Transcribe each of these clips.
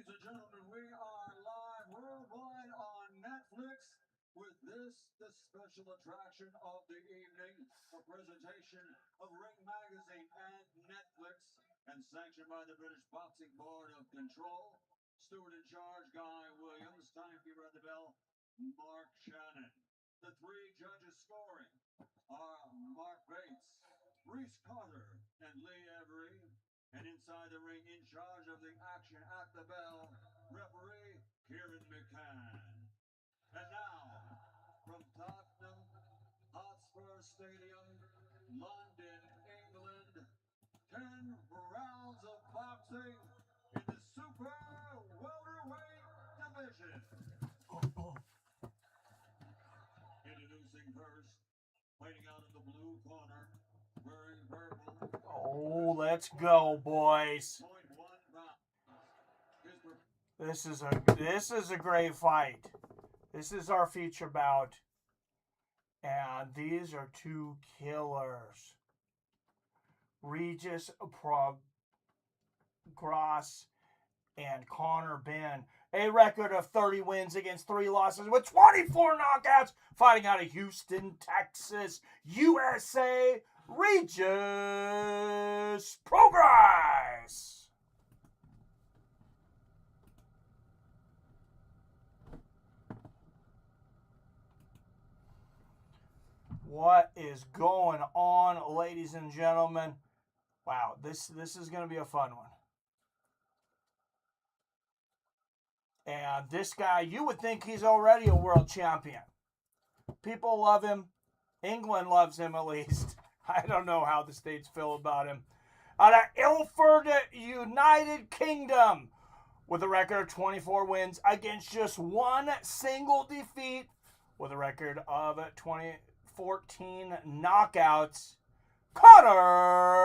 Ladies and gentlemen, we are live worldwide on Netflix with the special attraction of the evening, a presentation of Ring Magazine and Netflix, and sanctioned by the British Boxing Board of Control. Steward in charge, Guy Williams. Timekeeper at the bell, Mark Shannon. The three judges scoring are Mark Prates, Reese Carter, and Lee Every. And inside the ring, in charge of the action at the bell, referee Kieran McCann. And now, from Tottenham Hotspur Stadium, London, England, 10 rounds of boxing in the super welterweight division. Introducing first, fighting out of the blue corner, wearing purple. Oh, let's go, boys. This is a great fight. This is our feature bout. And these are two killers. Regis Gross and Connor Ben. A record of 30 wins against 3 losses with 24 knockouts. Fighting out of Houston, Texas, USA. Regis Progress. What is going on, ladies and gentlemen? Wow, this is going to be a fun one. And this guy, you would think he's already a world champion. People love him. England loves him, at least. I don't know how the States feel about him. Out of Ilford, United Kingdom, with a record of 24 wins against just one single defeat, with a record of 14 knockouts, Connor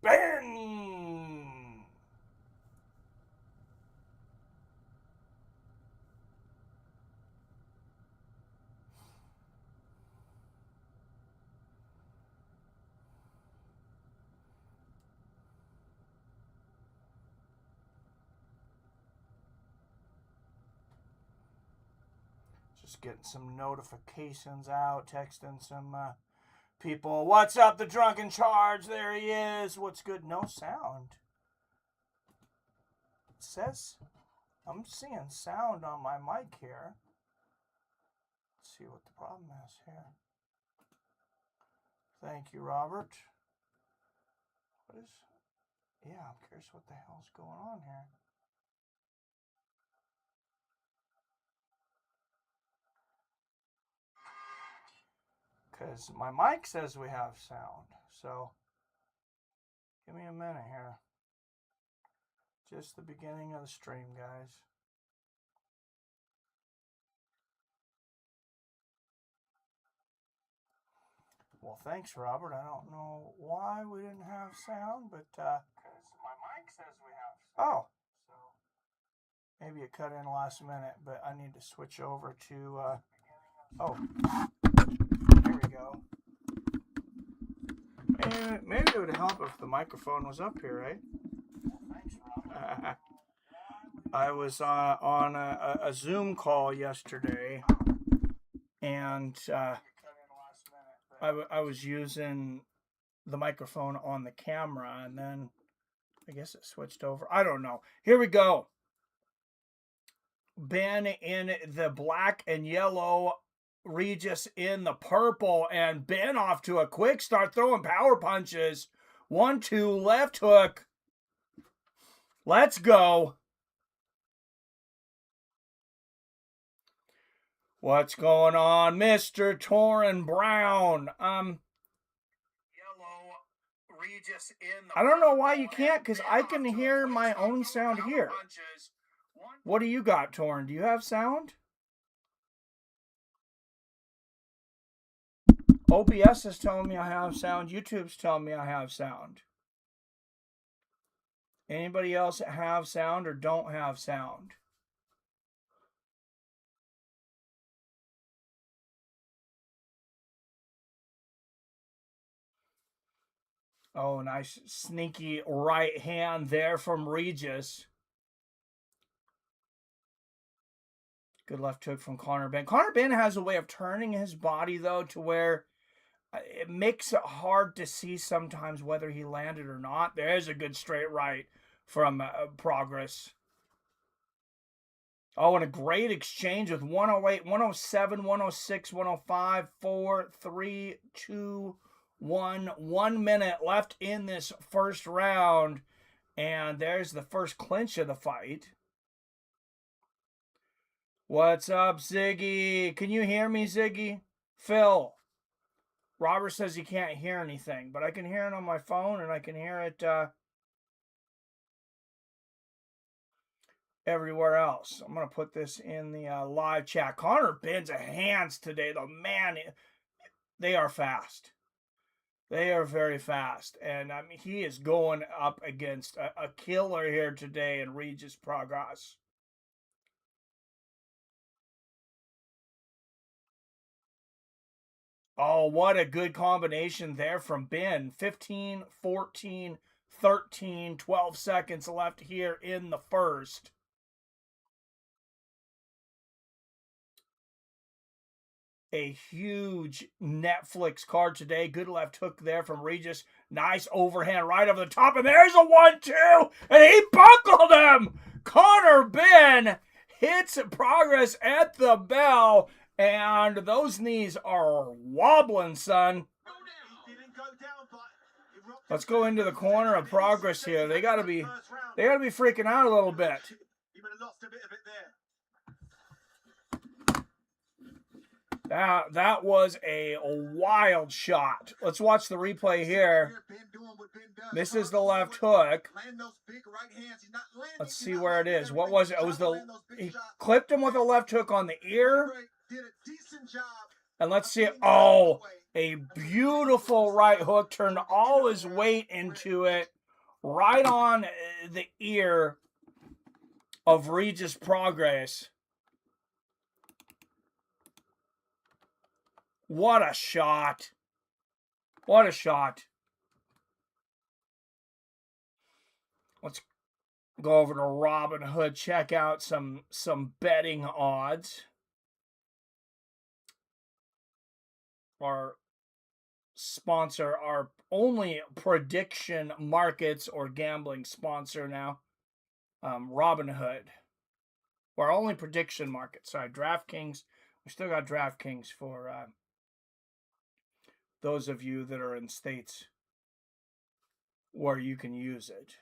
Ben. Just getting some notifications out, texting some people. What's up, the Drunken Charge? There he is. What's good? No sound. It says I'm seeing sound on my mic here. Let's see what the problem is here. Thank you, Robert. Yeah, I'm curious what the hell's going on here. Because my mic says we have sound. So, give me a minute here. Just the beginning of the stream, guys. Well, thanks, Robert. I don't know why we didn't have sound, but because my mic says we have sound. Oh, so maybe it cut in last minute, but I need to switch over to. Oh, there we go. Maybe it would help if the microphone was up here, right? Well, thanks, Robert. I was on a Zoom call yesterday, and I was using the microphone on the camera, and then I guess it switched over. I don't know. Here we go. Ben in the black and yellow, Regis in the purple, and Ben off to a quick start, throwing power punches. 1-2, left hook. Let's go. What's going on, Mr. Torrin Brown? Regis in the I don't know why you can't, because I can hear my own sound here. What do you got, Torrin? Do you have sound? OBS is telling me I have sound. YouTube's telling me I have sound. Anybody else have sound or don't have sound? Oh, nice sneaky right hand there from Regis. Good left hook from Conor Benn. Conor Benn has a way of turning his body, though, to where it makes it hard to see sometimes whether he landed or not. There's a good straight right from Progress. Oh, and a great exchange with 108, 107, 106, 105, 4, 3, 2, 1. 1 minute left in this first round. And there's the first clinch of the fight. What's up, Ziggy? Can you hear me, Ziggy? Phil. Robert says he can't hear anything, but I can hear it on my phone, and I can hear it everywhere else. I'm going to put this in the live chat. Conor Benn's hands today, though, man, they are fast. They are very fast. And, I mean, he is going up against a killer here today in Regis Progress. Oh, what a good combination there from Ben. 15, 14, 13, 12 seconds left here in the first. A huge Netflix card today. Good left hook there from Regis. Nice overhand right over the top. And there's a 1-2. And he buckled him. Conor Benn hits Progress at the bell. And those knees are wobbling, son. Let's go into the corner of Progress here. They gotta be freaking out a little bit. That was a wild shot. Let's watch the replay here. This is the left hook. Let's see where it is. What was it? It was he clipped him with a left hook on the ear. And let's see it. Oh, a beautiful right hook. Turned all his weight into it. Right on the ear of Regis Progress. What a shot. What a shot. Let's go over to Robinhood, check out some betting odds. Our sponsor, our only prediction markets or gambling sponsor now, Robinhood. Our only prediction market. Sorry, DraftKings. We still got DraftKings for those of you that are in states where you can use it.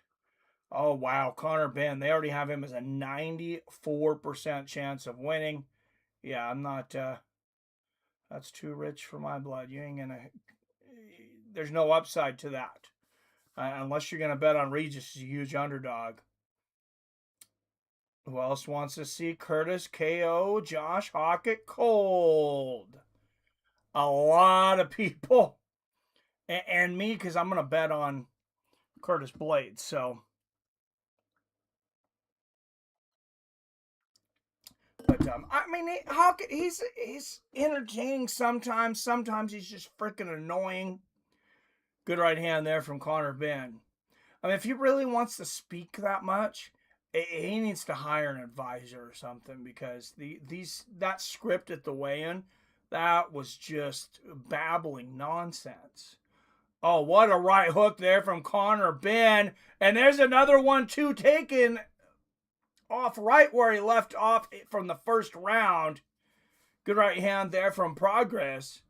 Oh, wow. Conor Benn, they already have him as a 94% chance of winning. Yeah, I'm not, that's too rich for my blood. You ain't gonna, there's no upside to that. Unless you're gonna bet on Regis as a huge underdog. Who else wants to see Curtis KO Josh Hockett cold? A lot of people. And me, because I'm going to bet on Curtis Blades. So, but I mean, Hockett, he's entertaining sometimes. Sometimes he's just freaking annoying. Good right hand there from Conor Benn. I mean, if he really wants to speak that much, he needs to hire an advisor or something, because that script at the weigh-in, that was just babbling nonsense. Oh, what a right hook there from Conor Benn. And there's another 1-2 taken off right where he left off from the first round. Good right hand there from Progress.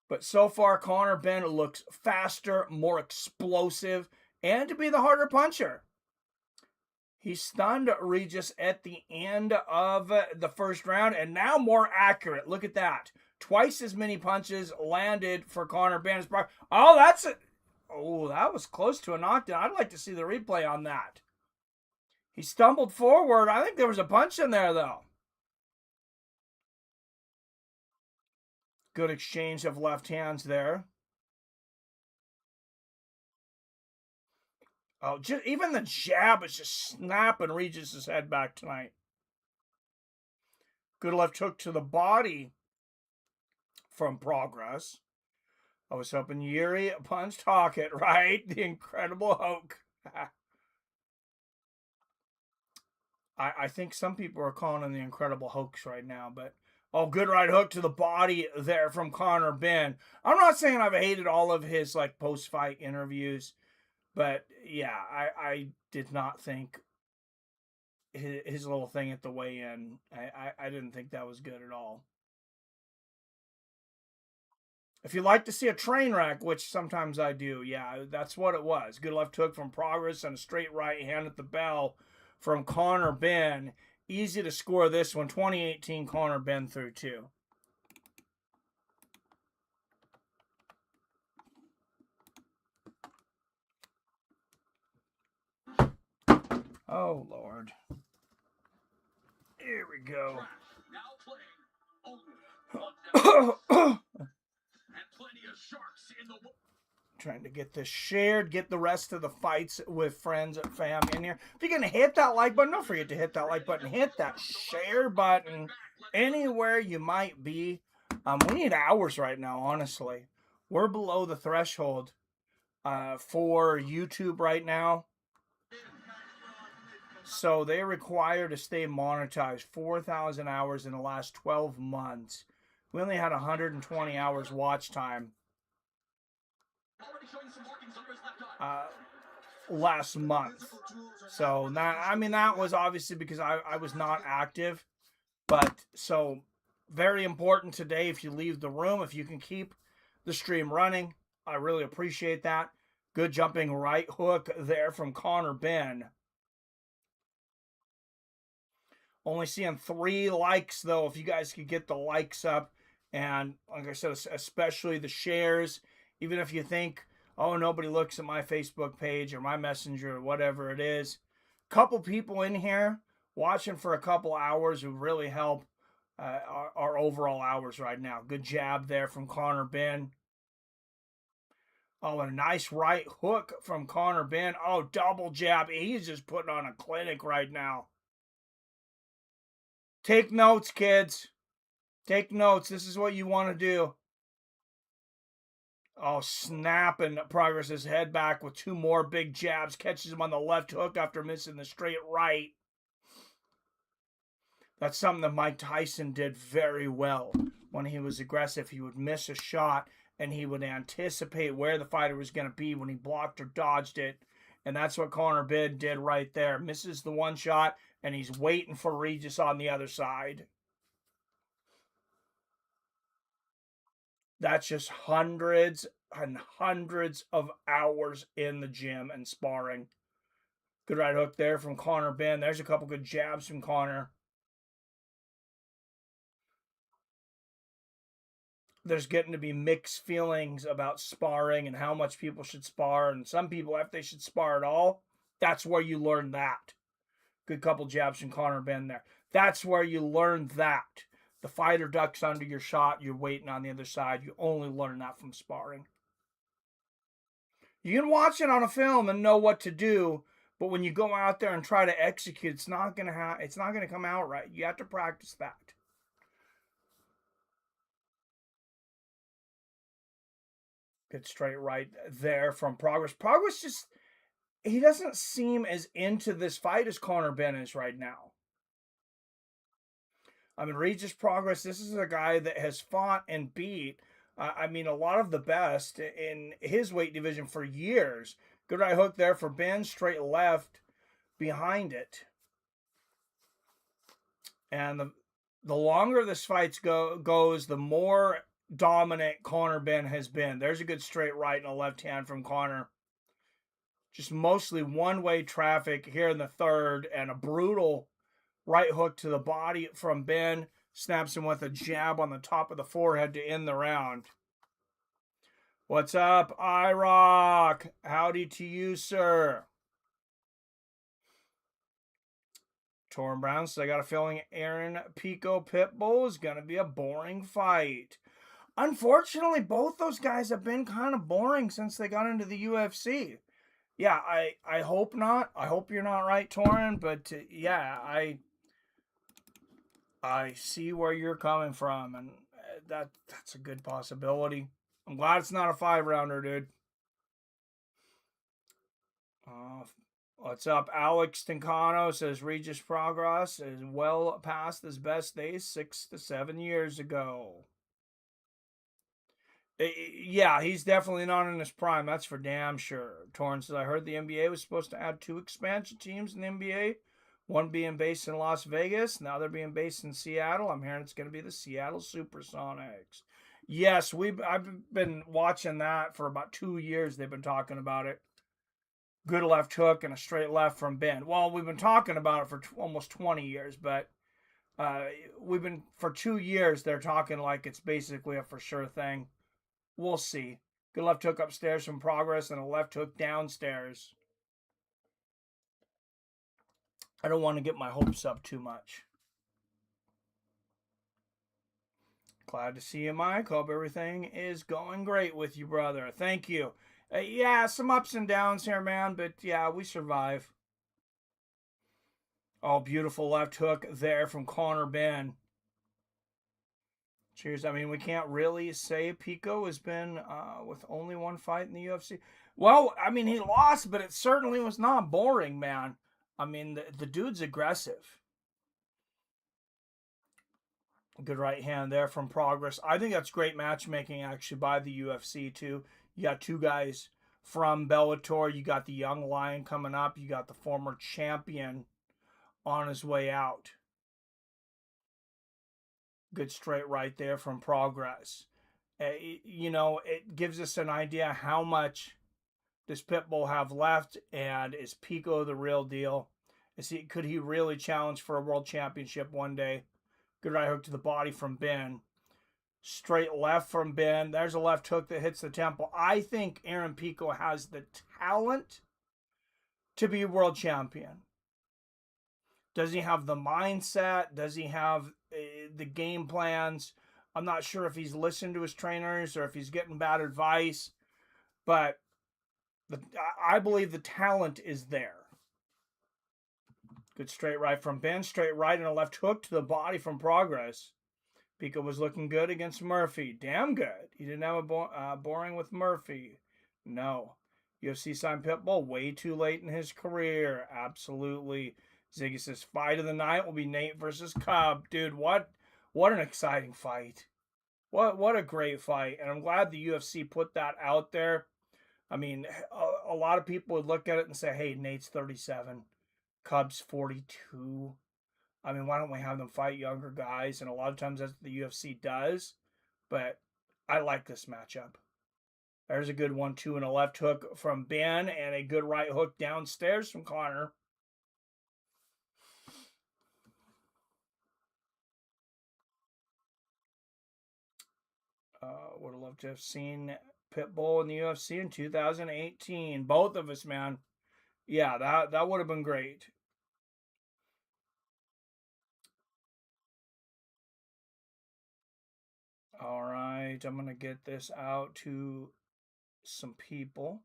But so far, Conor Benn looks faster, more explosive, and to be the harder puncher. He stunned Regis at the end of the first round, and now more accurate. Look at that. Twice as many punches landed for Conor Benn. Oh, that's it. Oh, that was close to a knockdown. I'd like to see the replay on that. He stumbled forward. I think there was a punch in there, though. Good exchange of left hands there. Oh, even the jab is just snapping Regis' head back tonight. Good left hook to the body from Progress. I was hoping Yuri punched Hockett, right? The incredible hook. I think some people are calling him the incredible hoax right now, but oh, good right hook to the body there from Conor Benn. I'm not saying I've hated all of his like post-fight interviews, but yeah, I did not think his little thing at the weigh-in. I didn't think that was good at all. If you like to see a train wreck, which sometimes I do, yeah, that's what it was. Good left hook from Progress and a straight right hand at the bell from Conor Benn. Easy to score this one. 2018 Conor Benn through 2. Oh, Lord. Here we go. Trying to get this shared, get the rest of the fights with friends and fam in here. If you're going to hit that like button, don't forget to hit that like button. Hit that share button anywhere you might be. We need hours right now, honestly. We're below the threshold for YouTube right now. So they require to stay monetized 4,000 hours in the last 12 months. We only had 120 hours watch time last month. So that was obviously because I was not active. But so very important today, if you leave the room, if you can keep the stream running, I really appreciate that. Good jumping right hook there from Conor Benn. Only seeing 3 likes, though. If you guys could get the likes up, and like I said, especially the shares, even if you think, oh, nobody looks at my Facebook page or my Messenger or whatever it is. Couple people in here watching for a couple hours would really help our overall hours right now. Good jab there from Conor Benn. Oh, and a nice right hook from Conor Benn. Oh, double jab. He's just putting on a clinic right now. Take notes, kids. Take notes. This is what you want to do. Oh, snapping Progress's head back with 2 more big jabs. Catches him on the left hook after missing the straight right. That's something that Mike Tyson did very well when he was aggressive. He would miss a shot, and he would anticipate where the fighter was going to be when he blocked or dodged it. And that's what Conor Benn did right there. Misses the one shot, and he's waiting for Regis on the other side. That's just hundreds and hundreds of hours in the gym and sparring. Good right hook there from Conor Benn. There's a couple good jabs from Conor. There's getting to be mixed feelings about sparring and how much people should spar. And some people, if they should spar at all, that's where you learn that. Good couple jabs from Conor Benn there. That's where you learn that. The fighter ducks under your shot. You're waiting on the other side. You only learn that from sparring. You can watch it on a film and know what to do, but when you go out there and try to execute, it's not gonna come out right. You have to practice that. Good straight right there from Progress. Progress just, he doesn't seem as into this fight as Conor Benn is right now. I mean, Regis Progress, this is a guy that has fought and beat, a lot of the best in his weight division for years. Good right hook there for Benn, straight left behind it. And the longer this fight goes, the more dominant Conor Benn has been. There's a good straight right and a left hand from Conor. Just mostly one-way traffic here in the third, and a brutal right hook to the body from Benn. Snaps him with a jab on the top of the forehead to end the round. What's up, IROC? Howdy to you, sir. Torrin Brown says, I got a feeling Aaron Pico Pitbull is going to be a boring fight. Unfortunately, both those guys have been kind of boring since they got into the UFC. Yeah, I hope not. I hope you're not right, Torrin, but yeah, I see where you're coming from, and that's a good possibility. I'm glad it's not a 5-rounder, dude. What's up? Alex Tincano says Regis Progress is well past his best days 6 to 7 years ago. Yeah, he's definitely not in his prime. That's for damn sure. Torrance says, I heard the NBA was supposed to add 2 expansion teams in the NBA. One being based in Las Vegas. Now they're being based in Seattle. I'm hearing it's going to be the Seattle Supersonics. Yes, I've been watching that for about 2 years. They've been talking about it. Good left hook and a straight left from Ben. Well, we've been talking about it for almost 20 years, but we've been for 2 years. They're talking like it's basically a for sure thing. We'll see. Good left hook upstairs from Progress and a left hook downstairs. I don't want to get my hopes up too much. Glad to see you, Mike. Hope everything is going great with you, brother. Thank you. Yeah, some ups and downs here, man, but yeah, we survive. Oh, beautiful left hook there from Connor Ben. Cheers. I mean, we can't really say Pico has been with only one fight in the UFC. Well, I mean, he lost, but it certainly was not boring, man. I mean, the dude's aggressive. Good right hand there from Progress. I think that's great matchmaking, actually, by the UFC, too. You got 2 guys from Bellator. You got the young lion coming up. You got the former champion on his way out. Good straight right there from Progress. It gives us an idea how much does Pitbull have left, and is Pico the real deal? Could he really challenge for a world championship one day? Good right hook to the body from Ben. Straight left from Ben. There's a left hook that hits the temple. I think Aaron Pico has the talent to be world champion. Does he have the mindset? Does he have the game plans? I'm not sure if he's listened to his trainers or if he's getting bad advice, but I believe the talent is there. Good straight right from Ben. Straight right and a left hook to the body from Progress. Pico was looking good against Murphy. Damn good. He didn't have a boring with Murphy. No. UFC signed Pitbull way too late in his career. Absolutely. Ziggy says fight of the night will be Nate versus Cub. Dude, what an exciting fight. What a great fight. And I'm glad the UFC put that out there. I mean, a lot of people would look at it and say, hey, Nate's 37, Cub's 42. I mean, why don't we have them fight younger guys? And a lot of times that's what the UFC does. But I like this matchup. There's a good 1-2 and a left hook from Ben and a good right hook downstairs from Connor. Would have loved to have seen Pitbull in the UFC in 2018. Both of us, man. Yeah, that would have been great. All right, I'm going to get this out to some people.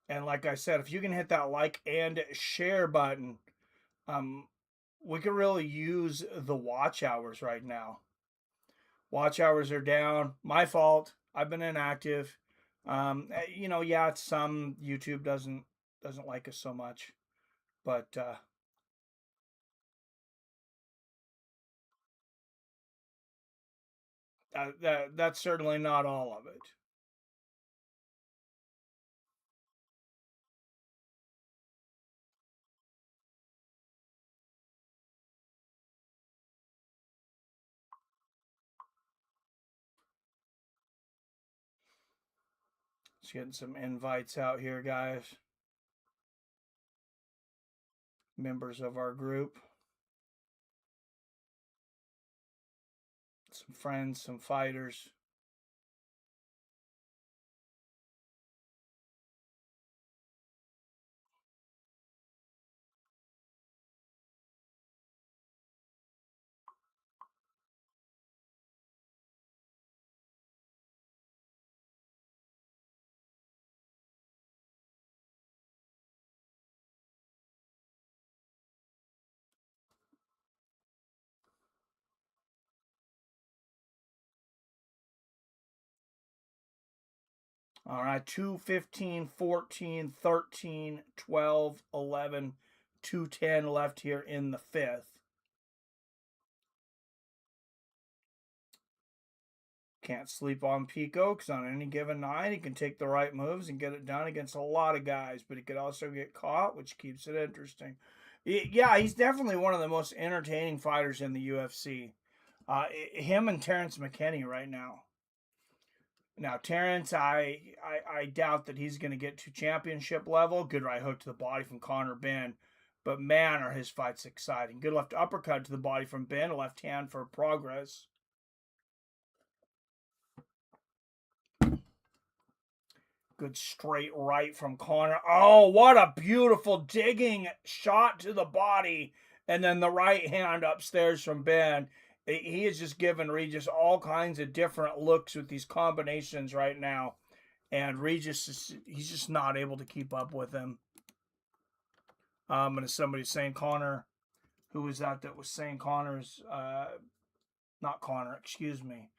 And like I said, if you can hit that like and share button, we could really use the watch hours right now. Watch hours are down. My fault. I've been inactive. Yeah, it's some YouTube doesn't like us so much, but that's certainly not all of it. Just getting some invites out here, guys. Members of our group. Some friends, some fighters. All right, 2:15, 14, 13, 12, 11, 2:10 left here in the fifth. Can't sleep on Pico because on any given night he can take the right moves and get it done against a lot of guys, but he could also get caught, which keeps it interesting. Yeah, he's definitely one of the most entertaining fighters in the UFC. Him and Terrence McKinney right now. Now, Terrence, I doubt that he's going to get to championship level. Good right hook to the body from Conor Benn. But man, are his fights exciting. Good left uppercut to the body from Benn. Left hand for Progress. Good straight right from Conor. Oh, what a beautiful digging shot to the body. And then the right hand upstairs from Benn. He is just giving Regis all kinds of different looks with these combinations right now. And Regis, he's just not able to keep up with him. And as somebody's saying, Conor, who was that was saying Conor's, not Conor, excuse me,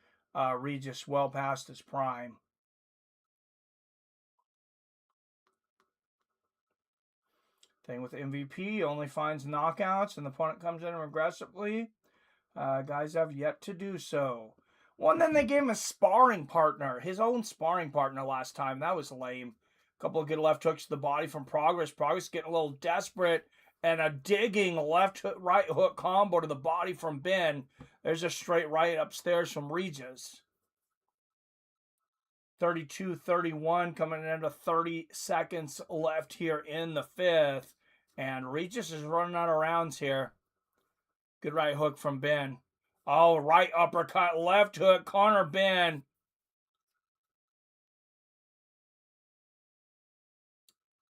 Regis well past his prime. Thing with MVP, only finds knockouts and the opponent comes in aggressively. Guys have yet to do so. Well, and then they gave him a sparring partner, his own sparring partner last time. That was lame. A couple of good left hooks to the body from Progress. Progress getting a little desperate. And a digging left hook, right hook combo to the body from Benn. There's a straight right upstairs from Regis. 32-31 coming into 30 seconds left here in the fifth. And Regis is running out of rounds here. Good right hook from Benn. Oh, right uppercut, left hook, Conor Benn.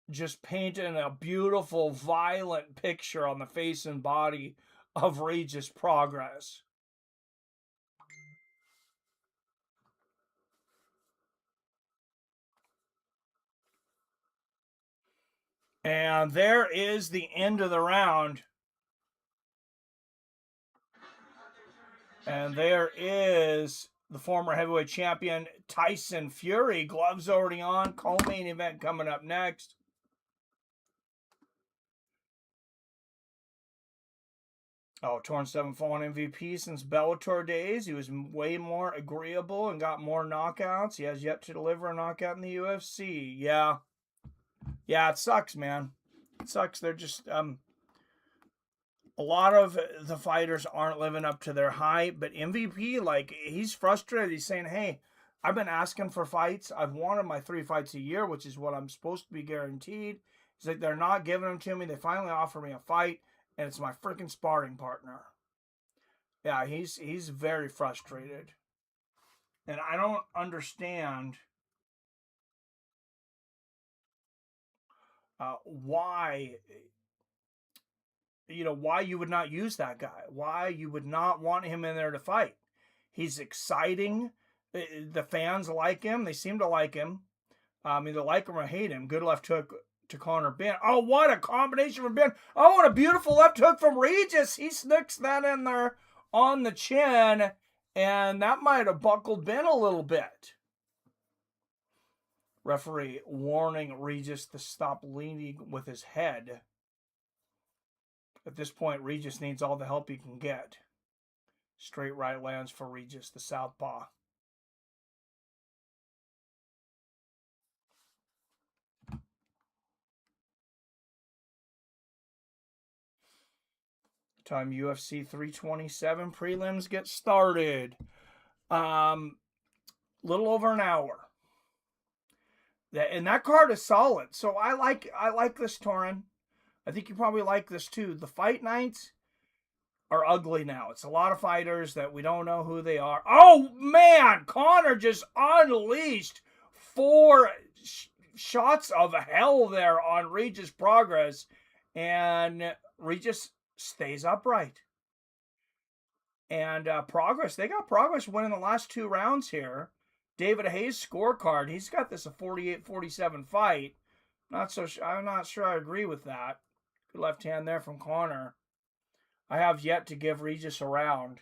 Just painting a beautiful, violent picture on the face and body of Regis Progress. And there is the end of the round. And there is the former heavyweight champion, Tyson Fury. Gloves already on. Co-main event coming up next. Oh, torn 7-1 MVP since Bellator days. He was way more agreeable and got more knockouts. He has yet to deliver a knockout in the UFC. Yeah. Yeah, it sucks, man. It sucks. They're just... a lot of the fighters aren't living up to their hype, but MVP, like, he's frustrated. He's saying, hey, I've been asking for fights. I've wanted my 3 fights a year, which is what I'm supposed to be guaranteed. He's like, they're not giving them to me. They finally offer me a fight, and it's my freaking sparring partner. Yeah, he's very frustrated. And I don't understand why... why you would not use that guy. Why you would not want him in there to fight. He's exciting. The fans like him. They seem to like him. Either like him or hate him. Good left hook to Conor Benn. Oh, what a combination from Benn. Oh, what a beautiful left hook from Regis. He snicks that in there on the chin. And that might have buckled Benn a little bit. Referee warning Regis to stop leaning with his head. At this point, Regis needs all the help he can get. Straight right lands for Regis, the southpaw. Time UFC 327 prelims get started. Little over an hour. And that card is solid. So I like this, Torin. I think you probably like this too. The fight nights are ugly now. It's a lot of fighters that we don't know who they are. Oh, man! Conor just unleashed 4 shots of hell there on Regis Progress. And Regis stays upright. And Progress, they got Progress winning the last 2 rounds here. David Hayes' scorecard, he's got this a 48-47 fight. I'm not sure I agree with that. Good left hand there from Conor. I have yet to give Regis a round.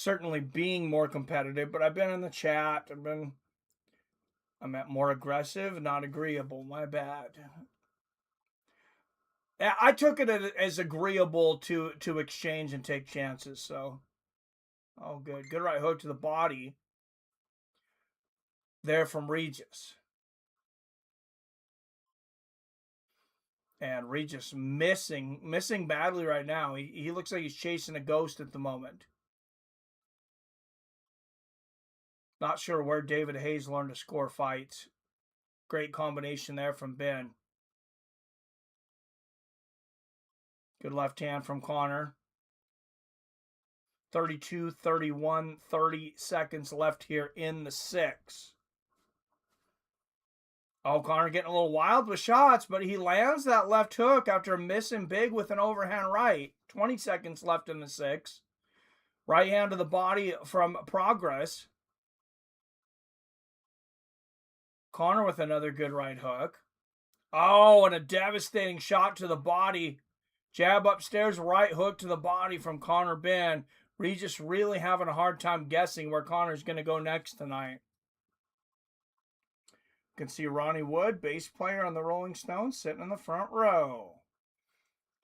certainly being more competitive, but I've been in the chat. I'm at more aggressive, not agreeable. My bad. I took it as agreeable to exchange and take chances. So, oh, good right hook to the body there from Regis, and Regis missing badly right now. He looks like he's chasing a ghost at the moment. Not sure where David Hayes learned to score fights. Great combination there from Ben. Good left hand from Connor. 32, 31, 30 seconds left here in the 6. Oh, Connor getting a little wild with shots, but he lands that left hook after missing big with an overhand right. 20 seconds left in the 6. Right hand to the body from Progress. Connor with another good right hook. Oh, and a devastating shot to the body. Jab upstairs, right hook to the body from Connor Ben. Regis really having a hard time guessing where Connor's going to go next tonight. You can see Ronnie Wood, bass player on the Rolling Stones, sitting in the front row.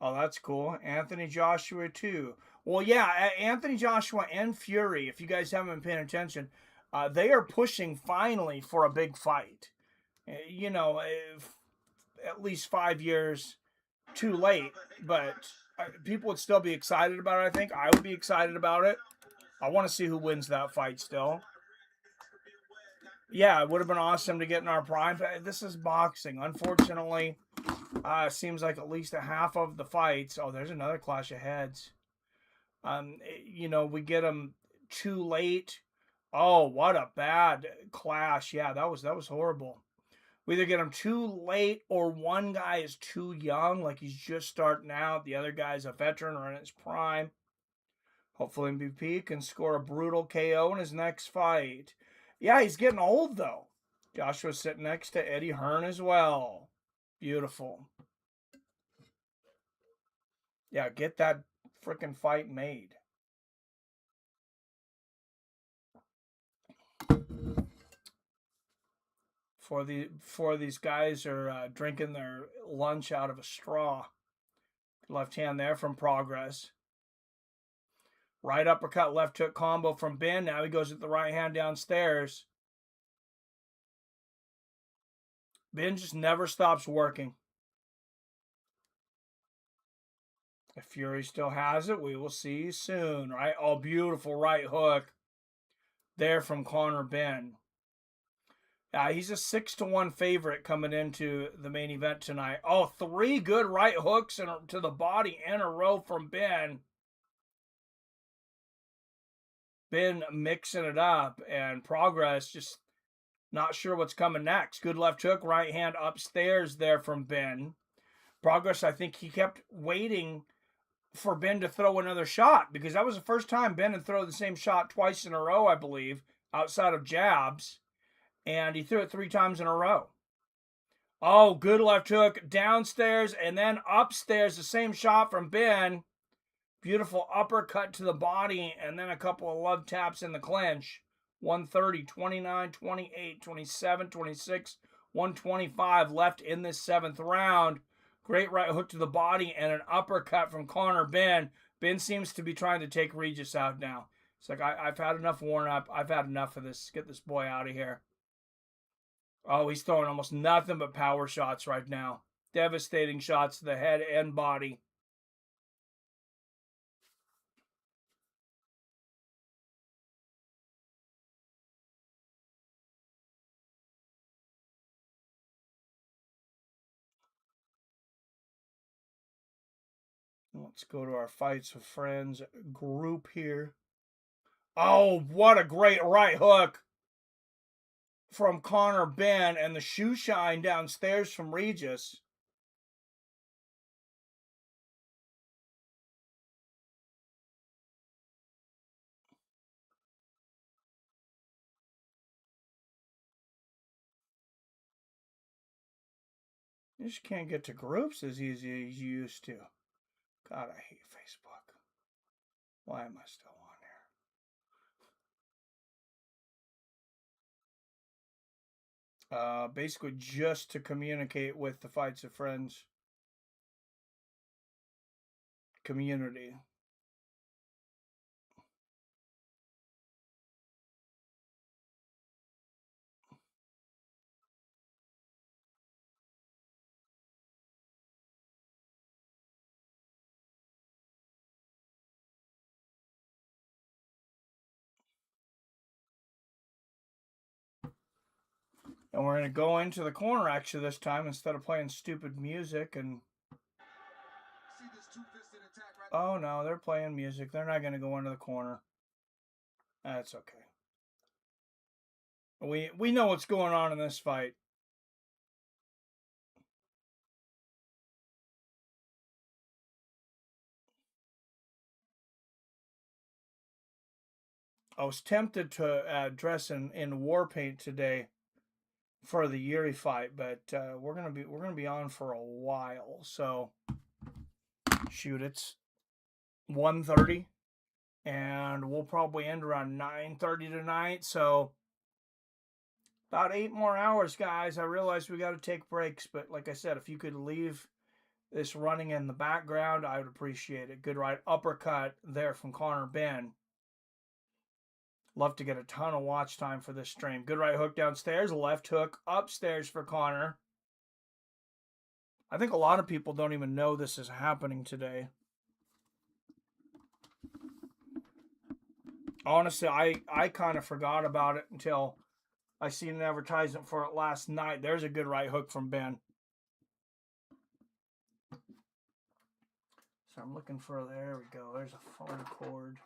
Oh, that's cool. Anthony Joshua, too. Well, yeah, Anthony Joshua and Fury, if you guys haven't been paying attention, they are pushing finally for a big fight. You know, at least 5 years too late, but people would still be excited about it, I think. I would be excited about it. I want to see who wins that fight still. Yeah, it would have been awesome to get in our prime. But this is boxing. Unfortunately, seems like at least a half of the fights. Oh, there's another clash of heads. You know, we get them too late. Oh, what a bad clash. Yeah, that was horrible. We either get them too late or one guy is too young, like he's just starting out. The other guy's a veteran or in his prime. Hopefully MVP can score a brutal KO in his next fight. Yeah, he's getting old, though. Joshua's sitting next to Eddie Hearn as well. Beautiful. Yeah, get that freaking fight made. Before these guys are drinking their lunch out of a straw. Left hand there from Progress. Right uppercut, left hook combo from Ben. Now he goes with the right hand downstairs. Ben just never stops working. If Fury still has it, we will see soon, right? Oh, beautiful right hook there from Connor Ben. He's a 6-1 favorite coming into the main event tonight. Oh, 3 good right hooks to the body in a row from Ben. Ben mixing it up, and Progress just not sure what's coming next. Good left hook, right hand upstairs there from Ben. Progress, I think he kept waiting for Ben to throw another shot because that was the first time Ben had thrown the same shot twice in a row, I believe, outside of jabs. And he threw it 3 times in a row. Oh, good left hook downstairs and then upstairs. The same shot from Ben. Beautiful uppercut to the body and then a couple of love taps in the clinch. 130, 29, 28, 27, 26, 125 left in this 7th round. Great right hook to the body and an uppercut from Connor Ben. Ben seems to be trying to take Regis out now. It's like, I've had enough warm up. I've had enough of this. Get this boy out of here. Oh, he's throwing almost nothing but power shots right now. Devastating shots to the head and body. Let's go to our Fights with Friends group here. Oh, what a great right hook from Connor Ben and the shoe shine downstairs from Regis. You just can't get to groups as easy as you used to. God, I hate Facebook. Why am I still on here? Basically just to communicate with the Fights of Friends community. And we're going to go into the corner actually this time instead of playing stupid music. And oh no, they're playing music. They're not going to go into the corner. That's okay. We know what's going on in this fight. I was tempted to dress in war paint today for the Yuri fight, but we're gonna be on for a while. So shoot, it's 1:30, and we'll probably end around 9:30 tonight. So about 8 more hours, guys. I realize we got to take breaks, but like I said, if you could leave this running in the background, I would appreciate it. Good right uppercut there from Connor Ben. Love to get a ton of watch time for this stream. Good right hook downstairs, left hook upstairs for Connor. I think a lot of people don't even know this is happening today. Honestly, I kind of forgot about it until I seen an advertisement for it last night. There's a good right hook from Ben. So I'm looking for, there we go. There's a phone cord.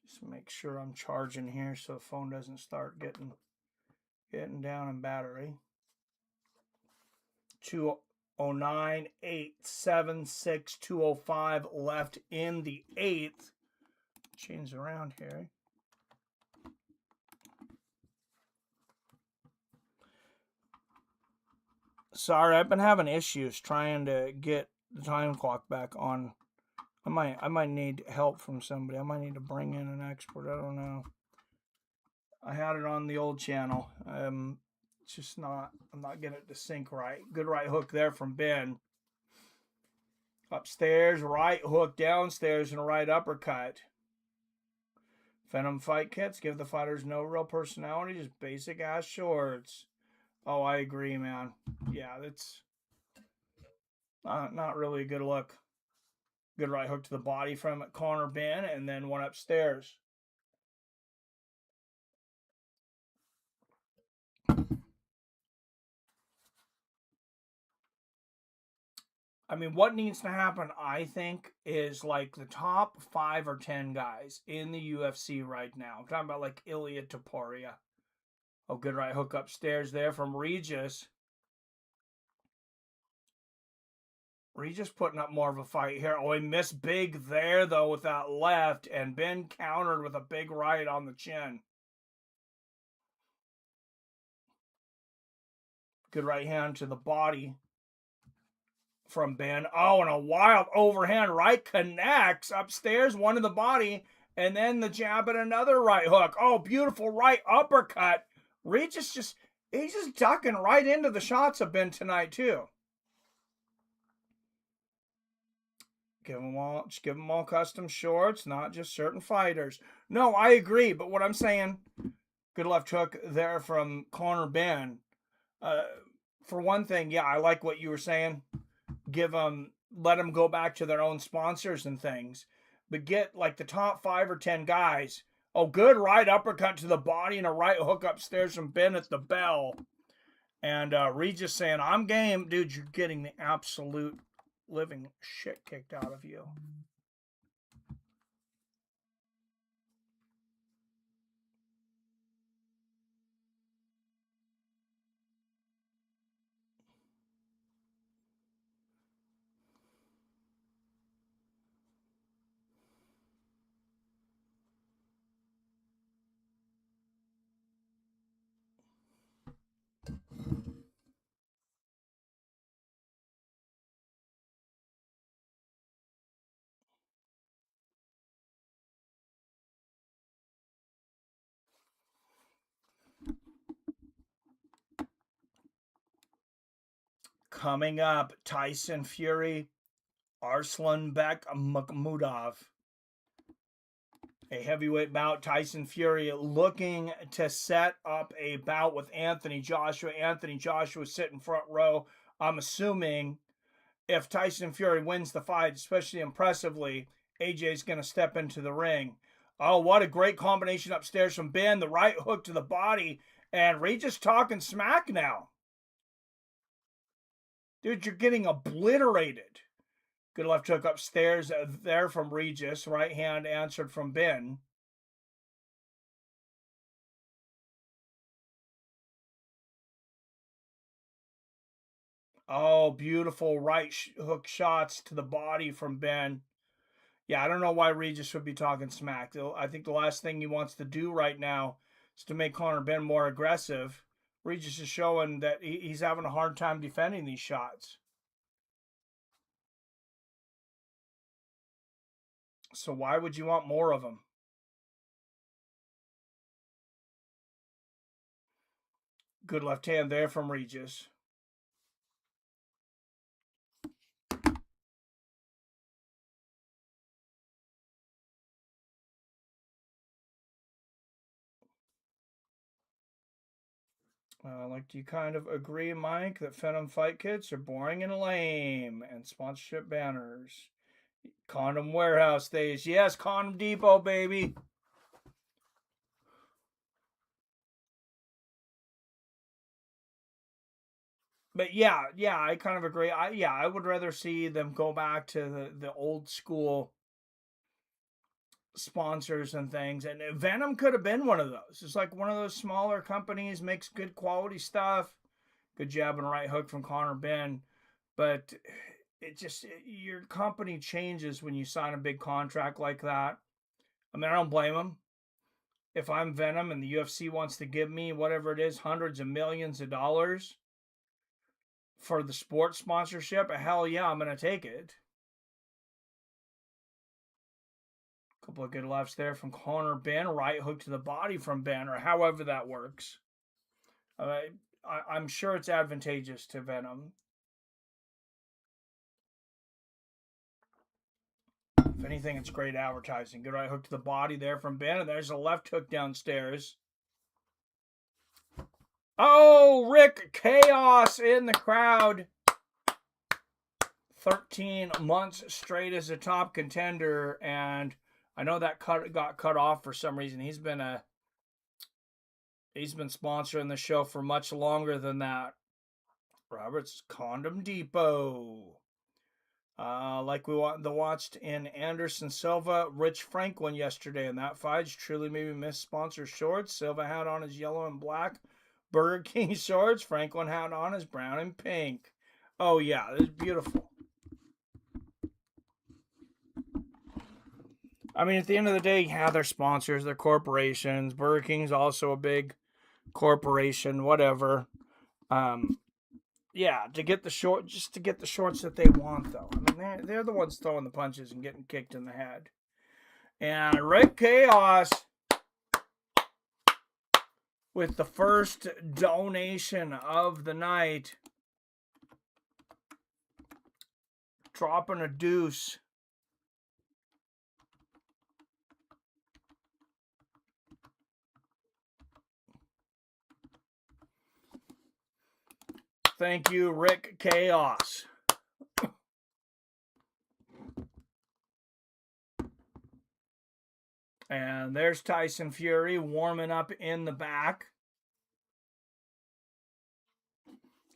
Just make sure I'm charging here so the phone doesn't start getting down in battery. 209, 876, 205 left in the 8th. Change around here. Sorry, I've been having issues trying to get the time clock back on. I might need help from somebody. I might need to bring in an expert. I don't know. I had it on the old channel. It's just not, I'm not getting it to sync right. Good right hook there from Ben. Upstairs, right hook downstairs, and a right uppercut. Venom fight kits give the fighters no real personality, just basic ass shorts. Oh, I agree, man. Yeah, that's not really a good look. Good right hook to the body from Connor Ben, and then one upstairs. I mean, what needs to happen, I think, is like the top 5 or 10 guys in the UFC right now. I'm talking about like Ilya Topuria. Oh, good right hook upstairs there from Regis. Regis putting up more of a fight here. Oh, he missed big there, though, with that left, and Ben countered with a big right on the chin. Good right hand to the body from Ben. Oh, and a wild overhand right connects upstairs, one to the body, and then the jab and another right hook. Oh, beautiful right uppercut. Regis he's just ducking right into the shots of Ben tonight, too. Give them all custom shorts, not just certain fighters. No, I agree, but what I'm saying, good left hook there from Connor Ben. For one thing, yeah, I like what you were saying. Let them go back to their own sponsors and things, but get like the top 5 or 10 guys. Oh, good right uppercut to the body and a right hook upstairs from Ben at the bell. And Regis saying, I'm game. Dude, you're getting the absolute living shit kicked out of you. Coming up, Tyson Fury, Arslanbek Makhmudov. A heavyweight bout. Tyson Fury looking to set up a bout with Anthony Joshua. Anthony Joshua sitting front row. I'm assuming if Tyson Fury wins the fight, especially impressively, AJ's going to step into the ring. Oh, what a great combination upstairs from Ben. The right hook to the body. And Regis talking smack now. Dude, you're getting obliterated. Good left hook upstairs there from Regis. Right hand answered from Ben. Oh, beautiful right hook shots to the body from Ben. Yeah, I don't know why Regis would be talking smack. I think the last thing he wants to do right now is to make Conor Ben more aggressive. Regis is showing that he's having a hard time defending these shots. So why would you want more of them? Good left hand there from Regis. Do you kind of agree, Mike, that Phenom fight kits are boring and lame and sponsorship banners? Condom Warehouse days. Yes, Condom Depot, baby. But yeah, I kind of agree. I would rather see them go back to the old school sponsors and things. And Venom could have been one of those. It's like one of those smaller companies, makes good quality stuff. Good jab and right hook from Conor Ben. But your company changes when you sign a big contract like that. I mean, I don't blame them. If I'm Venom and the UFC wants to give me whatever it is, hundreds of millions of dollars for the sports sponsorship, hell yeah, I'm going to take it. Couple of good lefts there from Conor Ben. Right hook to the body from Ben, or however that works. I'm sure it's advantageous to Venom. If anything, it's great advertising. Good right hook to the body there from Ben, and there's a left hook downstairs. Oh, Rick Chaos in the crowd. 13 months straight as a top contender, and I know that got cut off for some reason. He's been sponsoring the show for much longer than that. Robert's Condom Depot. Like we watched in Anderson Silva, Rich Franklin yesterday, and that fight truly made me miss sponsor shorts. Silva had on his yellow and black Burger King shorts. Franklin had on his brown and pink. Oh yeah, this is beautiful. I mean, at the end of the day, yeah, they're sponsors, they're corporations. Burger King's also a big corporation, whatever. Yeah, to get the shorts that they want, though. I mean, they're the ones throwing the punches and getting kicked in the head. And Rick Chaos with the first donation of the night, dropping a deuce. Thank you, Rick Chaos. And there's Tyson Fury warming up in the back.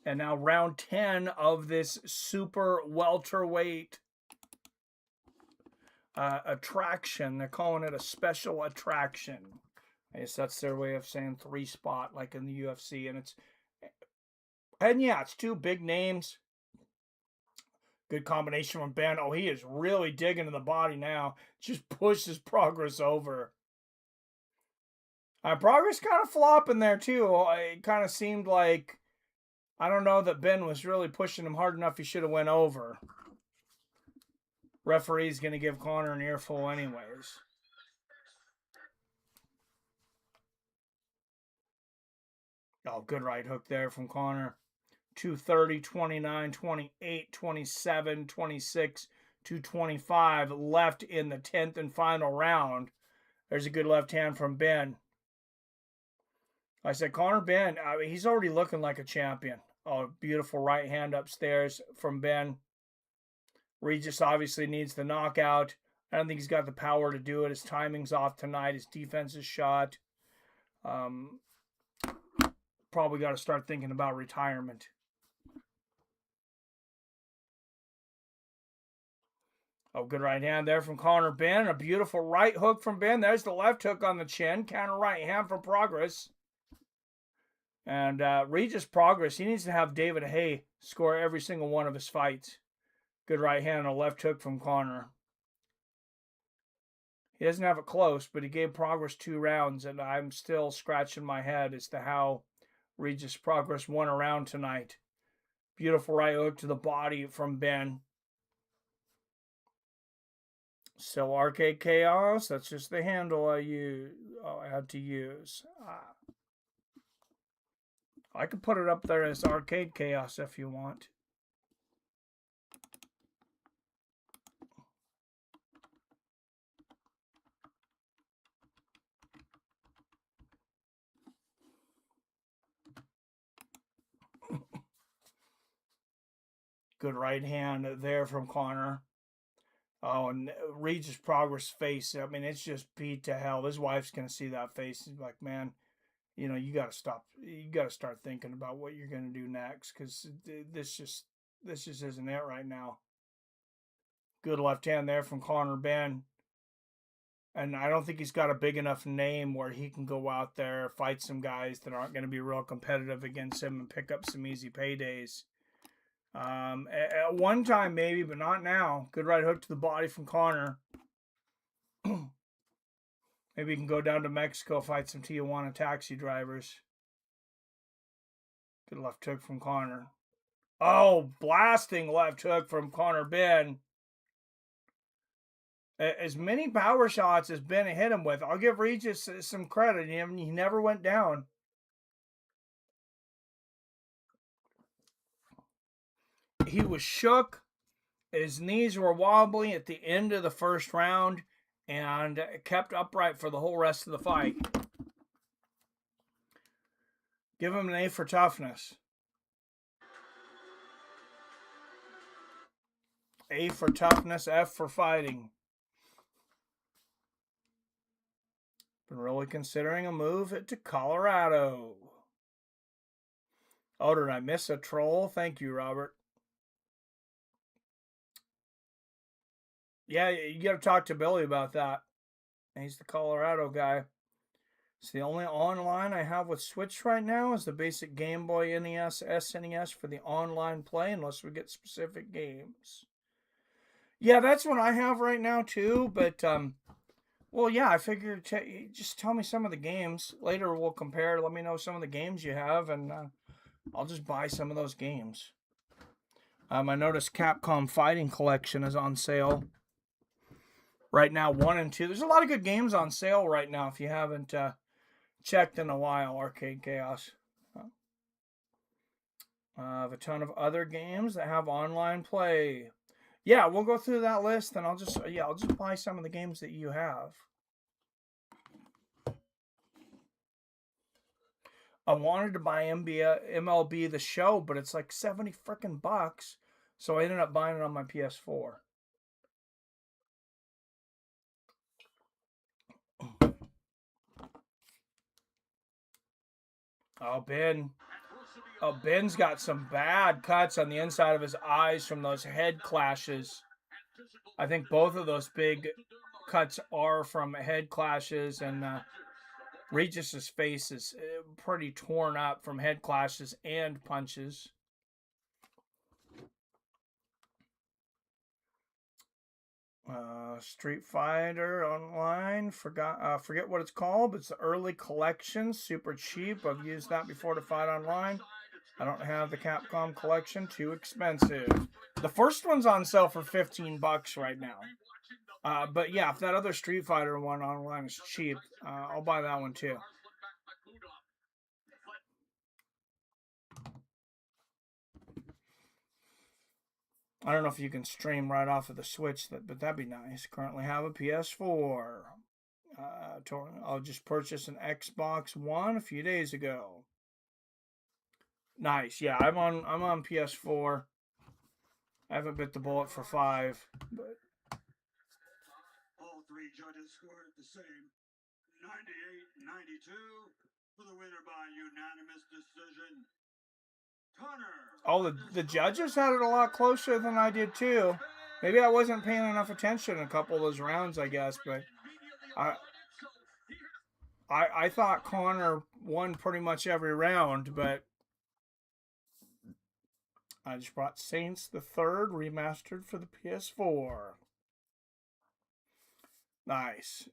And now round 10 of this super welterweight attraction. They're calling it a special attraction. I guess that's their way of saying 3-spot like in the UFC. And yeah, it's two big names. Good combination from Ben. Oh, he is really digging to the body now. Just pushes Progress over. Progress kind of flopping there, too. It kind of seemed like, I don't know that Ben was really pushing him hard enough. He should have went over. Referee's going to give Conor an earful anyways. Oh, good right hook there from Conor. 230, 29, 28, 27, 26, 225 left in the 10th and final round. There's a good left hand from Ben. I said, Conor Ben, he's already looking like a champion. Oh, beautiful right hand upstairs from Ben. Regis obviously needs the knockout. I don't think he's got the power to do it. His timing's off tonight. His defense is shot. Probably got to start thinking about retirement. Oh, good right hand there from Conor Ben. A beautiful right hook from Ben. There's the left hook on the chin. Counter right hand from Progress. And Regis Progress, he needs to have David Haye score every single one of his fights. Good right hand and a left hook from Conor. He doesn't have it close, but he gave Progress 2 rounds, and I'm still scratching my head as to how Regis Progress won a round tonight. Beautiful right hook to the body from Ben. So Arcade Chaos, that's just the handle I had to use. I could put it up there as Arcade Chaos if you want. Good right hand there from Conor. Oh, and Regis Progress face. I mean, it's just beat to hell. His wife's going to see that face. He's like, man, you know, you got to stop. You got to start thinking about what you're going to do next, because this just isn't it right now. Good left hand there from Conor Ben. And I don't think he's got a big enough name where he can go out there, fight some guys that aren't going to be real competitive against him and pick up some easy paydays. At one time maybe, but not now. Good right hook to the body from Conor. Maybe he can go down to Mexico, fight some Tijuana taxi drivers. Good left hook from Conor. Oh, blasting left hook from Conor Ben. As many power shots as Ben hit him with, I'll give Regis some credit. He never went down. He was shook. His knees were wobbly at the end of the first round and kept upright for the whole rest of the fight. Give him an A for toughness. A for toughness, F for fighting. Been really considering a move to Colorado. Oh, did I miss a troll? Thank you, Robert. Yeah, you got to talk to Billy about that. He's the Colorado guy. It's the only online I have with Switch right now is the basic Game Boy NES, SNES for the online play, unless we get specific games. Yeah, that's what I have right now too, but well, yeah, I figured just tell me some of the games. Later we'll compare. Let me know some of the games you have, and I'll just buy some of those games. I noticed Capcom Fighting Collection is on sale right now, 1 and 2. There's a lot of good games on sale right now if you haven't checked in a while, Arcade Chaos. I have a ton of other games that have online play. Yeah, we'll go through that list, and I'll just buy some of the games that you have. I wanted to buy MLB The Show, but it's like 70 freaking bucks, so I ended up buying it on my PS4. Ben's got some bad cuts on the inside of his eyes from those head clashes. I think both of those big cuts are from head clashes, and Regis's face is pretty torn up from head clashes and punches. Street Fighter Online, forget what it's called, but it's the early collection, super cheap. I've used that before to fight online. I don't have the Capcom collection, too expensive. The first one's on sale for 15 bucks right now. But yeah, if that other Street Fighter one online is cheap, I'll buy that one too. I don't know if you can stream right off of the Switch, but that'd be nice. Currently have a PS4. I'll just purchase an Xbox One a few days ago. Nice. Yeah, I'm on PS4. I haven't bit the bullet for 5, but all three judges scored the same, 98-92, for the winner by unanimous decision. The judges had it a lot closer than I did too. Maybe I wasn't paying enough attention in a couple of those rounds, I guess, but I thought Connor won pretty much every round, but I just brought Saints the Third remastered for the PS4. Nice.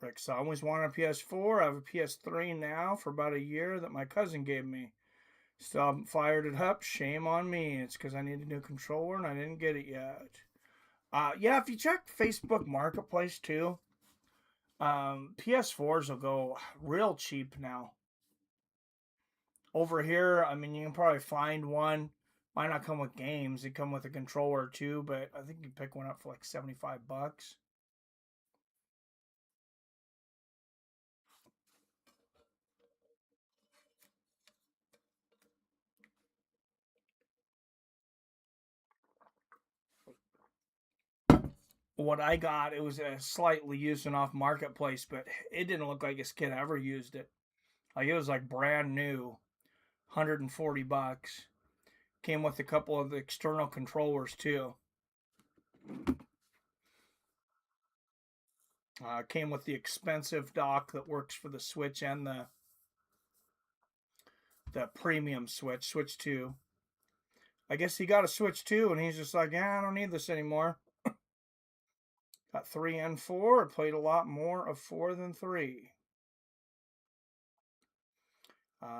Rick's always wanted a PS4. I have a PS3 now for about a year that my cousin gave me. Still haven't fired it up. Shame on me. It's because I need a new controller and I didn't get it yet. Yeah, if you check Facebook Marketplace too, PS4s will go real cheap now. Over here, I mean, you can probably find one. Might not come with games. They come with a controller too, but I think you can pick one up for like $75. What I got, it was a slightly used and off marketplace, but it didn't look like his kid ever used it. Like it was like brand new, $140. Came with a couple of the external controllers too. Came with the expensive dock that works for the Switch and the premium Switch 2. I guess he got a Switch 2 and he's just like, yeah, I don't need this anymore. Got 3 and 4. I played a lot more of 4 than 3.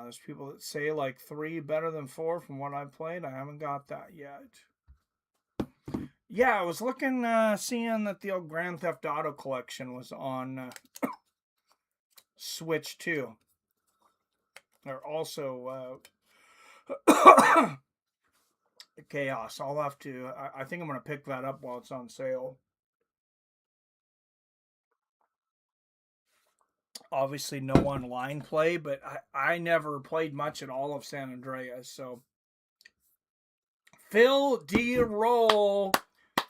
There's people that say like 3 better than 4 from what I've played. I haven't got that yet. Yeah, I was looking, seeing that the old Grand Theft Auto collection was on Switch 2. They're also Chaos. I'll have to, I think I'm going to pick that up while it's on sale. Obviously, no online play, but I never played much at all of San Andreas, so. Phil D-Roll,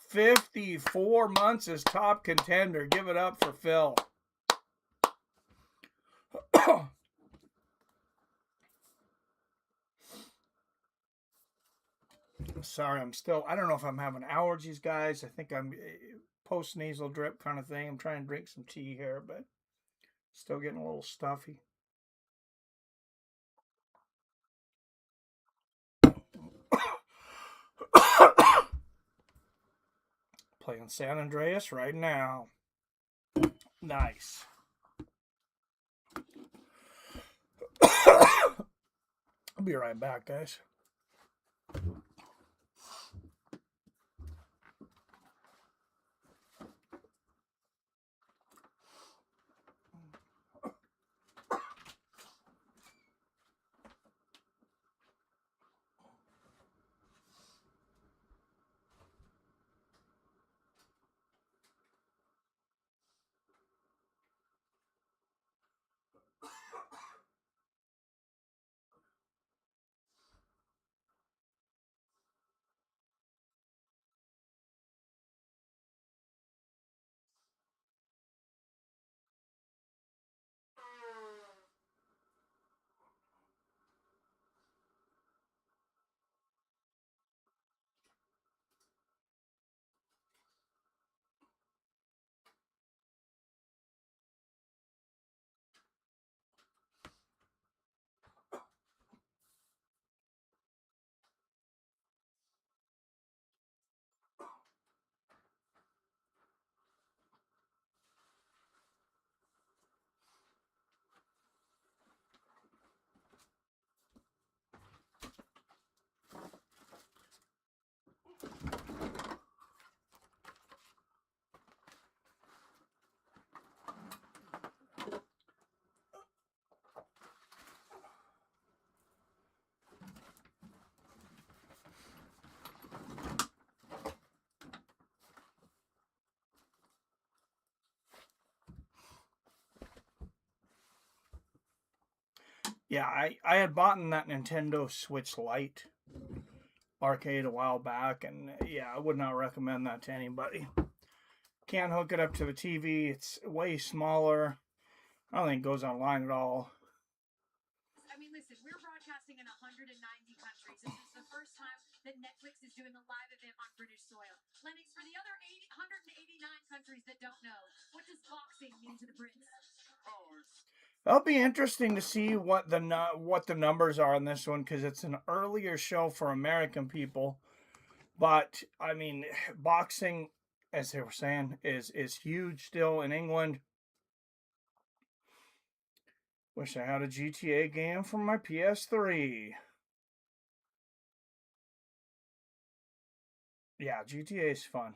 54 months as top contender. Give it up for Phil. Sorry, I don't know if I'm having allergies, guys. I think I'm post-nasal drip kind of thing. I'm trying to drink some tea here, but still getting a little stuffy. Playing San Andreas right now. Nice. I'll be right back, guys. Yeah, I had bought that Nintendo Switch Lite arcade a while back, and yeah, I would not recommend that to anybody. Can't hook it up to the TV. It's way smaller. I don't think it goes online at all. I mean, listen, we're broadcasting in 190 countries. This is the first time that Netflix is doing a live event on British soil. Lennox, for the other 189 countries that don't know, what does boxing mean to the Brits? That'll be interesting to see what the numbers are on this one, because it's an earlier show for American people. But I mean, boxing, as they were saying, is huge still in England. Wish I had a GTA game from my PS3. Yeah, GTA is fun.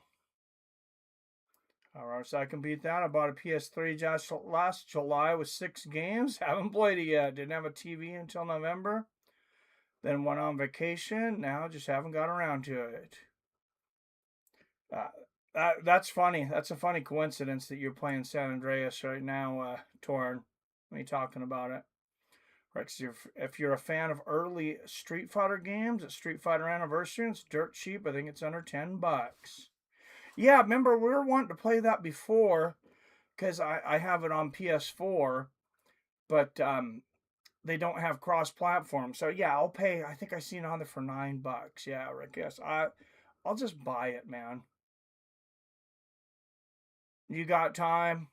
Alright, so I can beat that. I bought a PS3 just last July with 6 games. Haven't played it yet. Didn't have a TV until November. Then went on vacation. Now just haven't got around to it. That's funny. That's a funny coincidence that you're playing San Andreas right now, Torn. Me talking about it. Right, if you're a fan of early Street Fighter games, at Street Fighter Anniversary, it's dirt cheap. I think it's under $10. Yeah, remember, we were wanting to play that before, because I have it on PS4, but they don't have cross-platform. So yeah, I'll pay. I think I seen it on there for $9. Yeah, Rick. Yes, I'll just buy it, man. You got time?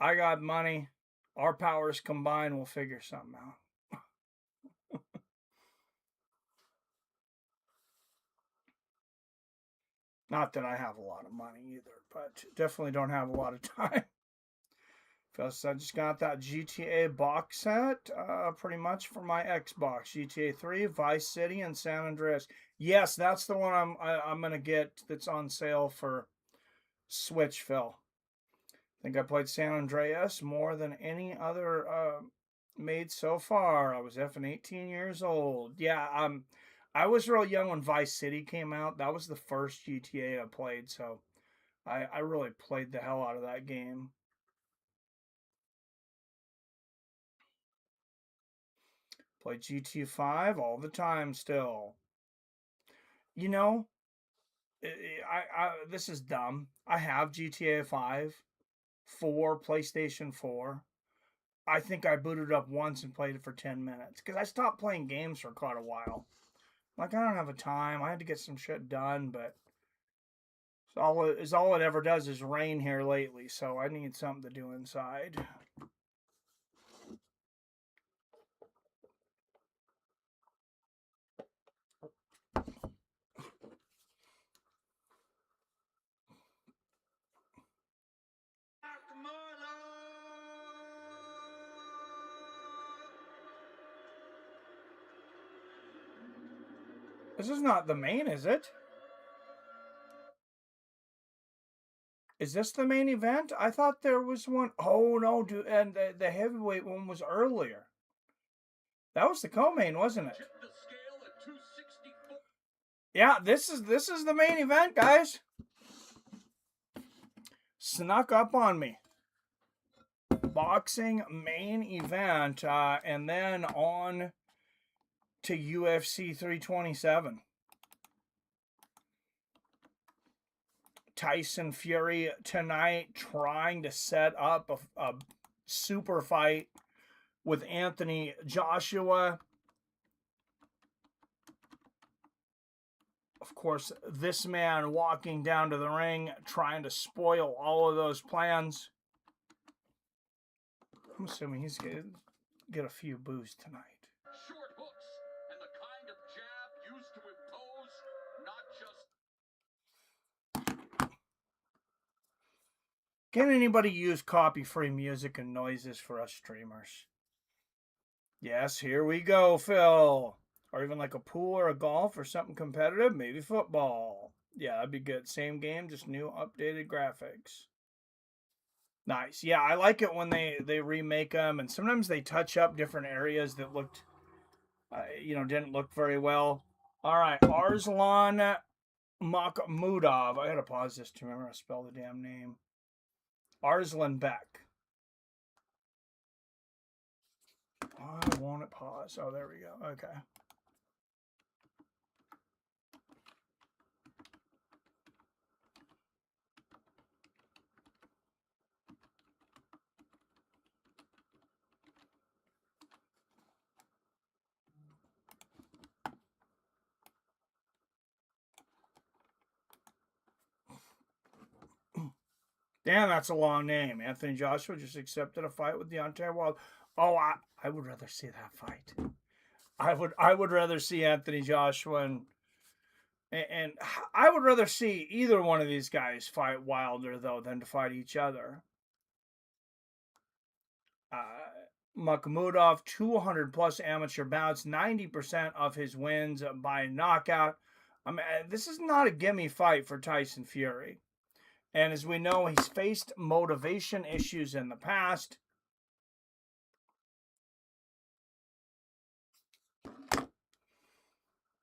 I got money. Our powers combined, we'll figure something out. Not that I have a lot of money either, but definitely don't have a lot of time. Because I just got that GTA box set, pretty much for my Xbox. GTA 3, Vice City, and San Andreas. Yes, that's the one I'm gonna get. That's on sale for Switch, Phil. I think I played San Andreas more than any other made so far. I was effing 18 years old. Yeah, I was real young when Vice City came out. That was the first GTA I played, so I really played the hell out of that game. Play GTA 5 all the time still. You know, this is dumb. I have GTA 5 for PlayStation 4. I think I booted up once and played it for 10 minutes, because I stopped playing games for quite a while. Like, I don't have a time. I had to get some shit done, but all it ever does is rain here lately, so I need something to do inside. This is not the main, is it? Is this the main event? I thought there was one. Oh, no, dude. And the heavyweight one was earlier. That was the co-main, wasn't it? Yeah, this is the main event, guys. Snuck up on me. Boxing main event, and then on to UFC 327. Tyson Fury tonight trying to set up a super fight with Anthony Joshua. Of course, this man walking down to the ring trying to spoil all of those plans. I'm assuming he's going to get a few boos tonight. Short hooks and the kind of jab used to impose, not just... Can anybody use copy-free music and noises for us streamers? Yes, here we go, Phil. Or even like a pool or a golf or something competitive. Maybe football. Yeah, that'd be good. Same game, just new updated graphics. Nice. Yeah, I like it when they remake them. And sometimes they touch up different areas that looked, didn't look very well. All right, Arslan Makhmudov. I gotta pause this to remember how to spell the damn name. Arslan Beck. I want Opponent pause. Oh, there we go. Okay. Damn, that's a long name. Anthony Joshua just accepted a fight with Deontay Wilder. Oh, I would rather see that fight. I would rather see Anthony Joshua and I would rather see either one of these guys fight Wilder though than to fight each other. Makhmudov, 200 plus amateur bouts, 90% of his wins by knockout. I mean, this is not a gimme fight for Tyson Fury. And as we know, he's faced motivation issues in the past.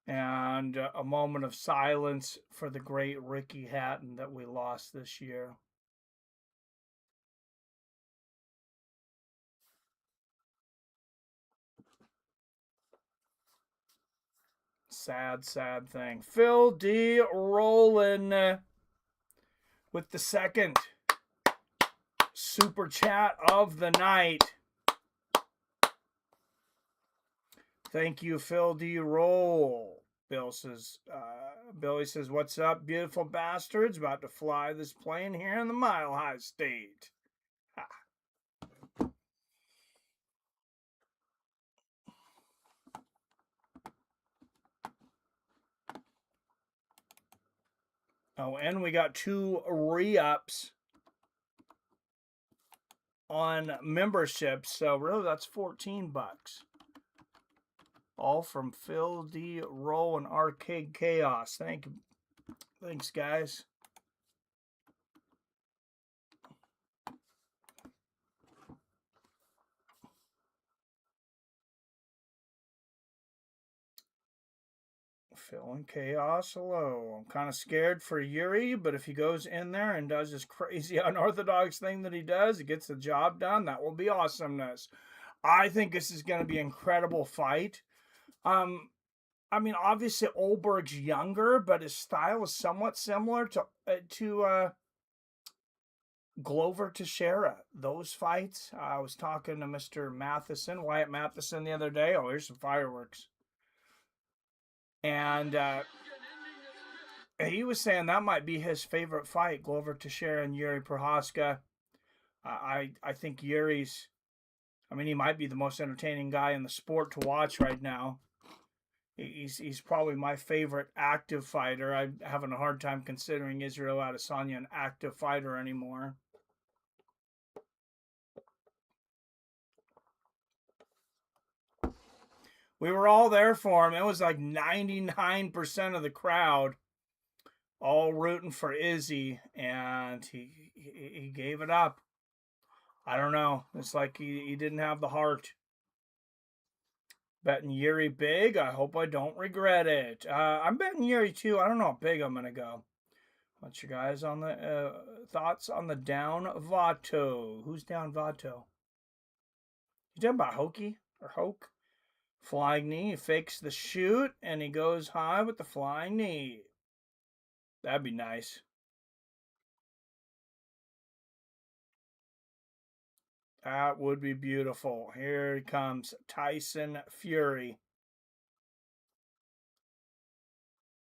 And a moment of silence for the great Ricky Hatton that we lost this year. Sad, sad thing. Phil D. Rollin with the second super chat of the night. Thank you, Phil D. Roll. Billy says, what's up, beautiful bastards? About to fly this plane here in the Mile High State. Ha. Oh, and we got 2 re-ups on memberships. So really, that's $14. All from Phil D. Roll and Arcade Chaos. Thanks, guys. Phil and Chaos, hello. I'm kind of scared for Yuri, but if he goes in there and does this crazy unorthodox thing that he does, he gets the job done, that will be awesomeness. I think this is going to be an incredible fight. I mean, obviously Olberg's younger, but his style is somewhat similar to Glover Teixeira. Those fights, I was talking to Mr. Matheson, Wyatt Matheson, the other day. Oh, here's some fireworks. And he was saying that might be his favorite fight, Glover Teixeira and Yuri Prochazka. I think Yuri's, I mean, he might be the most entertaining guy in the sport to watch right now. He's probably my favorite active fighter. I'm having a hard time considering Israel Adesanya an active fighter anymore. We were all there for him. It was like 99% of the crowd all rooting for Izzy, and he gave it up. I don't know. It's like he didn't have the heart. Betting Yuri big. I hope I don't regret it. I'm betting Yuri too. I don't know how big I'm going to go. What's your guys on the thoughts on the down Vato? Who's down Vato? You talking about Hokey or Hoke? Flying knee. He fakes the shoot and he goes high with the flying knee. That'd be nice. That would be beautiful. Here comes Tyson Fury.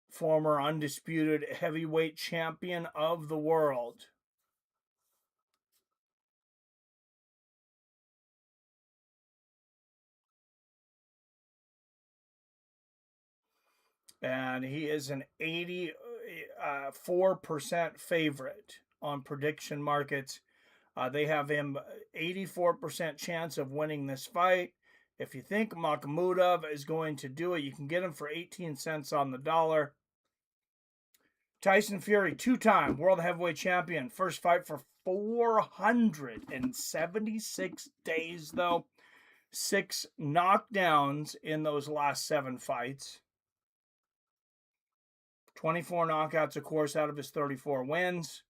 Former undisputed heavyweight champion of the world. And he is an 84% favorite on prediction markets. They have him 84% chance of winning this fight. If you think Makhmudov is going to do it, you can get him for 18 cents on the dollar. Tyson Fury, 2-time world heavyweight champion. First fight for 476 days, though. 6 knockdowns in those last 7 fights. 24 knockouts, of course, out of his 34 wins.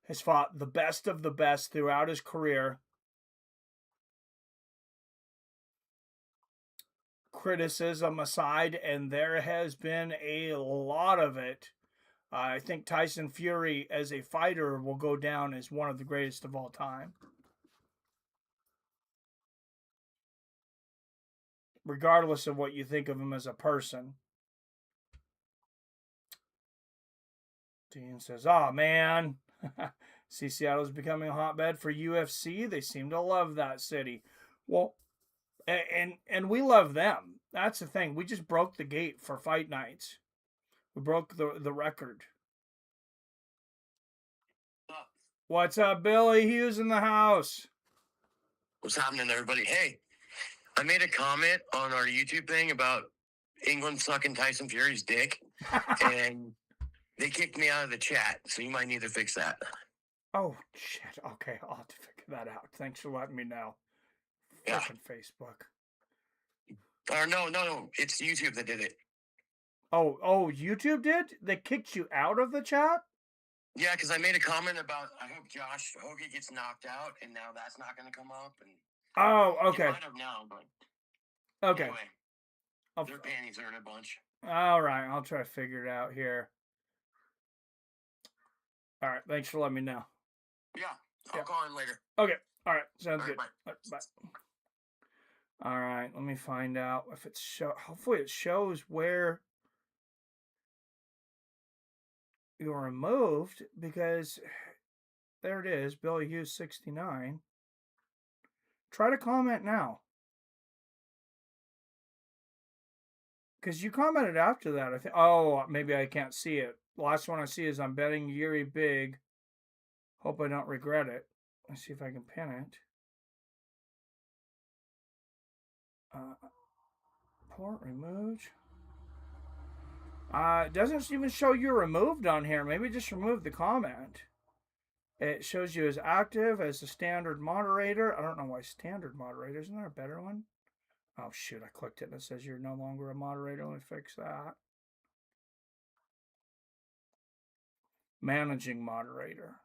Has fought the best of the best throughout his career. criticism aside, and there has been a lot of it, I think Tyson Fury as a fighter will go down as one of the greatest of all time. Regardless of what you think of him as a person. Dean says, oh man, see, Seattle's becoming a hotbed for UFC. They seem to love that city. Well, and we love them. That's the thing. We just broke the gate for fight nights. We broke the record. What's up, Billy Hughes in the house? What's happening, everybody? Hey, I made a comment on our YouTube thing about England sucking Tyson Fury's dick, and they kicked me out of the chat, so you might need to fix that. Oh, shit. Okay, I'll have to figure that out. Thanks for letting me know. Yeah. Fucking Facebook. No. It's YouTube that did it. Oh, YouTube did? They kicked you out of the chat? Yeah, because I made a comment about, I hope Josh Hogan gets knocked out, and now that's not going to come up. And oh, okay. You might have now, but okay. Anyway, their panties are in a bunch. All right, I'll try to figure it out here. All right, thanks for letting me know. Yeah, I'll call in later. Okay, all right, sounds good. Bye. Bye. All right, let me find out if it's hopefully it shows where you're removed, because there it is, Billy Hughes 69. Try to comment now. Because you commented after that, I think. Oh, maybe I can't see it. The last one I see is I'm betting Yuri big. Hope I don't regret it. Let's see if I can pin it. Port removed. It doesn't even show you removed on here. Maybe just remove the comment. It shows you as active as a standard moderator. I don't know why standard moderator. Isn't there a better one? Oh, shoot. I clicked it and it says you're no longer a moderator. Let me fix that. Managing moderator.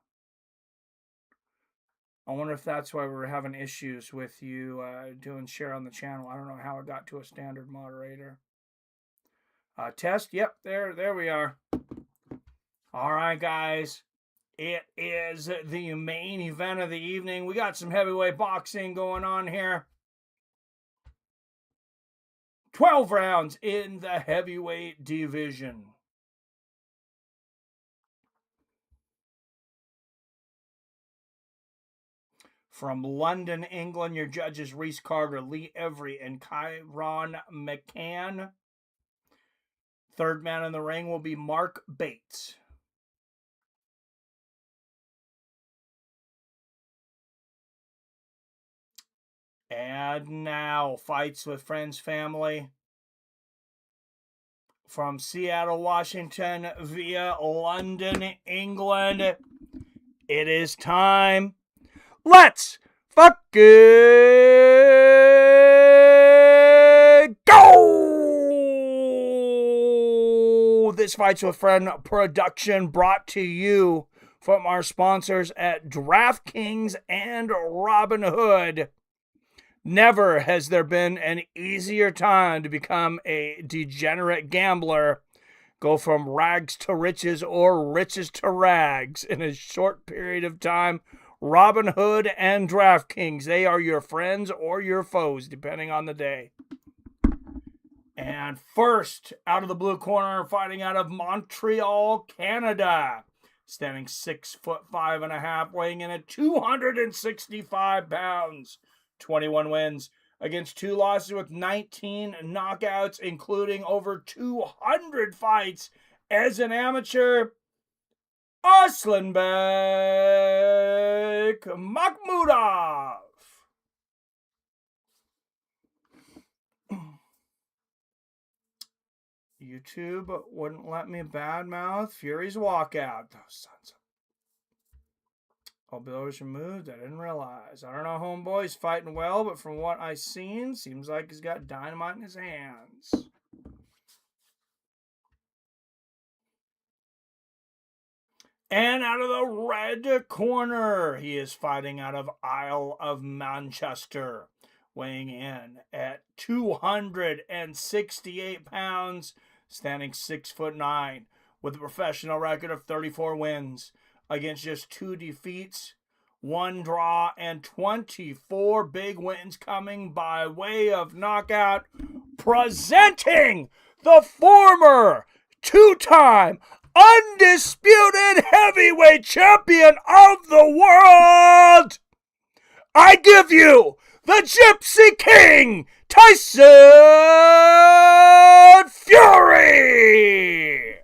I wonder if that's why we're having issues with you doing share on the channel. I don't know how it got to a standard moderator. Test. Yep, there we are. All right, guys. It is the main event of the evening. We got some heavyweight boxing going on here. 12 rounds in the heavyweight division. From London, England, your judges Reese Carter, Lee Every, and Kyron McCann. Third man in the ring will be Mark Bates. And now, fights with friends, family. From Seattle, Washington, via London, England. It is time. Let's fucking go! This Fights with Friend production brought to you from our sponsors at DraftKings and Robinhood. Never has there been an easier time to become a degenerate gambler. Go from rags to riches or riches to rags in a short period of time. Robinhood and DraftKings, they are your friends or your foes, depending on the day. And first, out of the blue corner, fighting out of Montreal, Canada. Standing 6'5.5", weighing in at 265 pounds. 21 wins against 2 losses with 19 knockouts, including over 200 fights as an amateur. Arslanbek Makhmudov. YouTube wouldn't let me badmouth Fury's walkout. Those sons of... All bills removed. I didn't realize. I don't know, homeboy's fighting well, but from what I've seen, seems like he's got dynamite in his hands. And out of the red corner, he is fighting out of Isle of Manchester, weighing in at 268 pounds, standing 6'9", with a professional record of 34 wins against just 2 defeats, 1 draw, and 24 big wins coming by way of knockout. Presenting the former 2-time undisputed heavyweight champion of the world, I give you the Gypsy King, Tyson Fury!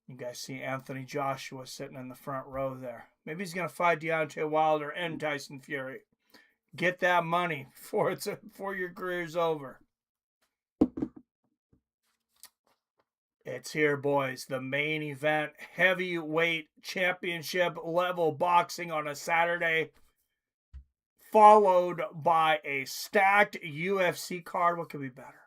You guys see Anthony Joshua sitting in the front row there. Maybe he's going to fight Deontay Wilder and Tyson Fury. Get that money before your career's over. It's here, boys. The main event, heavyweight championship level boxing on a Saturday, followed by a stacked UFC card. What could be better?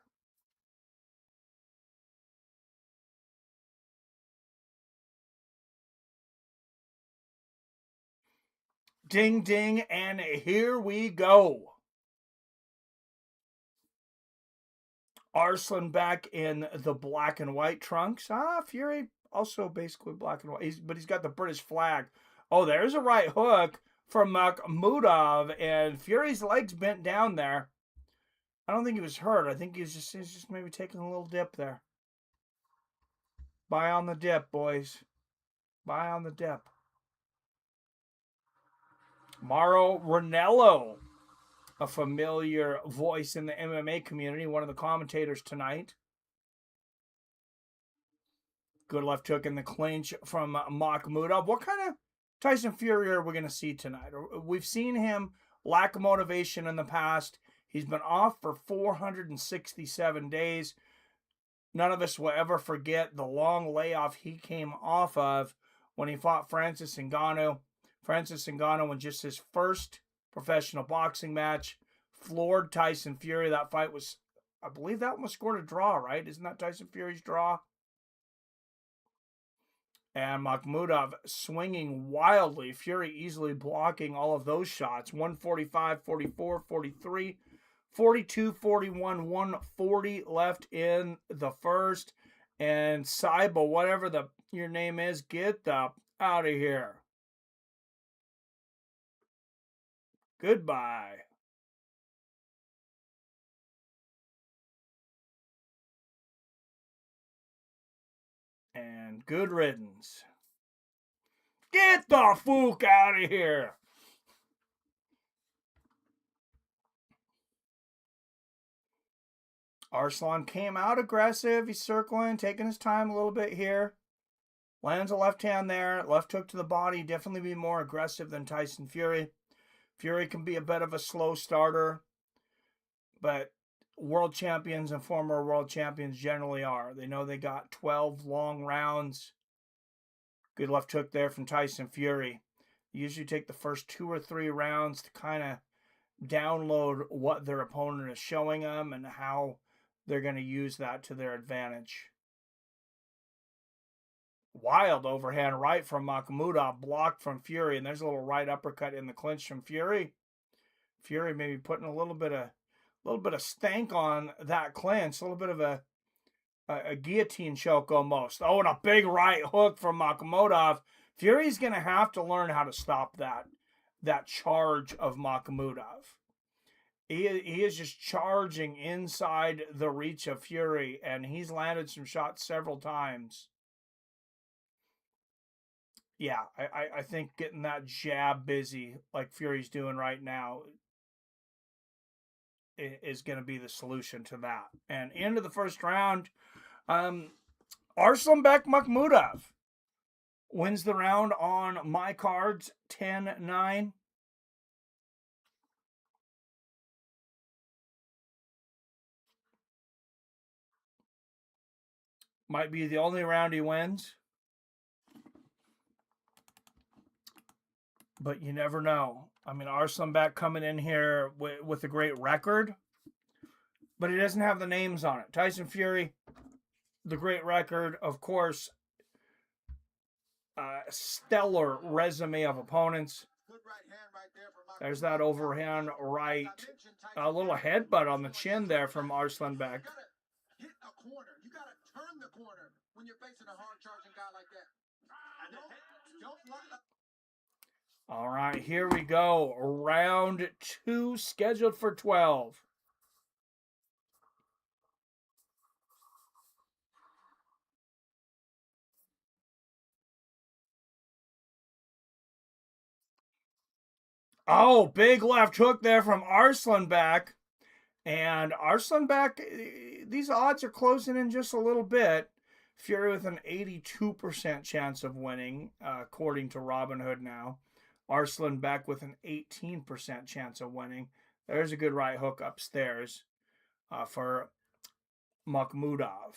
Ding, ding, and here we go. Arslan back in the black and white trunks. Fury also basically black and white, but he's got the British flag. Oh, there's a right hook from Makhmudov, and Fury's legs bent down there. I don't think he was hurt. I think he's just maybe taking a little dip there. Buy on the dip, boys. Buy on the dip. Mauro Ranallo, a familiar voice in the MMA community, one of the commentators tonight. Good left hook in the clinch from Makhmudov. What kind of Tyson Fury are we going to see tonight? We've seen him lack motivation in the past. He's been off for 467 days. None of us will ever forget the long layoff he came off of when he fought Francis Ngannou. Francis Ngannou, in just his first professional boxing match, floored Tyson Fury. That fight was, I believe that one was scored a draw, right? Isn't that Tyson Fury's draw? And Makhmudov swinging wildly. Fury easily blocking all of those shots. 145, 44, 43, 42, 41, 140 left in the first. And Saiba, whatever your name is, get the out of here. Goodbye. And good riddance. Get the fook out of here. Arslan came out aggressive. He's circling, taking his time a little bit here. Lands a left hand there. Left hook to the body. Definitely be more aggressive than Tyson Fury. Fury can be a bit of a slow starter, but world champions and former world champions generally are. They know they got 12 long rounds. Good left hook there from Tyson Fury. They usually take the first 2 or 3 rounds to kind of download what their opponent is showing them and how they're going to use that to their advantage. Wild overhand right from Makhmudov, blocked from Fury, and there's a little right uppercut in the clinch from Fury. Fury maybe putting a little bit of stank on that clinch, a little bit of a guillotine choke almost. Oh, and a big right hook from Makhmudov. Fury's going to have to learn how to stop that charge of Makhmudov. He is just charging inside the reach of Fury, and he's landed some shots several times. Yeah, I think getting that jab busy like Fury's doing right now is going to be the solution to that. And into the first round, Arslanbek Makhmudov wins the round on my cards, 10-9. Might be the only round he wins. But you never know. I mean, Arslanbek coming in here with a great record, but he doesn't have the names on it. Tyson Fury, the great record, of course, stellar resume of opponents. There's that overhand right. A little headbutt on the chin there from Arslanbek. Hit a corner. You got to turn the corner when you're facing a hard charging guy like that. All right, here we go. Round 2 scheduled for 12. Oh, big left hook there from Arslanbek. And Arslanbek, these odds are closing in just a little bit. Fury with an 82% chance of winning, according to Robinhood now. Arslanbek with an 18% chance of winning. There's a good right hook upstairs for Makhmudov.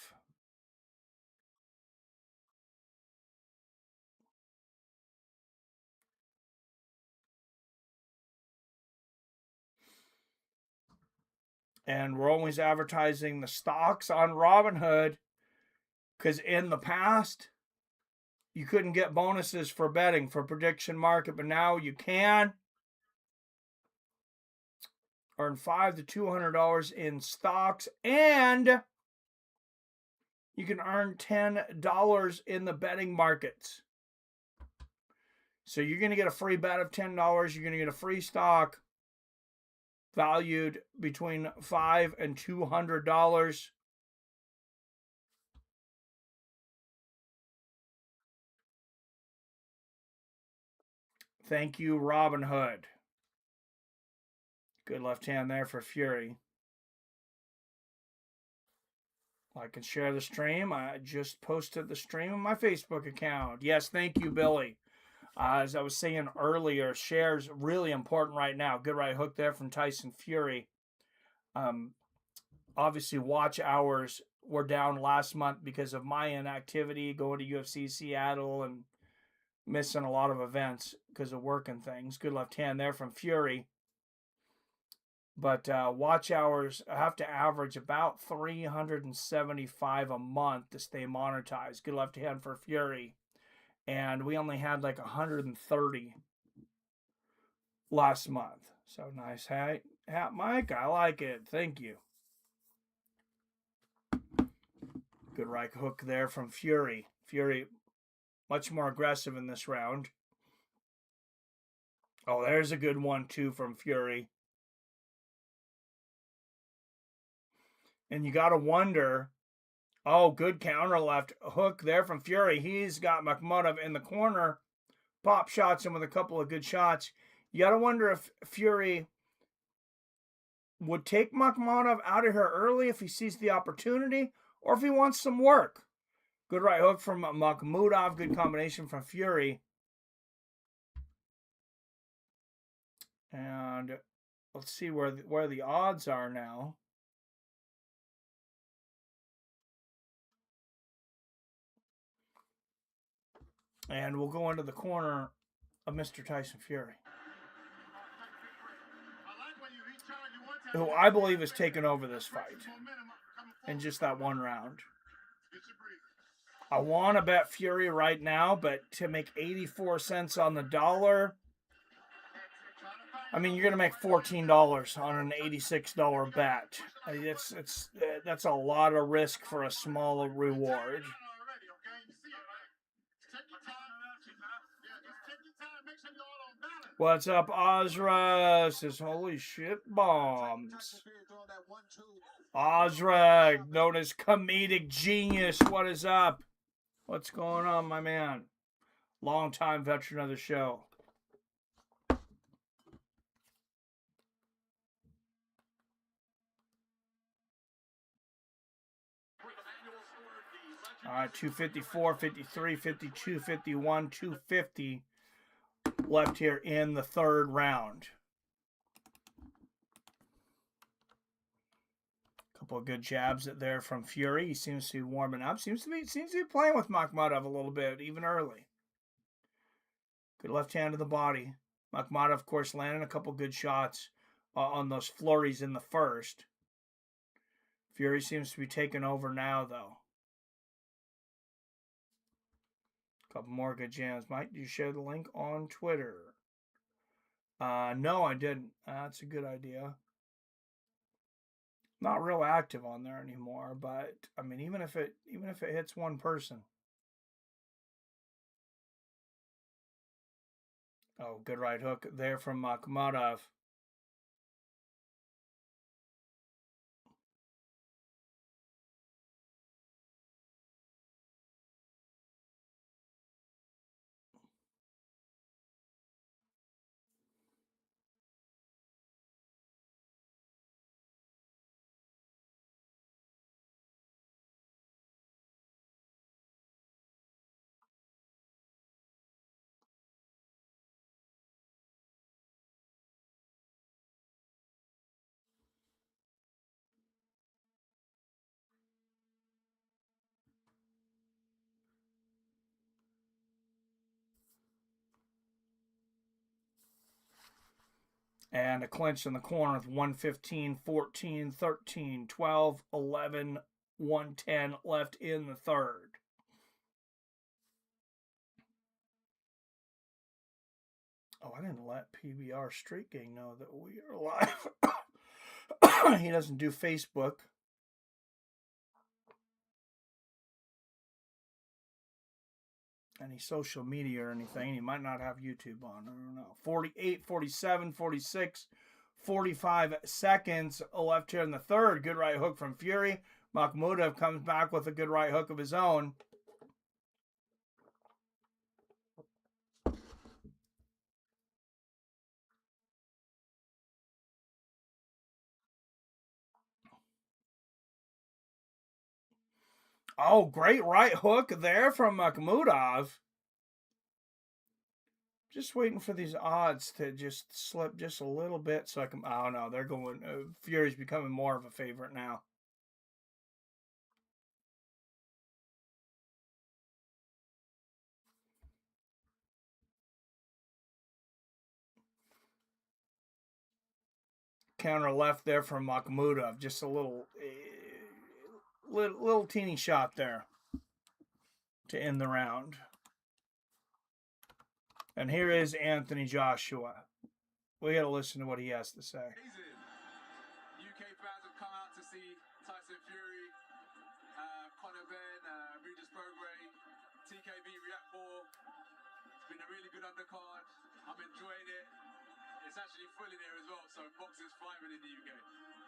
And we're always advertising the stocks on Robinhood because in the past, you couldn't get bonuses for betting for prediction market, but now you can. Earn $5 to $200 in stocks, and you can earn $10 in the betting markets. So you're going to get a free bet of $10. You're going to get a free stock valued between $5 and $200. Thank you, Robinhood. Good left hand there for Fury. Like and share the stream. I just posted the stream on my Facebook account. Yes, thank you, Billy. As I was saying earlier, shares really important right now. Good right hook there from Tyson Fury. Obviously, watch hours were down last month because of my inactivity, going to UFC Seattle and missing a lot of events because of work and things. Good left hand there from Fury. But watch hours have to average about 375 a month to stay monetized. Good left hand for Fury. And we only had like 130 last month. So nice hat, Mike. I like it. Thank you. Good right hook there from Fury. Fury much more aggressive in this round. Oh, there's a good one too from Fury. And you got to wonder, oh, good counter left hook there from Fury. He's got Makhmudov in the corner. Pop shots him with a couple of good shots. You got to wonder if Fury would take Makhmudov out of here early if he sees the opportunity or if he wants some work. Good right hook from Makhmudov. Good combination from Fury. And let's see where the odds are now. And we'll go into the corner of Mr. Tyson Fury, who I believe has taken over this fight in just that one round. I want to bet Fury right now, but to make 84 cents on the dollar, I mean, you're going to make $14 on an $86 bet. That's a lot of risk for a small reward. What's up, Ozra? Says, holy shit bombs. Ozra, known as comedic genius. What is up? What's going on, my man? Longtime veteran of the show. All right, 254, 53, 52, 51, 250 left here in the third round. Couple of good jabs there from Fury. He seems to be warming up. Seems to be playing with Makhmudov a little bit, even early. Good left hand to the body. Makhmudov, of course, landing a couple good shots on those flurries in the first. Fury seems to be taking over now, though. Couple more good jams. Mike, do you share the link on Twitter? No, I didn't. That's a good idea. Not real active on there anymore, but I mean, even if it hits one person. Oh, good right hook there from Makhmadov. And a clinch in the corner with 115, 14, 13, 12, 11, 110 left in the third. Oh, I didn't let PBR Street Gang know that we are live. He doesn't do Facebook. Any social media or anything. He might not have YouTube on. I don't know. 48, 47, 46, 45 seconds left here in the third. Good right hook from Fury. Makhmadov comes back with a good right hook of his own. Oh, great right hook there from Makhmadov. Just waiting for these odds to just slip just a little bit so I can... Oh, no, they're going... Fury's becoming more of a favorite now. Counter left there from Makhmadov. Just a little teeny shot there to end the round. And here is Anthony Joshua. We got to listen to what he has to say. UK fans have come out to see Tyson Fury, Conor Ben, Regis Prograis, TKB React 4. It's been a really good undercard. I'm enjoying it. It's actually full in here as well, so boxing's thriving in the UK.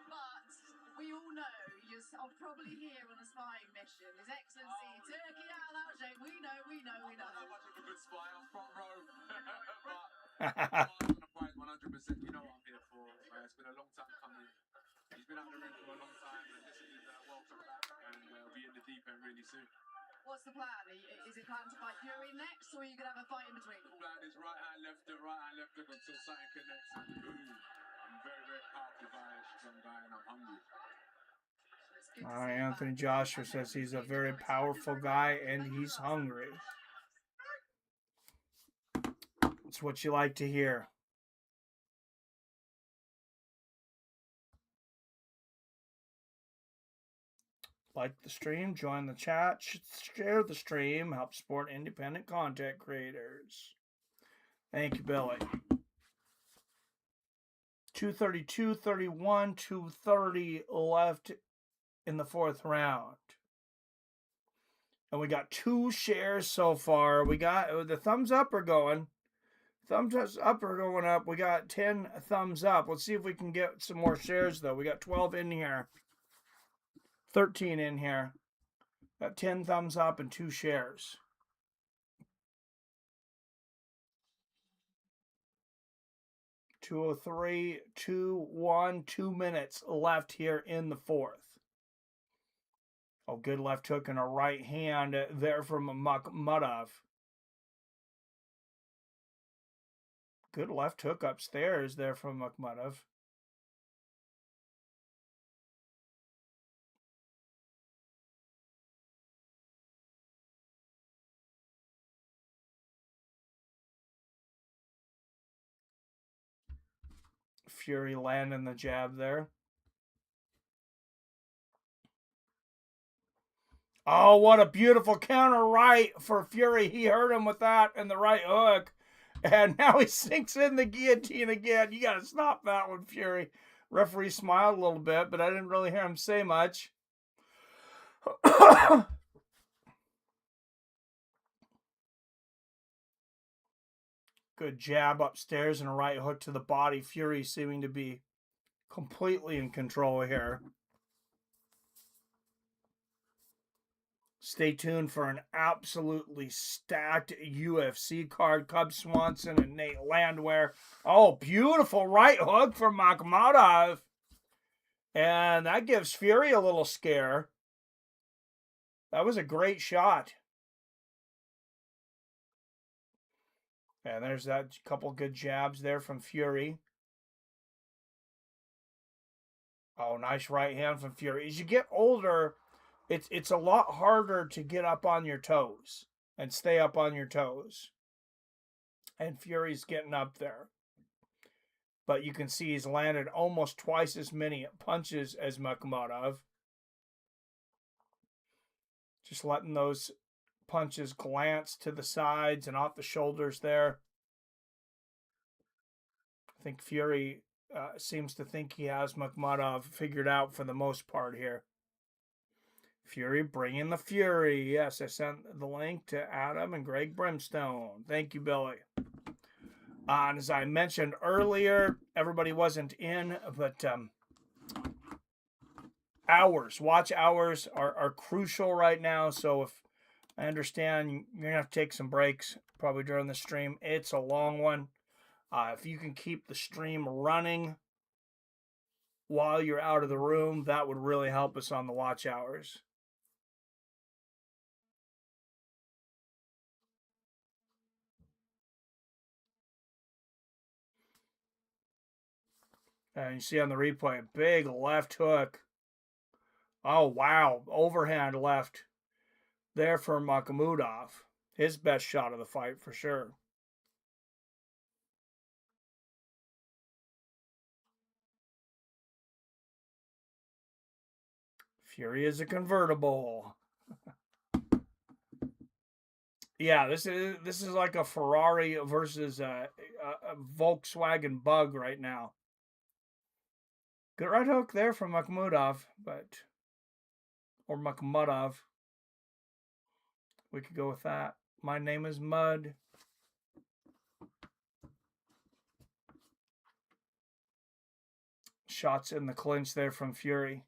But we all know you're probably here on a spying mission. His Excellency, Turkey Al-Aljain. We know. I'm not that much of a good spy. I'm front row. But 100%. You know what I'm here for. It's been a long time coming. He's been out of the ring for a long time, and this is welcome back, and we'll be in the deep end really soon. What's the plan? Is it planned to fight Fury next, or are you going to have a fight in between? The plan is right hand, left hook until something connects, and boom. I'm a very, very powerful guy, strong guy, and I'm hungry. Anthony Joshua says he's a very powerful guy and he's hungry. That's what you like to hear. Like the stream, join the chat, share the stream, help support independent content creators. Thank you, Billy. 232, 31, 230 left in the fourth round. And we got 2 shares so far. We got the thumbs up are going. Thumbs up are going up. We got 10 thumbs up. Let's see if we can get some more shares, though. We got 12 in here. 13 in here. Got 10 thumbs up and 2 shares. .203, 2-1, 2 minutes left here in the fourth. Oh, good left hook and a right hand there from Makhmadov. Good left hook upstairs there from Makhmadov. Fury landing the jab there. Oh, what a beautiful counter right for Fury. He hurt him with that and the right hook. And now he sinks in the guillotine again. You got to stop that one, Fury. Referee smiled a little bit, but I didn't really hear him say much. Good jab upstairs and a right hook to the body. Fury seeming to be completely in control here. Stay tuned for an absolutely stacked UFC card. Cub Swanson and Nate Landwehr. Oh, beautiful right hook from Makhmudov. And that gives Fury a little scare. That was a great shot. And there's that couple good jabs there from Fury. Oh, nice right hand from Fury. As you get older, it's a lot harder to get up on your toes and stay up on your toes. And Fury's getting up there. But you can see he's landed almost twice as many punches as Makhmudov. Just letting those punches glance to the sides and off the shoulders there. I think Fury seems to think he has Makhmudov figured out for the most part here. Fury bringing the Fury. Yes, I sent the link to Adam and Greg Brimstone. Thank you, Billy. And as I mentioned earlier, everybody wasn't in, but watch hours are crucial right now. So if I understand you're going to have to take some breaks probably during the stream. It's a long one. If you can keep the stream running while you're out of the room, that would really help us on the watch hours. And you see on the replay, a big left hook. Oh, wow. Overhand left there for Makhmudov. His best shot of the fight for sure. Fury is a convertible. Yeah, this is like a Ferrari versus a Volkswagen Bug right now. Good right hook there from Makhmudov, or Makhmudov. We could go with that. My name is Mud. Shots in the clinch there from Fury.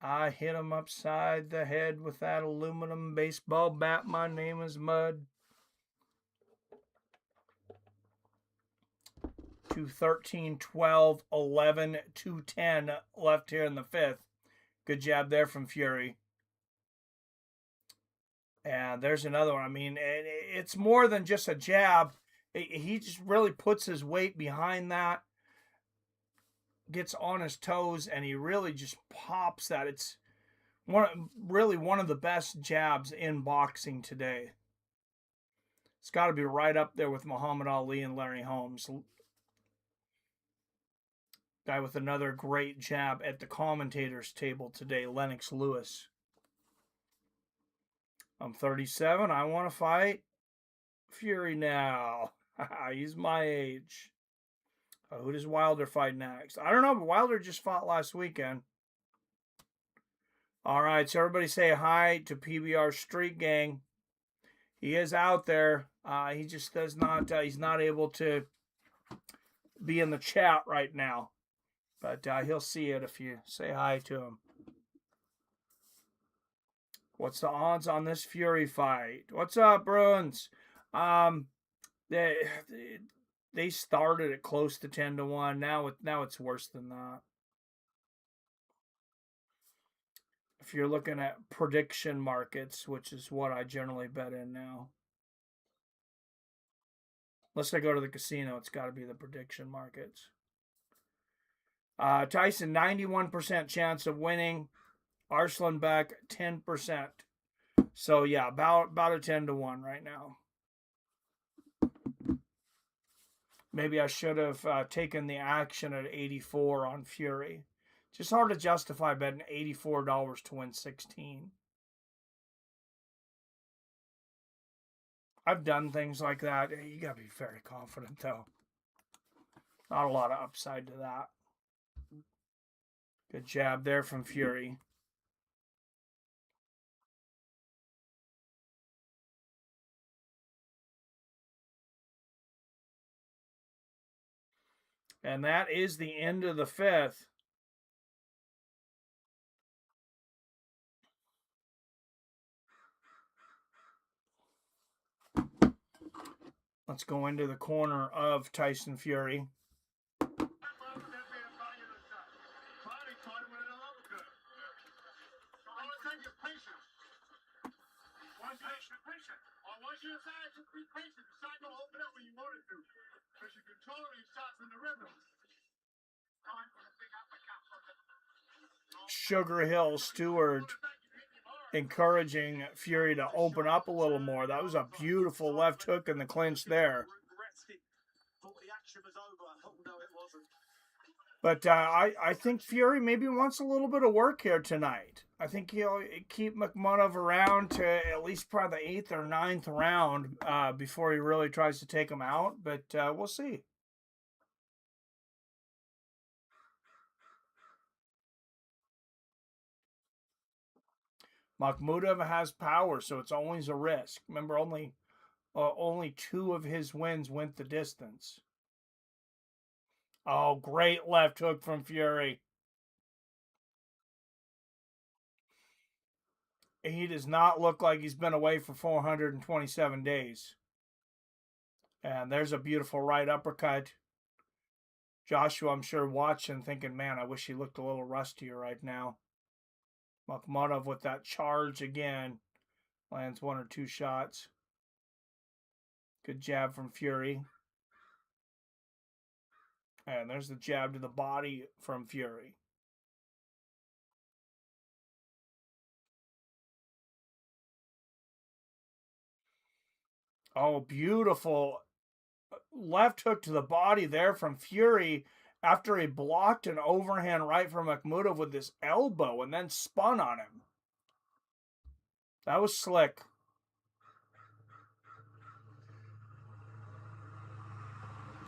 I hit him upside the head with that aluminum baseball bat. My name is Mud. 2:13, 12, 11, 2:10 left here in the fifth. Good jab there from Fury. And there's another one. I mean, it's more than just a jab. He just really puts his weight behind that, gets on his toes, and he really just pops that. It's really one of the best jabs in boxing today. It's got to be right up there with Muhammad Ali and Larry Holmes. Guy with another great jab at the commentators table today, Lennox Lewis. I'm 37. I want to fight Fury now. He's my age. Who does Wilder fight next? I don't know, but Wilder just fought last weekend. All right, so everybody say hi to PBR Street Gang. He is out there. He just does not, he's not able to be in the chat right now. But he'll see it if you say hi to him. What's the odds on this Fury fight? What's up, Bruins? They started at close to 10-1. Now it's worse than that. If you're looking at prediction markets, which is what I generally bet in now. Unless I go to the casino, it's got to be the prediction markets. Tyson, 91% chance of winning. Arslanbek, 10%. So, yeah, about a 10-1 right now. Maybe I should have taken the action at 84 on Fury. Just hard to justify betting $84 to win 16. I've done things like that. You got to be very confident, though. Not a lot of upside to that. Good jab there from Fury. And that is the end of the fifth. Let's go into the corner of Tyson Fury. I want you to say just be patient. The shot gonna open up when you want it to. Because you control these shots in the rhythm. Sugar Hill Stewart encouraging Fury to open up a little more. That was a beautiful left hook in the clinch there. But I think Fury maybe wants a little bit of work here tonight. I think he'll keep Makhmudov around to at least probably the 8th or 9th round before he really tries to take him out. But we'll see. Makhmudov has power, so it's always a risk. Remember, only 2 of his wins went the distance. Oh, great left hook from Fury. He does not look like he's been away for 427 days. And there's a beautiful right uppercut. Joshua, I'm sure, watching, thinking, man, I wish he looked a little rustier right now. Makhmudov with that charge again. Lands 1 or 2 shots. Good jab from Fury. And there's the jab to the body from Fury. Oh, beautiful left hook to the body there from Fury after he blocked an overhand right from Makhmudov with his elbow and then spun on him. That was slick.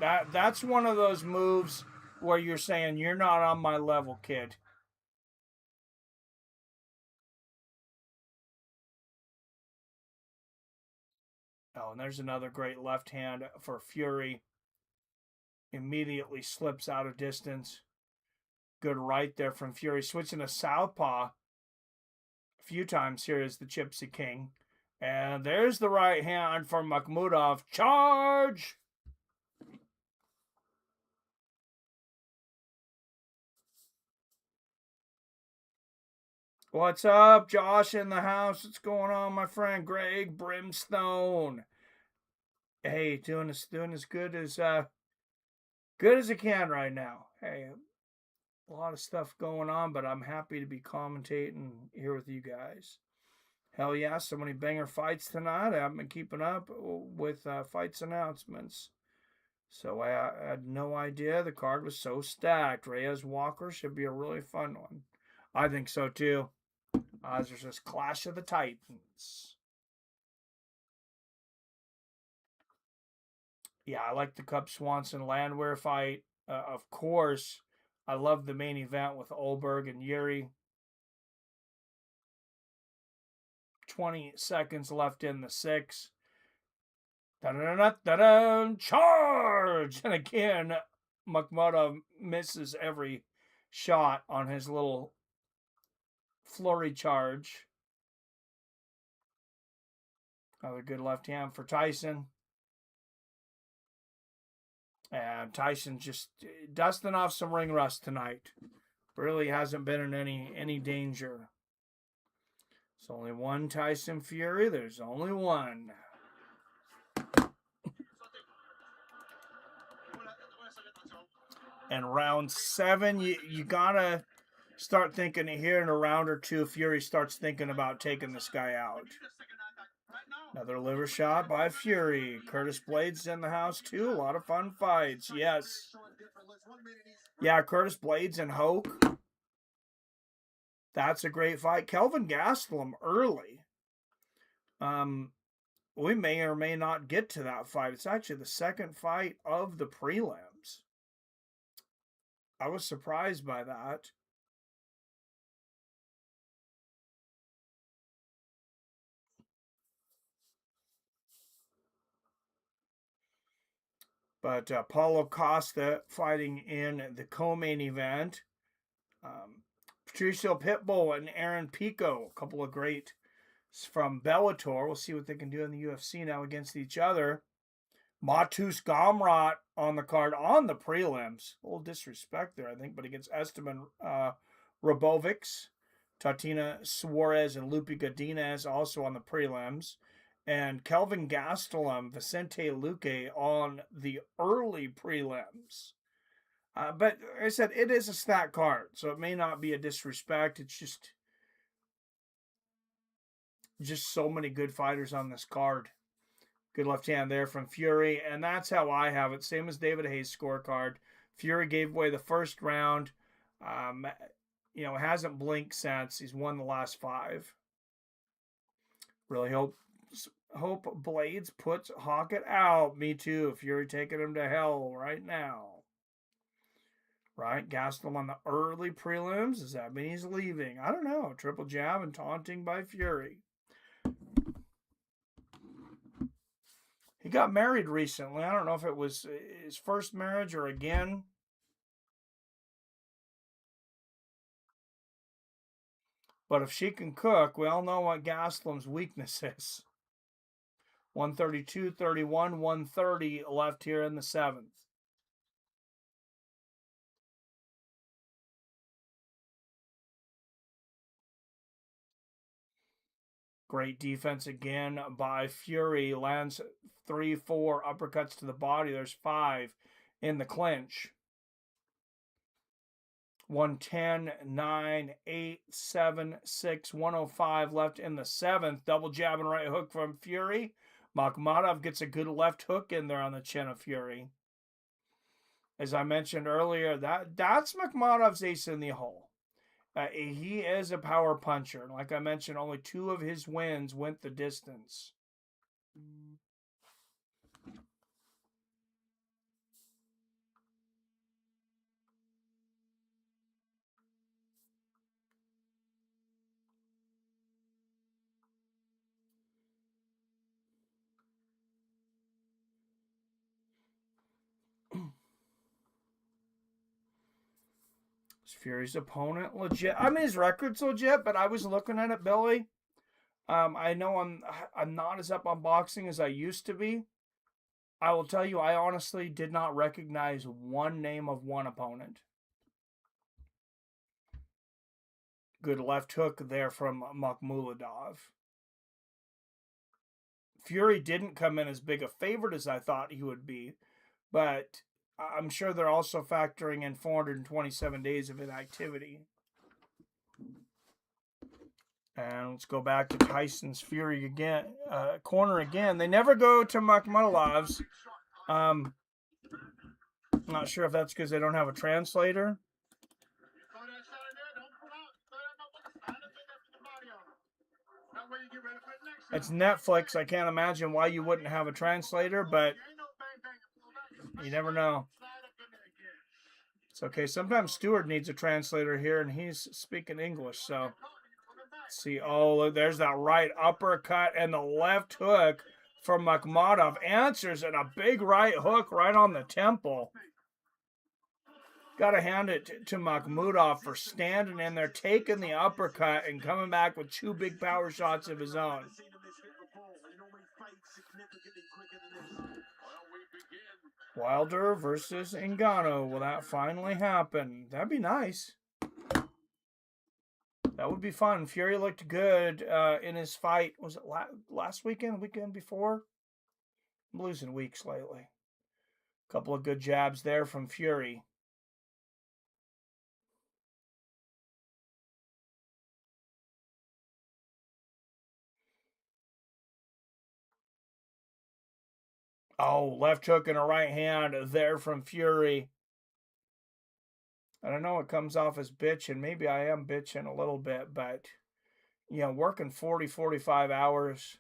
That's one of those moves where you're saying, you're not on my level, kid. Oh, and there's another great left hand for Fury. Immediately slips out of distance. Good right there from Fury. Switching to southpaw a few times here is the Gypsy King. And there's the right hand from Makhmudov. Charge! What's up, Josh in the house? What's going on, my friend Greg Brimstone? Hey, doing as good as I can right now. Hey, a lot of stuff going on, but I'm happy to be commentating here with you guys. Hell yeah, so many banger fights tonight. I haven't been keeping up with fights announcements. So I had no idea the card was so stacked. Reyes Walker should be a really fun one. I think so too. There's this Clash of the Titans. Yeah, I like the Cub Swanson Landwehr fight. Of course, I love the main event with Olberg and Yuri. 20 seconds left in the 6th. Da-da-da-da-da-da, charge! And again, Makhmudov misses every shot on his little flurry charge. Another good left hand for Tyson. And Tyson just dusting off some ring rust tonight. Really hasn't been in any danger. There's only one Tyson Fury. There's only one. And round 7, you gotta start thinking here in a round or two, Fury starts thinking about taking this guy out. Another liver shot by Fury. Curtis Blades in the house too. A lot of fun fights. Yes. Yeah, Curtis Blades and Hoke. That's a great fight. Kelvin Gastelum early. we may or may not get to that fight. It's actually the second fight of the prelims. I was surprised by that. But Paulo Costa fighting in the co-main event. Patricio Pitbull and Aaron Pico, a couple of great from Bellator. We'll see what they can do in the UFC now against each other. Matus Gamrot on the card on the prelims. A little disrespect there, I think, but against Esteban Robovics. Tatiana Suarez and Lupi Godinez also on the prelims. And Kelvin Gastelum, Vicente Luque on the early prelims. But like I said, it is a stacked card, so it may not be a disrespect. It's just so many good fighters on this card. Good left hand there from Fury, and that's how I have it. Same as David Hayes' scorecard. Fury gave away the first round. Hasn't blinked since. He's won the last 5. Really hope Blades puts Hockett out. Me too. Fury taking him to hell right now. Right, Gastelum on the early prelims. Does that mean he's leaving? I don't know. Triple jab and taunting by Fury. He got married recently. I don't know if it was his first marriage or again. But if she can cook, we all know what Gastelum's weakness is. 132, 31, 130 left here in the 7th. Great defense again by Fury. Lands 3-4 uppercuts to the body. There's 5 in the clinch. 110, 9, 8, 7, 6, 105 left in the 7th. Double jab and right hook from Fury. Makhmadov gets a good left hook in there on the chin of Fury. As I mentioned earlier, that's Makhmadov's ace in the hole. He is a power puncher. Like I mentioned, only 2 of his wins went the distance. Fury's opponent legit. I mean, his record's legit, but I was looking at it, Billy. I know I'm not as up on boxing as I used to be. I will tell you, I honestly did not recognize one name of one opponent. Good left hook there from Makhmadov. Fury didn't come in as big a favorite as I thought he would be, but I'm sure they're also factoring in 427 days of inactivity. And let's go back to Tyson's Fury again, corner again. They never go to Makhmadov's. Not sure if that's because they don't have a translator. It's Netflix. I can't imagine why you wouldn't have a translator, but you never know. It's okay. Sometimes Stewart needs a translator here, and he's speaking English. So, let's see. Oh, look, there's that right uppercut and the left hook from Makhmadov. Answers and a big right hook right on the temple. Got to hand it to Makhmadov for standing in there, taking the uppercut, and coming back with 2 big power shots of his own. Wilder versus Ngannou. Will that finally happen? That'd be nice. That would be fun. Fury looked good in his fight. Was it last weekend? Weekend before? I'm losing weeks lately. A couple of good jabs there from Fury. Oh, left hook and a right hand there from Fury. And I know it comes off as bitching. Maybe I am bitching a little bit, but, working 40, 45 hours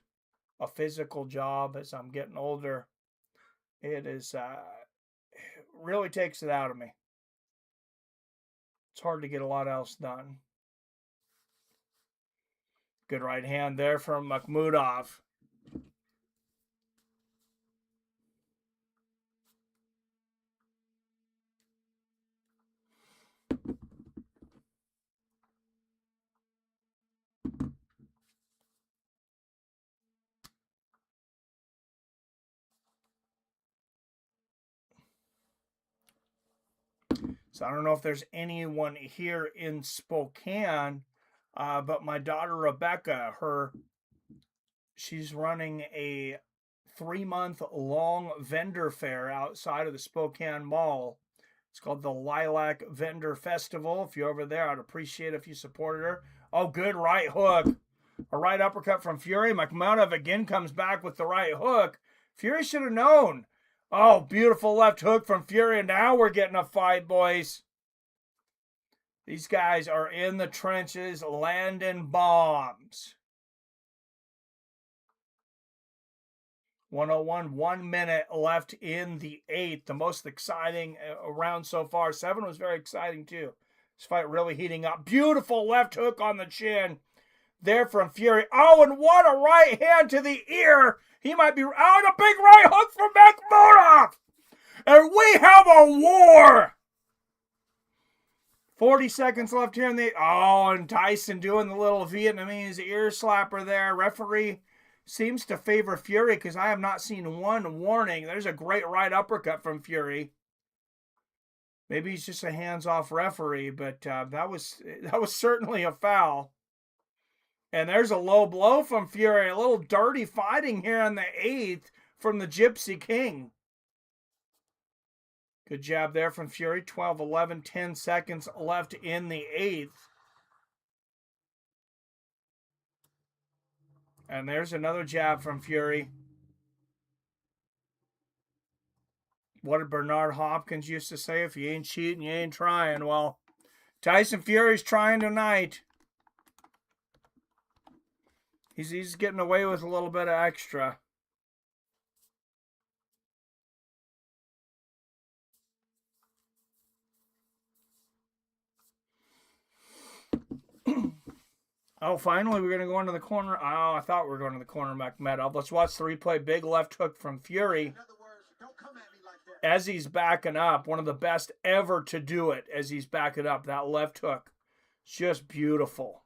a physical job as I'm getting older. It is really takes it out of me. It's hard to get a lot else done. Good right hand there from Makhmudov. So I don't know if there's anyone here in Spokane, but my daughter Rebecca, she's running a 3-month long vendor fair outside of the Spokane Mall. It's called the Lilac Vendor Festival. If you're over there, I'd appreciate if you supported her. Oh, good right hook. A right uppercut from Fury. Makhmudov again comes back with the right hook. Fury should have known. Oh, beautiful left hook from Fury. And now we're getting a fight, boys. These guys are in the trenches landing bombs. 101, 1 minute left in the 8th. The most exciting round so far. 7 was very exciting too. This fight really heating up. Beautiful left hook on the chin there from Fury. Oh, and what a right hand to the ear. He might be out. A big right hook from Makhmudov. And we have a war. 40 seconds left here in the... Oh, and Tyson doing the little Vietnamese ear slapper there. Referee seems to favor Fury because I have not seen one warning. There's a great right uppercut from Fury. Maybe he's just a hands-off referee, but that was certainly a foul. And there's a low blow from Fury. A little dirty fighting here in the 8th from the Gypsy King. Good jab there from Fury. 12, 11, 10 seconds left in the 8th. And there's another jab from Fury. What did Bernard Hopkins used to say? If you ain't cheating, you ain't trying. Well, Tyson Fury's trying tonight. He's getting away with a little bit of extra. Oh, finally, we're going to go into the corner. Oh, I thought we were going to the corner, Makhmudov. Let's watch the replay. Big left hook from Fury. As he's backing up, one of the best ever to do it as he's backing up. That left hook, just beautiful.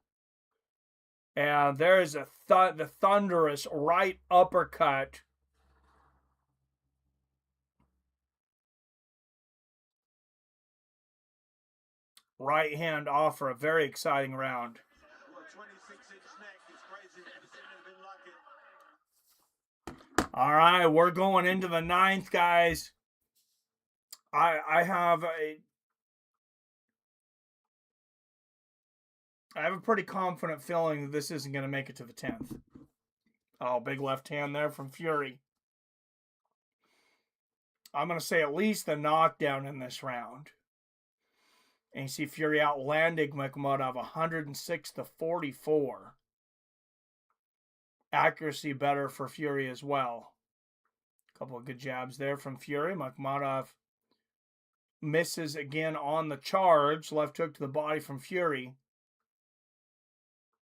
And there's the thunderous right uppercut. Right hand off for a very exciting round. All right, we're going into the 9th, guys. I have a pretty confident feeling that this isn't going to make it to the 10th. Oh, big left hand there from Fury. I'm going to say at least a knockdown in this round. And you see Fury outlanding Makhmudov 106-44. Accuracy better for Fury as well. A couple of good jabs there from Fury. Makhmudov misses again on the charge. Left hook to the body from Fury.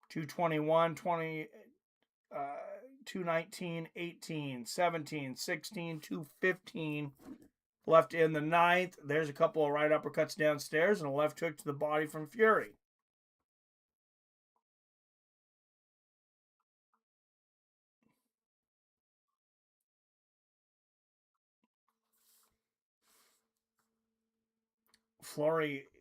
221, 20, 219, 18, 17, 16, 215. Left in the 9th. There's a couple of right uppercuts downstairs and a left hook to the body from Fury.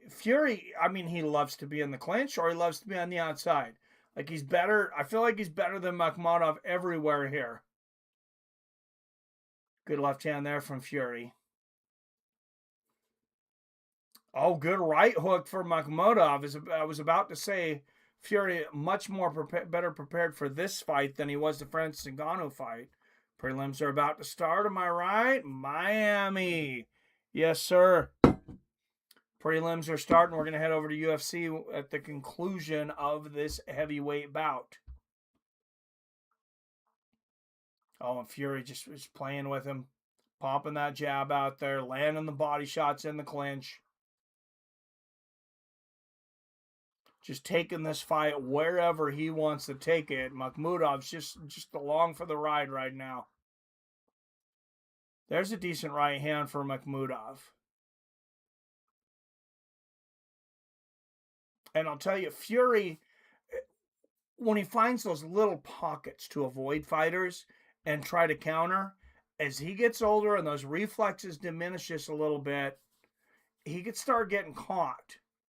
Fury, I mean, he loves to be in the clinch or he loves to be on the outside. Like, he's better. I feel like he's better than Makhmudov everywhere here. Good left hand there from Fury. Oh, good right hook for Makhmudov. I was about to say, Fury much more better prepared for this fight than he was the Francis Ngannou fight. Prelims are about to start. Am I right? Miami. Yes, sir. Prelims are starting. We're going to head over to UFC at the conclusion of this heavyweight bout. Oh, and Fury just was playing with him. Popping that jab out there. Landing the body shots in the clinch. Just taking this fight wherever he wants to take it. Makhmudov's just along for the ride right now. There's a decent right hand for Makhmudov. And I'll tell you, Fury, when he finds those little pockets to avoid fighters and try to counter, as he gets older and those reflexes diminish just a little bit, he could start getting caught.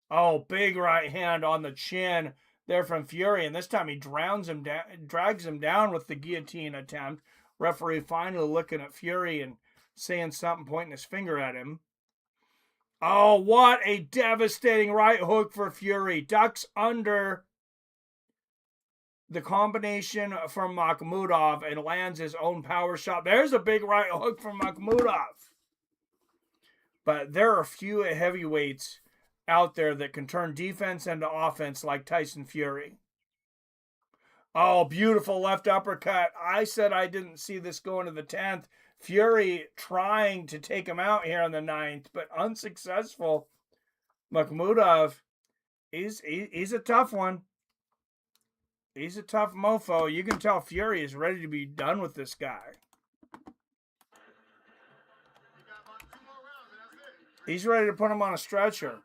Oh, big right hand on the chin there from Fury. And this time he drags him down with the guillotine attempt. Referee finally looking at Fury and saying something, pointing his finger at him. Oh, what a devastating right hook for Fury. Ducks under the combination from Makhmudov and lands his own power shot. There's a big right hook from Makhmudov. But there are a few heavyweights out there that can turn defense into offense like Tyson Fury. Oh, beautiful left uppercut. I said I didn't see this going to the 10th. Fury trying to take him out here in the 9th, but unsuccessful. Makhmudov, he's a tough one. He's a tough mofo. You can tell Fury is ready to be done with this guy. He's ready to put him on a stretcher.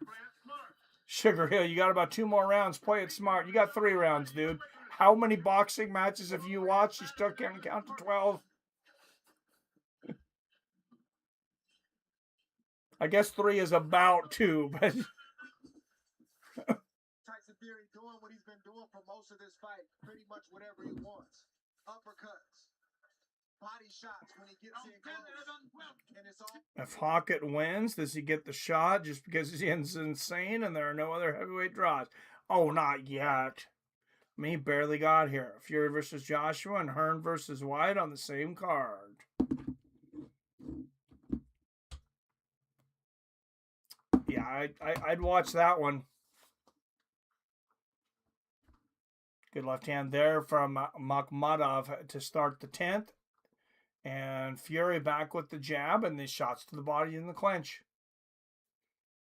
Sugar Hill, you got about 2 more rounds. Play it smart. You got 3 rounds, dude. How many boxing matches have you watched? You still can't count to 12? I guess 3 is about 2, but... Tyson Fury doing what he's been doing for most of this fight. Pretty much whatever he wants. Uppercuts. Body shots when he gets in close. And it's all... If Hockett wins, does he get the shot just because he's insane and there are no other heavyweight draws? Oh, not yet. I mean, he barely got here. Fury versus Joshua and Hearn versus White on the same card. Yeah, I'd watch that one. Good left hand there from Makhmudov to start the 10th. And Fury back with the jab and the shots to the body in the clinch.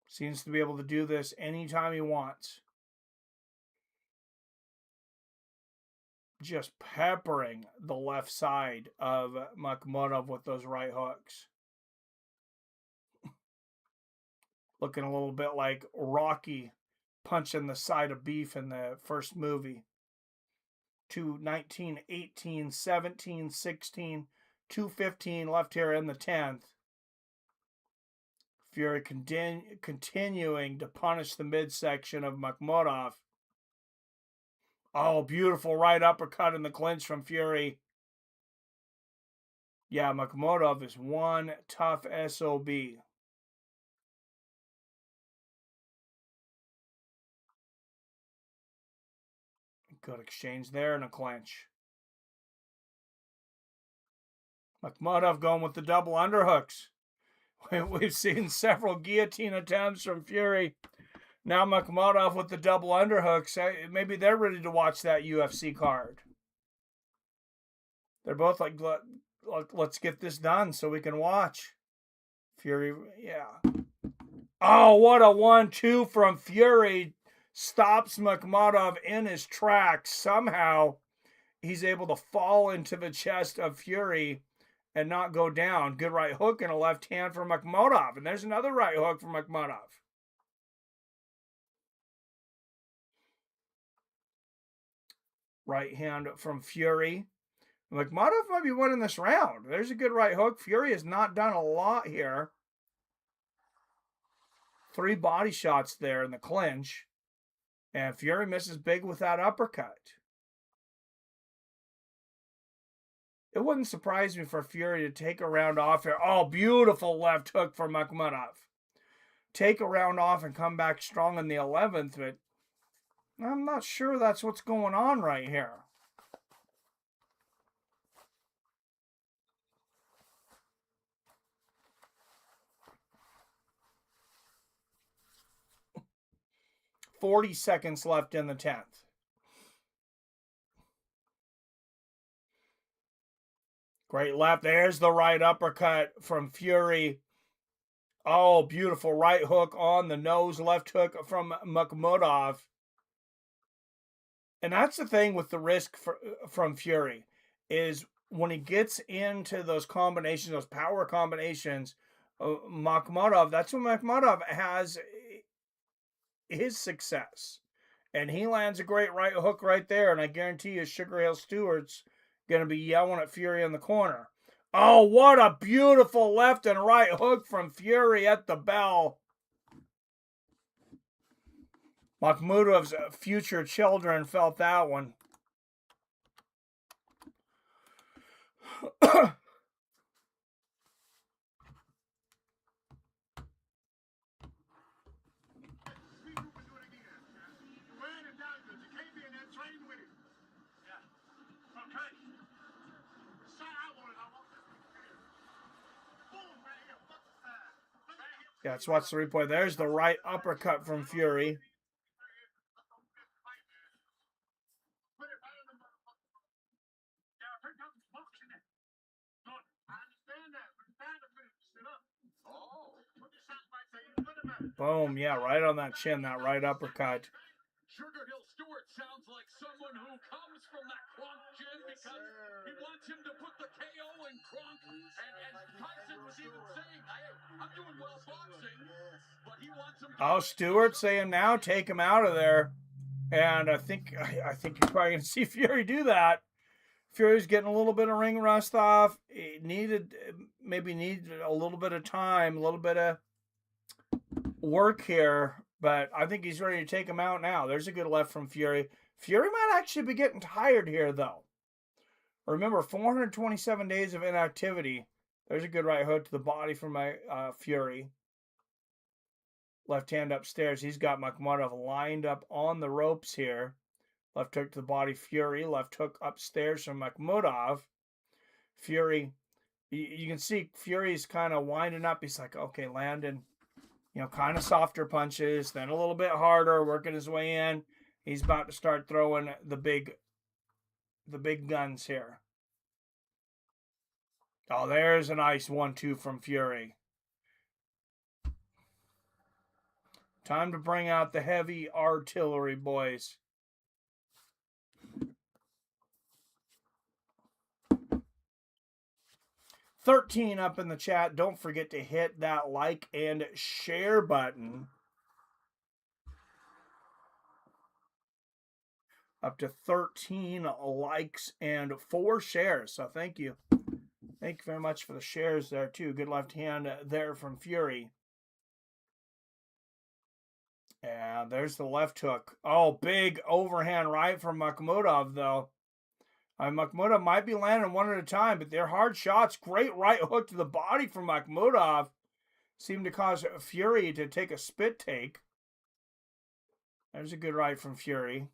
Seems to be able to do this anytime he wants. Just peppering the left side of Makhmudov with those right hooks. Looking a little bit like Rocky punching the side of beef in the first movie. 219, 18, 17, 16, 215 left here in the 10th. Fury continuing to punish the midsection of Makhmudov. Oh, beautiful right uppercut in the clinch from Fury. Yeah, Makhmudov is one tough SOB. Good exchange there in a clinch. Makhmudov going with the double underhooks. We've seen several guillotine attempts from Fury. Now Makhmudov with the double underhooks. Maybe they're ready to watch that UFC card. They're both like, let's get this done so we can watch. Fury, yeah. Oh, what a 1-2 from Fury. Stops Makhmudov in his tracks. Somehow he's able to fall into the chest of Fury and not go down. Good right hook and a left hand for Makhmudov. And there's another right hook for Makhmudov. Right hand from Fury. Makhmudov might be winning this round. There's a good right hook. Fury has not done a lot here. 3 body shots there in the clinch. And Fury misses big with that uppercut. It wouldn't surprise me for Fury to take a round off here. Oh, beautiful left hook for Makhmudov. Take a round off and come back strong in the 11th, but I'm not sure that's what's going on right here. .40 seconds left in the 10th. Great left. There's the right uppercut from Fury. Oh, beautiful right hook on the nose, left hook from Makhmudov. And that's the thing with the risk from Fury, is when he gets into those combinations, those power combinations, Makhmudov, that's when Makhmudov has his success. And he lands a great right hook right there, and I guarantee you Sugar Hill Stewart's going to be yelling at Fury in the corner. Oh, what a beautiful left and right hook from Fury at the bell. Makhmudov's future children felt that one. Yeah, let's watch the replay. There's the right uppercut from Fury. Boom, yeah, right on that chin, that right uppercut. Sugar Hill Stewart sounds like someone who comes from that Kronk gym because he wants him to put the KO in Kronk. And Tyson was even saying, I'm doing well boxing, but he wants him to... Oh, Stewart saying now, take him out of there. And I think you're probably going to see Fury do that. Fury's getting a little bit of ring rust off. He maybe needed a little bit of time, a little bit of work here. But I think he's ready to take him out now. There's a good left from Fury. Fury might actually be getting tired here, though. Remember, 427 days of inactivity. There's a good right hook to the body from Fury. Left hand upstairs. He's got Makhmudov lined up on the ropes here. Left hook to the body, Fury. Left hook upstairs from Makhmudov. Fury, you can see Fury's kind of winding up. He's like, okay, landing, kind of softer punches, then a little bit harder, working his way in. He's about to start throwing the big guns here. Oh, there's a nice 1-2 from Fury. Time to bring out the heavy artillery, boys. $13 up in the chat. Don't forget to hit that like and share button. Up to 13 likes and 4 shares. So thank you. Thank you very much for the shares there too. Good left hand there from Fury. And there's the left hook. Oh, big overhand right from Makhmudov though. Makhmudov might be landing one at a time, but they're hard shots. Great right hook to the body from Makhmudov. Seemed to cause Fury to take a spit take. There's a good right from Fury.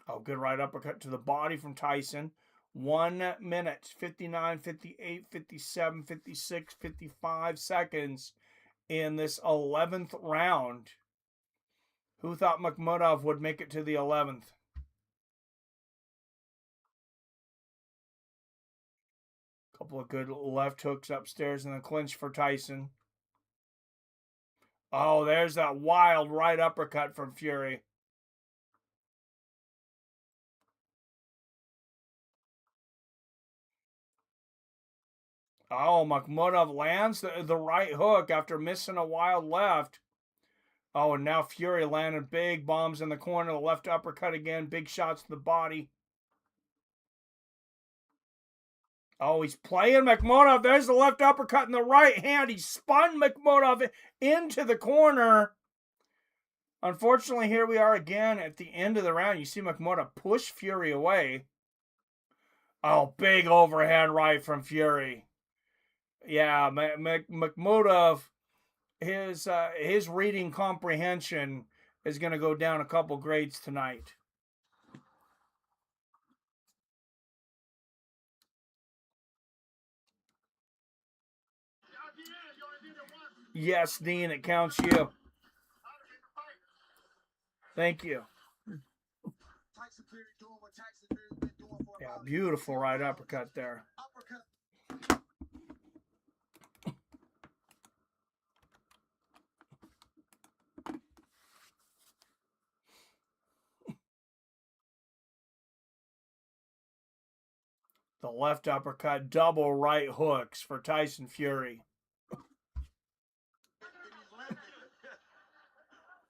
Oh, good right uppercut to the body from Tyson. 1 minute, 59, 58, 57, 56, 55 seconds in this 11th round. Who thought Makhmudov would make it to the 11th? Couple of good left hooks upstairs in the clinch for Tyson. Oh, there's that wild right uppercut from Fury. Oh, Makhmudov lands the right hook after missing a wild left. Oh, and now Fury landed big bombs in the corner. The left uppercut again. Big shots to the body. Oh, he's playing Makhmudov. There's the left uppercut in the right hand. He spun Makhmudov into the corner. Unfortunately, here we are again at the end of the round. You see Makhmudov push Fury away. Oh, big overhand right from Fury. Yeah, Makhmudov, his reading comprehension is going to go down a couple grades tonight. Yes, Dean, it counts you. Thank you. Tyson Fury doing what Tyson Fury's been doing Yeah, beautiful right uppercut there. Uppercut. The left uppercut, double right hooks for Tyson Fury.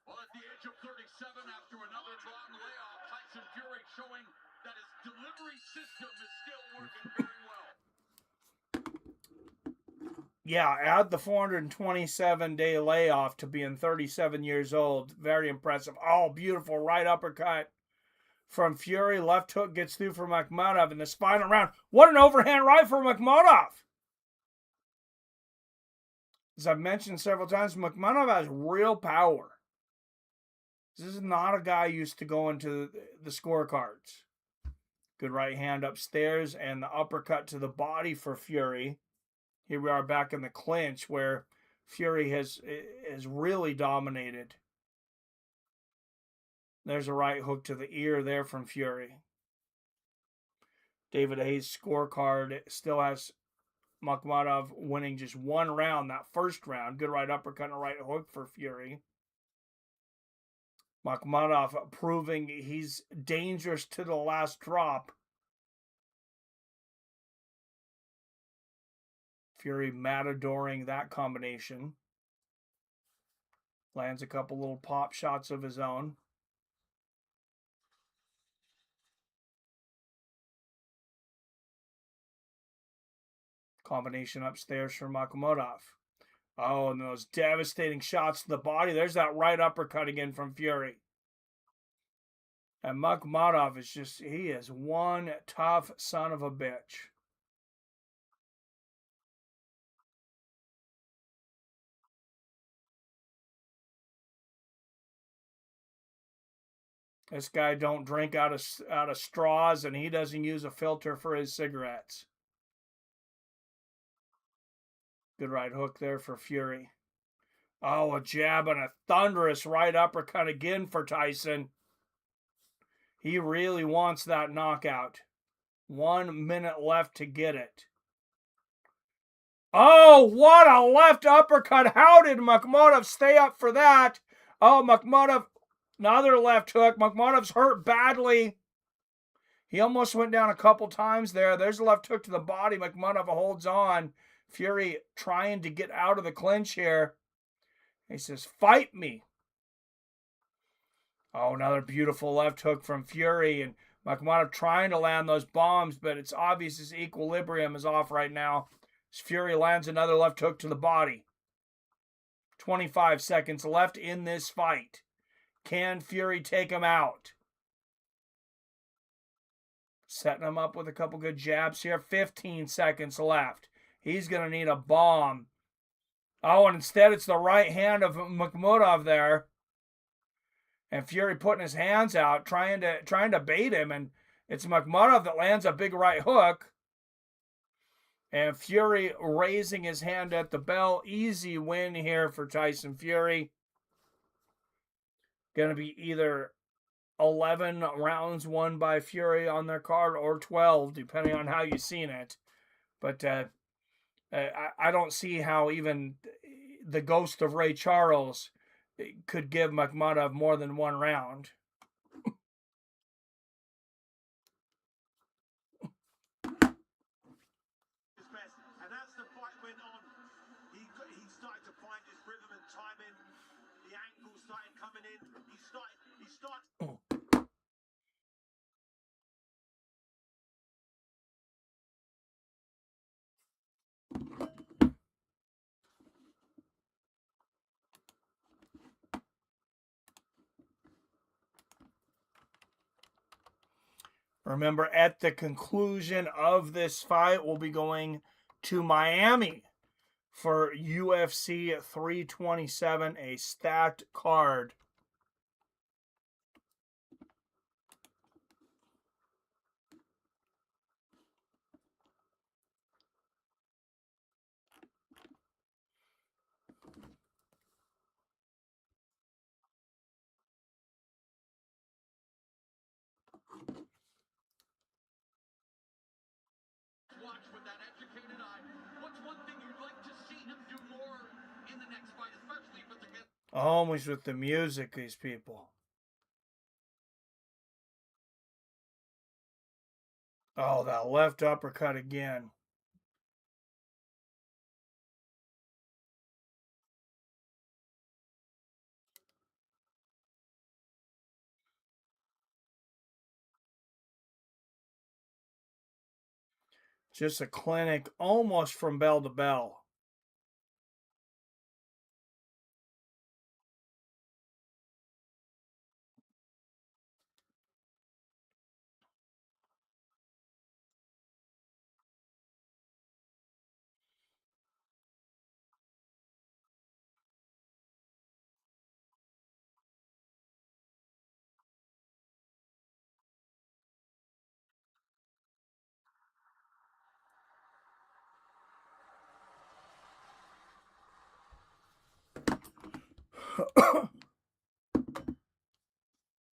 Well, at the age of 37, after another long layoff, Tyson Fury showing that his delivery system is still working very well. Yeah, add the 427-day layoff to being 37 years old. Very impressive. Oh, beautiful right uppercut from Fury. Left hook gets through for Makhmudov in the final round. What an overhand right for Makhmudov. As I've mentioned several times, Makhmudov has real power. This is not a guy used to going to the scorecards. Good right hand upstairs and the uppercut to the body for Fury. Here we are back in the clinch where Fury has really dominated. There's a right hook to the ear there from Fury. David Hayes' scorecard still has Makhmudov winning just one round, that first round. Good right uppercut and a right hook for Fury. Makhmudov proving he's dangerous to the last drop. Fury matadoring that combination. Lands a couple little pop shots of his own. Combination upstairs for Makhmudov. Oh, and those devastating shots to the body. There's that right uppercut again from Fury. And Makhmudov is just, he is one tough son of a bitch. This guy don't drink out of straws, and he doesn't use a filter for his cigarettes. Good right hook there for Fury. Oh, a jab and a thunderous right uppercut again for Tyson. He really wants that knockout. 1 minute left to get it. Oh, what a left uppercut. How did Makhmudov stay up for that? Oh, Makhmudov, another left hook. Makhmudov's hurt badly. He almost went down a couple times there. There's a left hook to the body. Makhmudov holds on. Fury trying to get out of the clinch here. He says, fight me. Oh, another beautiful left hook from Fury. And Makhmudov trying to land those bombs, but it's obvious his equilibrium is off right now. As Fury lands another left hook to the body. 25 seconds left in this fight. Can Fury take him out? Setting him up with a couple good jabs here. 15 seconds left. He's going to need a bomb. Oh, and instead it's the right hand of Makhmudov there. And Fury putting his hands out, trying to bait him. And it's Makhmudov that lands a big right hook. And Fury raising his hand at the bell. Easy win here for Tyson Fury. Going to be either 11 rounds won by Fury on their card or 12, depending on how you've seen it. But I don't see how even the ghost of Ray Charles could give Makhmudov more than one round. And as the fight went on, he started to find his rhythm and timing. The angles started coming in. He started. Remember, at the conclusion of this fight, we'll be going to Miami for UFC 327, a stacked card. Always with the music, these people. Oh, that left uppercut again. Just a clinic almost from bell to bell.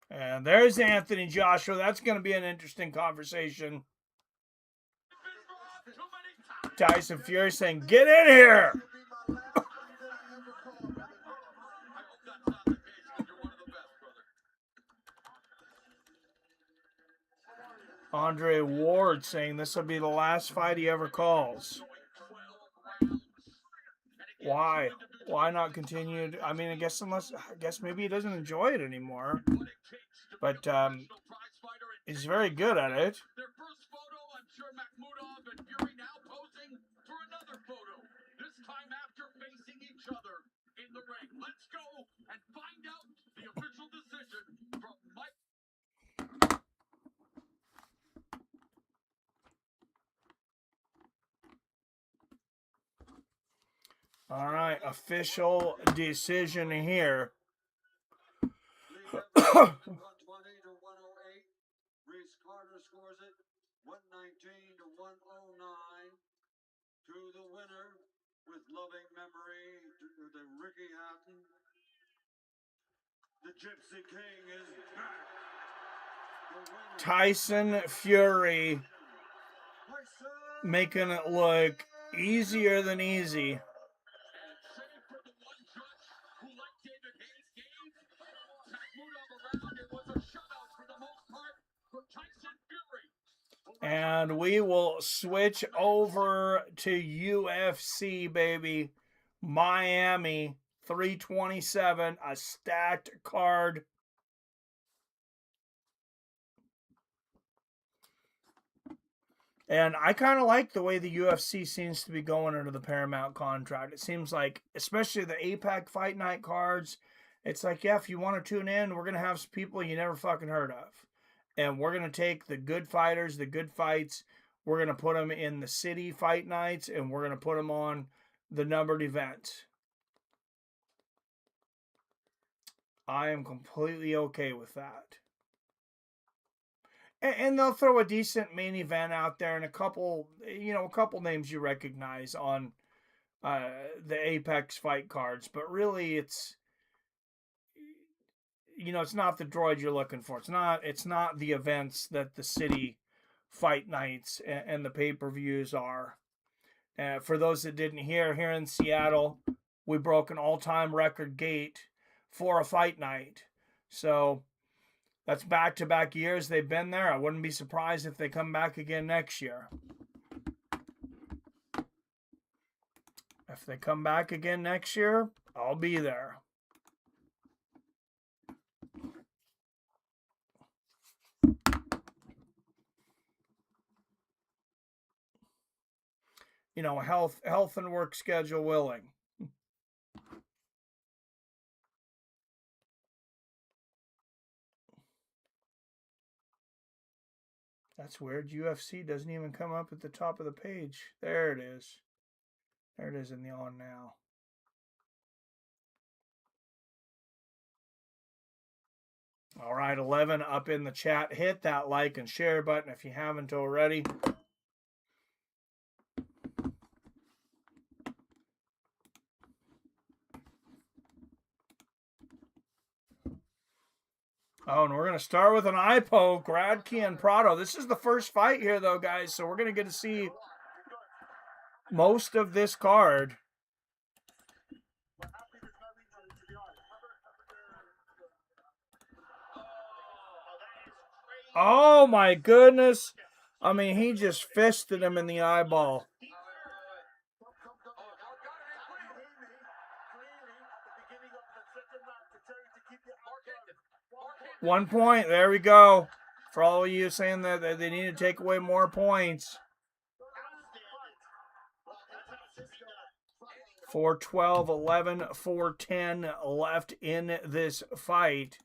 And there's Anthony Joshua. That's going to be an interesting conversation. Tyson Fury saying, "Get in here!" Andre Ward saying this will be the last fight he ever calls. Why? Why not continue? I mean, I guess maybe he doesn't enjoy it anymore. But he's very good at it. Their first photo, I'm sure Makhmudov and Fury now posing for another photo. This time after facing each other in the ring. Let's go and find out the official decision from Mike. All right, official decision here. 120 to 108. Reese Carter scores it 119 to 109 to the winner with loving memory to the Ricky Hatton. The Gypsy King is back. Tyson Fury making it look easier than easy. And we will switch over to UFC, baby. Miami 327, a stacked card. And I kind of like the way the UFC seems to be going under the Paramount contract. It seems like, especially the APAC Fight Night cards, it's like, yeah, if you want to tune in, we're going to have some people you never fucking heard of. And we're going to take the good fighters, the good fights, we're going to put them in the city fight nights, and we're going to put them on the numbered events. I am completely okay with that. And they'll throw a decent main event out there and a couple names you recognize on the Apex fight cards. But really, it's not the droid you're looking for. It's not the events that the city fight nights and the pay-per-views are. For those that didn't hear, here in Seattle, we broke an all-time record gate for a fight night. So that's back-to-back years they've been there. I wouldn't be surprised if they come back again next year. If they come back again next year, I'll be there. Health and work schedule willing. That's weird. UFC doesn't even come up at the top of the page. There it is. There it is in the on now. All right, 11 up in the chat. Hit that like and share button if you haven't already. Oh, and we're going to start with an eye poke, Radke and Prado. This is the first fight here, though, guys, so we're going to get to see most of this card. Oh, my goodness. I mean, he just fisted him in the eyeball. 1 point. There we go. For all of you saying that they need to take away more points. 4-12, 11, 4-10 left in this fight.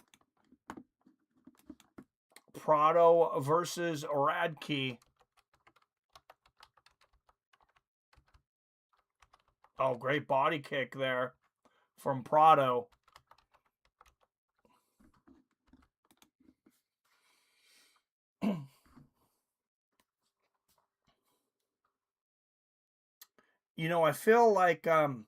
Prado versus Radke. Oh, great body kick there from Prado. You know, I feel like the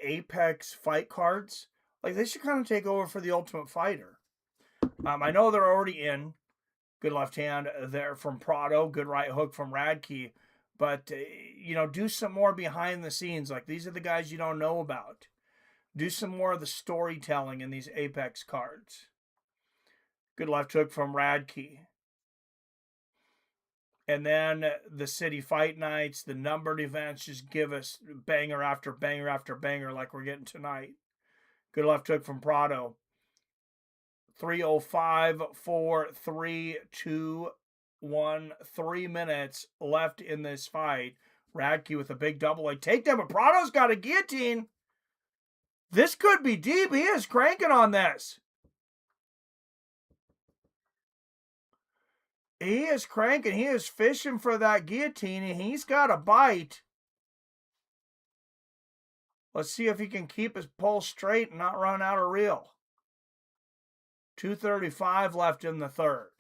Apex fight cards, like they should kind of take over for the Ultimate Fighter. I know they're already in. Good left hand there from Prado. Good right hook from Radke. But, you know, do some more behind the scenes. Like, these are the guys you don't know about. Do some more of the storytelling in these Apex cards. Good left hook from Radke. And then the City Fight Nights, the numbered events, just give us banger after banger after banger like we're getting tonight. Good left hook from Prado. 3:05, 4, 3, 2, 1. 3 minutes left in this fight. Radke with a big double leg takedown, but Prado's got a guillotine. This could be deep. He is cranking on this. He is cranking. He is fishing for that guillotine, and he's got a bite. Let's see if he can keep his pulse straight and not run out of reel. 2:35 left in the third.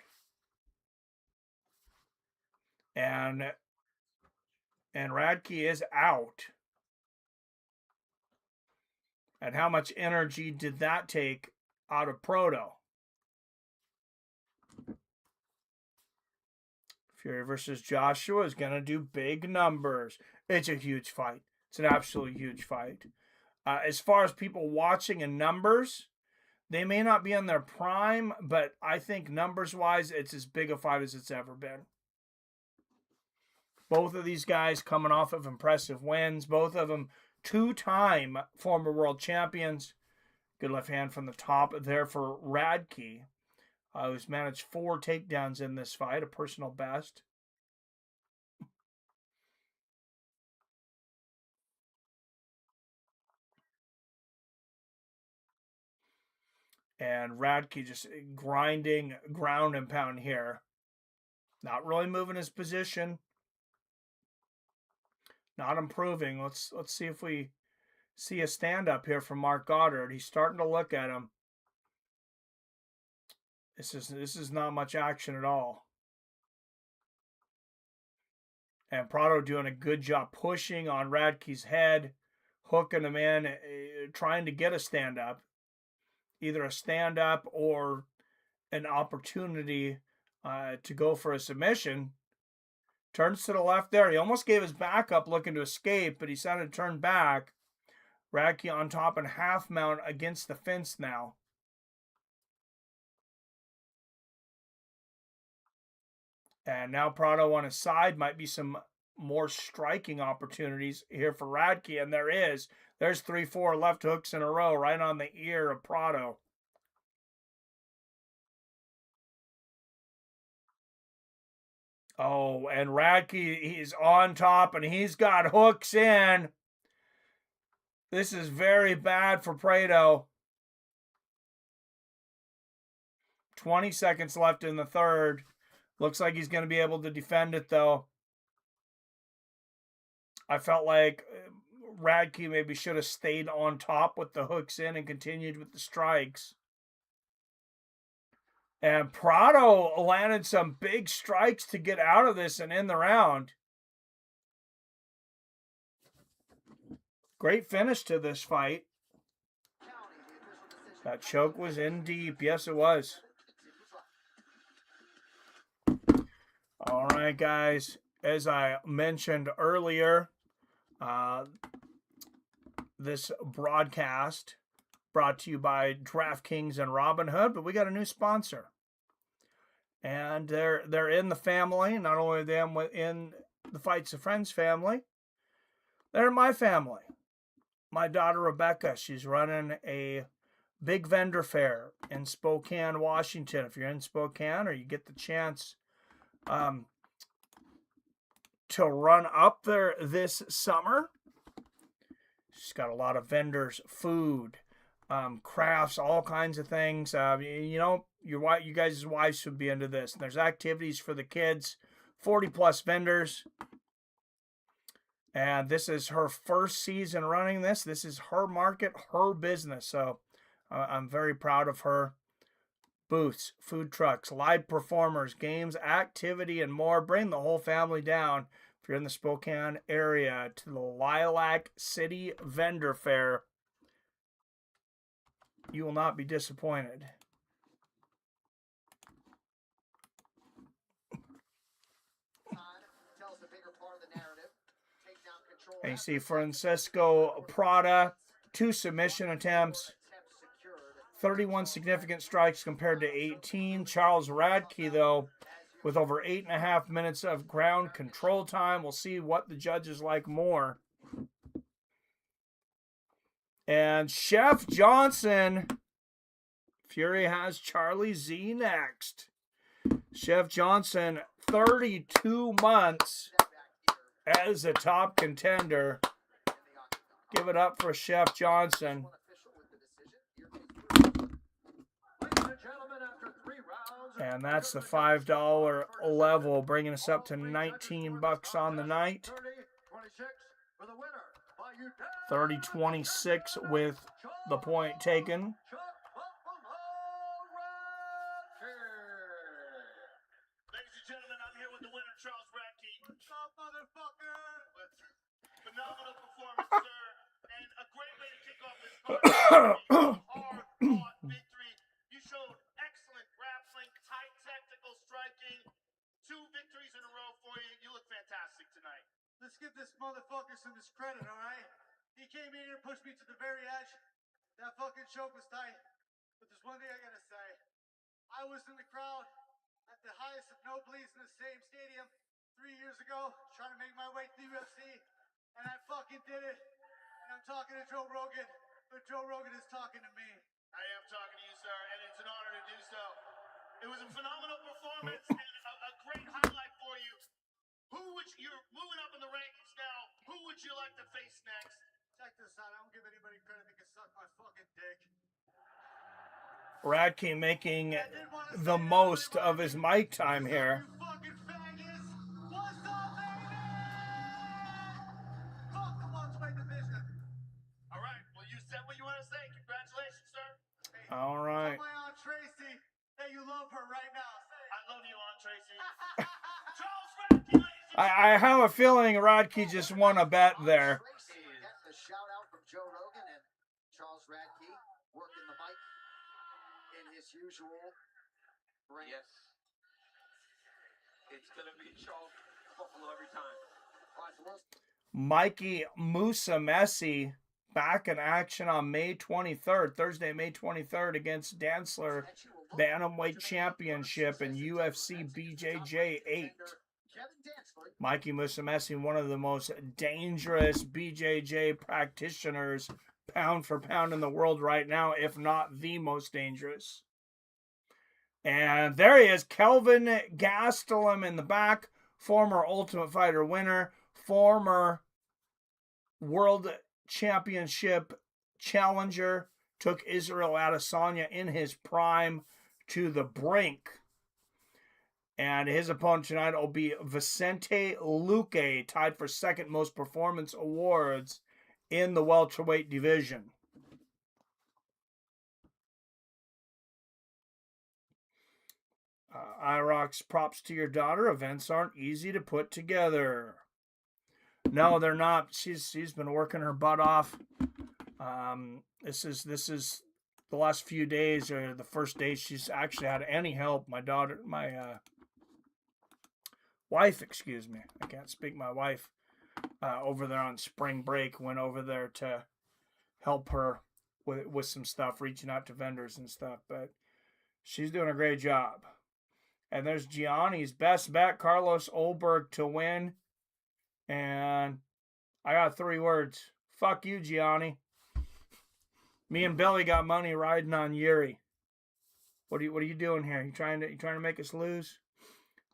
And Radke is out. And how much energy did that take out of Prado? Fury versus Joshua is going to do big numbers. It's a huge fight. It's an absolutely huge fight. As far as people watching in numbers, they may not be in their prime, but I think numbers-wise, it's as big a fight as it's ever been. Both of these guys coming off of impressive wins. Both of them two-time former world champions. Good left hand from the top there for Radke, who's managed 4 takedowns in this fight, a personal best. And Radke just grinding ground and pound here. Not really moving his position. Not improving. Let's see if we see a stand-up here from Mark Goddard. He's starting to look at him. This is not much action at all. And Prado doing a good job pushing on Radke's head, hooking him in, trying to get a stand-up. Either a stand-up or an opportunity to go for a submission. Turns to the left there. He almost gave his back up looking to escape, but he decided to turn back. Radke on top and half mount against the fence now. And now Prado on his side. Might be some more striking opportunities here for Radke, and there is. There's 3-4 left hooks in a row right on the ear of Prado. Oh, and Radke, he's on top, and he's got hooks in. This is very bad for Prado. 20 seconds left in the third. Looks like he's going to be able to defend it, though. I felt like Radke maybe should have stayed on top with the hooks in and continued with the strikes. And Prado landed some big strikes to get out of this and end the round. Great finish to this fight. That choke was in deep. Yes, it was. All right, guys. As I mentioned earlier, this broadcast brought to you by DraftKings and Robinhood, but we got a new sponsor. And they're in the family. Not only them within the Fights of Friends family, they're in my family. My daughter Rebecca, she's running a big vendor fair in Spokane, Washington. If you're in Spokane or you get the chance to run up there this summer, she's got a lot of vendors, food, crafts, all kinds of things. You know, you guys' wives should be into this. And there's activities for the kids, 40 plus vendors. And this is her first season running this. This is her market, her business. So I'm very proud of her. Booths, food trucks, live performers, games, activity, and more. Bring the whole family down if you're in the Spokane area to the Lilac City Vendor Fair. You will not be disappointed. And you see Francisco Prada, 2 submission attempts, 31 significant strikes compared to 18. Charles Radke, though, with over 8.5 minutes of ground control time. We'll see what the judges like more. And Chef Johnson, Fury has Charlie Z next. Chef Johnson, 32 months as a top contender. Give it up for Chef Johnson. And that's the $5 level, bringing us up to $19 on the night. 30-26 with the point taken. Ladies and gentlemen, I'm here with the winner, Charles Radke. What's up, motherfucker? Phenomenal performance, sir. And a great way to kick off this hard-fought victory. You showed excellent grappling, tight technical striking. 2 victories in a row for you. You look fantastic tonight. Let's give this motherfucker some credit, all right? He came in here and pushed me to the very edge. That fucking choke was tight. But there's one thing I gotta say. I was in the crowd at the highest of nosebleeds in the same stadium 3 years ago, trying to make my way to the UFC, and I fucking did it. And I'm talking to Joe Rogan, but Joe Rogan is talking to me. I am talking to you, sir, and it's an honor to do so. It was a phenomenal performance and a great highlight for you. You're moving up in the rankings now. Who would you like to face next? Check this out. I don't give anybody credit. They can suck my fucking dick. Radke making the most of his mic time here. You fucking faggots! What's up, baby? Fuck the welterweight division. All right. Well, you said what you want to say. Congratulations, sir. Hey, All right. tell my Aunt Tracy that you love her right now. Say it. I love you, Aunt Tracy. Charles Radke, ladies and I have a feeling Radke just won a bet there. Getting the shout out from Joe Rogan and Charles Radke working the mic in his usual brand. Yes. It's going to be Charles Buffalo every time. All right, so let's Mikey Musumeci back in action on May 23rd, Thursday, May 23rd against Dantzler Bantamweight Championship in UFC BJJ 8. Mikey Musumeci, one of the most dangerous BJJ practitioners pound for pound in the world right now, if not the most dangerous. And there he is, Kelvin Gastelum in the back, former Ultimate Fighter winner, former World Championship challenger, took Israel Adesanya in his prime to the brink. And his opponent tonight will be Vicente Luque, tied for second most performance awards in the welterweight division. IROX, props to your daughter. Events aren't easy to put together. No, they're not. She's been working her butt off. This is the last few days, or the first day she's actually had any help. My wife, excuse me. I can't speak. My wife, over there on spring break, went over there to help her with some stuff, reaching out to vendors and stuff. But she's doing a great job. And there's Gianni's best bet, Carlos Ulberg to win. And I got 3 words. Fuck you, Gianni. Me and Billy got money riding on Yuri. What are you doing here? You trying to make us lose?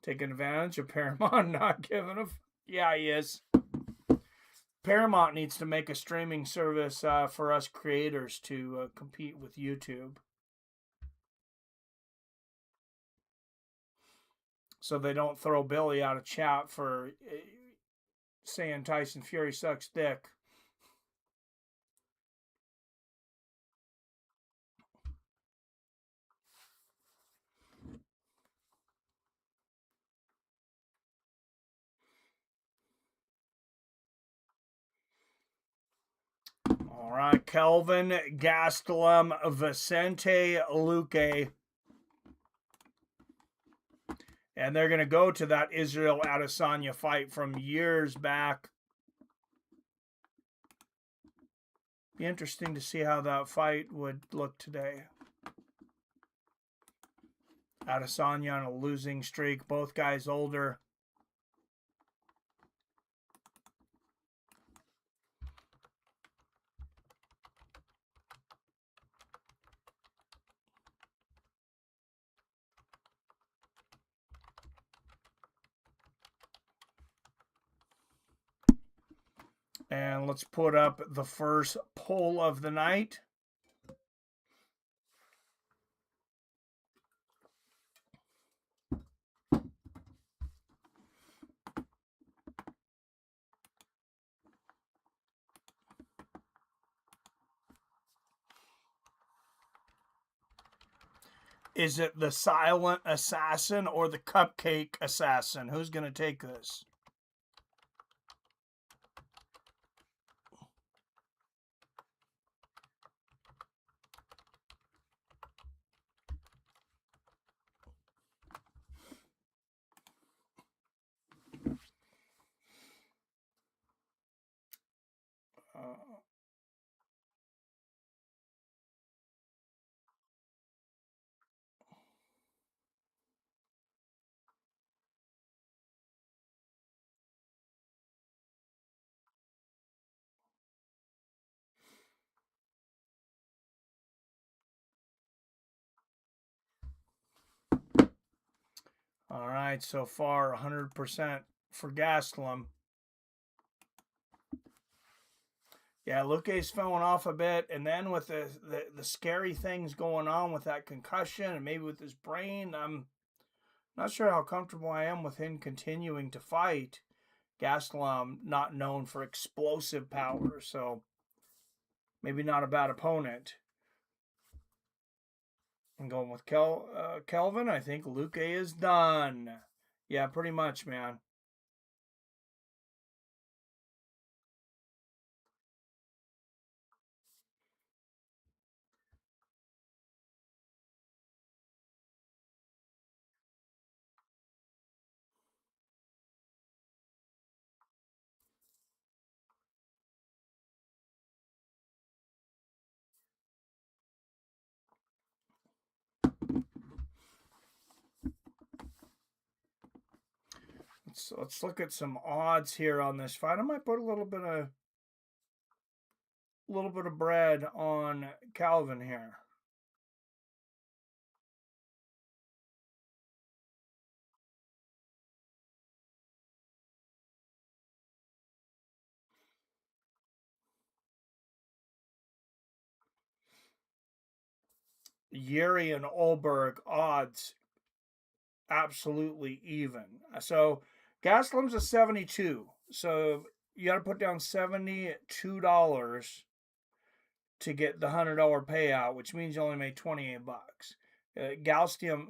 Taking advantage of Paramount not giving a yeah, he is. Paramount needs to make a streaming service for us creators to compete with YouTube. So they don't throw Billy out of chat for saying Tyson Fury sucks dick. All right, Kelvin Gastelum, Vicente Luque. And they're going to go to that Israel Adesanya fight from years back. Be interesting to see how that fight would look today. Adesanya on a losing streak, both guys older. And let's put up the first poll of the night. Is it the silent assassin or the cupcake assassin? Who's going to take this? All right, so far 100% for Gastelum. Yeah, Luque's falling off a bit, and then with the scary things going on with that concussion and maybe with his brain, I'm not sure how comfortable I am with him continuing to fight. Gastelum, not known for explosive power, so maybe not a bad opponent. I'm going with Kelvin. I think Luque is done. Yeah, pretty much, man. Let's look at some odds here on this fight. I might put a little bit of bread on Calvin here. Yuri and Ulberg odds absolutely even. So Gastelum's a 72. So you got to put down $72 to get the $100 payout, which means you only made $28. Gastelum,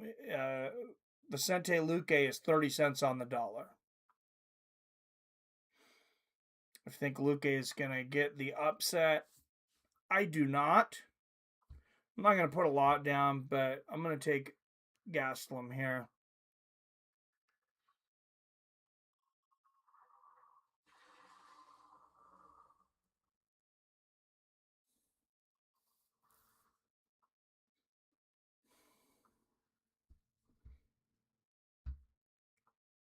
Vicente Luque is 30 cents on the dollar. I think Luque is going to get the upset. I do not. I'm not going to put a lot down, but I'm going to take Gastelum here.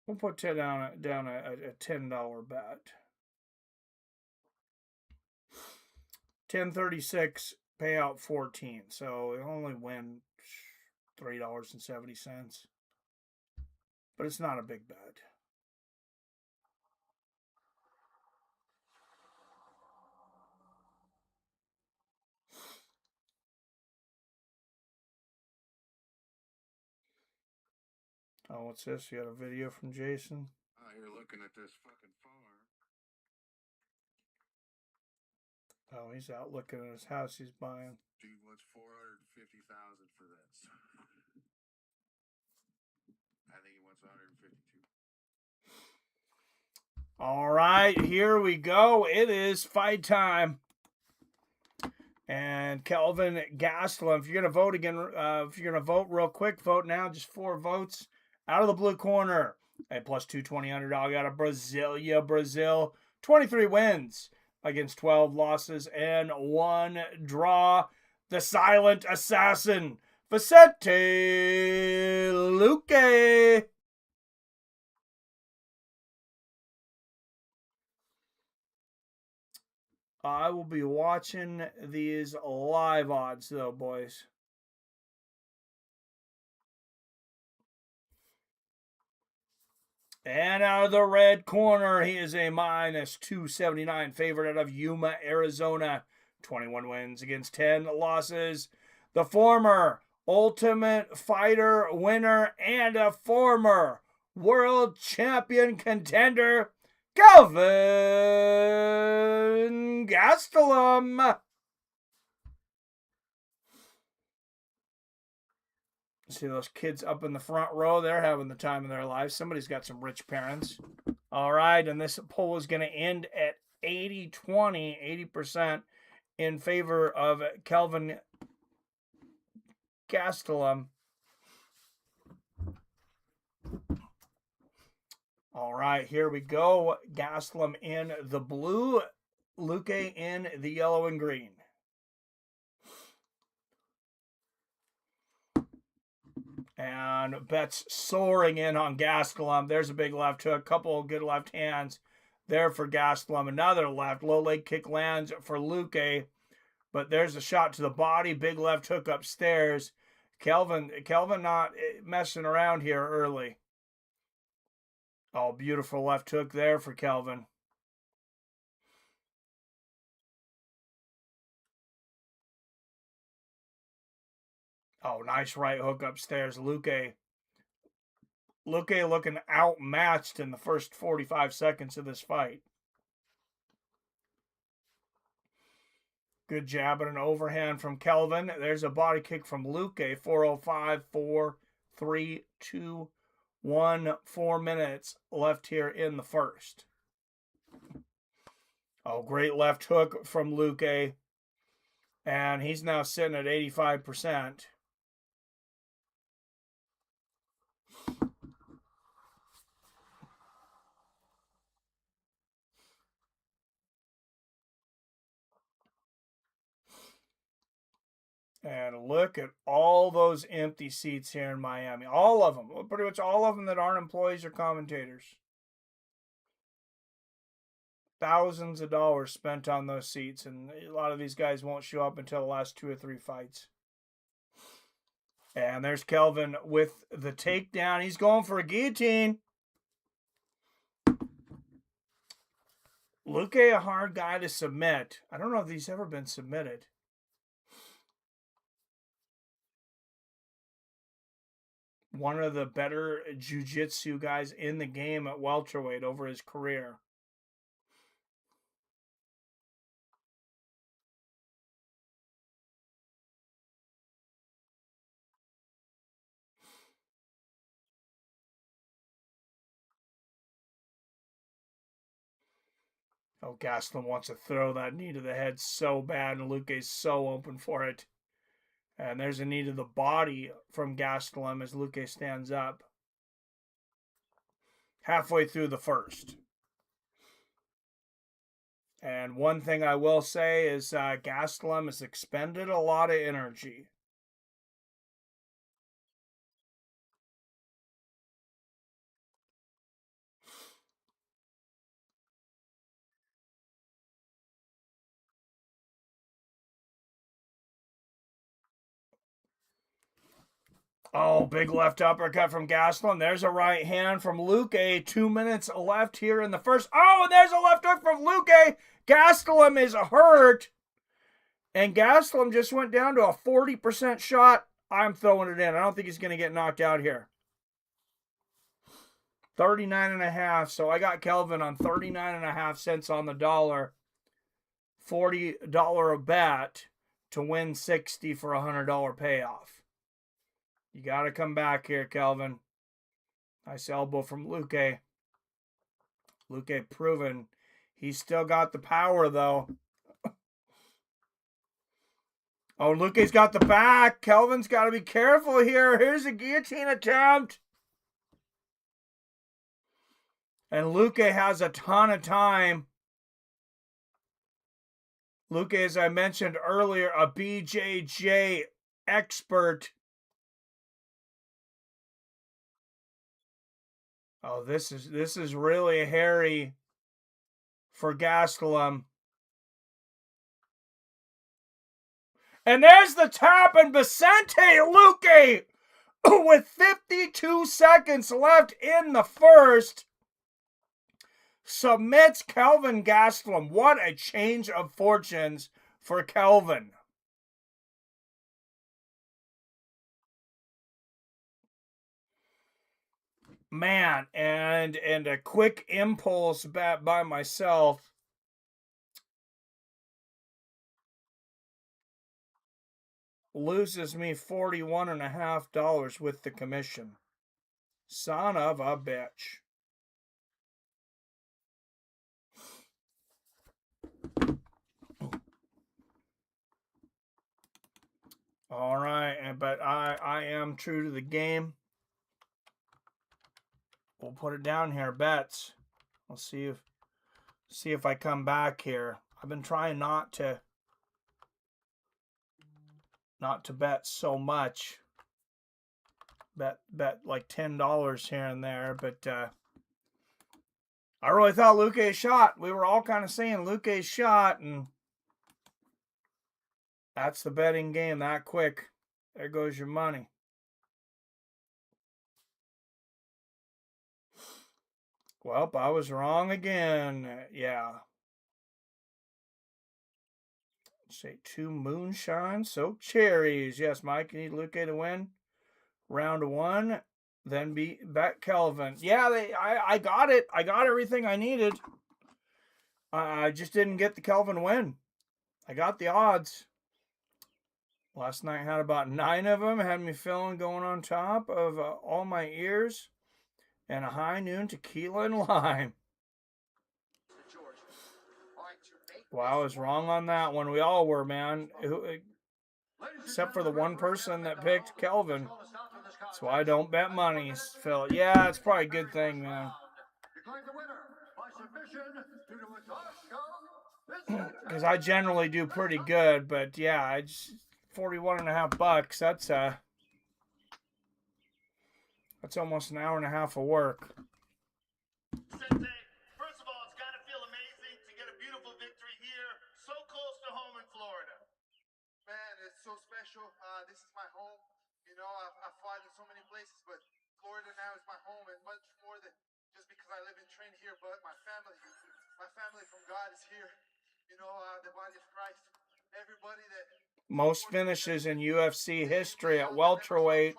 We'll put down a $10 bet. 1036 payout 14. So it only win $3.70. But it's not a big bet. Oh, what's this? You got a video from Jason? Oh, you're looking at this fucking farm. Oh, he's out looking at his house he's buying. Dude wants $450,000 for this. I think he wants 152. All right, here we go. It is fight time. And Kelvin Gastelum, if you're gonna vote again, if you're gonna vote real quick, vote now. Just 4 votes. Out of the blue corner, a plus 220 underdog out of Brasilia, Brazil. 23 wins against 12 losses and 1 draw. The silent assassin, Vicente Luque. I will be watching these live odds, though, boys. And out of the red corner, he is a minus 279 favorite out of Yuma, Arizona. 21 wins against 10 losses. The former Ultimate Fighter winner and a former world champion contender, Kelvin Gastelum. See those kids up in the front row? They're having the time of their lives. Somebody's got some rich parents. All right, and this poll is going to end at 80-20, 80% in favor of Kelvin Gastelum. All right, here we go. Gastelum in the blue, Luque in the yellow and green. And bets soaring in on Gastelum. There's a big left hook, couple of good left hands there for Gastelum. Another left, low leg kick lands for Luque. But there's a shot to the body, big left hook upstairs. Kelvin not messing around here early. Oh, beautiful left hook there for Kelvin. Oh, nice right hook upstairs. Luque looking outmatched in the first 45 seconds of this fight. Good jab and an overhand from Kelvin. There's a body kick from Luque. 4:05, 4, 3, 2, 1. 4 minutes left here in the first. Oh, great left hook from Luque. And he's now sitting at 85%. And look at all those empty seats here in Miami. All of them. Pretty much all of them that aren't employees or commentators. Thousands of dollars spent on those seats. And a lot of these guys won't show up until the last 2 or 3 fights. And there's Kelvin with the takedown. He's going for a guillotine. Luque, a hard guy to submit. I don't know if he's ever been submitted. One of the better jiu-jitsu guys in the game at welterweight over his career. Oh, Gastelum wants to throw that knee to the head so bad, and Luque's so open for it. And there's a knee to the body from Gastelum as Luque stands up. Halfway through the first. And one thing I will say is Gastelum has expended a lot of energy. Oh, big left uppercut from Gastelum. There's a right hand from Luque. 2 minutes left here in the first. Oh, and there's a left hook from Luque. Gastelum is hurt. And Gastelum just went down to a 40% shot. I'm throwing it in. I don't think he's going to get knocked out here. 39.5. So I got Kelvin on 39.5 cents on the dollar. $40 a bet to win 60 for a $100 payoff. You got to come back here, Kelvin. Nice elbow from Luque. Luque proven. He's still got the power, though. Oh, Luque's got the back. Kelvin's got to be careful here. Here's a guillotine attempt. And Luque has a ton of time. Luque, as I mentioned earlier, a BJJ expert. Oh, this is really hairy for Gastelum. And there's the tap, and Vicente Luque, with 52 seconds left in the first, submits Kelvin Gastelum. What a change of fortunes for Kelvin. Man, and a quick impulse bet by myself. Loses me $41.50 with the commission. Son of a bitch. All right, but I am true to the game. We'll put it down here. Bets. We'll see if I come back here. I've been trying not to bet so much. Bet like $10 here and there, but I really thought Luque shot. We were all kind of saying Luque shot, and that's the betting game that quick. There goes your money. Well, I was wrong again. Yeah. Say 2 moonshine soaked cherries. Yes, Mike, you need Luque to win. Round 1, then bet Kelvin. Yeah, I got it. I got everything I needed. I just didn't get the Kelvin win. I got the odds. Last night had about 9 of them. Had me feeling going on top of all my ears. And a high noon tequila and lime. Well, I was wrong on that one. We all were, man. Except for the one person that picked Kelvin. That's why I don't bet monies, Phil. Yeah, it's probably a good thing, man. Because I generally do pretty good, but yeah, I just $41.50. That's almost an hour and a half of work. First of all, it's got to feel amazing to get a beautiful victory here, so close to home in Florida. Man, it's so special. This is my home. You know, I've fought in so many places, but Florida now is my home, and much more than just because I live and train here, but my family from God is here. You know, the body of Christ. Everybody that... Most finishes in UFC history at welterweight.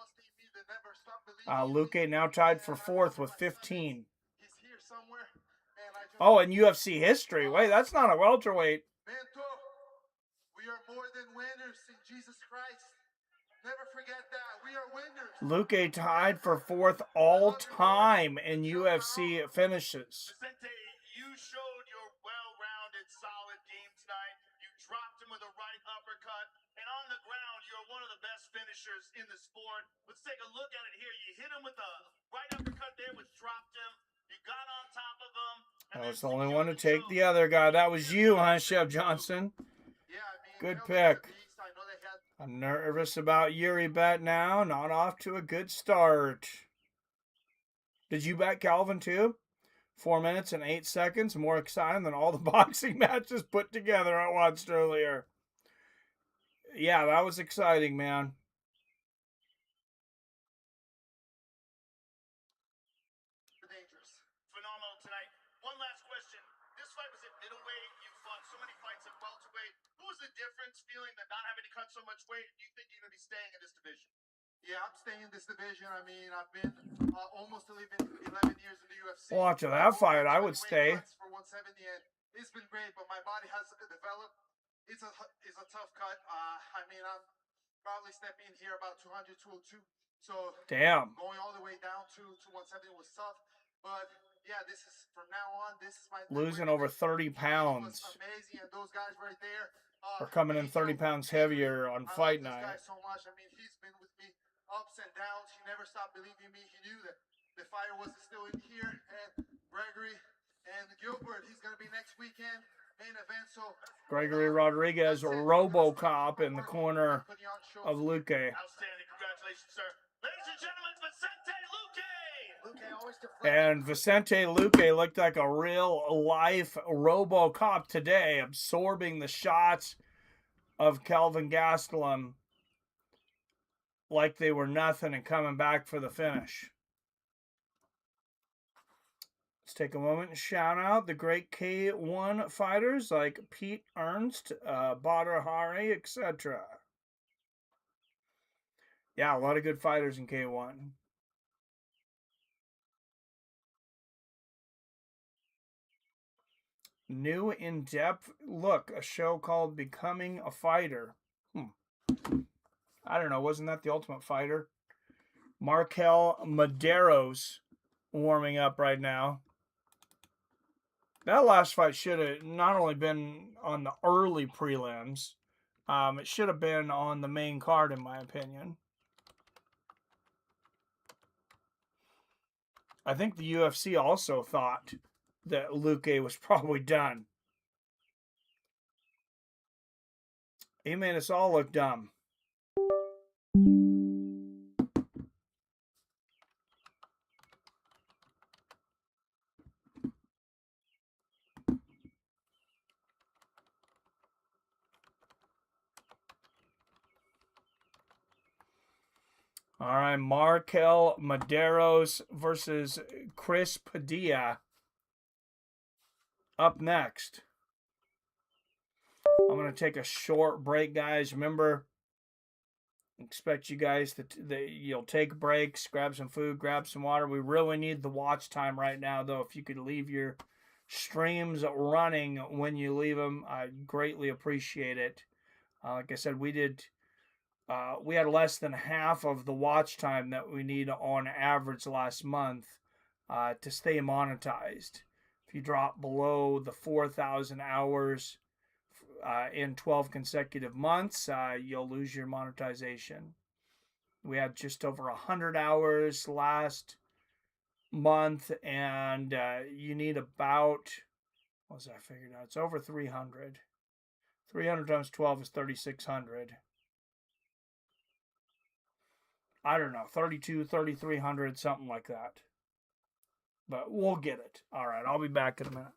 Luque now tied for 4th with 15. Oh, in UFC history. Wait, that's not a welterweight. We are more than winners in Jesus Christ. Never forget that. We are winners. Luque tied for 4th all time in UFC finishes. Vicente, you showed your well-rounded, solid game tonight. You dropped him with a right uppercut. And on the ground, you're one of the best finishers in the sport. Let's take a look at it here. You hit him with a right uppercut there, which dropped him. You got on top of him. I was the only one to take the other guy. That was you, huh, Chef Johnson? Good pick. I'm nervous about Yuri bet now. Not off to a good start. Did you bet Calvin too? 4 minutes and 8 seconds. More exciting than all the boxing matches put together I watched earlier. Yeah, that was exciting, man. weight. You fought so many fights at welterweight. What was the difference feeling that not having to cut so much weight? Do you think you're going to be staying in this division? Yeah, I'm staying in this division. I mean, I've been almost 11 years in the UFC. Well, after that fight, I would stay. For 170, and it's been great, but my body has developed. It's a tough cut. I mean, I'm probably stepping here about 200, 202. So damn, going all the way down to 170 was tough. But yeah, this is from now on. This is my losing over 30 pounds. Amazing, and those guys right there are coming in 30 pounds heavier on fight night. I love this guy so much. I mean, he's been with me ups and downs. He never stopped believing in me. He knew that the fire was still in here. And Gregory and Gilbert, he's going to be next weekend, main event. So Gregory Rodriguez, RoboCop in the corner of Luque. Outstanding. Congratulations, sir. Ladies and gentlemen, Vicente Luque. And Vicente Luque looked like a real life RoboCop today, absorbing the shots of Kelvin Gastelum like they were nothing and coming back for the finish. Let's take a moment and shout out the great K1 fighters like Pete Ernst, Badr Hari, etc. Yeah, a lot of good fighters in K1. New in-depth look, a show called Becoming a Fighter. I don't know, wasn't that the Ultimate Fighter? Markel Madero's warming up right now. That last fight should have not only been on the early prelims, it should have been on the main card, in my opinion. I think the UFC also thought that Luque was probably done. He made us all look dumb. All right, Markel Maderos versus Chris Padilla. Up next. I'm going to take a short break, guys. Remember, expect you guys you'll take breaks, grab some food, grab some water. We really need the watch time right now, though. If you could leave your streams running when you leave them, I'd greatly appreciate it. Like I said, we had less than half of the watch time that we need on average last month to stay monetized. If you drop below the 4,000 hours in 12 consecutive months, you'll lose your monetization. We had just over 100 hours last month, and you need about, what was that figured out? It's over 300. 300 times 12 is 3,600. I don't know, 3,300, something like that. But we'll get it. All right, I'll be back in a minute.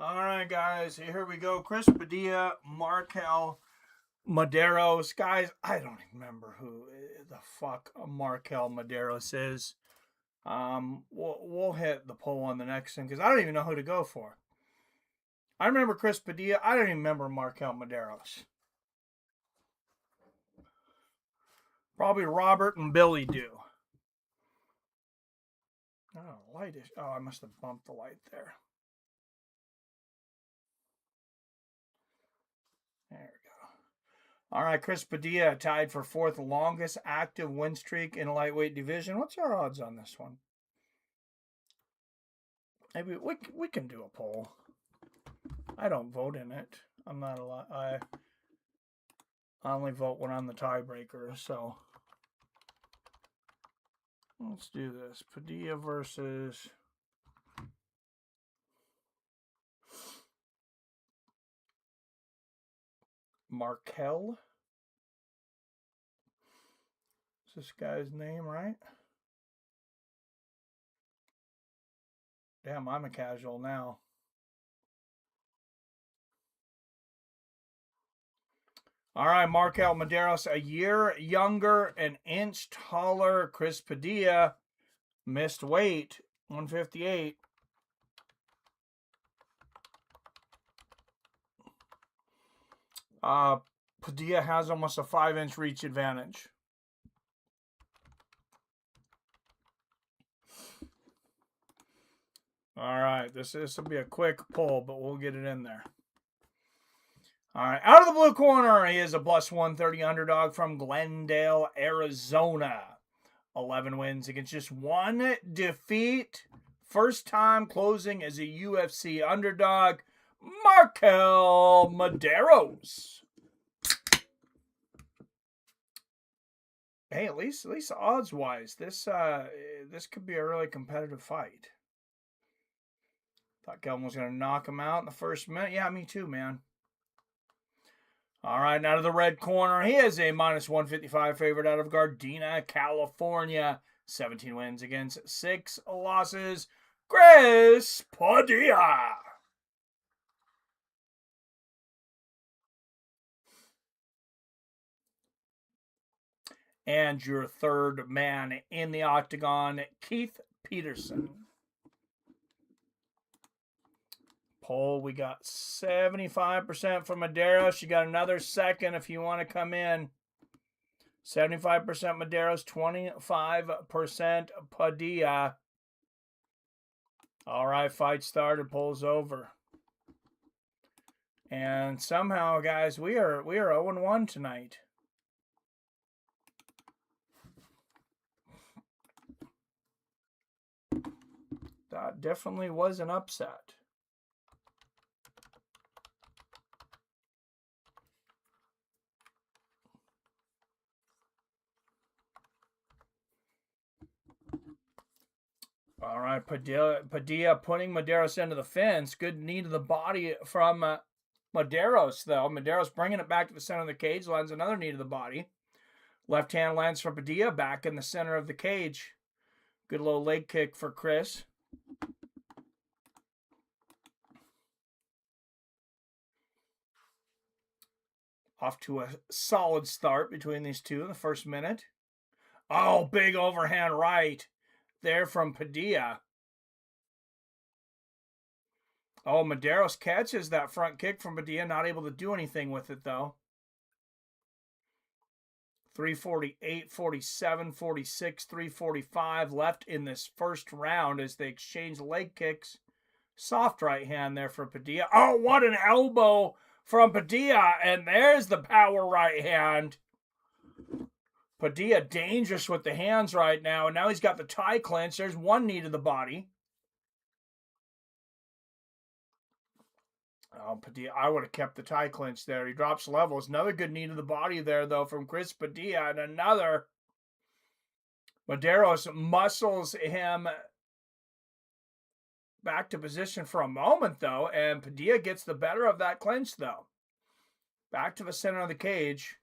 All right, guys, here we go. Chris Padilla, Markel Medeiros. Guys, I don't even remember who the fuck Markel Medeiros is. We'll hit the poll on the next one because I don't even know who to go for. I remember Chris Padilla. I don't even remember Markel Medeiros. Probably Robert and Billy do. Oh, light is. Oh, I must have bumped the light there. There we go. All right, Chris Padilla tied for 4th longest active win streak in a lightweight division. What's our odds on this one? Maybe we can do a poll. I don't vote in it. I'm not allowed. I only vote when I'm the tiebreaker. So let's do this. Padilla versus Markel. Is this guy's name right? Damn, I'm a casual now. All right, Markel Medeiros, a year younger, an inch taller. Chris Padilla missed weight, 158. Padilla has almost a 5-inch reach advantage. All right, this will be a quick poll, but we'll get it in there. All right, out of the blue corner, he is a plus 130 underdog from Glendale, Arizona. 11 wins against just 1 defeat. First time closing as a UFC underdog, Markel Medeiros. Hey, at least odds-wise, this could be a really competitive fight. Thought Kelvin was going to knock him out in the first minute. Yeah, me too, man. All right, out of the red corner, he is a minus 155 favorite out of Gardena, California. 17 wins against 6 losses. Chris Padilla. And your third man in the octagon, Keith Peterson. Poll, we got 75% for Medeiros. You got another second if you want to come in. 75% Medeiros, 25% Padilla. All right, fight started, poll's over. And somehow, guys, we are 0-1 tonight. That definitely was an upset. All right, Padilla putting Medeiros into the fence. Good knee to the body from Medeiros, though. Medeiros bringing it back to the center of the cage. Lands another knee to the body. Left hand lands for Padilla back in the center of the cage. Good little leg kick for Chris. Off to a solid start between these two in the first minute. Oh, big overhand right there from Padilla. Oh, Medeiros catches that front kick from Padilla, not able to do anything with it, though. 348, 47, 46, 345 left in this first round as they exchange leg kicks. Soft right hand there for Padilla. Oh, what an elbow from Padilla, and there's the power right hand. Padilla dangerous with the hands right now, and now he's got the tie clinch. There's one knee to the body. Oh, Padilla, I would have kept the tie clinch there. He drops levels. Another good knee to the body there, though, from Chris Padilla, and another. Medeiros muscles him back to position for a moment, though, and Padilla gets the better of that clinch, though. Back to the center of the cage.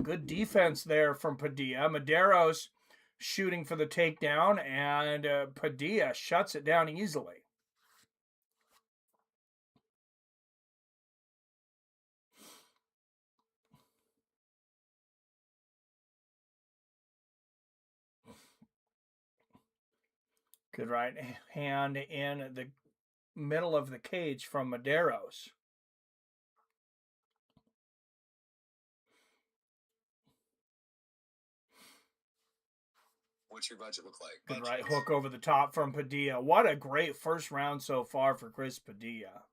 Good defense there from Padilla. Medeiros shooting for the takedown, and Padilla shuts it down easily. Good right hand in the middle of the cage from Medeiros. What's your budget look like? Good right hook over the top from Padilla. What a great first round so far for Chris Padilla.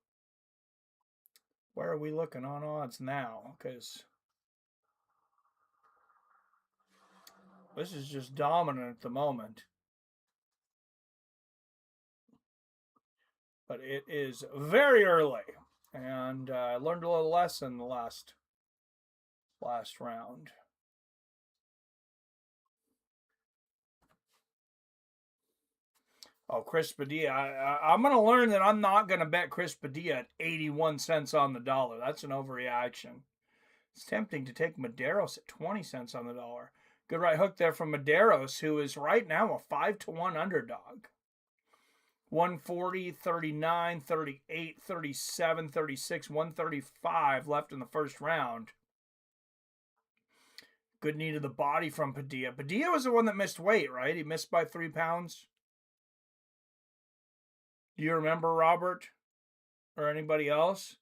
Where are we looking on odds now? Because this is just dominant at the moment. But it is very early. And I learned a little lesson the last round. Oh, Chris Padilla. I'm going to learn that I'm not going to bet Chris Padilla at 81 cents on the dollar. That's an overreaction. It's tempting to take Medeiros at 20 cents on the dollar. Good right hook there from Medeiros, who is right now a 5-1 underdog. 140, 39, 38, 37, 36, 135 left in the first round. Good knee to the body from Padilla. Padilla was the one that missed weight, right? He missed by 3 pounds. Do you remember, Robert? Or anybody else?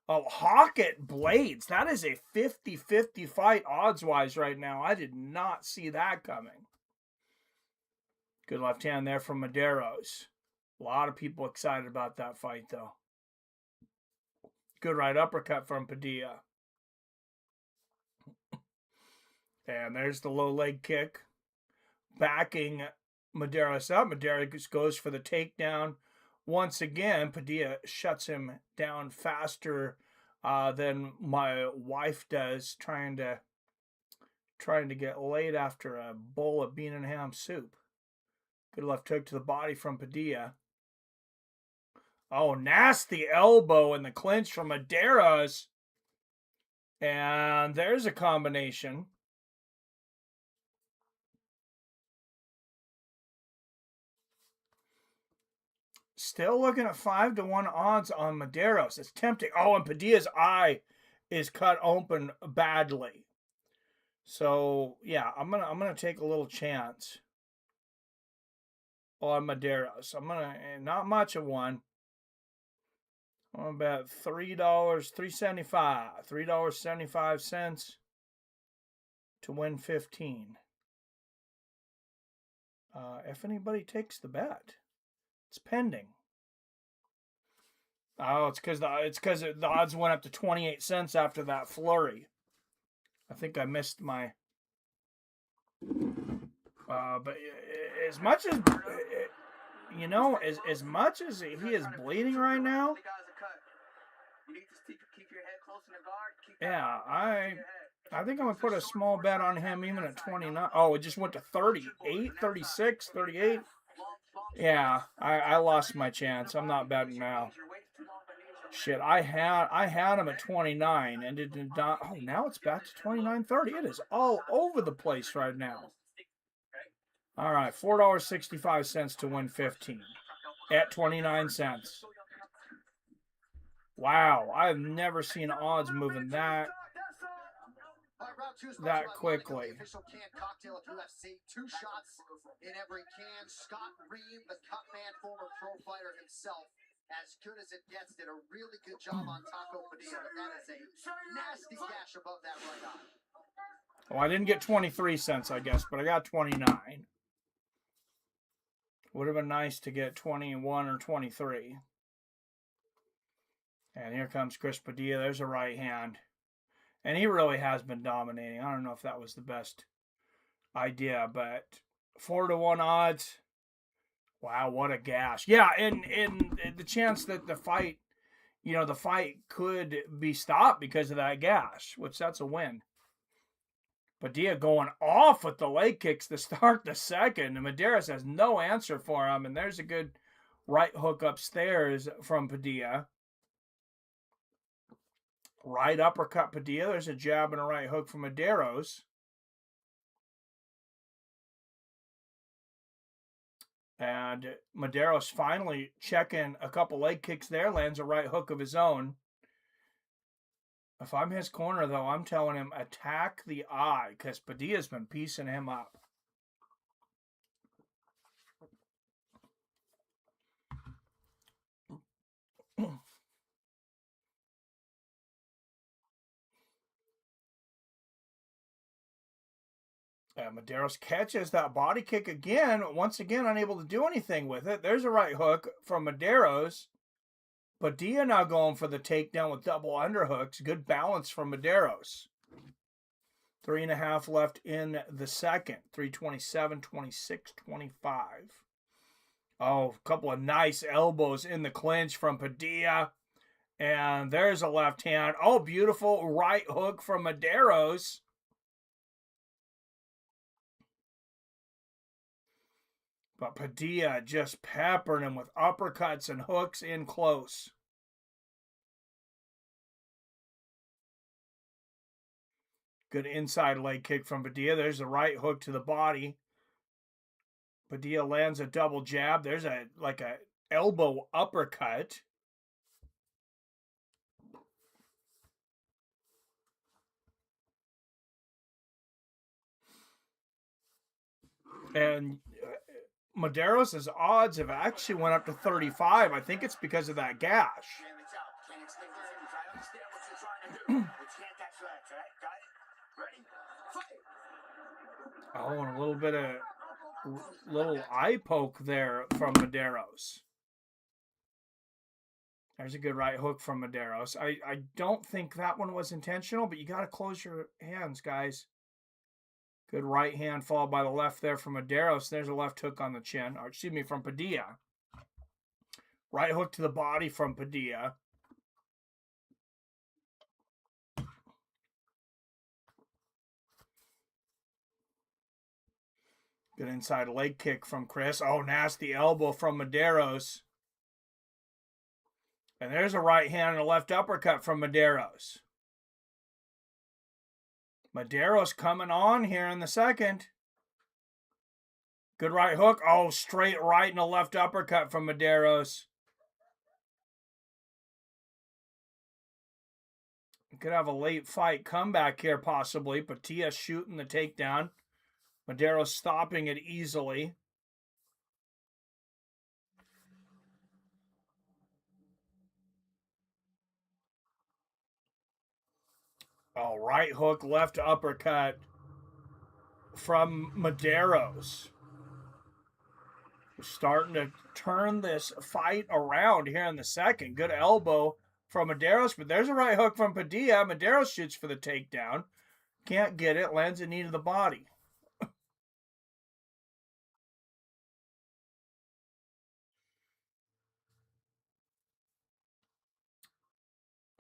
Oh, Hockett Blades. That is a 50-50 fight odds-wise right now. I did not see that coming. Good left hand there from Medeiros. A lot of people excited about that fight, though. Good right uppercut from Padilla. And there's the low leg kick. Backing Medeiros up. Medeiros goes for the takedown. Once again, Padilla shuts him down faster than my wife does, trying to get laid after a bowl of bean and ham soup. Good left hook to the body from Padilla. Oh, nasty elbow in the clinch from Medeiros. And there's a combination. Still looking at 5-1 odds on Medeiros. It's tempting. Oh, and Padilla's eye is cut open badly. So yeah, I'm gonna take a little chance on Medeiros. Not much of one. I'm about $3.75 to win 15. If anybody takes the bet, it's pending. Oh, it's because the odds went up to 28 cents after that flurry. I think I missed my. But as much as as much as he is bleeding right now. Yeah, I think I'm going to put a small bet on him even at 29. Oh, it just went to 38, 36, 38. Yeah, I lost my chance. I'm not betting now. Shit, I had him at 29 and it did not. Oh, now it's back to 29.30. It is all over the place right now. All right, $4.65 to win 15 at 29 cents. Wow, I've never seen odds moving that quickly. Official can cocktail of UFC. 2 shots in every can. Scott Ream, the cut man, former pro fighter himself, as good as it gets, did a really good job on Taco Padilla. That is a nasty gash above that right eye. Well, I didn't get 23 cents, I guess, but I got 29. Would have been nice to get 21 or 23. And here comes Chris Padilla. There's a right hand. And he really has been dominating. I don't know if that was the best idea, but 4-1 odds. Wow, what a gash. Yeah, and the chance that the fight could be stopped because of that gash, which that's a win. Padilla going off with the leg kicks to start the second, and Medeiros has no answer for him, and there's a good right hook upstairs from Padilla. Right uppercut Padilla. There's a jab and a right hook from Medeiros. And Medeiros finally checking a couple leg kicks there, lands a right hook of his own. If I'm his corner, though, I'm telling him attack the eye because Padilla's been piecing him up. Medeiros catches that body kick again, once again unable to do anything with it. There's a right hook from Medeiros. Padilla now going for the takedown with double underhooks. Good balance from Medeiros. 3.5 left in the second. 3:27, 26, 25. Oh, a couple of nice elbows in the clinch from Padilla. And there's a left hand. Oh, beautiful right hook from Medeiros. But Padilla just peppering him with uppercuts and hooks in close. Good inside leg kick from Padilla. There's a right hook to the body. Padilla lands a double jab. There's a elbow uppercut. And Medeiros' odds have actually went up to 35. I think it's because of that gash. Oh, and a little bit of little eye poke there from Medeiros. There's a good right hook from Medeiros. I don't think that one was intentional, but you got to close your hands, guys. Good right hand followed by the left there from Medeiros. There's a left hook on the chin. Or, excuse me, from Padilla. Right hook to the body from Padilla. Good inside leg kick from Chris. Oh, nasty elbow from Medeiros. And there's a right hand and a left uppercut from Medeiros. Medeiros coming on here in the second. Good right hook. Oh, straight right and a left uppercut from Medeiros. Could have a late fight comeback here possibly. Padilla shooting the takedown. Medeiros stopping it easily. Oh, right hook, left uppercut from Medeiros. Starting to turn this fight around here in the second. Good elbow from Medeiros, but there's a right hook from Padilla. Medeiros shoots for the takedown. Can't get it. Lands a knee to the body.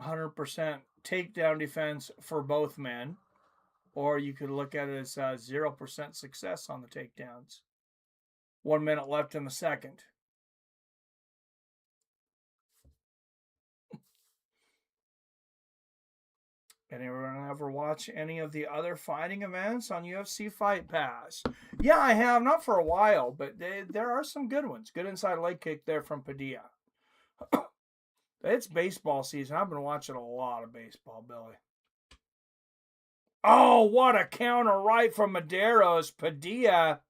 100% takedown defense for both men, or you could look at it as 0% success on the takedowns. 1 minute left in the second. Anyone ever watch any of the other fighting events on UFC Fight Pass? Yeah, I have. Not for a while, but there are some good ones. Good inside leg kick there from Padilla. It's baseball season. I've been watching a lot of baseball, Billy. Oh, what a counter right from Medeiros. Padilla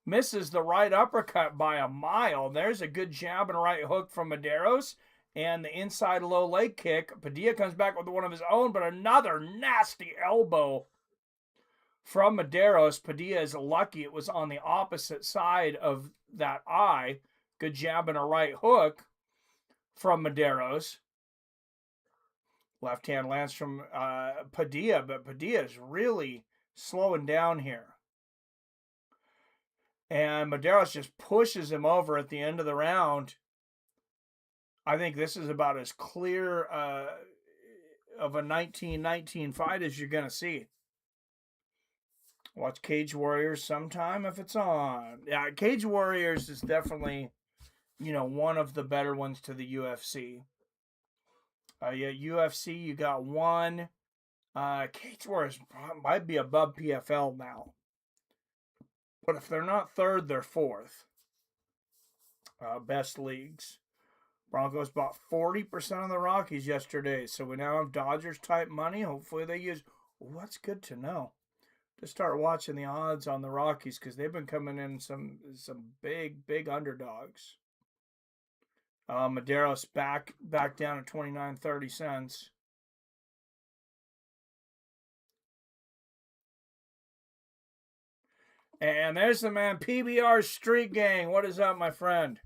misses the right uppercut by a mile. There's a good jab and a right hook from Medeiros. And the inside low leg kick. Padilla comes back with one of his own, but another nasty elbow from Medeiros. Padilla is lucky it was on the opposite side of that eye. Good jab and a right hook from Medeiros. Left hand lands from Padilla, but Padilla is really slowing down here. And Medeiros just pushes him over at the end of the round. I think this is about as clear of a 19-19 fight as you're going to see. Watch Cage Warriors sometime if it's on. Yeah, Cage Warriors is definitely, one of the better ones to the UFC. UFC, you got one. Cage Warriors might be above PFL now. But if they're not third, they're fourth. best leagues. Broncos bought 40% of the Rockies yesterday, so we now have Dodgers type money. Hopefully they use. Oh, that's good to know. To start watching the odds on the Rockies because they've been coming in some big underdogs. Madero's back down at 29.30 cents. And there's the man, PBR Street Gang. What is up, my friend?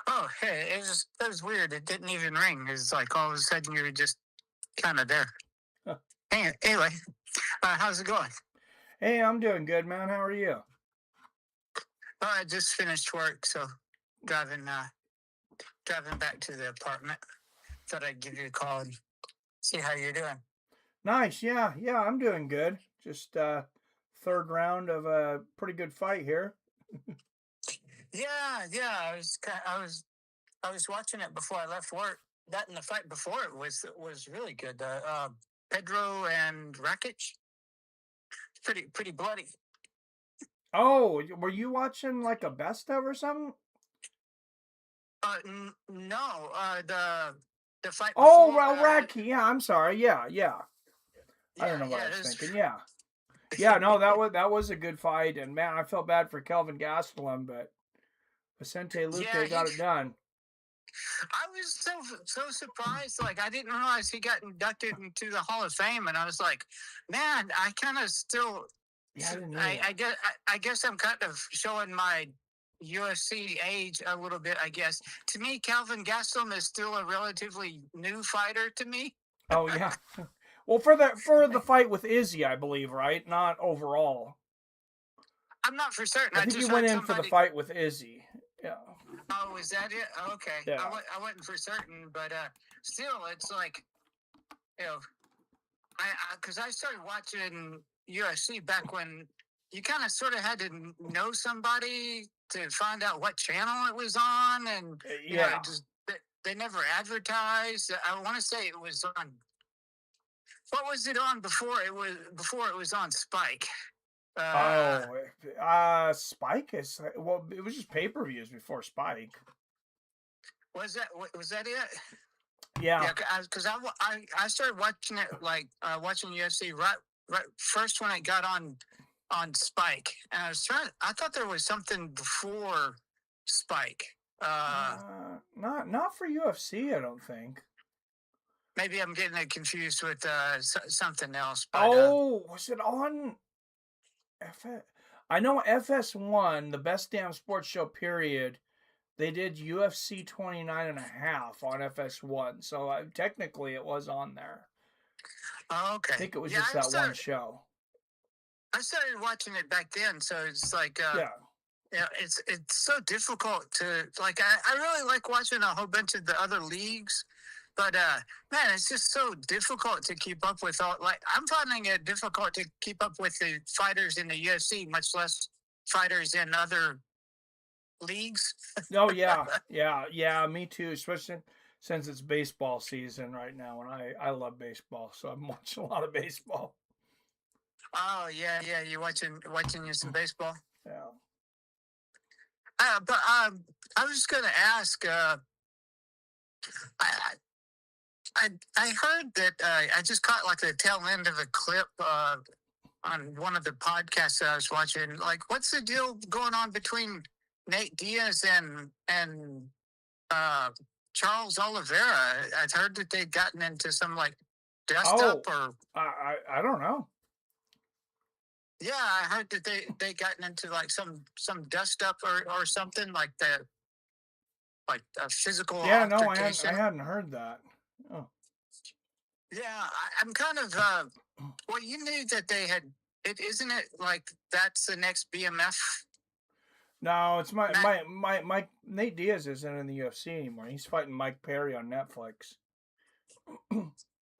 Oh, hey, it was weird. It didn't even ring. It's like all of a sudden you were just kind of there. Huh. Anyway, how's it going? Hey, I'm doing good, man. How are you? Oh, I just finished work, so driving back to the apartment. Thought I'd give you a call and see how you're doing. Nice, yeah, I'm doing good. Just third round of a pretty good fight here. Yeah. I was watching it before I left work. That and the fight before it was really good. Pedro and Rakic. Pretty bloody. Oh, were you watching like a best of or something? No. The fight. Oh, before, Racky. Yeah, I'm sorry. Yeah. I don't know what I was thinking. Yeah. No, that was a good fight, and man, I felt bad for Kelvin Gastelum, but Vicente Luque got it done. I was so surprised. Like, I didn't realize he got inducted into the Hall of Fame, and I was like, man, I kind of still. Yeah, I guess I'm kind of showing my UFC age a little bit. I guess to me, Kelvin Gastelum is still a relatively new fighter to me. Oh yeah. Well, for the fight with Izzy, I believe, right? Not overall. I'm not for certain. I think he went in for the fight with Izzy. Yeah. Oh, is that it? Okay. Yeah. I wasn't for certain, but still, it's like, because I started watching UFC back when you kind of sort of had to know somebody to find out what channel it was on, and they never advertised. I want to say it was on. What was it on before it was on Spike? Spike is it was just pay-per-views before Spike. Was that it? Yeah. Because I started watching it watching UFC right first when it got on Spike, and I thought there was something before Spike. Not for UFC, I don't think. Maybe I'm getting it confused with something else. But, was it on FS? I know FS1, the best damn sports show, period. They did UFC 29.5 on FS1, so technically it was on there. Oh, okay. I think it was just that one show. I started watching it back then, so it's like, it's so difficult to, like, I really like watching a whole bunch of the other leagues, but, man, it's just so difficult to keep up with all, like, I'm finding it difficult to keep up with the fighters in the UFC, much less fighters in other leagues. Oh, yeah, me too, especially since it's baseball season right now, and I love baseball, so I'm watching a lot of baseball. Oh, yeah, you watching you some baseball? Yeah. But I was just going to ask, I heard that I just caught like the tail end of a clip on one of the podcasts that I was watching. Like, what's the deal going on between Nate Diaz and Charles Oliveira? I'd heard that they'd gotten into some like dust up or I don't know. Yeah, I heard that they gotten into like some dust up or something like that, like a physical altercation. I hadn't heard that. Oh. Yeah, I'm kind of well, you knew that they had it, isn't it? Like that's the next BMF. No, it's my Nate Diaz isn't in the UFC anymore. He's fighting Mike Perry on Netflix.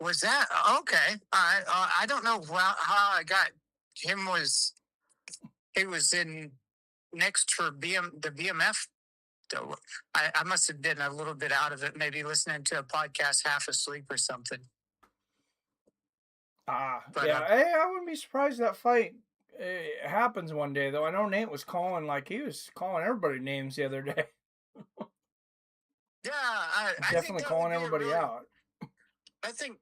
Was that okay? I don't know how I got him. He was in next for the BMF. So I must have been a little bit out of it, maybe listening to a podcast half asleep or something. Hey, I wouldn't be surprised that fight happens one day, though. I know Nate was calling, he was calling everybody names the other day. Yeah, I think Definitely that calling would be everybody really, out. I think,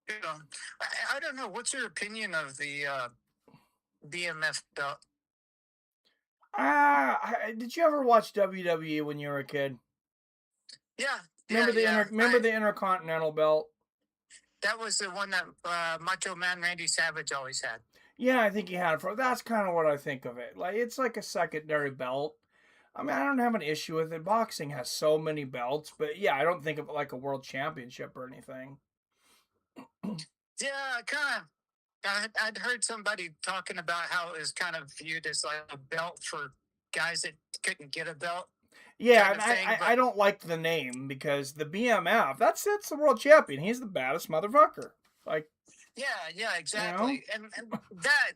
I don't know. What's your opinion of the BMF belt? Did you ever watch WWE when you were a kid? Yeah, Remember yeah. the Intercontinental belt? That was the one that Macho Man Randy Savage always had. Yeah, I think he had it for. That's kind of what I think of it. Like it's like a secondary belt. I mean, I don't have an issue with it. Boxing has so many belts, but yeah, I don't think of it like a world championship or anything. Yeah, kind of. I'd heard somebody talking about how it was kind of viewed as like a belt for guys that couldn't get a belt. Yeah, and I don't like the name because the BMF, that's the world champion. He's the baddest motherfucker. Like, yeah, exactly. You know? and that,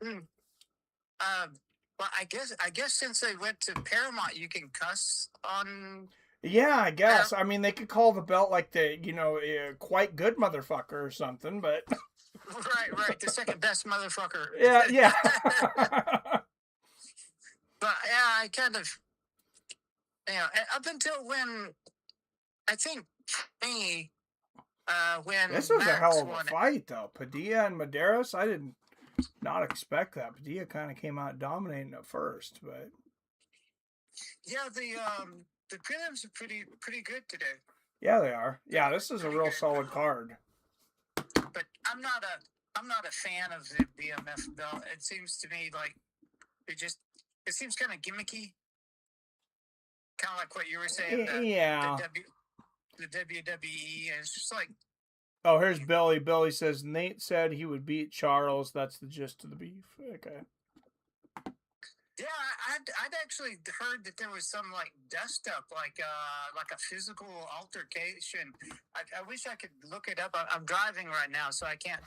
well, I guess since they went to Paramount, you can cuss on. Yeah, I guess. I mean, they could call the belt like the quite good motherfucker or something, but. Right, the second best motherfucker. Yeah. But yeah, I kind of, up until when, I think me, when this was Max a hell of a fight, though. Padilla and Medeiros, I did not expect that. Padilla kind of came out dominating at first, but yeah, the prelims are pretty good today. Yeah, they are. Yeah, this is a real solid card. But I'm not a fan of the BMF belt. It seems to me like it seems kind of gimmicky. Kind of like what you were saying. The WWE. And it's just like. Oh, here's Billy. Billy says Nate said he would beat Charles. That's the gist of the beef. Okay. Yeah, I'd actually heard that there was some like dust up, like a physical altercation. I wish I could look it up. I'm driving right now, so I can't.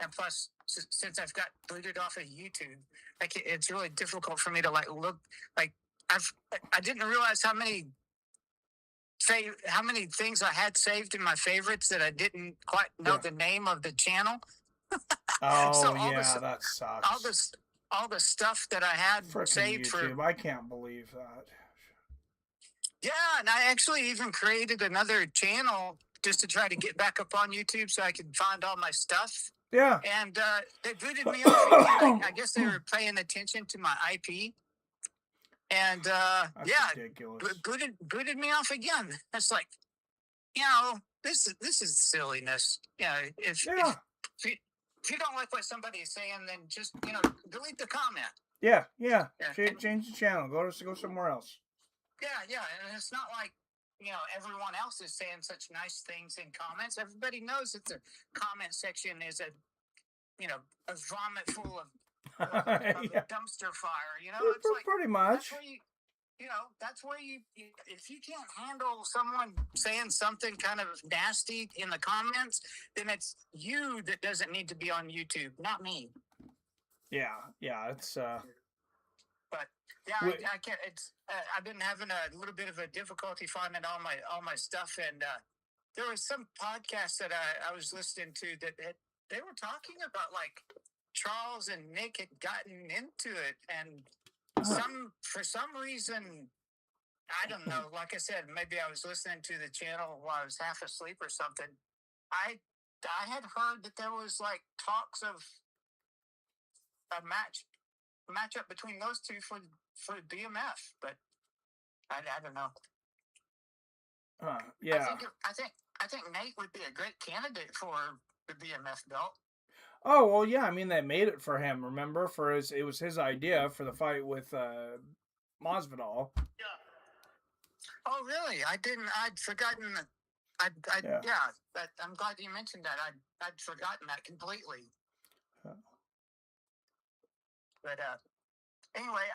And plus, since I've got booted off of YouTube, it's really difficult for me to like look. Like I didn't realize how many things I had saved in my favorites that I didn't quite know the name of the channel. Oh, so that sucks. All the stuff that I had saved YouTube. I can't believe that. Yeah, and I actually even created another channel just to try to get back up on YouTube so I could find all my stuff. Yeah. And they booted me off again. I guess they were paying attention to my IP. And that's ridiculous. Booted me off again. It's like, this is silliness. If you don't like what somebody is saying, then just delete the comment. Yeah. Change the channel. Go somewhere else. Yeah, and it's not like everyone else is saying such nice things in comments. Everybody knows that the comment section is a vomit full of a dumpster fire. It's like pretty much. That's where you if you can't handle someone saying something kind of nasty in the comments, then it's you that doesn't need to be on YouTube, not me. Yeah, it's But yeah, I can't. It's I've been having a little bit of a difficulty finding all my stuff, and there was some podcast that I was listening to that they were talking about like Charles and Nick had gotten into it, and for some reason, I don't know. Like I said, maybe I was listening to the channel while I was half asleep or something. I had heard that there was like talks of a matchup between those two for BMF, but I don't know. Yeah. I think Nate would be a great candidate for the BMF belt. Oh well, yeah. I mean, they made it for him. Remember, it was his idea for the fight with Masvidal. Yeah. Oh really? I'd forgotten. I'm glad you mentioned that. I'd forgotten that completely. But anyway,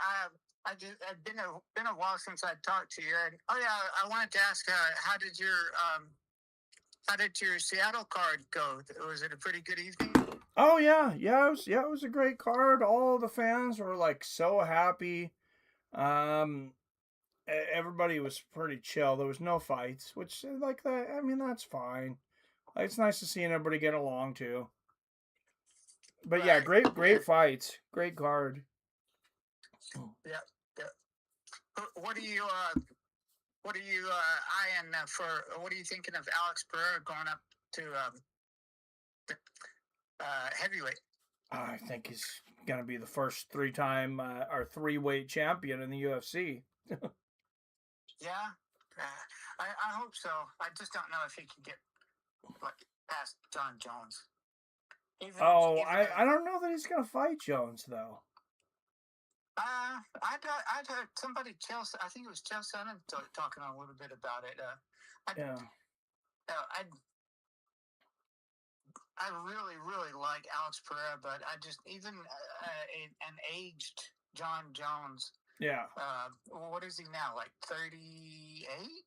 I've been a while since I talked to you. And, I wanted to ask, how did your Seattle card go? Was it a pretty good evening? Oh yeah, it was a great card. All the fans were like so happy. Everybody was pretty chill. There was no fights, which like that. I mean, that's fine. It's nice to see everybody get along too. But yeah, great fights, great card. Yeah. What do you what are you eyeing for? What are you thinking of Alex Pereira going up to heavyweight? I think he's going to be the first three-time or three-weight champion in the UFC. Yeah, I hope so. I just don't know if he can get past John Jones. I don't know that he's going to fight Jones, though. I'd heard somebody, Chelsea, I think it was Chelsea, talking a little bit about it. I really, really like Alex Pereira, but I just, even an aged John Jones. Yeah. What is he now, like 38?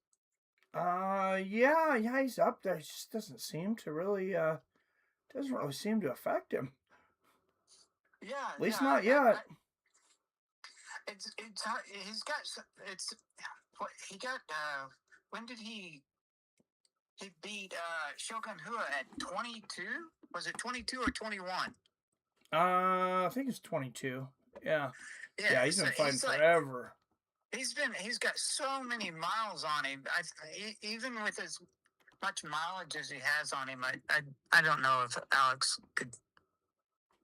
Yeah, he's up there. It just doesn't seem to really, seem to affect him. Yeah. At least not yet. When did he beat Shogun Rua at 22? Was it 22 or 21? I think it's 22. Yeah, he's been fighting forever. He's got so many miles on him. Even with as much mileage as he has on him, I don't know if Alex could.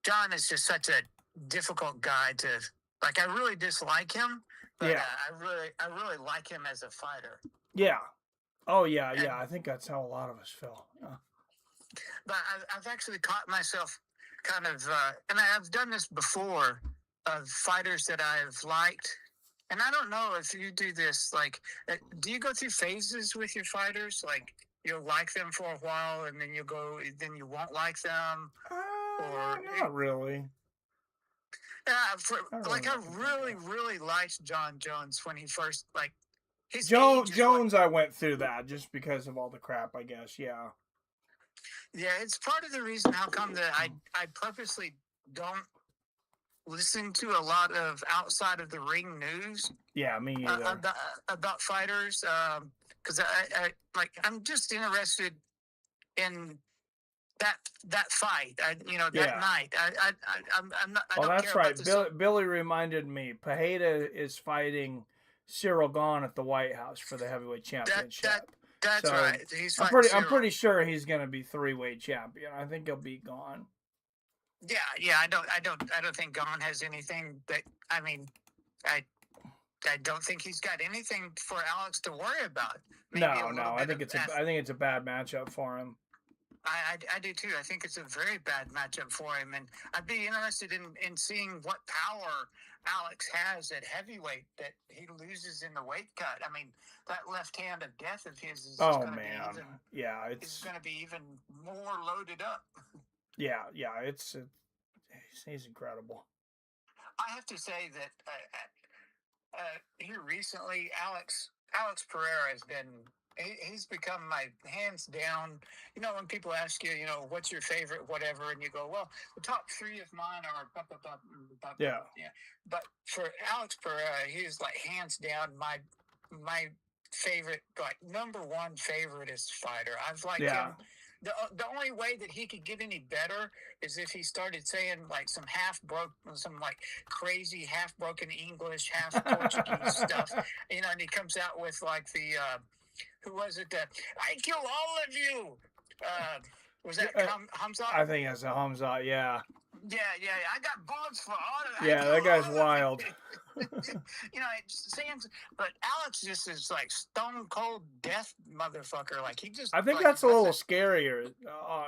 John is just such a difficult guy to like. I really dislike him, but I really like him as a fighter. Yeah. Oh yeah. I think that's how a lot of us feel. Yeah. But I've actually caught myself kind of, and I've done this before, of fighters that I've liked. And I don't know if you do this, like, do you go through phases with your fighters? Like, you'll like them for a while, and then then you won't like them? Or not really. I really liked John Jones when he first, like, Jones, I went through that just because of all the crap, I guess, yeah. Yeah, it's part of the reason how come that I purposely don't listen to a lot of outside of the ring news. Yeah, me either. About fighters, because I'm just interested in that fight. Night. I'm not. That's right. Billy reminded me. Pereira is fighting Cyril Gahn at the White House for the heavyweight championship. That's right. I'm pretty sure he's going to be three-weight champion. I think he'll beat Gahn. Yeah. I don't think Gahn has anything that. I mean, I don't think he's got anything for Alex to worry about. Maybe no. I think it's a bad matchup for him. I do too. I think it's a very bad matchup for him, and I'd be interested in seeing what power Alex has at heavyweight that he loses in the weight cut. I mean, that left hand of death of his is going to be even more loaded up. Yeah, he's incredible. I have to say that here recently, Alex Pereira has been. He's become my hands down. You know, when people ask you, what's your favorite, whatever, and you go, well, the top three of mine are. Yeah. But for Alex Pereira, he's like hands down my favorite, like number one favoriteest fighter. I've liked him. The only way that he could get any better is if he started saying like some crazy half broken English, half Portuguese stuff. And he comes out with like the. Who was it that I kill all of you? Was that Hamza? I think it's a Hamza, yeah. Yeah. I got bullets for all of Yeah, that guy's wild. But Alex just is like stone cold death motherfucker. Like he just. I think that's a little scarier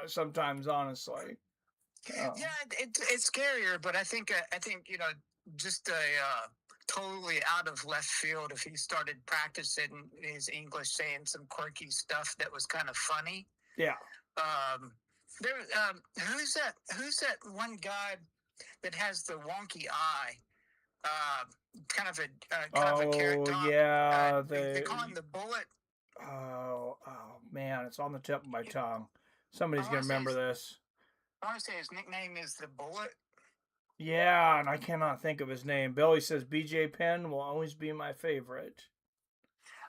sometimes, honestly. Yeah, it's scarier, but I think just a. Totally out of left field if he started practicing his English, saying some quirky stuff that was kind of funny. Yeah. Who's that one guy that has the wonky eye? Kind of a carrot top. Yeah. They call him the Bullet. Oh man, it's on the tip of my tongue. Somebody's gonna remember this. I want to say his nickname is the Bullet. Yeah, and I cannot think of his name. Billy says BJ Penn will always be my favorite.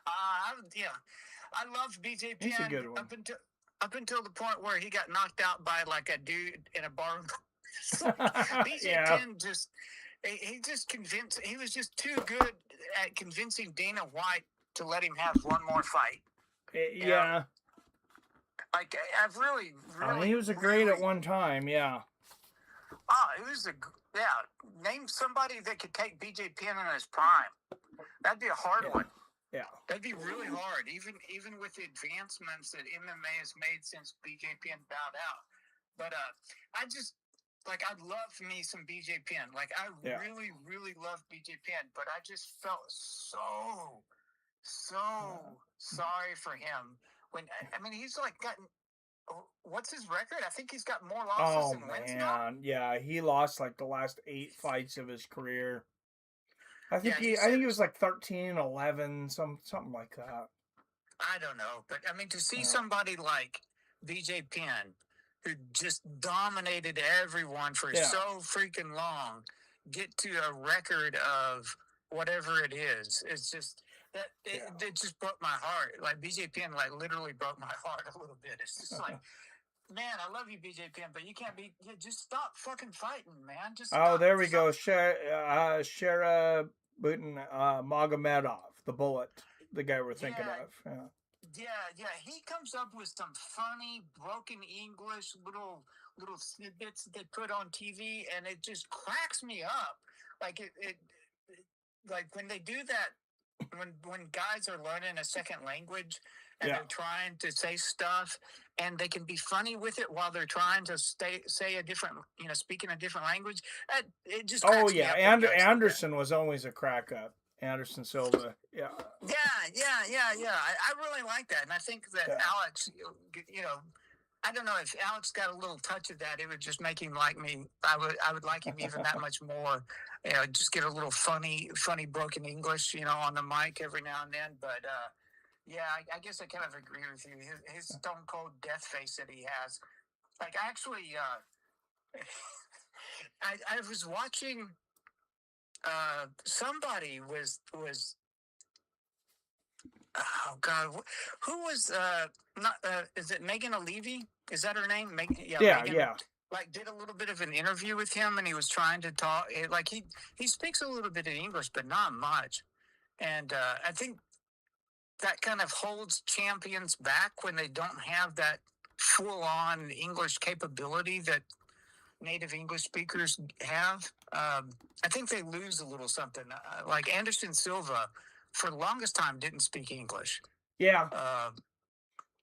I love BJ Penn. He's a good one. Up until the point where he got knocked out by like a dude in a bar. BJ Penn he was just too good at convincing Dana White to let him have one more fight. Yeah. Like, I've really, He was a great at one time, yeah. Oh, it was name somebody that could take BJ Penn in his prime. That'd be a hard one. Yeah. That'd be really hard, even with the advancements that MMA has made since BJ Penn bowed out. But I just, like, I'd love me some BJ Penn. Like, I really, really love BJ Penn, but I just felt so sorry for him. I mean, he's like gotten, what's his record? I think he's got more losses than wins now. Yeah, he lost like the last 8 fights of his career. I think he was like 13-11, something like that. I don't know, but I mean, to see somebody like BJ Penn, who just dominated everyone for so freaking long, get to a record of whatever it is, it's just that it just broke my heart. Like, BJ Penn, like, literally broke my heart a little bit. It's just like, man, I love you, BJ Penn, but you can't be. Just stop fucking fighting, man. Just stop. There we go. Shara Butin Magomedov, the Bullet, the guy we're thinking of. Yeah. He comes up with some funny, broken English little snippets they put on TV, and it just cracks me up. Like it like when they do that, when guys are learning a second language and they're trying to say stuff, and they can be funny with it while they're trying to say a different, speaking a different language. It just cracks me up. Anderson was always a crack up. Anderson Silva, Yeah. I really like that, and I think that Alex, I don't know if Alex got a little touch of that, it would just make him like me. I would like him even that much more. Just get a little funny broken English, on the mic every now and then. But I guess I kind of agree with you. His stone cold death face that he has. Like, actually, I was watching. Somebody was. Oh God, who was not? Is it Megan Levy? Is that her name? Megan. Like, did a little bit of an interview with him, and he was trying to talk. Like, he speaks a little bit of English, but not much. And I think that kind of holds champions back when they don't have that full-on English capability that native English speakers have. I think they lose a little something. Like Anderson Silva, for the longest time, didn't speak English. Yeah.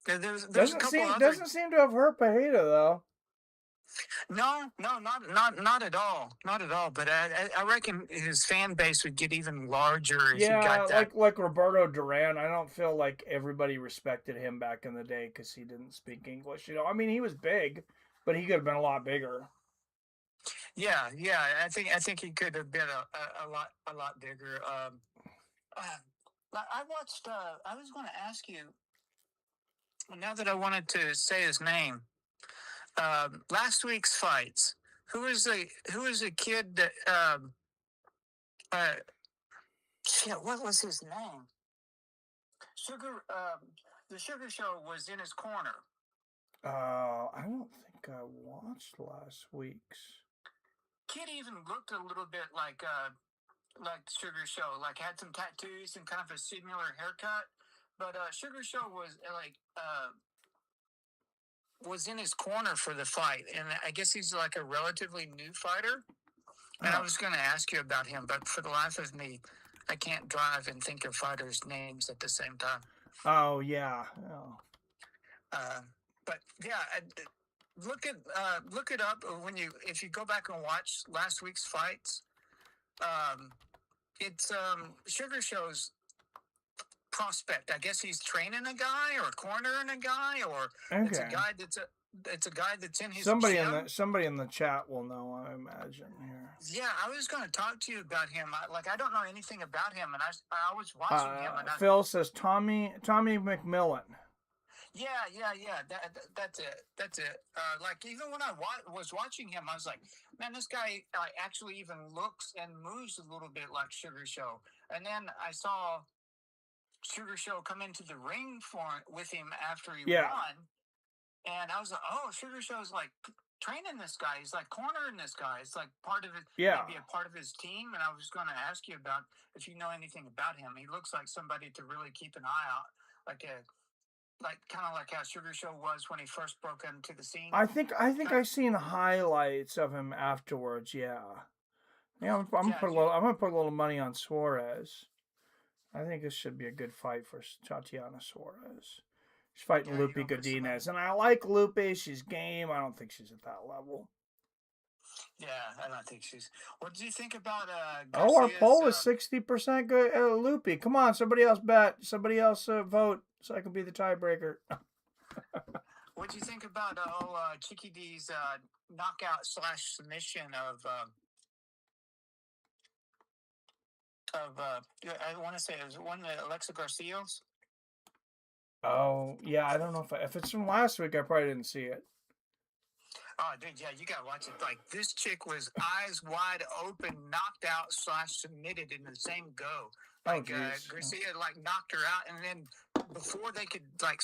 There's doesn't seem to have hurt Pajeda though. No, not at all, not at all. But I reckon his fan base would get even larger if he got that. like Roberto Duran. I don't feel like everybody respected him back in the day because he didn't speak English. I mean, he was big, but he could have been a lot bigger. Yeah. I think he could have been a lot bigger. I watched. I was going to ask you. Now that I wanted to say his name, last week's fights. Who is the kid that? What was his name? Sugar. The Sugar Show was in his corner. I don't think I watched last week's. Kid even looked a little bit like Sugar Show, like had some tattoos and kind of a similar haircut. But Sugar Show was in his corner for the fight, and I guess he's like a relatively new fighter. And I was going to ask you about him, but for the life of me, I can't drive and think of fighters' names at the same time. Oh yeah. But yeah, look it up if you go back and watch last week's fights. It's Sugar Show's prospect. I guess he's training a guy or cornering a guy, or it's a guy that's in his gym. Somebody in the chat will know, I imagine. Here. Yeah, I was going to talk to you about him. I don't know anything about him, and I was watching him. And Phil says Tommy McMillan. Yeah. That's it. Like, even when I was watching him, I was like, man, this guy actually even looks and moves a little bit like Sugar Show. And then I saw Sugar Show come into the ring with him after he won, and I was like, oh, Sugar Show's like training this guy. He's like cornering this guy. It's like part of it, Yeah. maybe a part of his team. And I was going to ask you about if you know anything about him. He looks like somebody to really keep an eye out, like kind of like how Sugar Show was when he first broke into the scene. I think I've seen highlights of him afterwards. Yeah. Yeah, I'm gonna put a little money on Suarez. I think this should be a good fight for Tatiana Suarez. She's fighting Lupe Godinez, and I like Lupe. She's game. I don't think she's at that level. Yeah, I don't think she's. What did you think about? Our poll is 60% good. Lupe, come on, somebody else bet. Somebody else vote so I can be the tiebreaker. What do you think about Chicky D's knockout / submission of I want to say it was one of Alexa Garcia's? Oh yeah, I don't know if it's from last week. I probably didn't see it. Oh, dude, yeah, you gotta watch it. Like, this chick was eyes wide open, knocked out / submitted in the same go. Like, Garcia like knocked her out, and then before they could like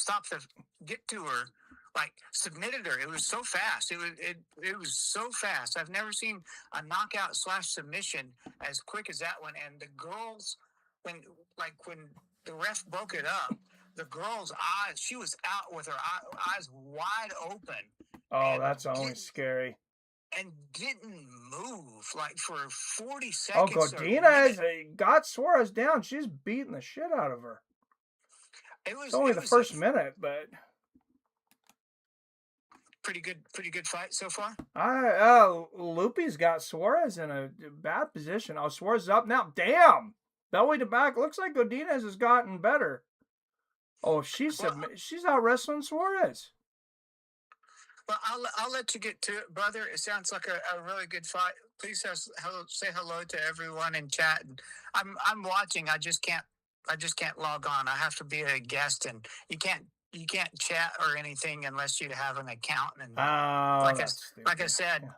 get to her, like submitted her. It was so fast. It was so fast. I've never seen a knockout / submission as quick as that one. And the girls, when the ref broke it up, the girl's eyes, she was out with her eyes wide open. Oh, that's always scary. And didn't move like for 40 seconds. Oh, Godinez got Suarez down. She's beating the shit out of her. It's only the first minute, but pretty good fight so far. Lupe's got Suarez in a bad position. Oh, Suarez is up now. Damn, belly to back. Looks like Godinez has gotten better. Oh, she's out wrestling Suarez. Well, I'll let you get to it, brother. It sounds like a really good fight. Please say hello to everyone in chat. And I'm watching. I just can't log on. I have to be a guest, and you can't chat or anything unless you have an account. And like I said,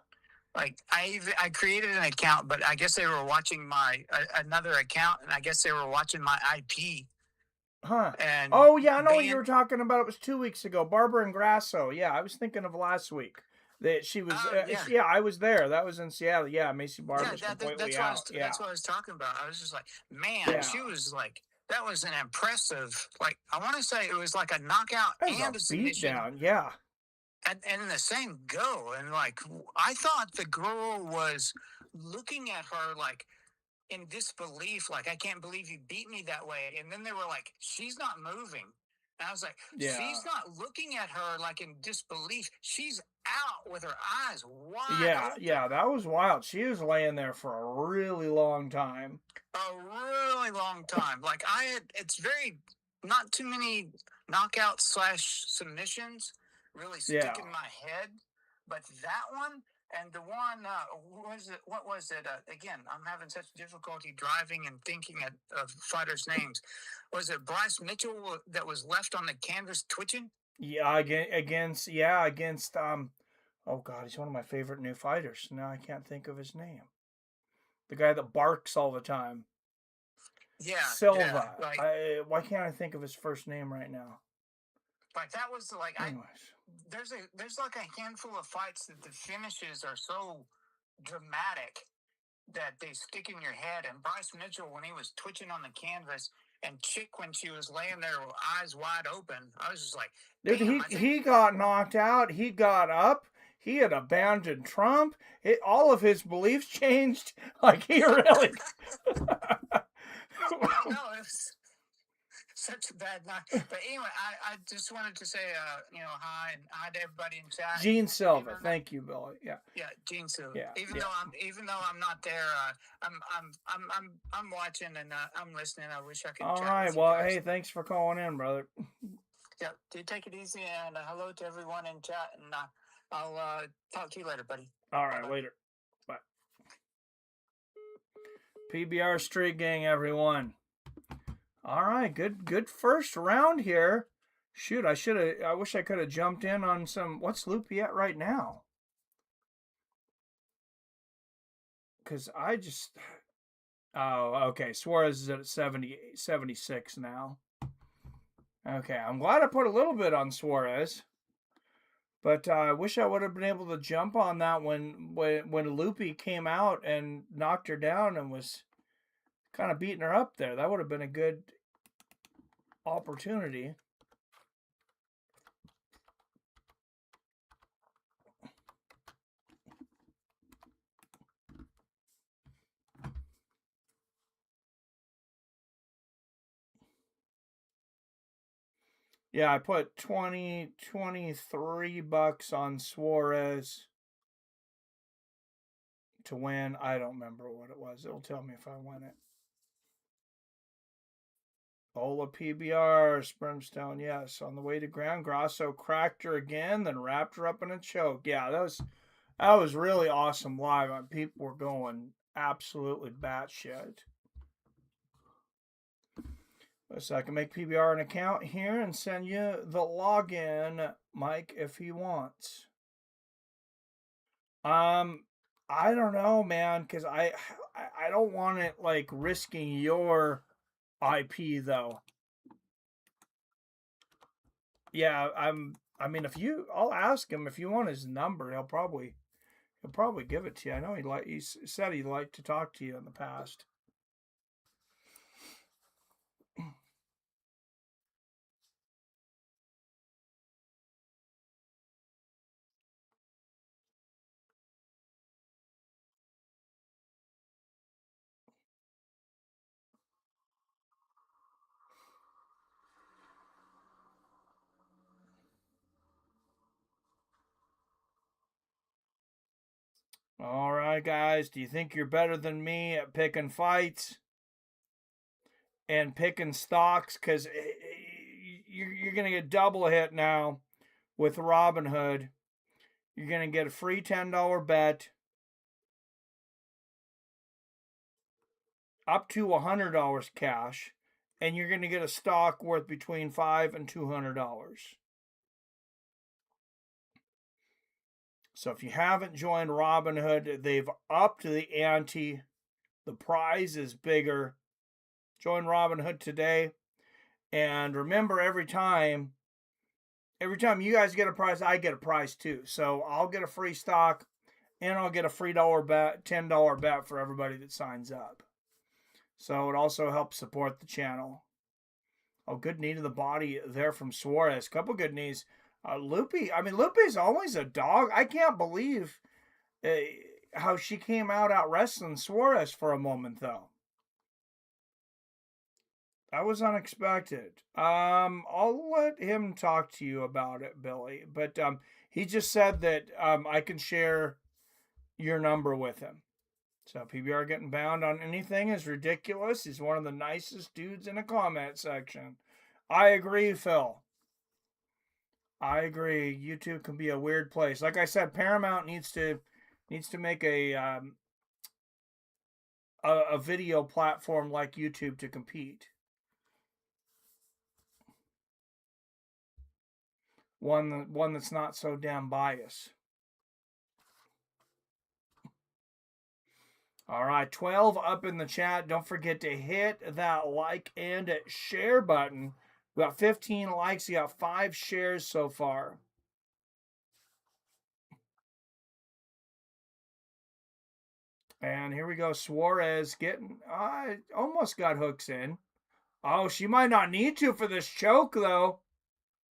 like I created an account, but I guess they were watching my another account, and I guess they were watching my IP. Huh. And I know what you were talking about. It was 2 weeks ago. Barbara and Grasso. Yeah, I was thinking of last week. That she was. Yeah, I was there. That was in Seattle. Yeah, Macy Barber was completely out. That's what I was talking about. I was just like, man, she was like, that was an impressive. Like, I want to say it was like a knockout and a submission. Beatdown. Yeah. And in the same go, and like I thought the girl was looking at her like in disbelief, like, I can't believe you beat me that way. And then they were like, she's not moving. And I was like, she's not looking at her like in disbelief. She's out with her eyes wide open. Yeah, that was wild. She was laying there for a really long time. A really long time. Like, it's not too many knockouts / submissions really stick in my head. But that one, and the one, what was it? Again, I'm having such difficulty driving and thinking of fighters' names. Was it Bryce Mitchell that was left on the canvas twitching? Yeah, against oh God, he's one of my favorite new fighters. Now I can't think of his name. The guy that barks all the time. Yeah. Silva. Yeah, why can't I think of his first name right now? Like, that was like, Anyways. There's like a handful of fights that the finishes are so dramatic that they stick in your head. And Bryce Mitchell, when he was twitching on the canvas, and Chick, when she was laying there with eyes wide open, I was just like, dude, he got knocked out. He got up. He had abandoned Trump. All of his beliefs changed. Like, he really. No, it was such a bad night. But anyway, I just wanted to say, hi to everybody in chat. Gene Silva, thank you, Billy. Yeah. Yeah, Gene Silva. Yeah. Even though I'm not there, I'm watching and I'm listening. I wish I could. All chat right. with you Well, guys. hey, thanks for calling in, brother. Yeah. Do take it easy, and hello to everyone in chat, and I'll talk to you later, buddy. All right, Bye-bye. later. Bye. PBR Street Gang, everyone. All right, good first round here. Shoot, I wish I could have jumped in on some. What's Lupe at right now? Because I just. Oh, okay. Suarez is at 76 now. Okay, I'm glad I put a little bit on Suarez. But I wish I would have been able to jump on that when Loopy came out and knocked her down and was kind of beating her up there. That would have been a good opportunity. Yeah, I put 23 bucks on Suarez to win. I don't remember what it was. It'll tell me if I win it. Ola PBR, Brimstone, yes. On the way to ground, Grasso cracked her again, then wrapped her up in a choke. Yeah, that was really awesome live. People were going absolutely batshit. So I can make PBR an account here and send you the login, Mike, if he wants. I don't know, man, because I don't want it like risking your IP though. Yeah, I mean, I'll ask him if you want his number. He'll probably give it to you. I know he said he'd like to talk to you in the past. All right, guys. Do you think you're better than me at picking fights and picking stocks? Because you're going to get double hit now with Robinhood. You're going to get a free $10 bet up to $100 cash, and you're going to get a stock worth between $5 and $200. So if you haven't joined Robinhood, they've upped the ante. The prize is bigger. Join Robinhood today. And remember, every time you guys get a prize, I get a prize too. So I'll get a free stock, and I'll get a free $10 bet for everybody that signs up. So it also helps support the channel. Oh, good knee to the body there from Suarez. Couple good knees. Lupe's always a dog. I can't believe how she came out wrestling Suarez for a moment, though. That was unexpected. I'll let him talk to you about it, Billy. But he just said that I can share your number with him. So PBR getting bound on anything is ridiculous. He's one of the nicest dudes in the comment section. I agree, Phil. I agree. YouTube can be a weird place. Like I said, Paramount needs to make a video platform like YouTube to compete. One that's not so damn biased. All right, 12 up in the chat. Don't forget to hit that like and share button. We got 15 likes. You got 5 shares so far. And here we go. Suarez getting, almost got hooks in. Oh, she might not need to for this choke, though.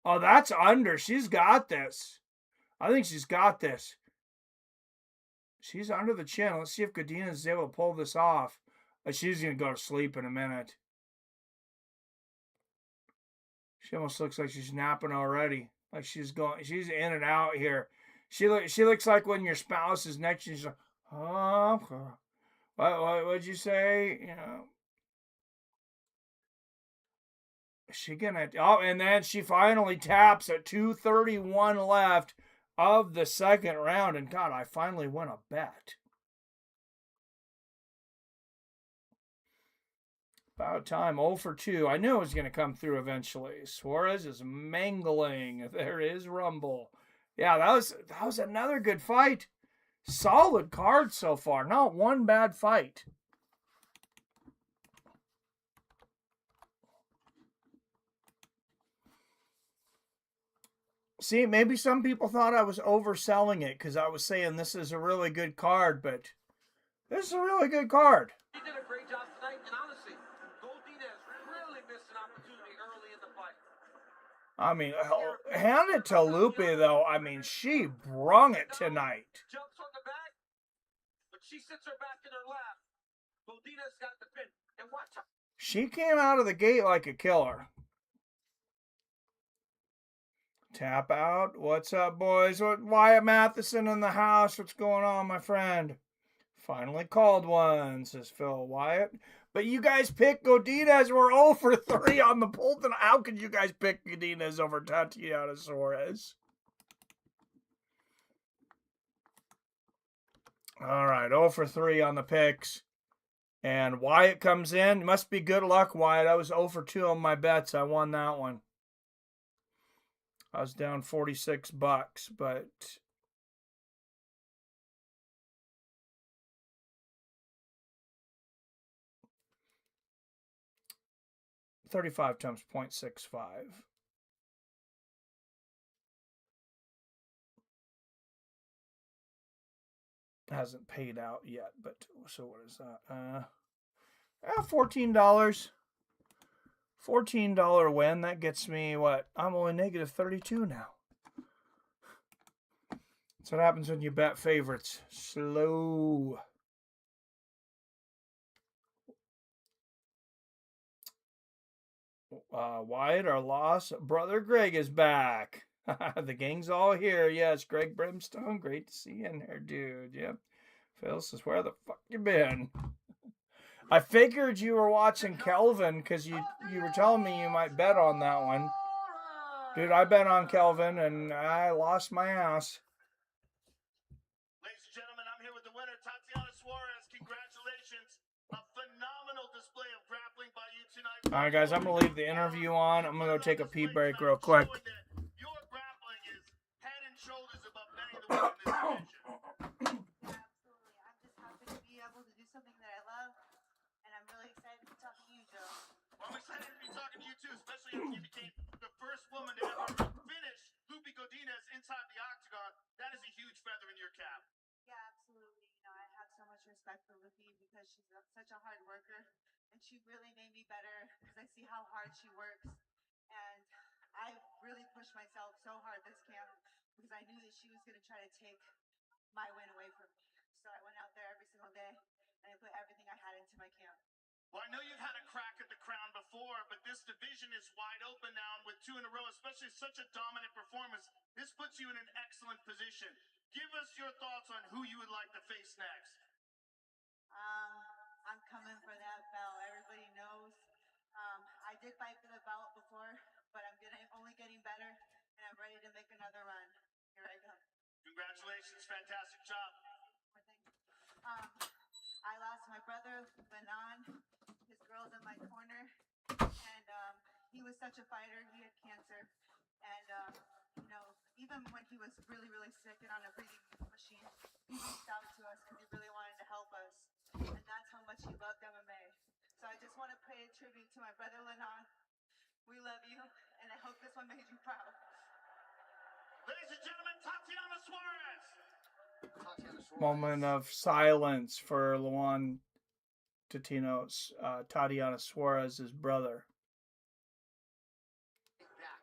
Oh, that's under. She's got this. I think she's got this. She's under the chin. Let's see if Godinez is able to pull this off. She's going to go to sleep in a minute. She almost looks like she's napping already. Like she's in and out here. She looks like when your spouse is next to you. She's like, oh, what'd you say? You know. She gonna, and then she finally taps at 2:31 left of the second round. And God, I finally won a bet. About time. 0 for 2. I knew it was going to come through eventually. Suarez is mangling. There is Rumble. Yeah, that was another good fight. Solid card so far. Not one bad fight. See, maybe some people thought I was overselling it because I was saying this is a really good card, but this is a really good card. He did a great job tonight, and honestly, Godinez really missed an opportunity early in the fight. I mean, hand it to Lupe, though. I mean, she brung it tonight. Jumps on the back, but she sits her back in her lap. Godinez got the pin. And watch how She came out of the gate like a killer. Tap out. What's up, boys? Wyatt Matheson in the house. What's going on, my friend? Finally called one, says Phil Wyatt. But you guys picked Godinez. We're 0 for 3 on the Bolton. How could you guys pick Godinez over Tatiana Suarez? All right, 0 for 3 on the picks. And Wyatt comes in. Must be good luck, Wyatt. I was 0 for 2 on my bets. I won that one. I was down $46, but... $35 times 0.65. Hasn't paid out yet, but so what is that? $14. $14 win. That gets me what? I'm only negative 32 now. That's what happens when you bet favorites. Slow. Wyatt, our loss. Brother Greg is back. The gang's all here. Yes, Greg Brimstone. Great to see you in there, dude. Yep. Phil says, where the fuck you been? I figured you were watching Kelvin because you were telling me you might bet on that one. Dude, I bet on Kelvin and I lost my ass. Ladies and gentlemen, I'm here with the winner, Tatiana Suarez. Congratulations. A phenomenal display of grappling by you tonight. All right, guys, I'm going to leave the interview on. I'm going to go take a pee break real quick. Your grappling is head and shoulders above many of the women in this division. Absolutely. I'm just happy to be able to do something that I love, and I'm really excited to be talking to you, Joe. Well, I'm excited to be talking to you too, especially after you became the first woman to ever finish Lupe Godinez inside the octagon. That is a huge feather in your cap. Yeah, absolutely. You know, I have so much respect for Lupe because she's such a hard worker, and she really made me better because I see how hard she works. And I really pushed myself so hard this camp because I knew that she was going to try to take my win away from me. So I went out there every single day, and I put everything I had into my camp. Well, I know you've had a crack at the crown before, but this division is wide open now, and with 2 in a row, especially such a dominant performance, this puts you in an excellent position. Give us your thoughts on who you would like to face next. I'm coming for that belt. Everybody knows. I did fight for the belt before, but I'm only getting better, and I'm ready to make another run. Here I come. Congratulations, fantastic job. I lost my brother, Benan. His girl's in my corner, and he was such a fighter. He had cancer, and you know, even when he was really, really sick and on a breathing machine, he reached out to us because he really wanted to help us, and that's how much he loved MMA. So I just want to pay a tribute to my brother, Lenon. We love you, and I hope this one made you proud. Ladies and gentlemen, Tatiana Suarez. Moment of silence for Luan Tatiana Suarez's brother. Back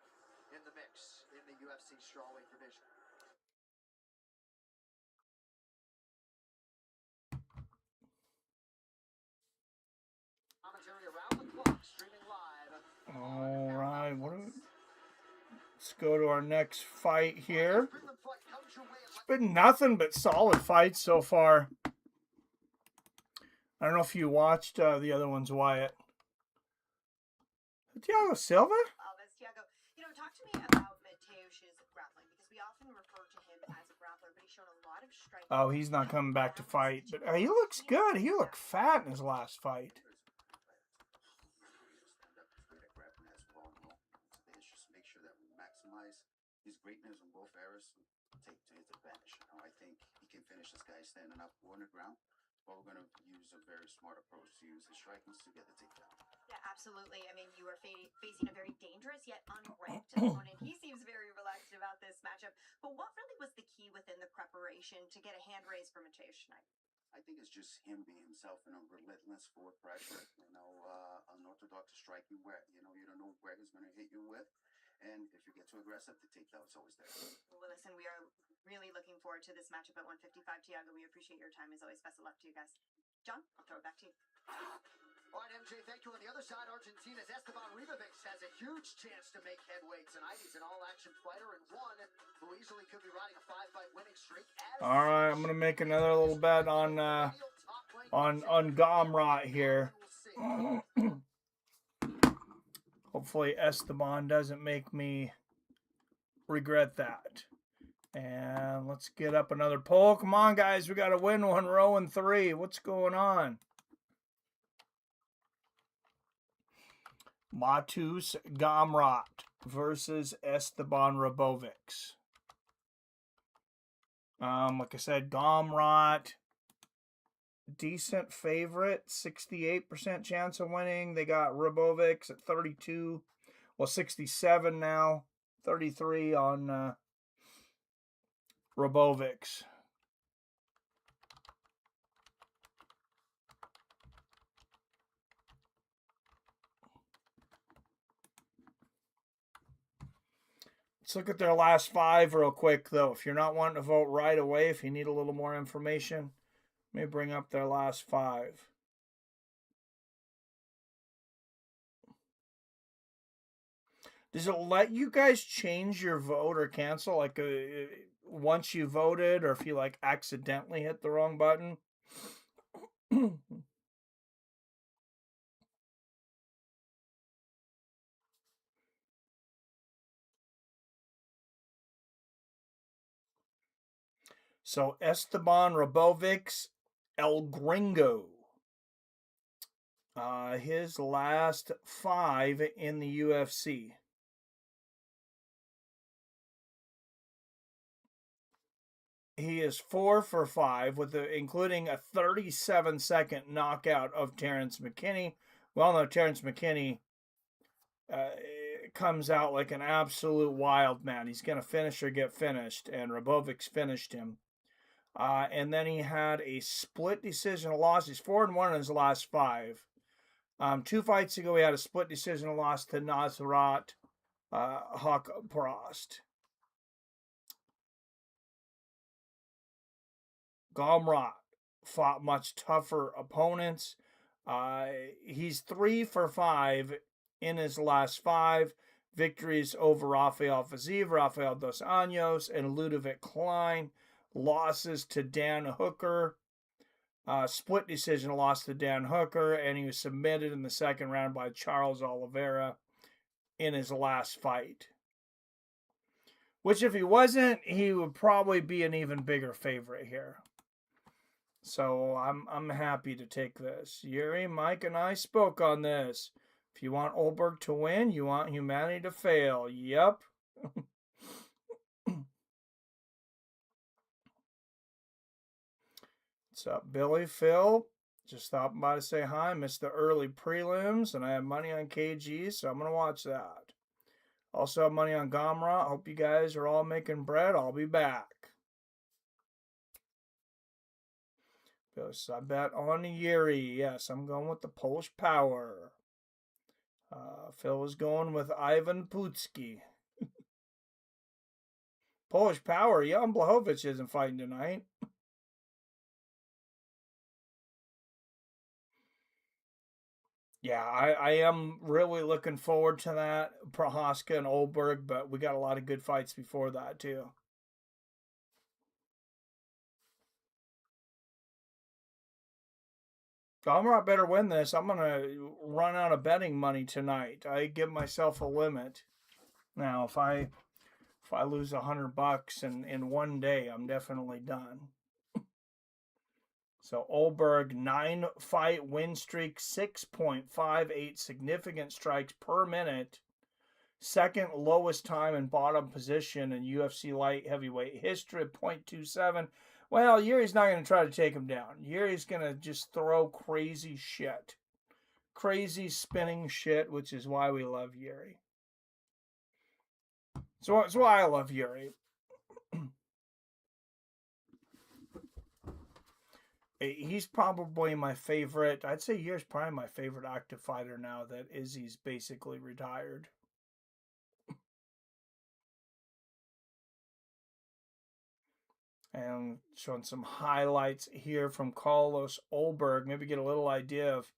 in the mix in the UFC strawweight division. Commentary around the clock, streaming live. All right, let's go to our next fight here. It's been nothing but solid fights so far. I don't know if you watched the other ones, Wyatt. Thiago Silva? Thiago, you know, talk to me about Mateusz's grappling, because we often refer to him as a grappler, but he's shown a lot of strength. Oh, he's not coming back to fight, but he looks good. He looked fat in his last fight. Make sure that we maximize his greatness on both areas and take to his advantage. You know, I think he can finish this guy standing up on the ground, but we're going to use a very smart approach to use his strikings to get the takedown. Yeah, absolutely. I mean, you are facing a very dangerous yet unranked opponent. He seems very relaxed about this matchup. But what really was the key within the preparation to get a hand raise for Mateusz tonight? I think it's just him being himself, relentless forward pressure, unorthodox striking where, you don't know where he's going to hit you with. And if you get too aggressive, the takedown's always there. Well, listen, we are really looking forward to this matchup at 155. Tiago, we appreciate your time as always. Best of luck to you guys. John, I'll throw it back to you. All right, MJ, thank you. On the other side, Argentina's Esteban Ribovics has a huge chance to make headway tonight. He's an all-action fighter and one who easily could be riding a 5-fight winning streak. All right, I'm gonna make another little bet on Gomrot here. Hopefully Esteban doesn't make me regret that. And let's get up another poll. Come on, guys, we got to win one row and 3. What's going on? Mateusz Gomrot versus Esteban Ribovics. Like I said, Gomrot, decent favorite, 68% chance of winning. They got Ribovics at 32, well, 67 now, 33 on Ribovics. Let's look at their last 5 real quick, though. If you're not wanting to vote right away, if you need a little more information, let me bring up their last 5. Does it let you guys change your vote or cancel, like once you voted, or if you like accidentally hit the wrong button? So Esteban Ribovics, El Gringo. His last 5 in the UFC. He is 4 for 5, including a 37-second knockout of Terrence McKinney. Well, no, Terrence McKinney comes out like an absolute wild man. He's going to finish or get finished, and Ribovics finished him. And then he had a split decision loss. He's 4-1 in his last 5. 2 fights ago, he had a split decision loss to Nasrat Haqparast. Gomrot fought much tougher opponents. He's 3 for 5 in his last 5. Victories over Rafael Fiziev, Rafael Dos Anjos, and Ludovic Klein. Losses to Dan Hooker. Split decision loss to Dan Hooker, and he was submitted in the second round by Charles Oliveira in his last fight. Which, if he wasn't, he would probably be an even bigger favorite here. So I'm happy to take this. Yuri, Mike, and I spoke on this. If you want Olberg to win, you want humanity to fail. Yep. What's up, Billy? Phil? Just stopping by to say hi. Missed the early prelims, and I have money on KG, so I'm going to watch that. Also have money on Gomrot. Hope you guys are all making bread. I'll be back. I bet on Yuri. Yes, I'm going with the Polish Power. Phil was going with Ivan Putsky. Polish Power. Jan Blachowicz isn't fighting tonight. Yeah, I am really looking forward to that. Prohaska and Olberg, but we got a lot of good fights before that, too. Gomrot better win this. I'm going to run out of betting money tonight. I give myself a limit. Now, if I lose $100 in one day, I'm definitely done. So Olberg, 9-fight win streak, 6.58 significant strikes per minute. Second lowest time in bottom position in UFC light heavyweight history, 0.27. Well, Yuri's not going to try to take him down. Yuri's going to just throw crazy shit. crazy spinning shit, which is why we love Yuri. So it's why I love Yuri. He's probably my favorite. I'd say Yuri's probably my favorite active fighter now that Izzy's basically retired. And showing some highlights here from Carlos Olberg. Maybe get a little idea of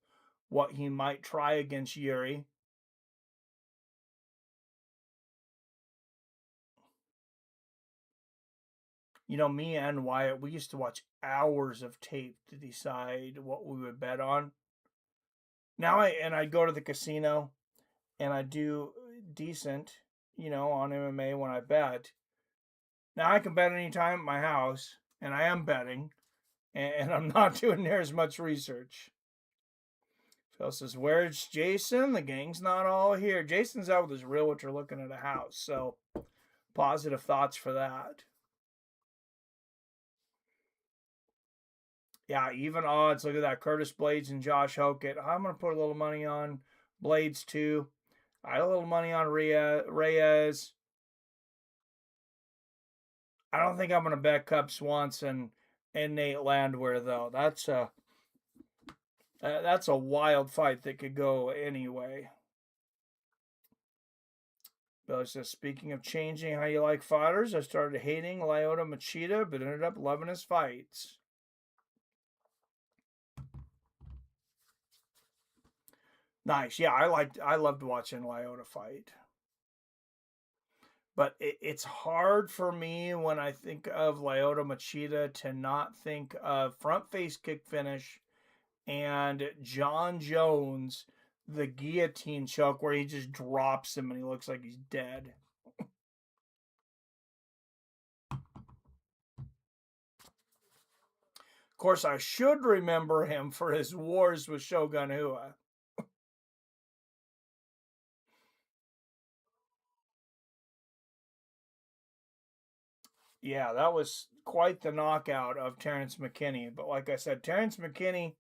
what he might try against Yuri. You know, me and Wyatt, we used to watch hours of tape to decide what we would bet on. Now I go to the casino and I do decent, you know, on MMA when I bet. Now I can bet anytime at my house, and I am betting, and I'm not doing near as much research. Phil says, "Where's Jason? The gang's not all here." Jason's out with his realtor looking at a house, so positive thoughts for that. Yeah, even odds. Look at that. Curtis Blades and Josh Hokett. I'm going to put a little money on Blades too. I had a little money on Reyes. I don't think I'm going to bet Cub Swanson and Nate Landwehr, though. That's a wild fight that could go anyway. Billy says, speaking of changing how you like fighters, I started hating Lyoto Machida, but ended up loving his fights. Nice. Yeah, I loved watching Lyoto fight. But it's hard for me when I think of Lyoto Machida to not think of front face kick finish and John Jones, the guillotine choke where he just drops him and he looks like he's dead. Of course, I should remember him for his wars with Shogun Rua. Yeah, that was quite the knockout of Terrence McKinney. But like I said, Terrence McKinney,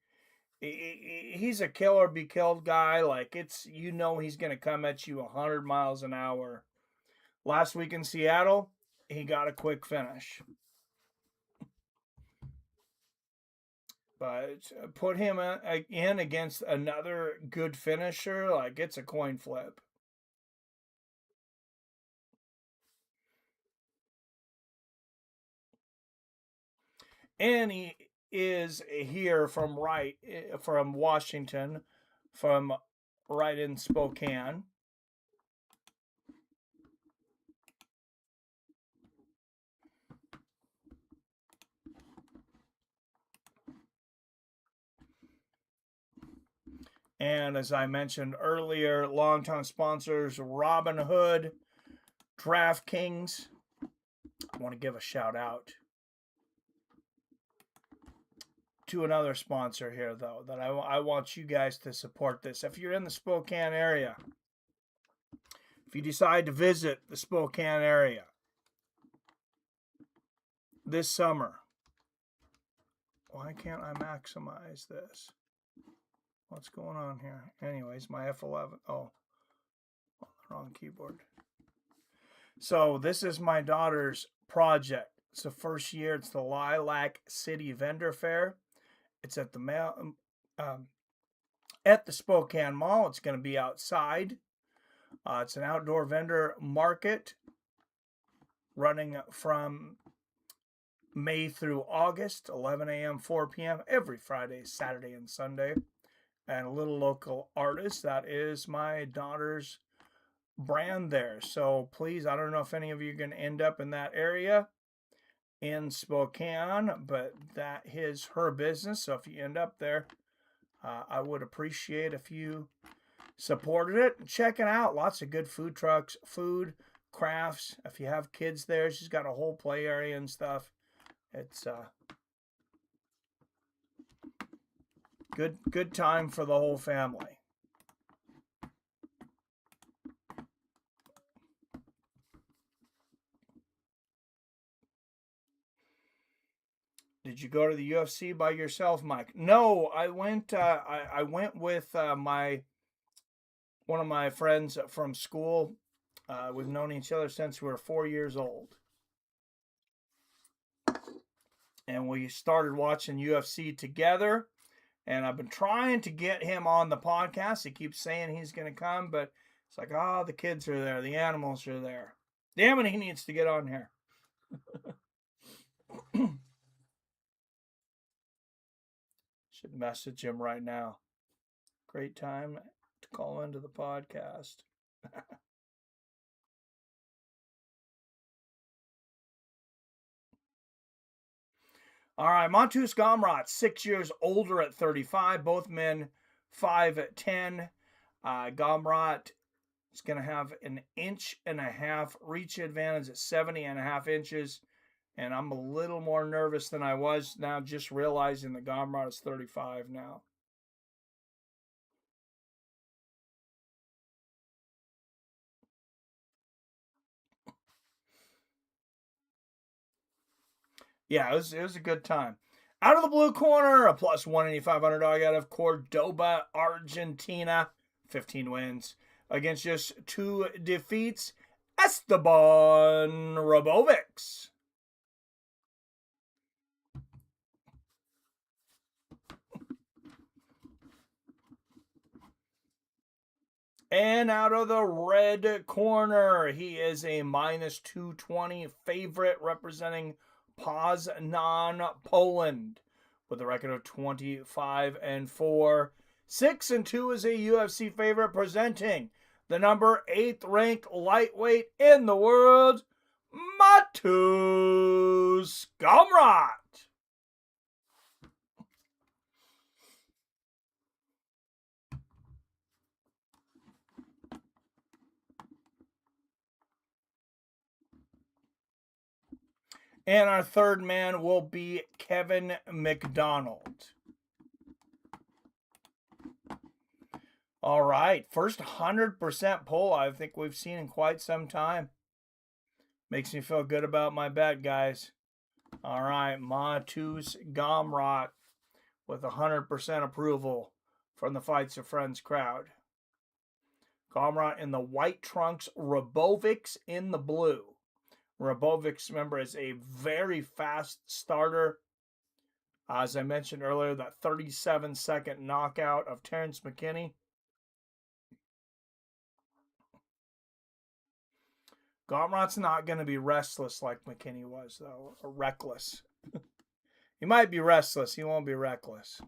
he's a kill or be killed guy. Like, it's, you know, he's going to come at you 100 miles an hour. Last week in Seattle, he got a quick finish. But put him in against another good finisher, like, it's a coin flip. And he is here from Washington, from right in Spokane. And as I mentioned earlier, longtime sponsors Robinhood, DraftKings. I want to give a shout out to another sponsor here, though, that I want you guys to support this. If you're in the Spokane area, if you decide to visit the Spokane area this summer, why can't I maximize this? What's going on here? Anyways, my F11. Oh, wrong keyboard. So this is my daughter's project. It's the first year. It's the Lilac City Vendor Fair. It's at the Spokane Mall. It's going to be outside. It's an outdoor vendor market running from May through August, 11 a.m., 4 p.m., every Friday, Saturday, and Sunday. And a little local artist. That is my daughter's brand there. So please, I don't know if any of you are going to end up in that area in Spokane, but that is her business. So if you end up there, I would appreciate if you supported it. Check it out. Lots of good food trucks, food, crafts. If you have kids there, she's got a whole play area and stuff. It's good time for the whole family. Did you go to the UFC by yourself, Mike? No, I went. I went with one of my friends from school. We've known each other since we were 4 years old, and we started watching UFC together. And I've been trying to get him on the podcast. He keeps saying he's going to come, but it's like, oh, the kids are there, the animals are there. Damn it, he needs to get on here. Should message him right now. Great time to call into the podcast. All right, Montus Gamrot, 6 years older at 35. Both men 5'10". Gamrot is going to have an 1.5 inch reach advantage at 70.5 inches. And I'm a little more nervous than I was now, just realizing that Gamrot is 35 now. Yeah, it was a good time. Out of the blue corner, a plus 185 underdog out of Cordoba, Argentina. 15 wins against just 2 defeats. Esteban Robovics. And out of the red corner, he is a minus 220 favorite representing Poznan, Poland, with a record of 25-4. 6-2 is a UFC favorite, presenting the number 8th ranked lightweight in the world, Montus Gamrot. And our third man will be Kevin McDonald. All right, first 100% pull I think we've seen in quite some time. Makes me feel good about my bet, guys. All right, Montus Gamrot with 100% approval from the Fights of Friends crowd. Gamrot in the white trunks, Robovics in the blue. Robovics, remember, is a very fast starter. As I mentioned earlier, that 37-second knockout of Terrence McKinney. Gamrot's not going to be restless like McKinney was, though, or reckless. He might be restless. He won't be reckless.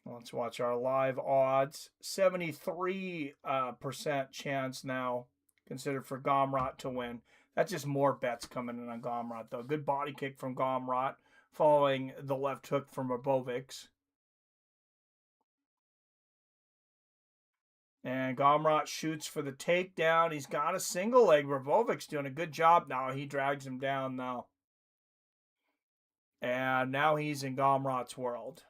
Let's watch our live odds. 73% chance now considered for Gamrot to win. That's just more bets coming in on Gamrot, though. Good body kick from Gamrot following the left hook from Robovics. And Gamrot shoots for the takedown. He's got a single leg. Robovics doing a good job now. He drags him down now. And now he's in Gamrot's world.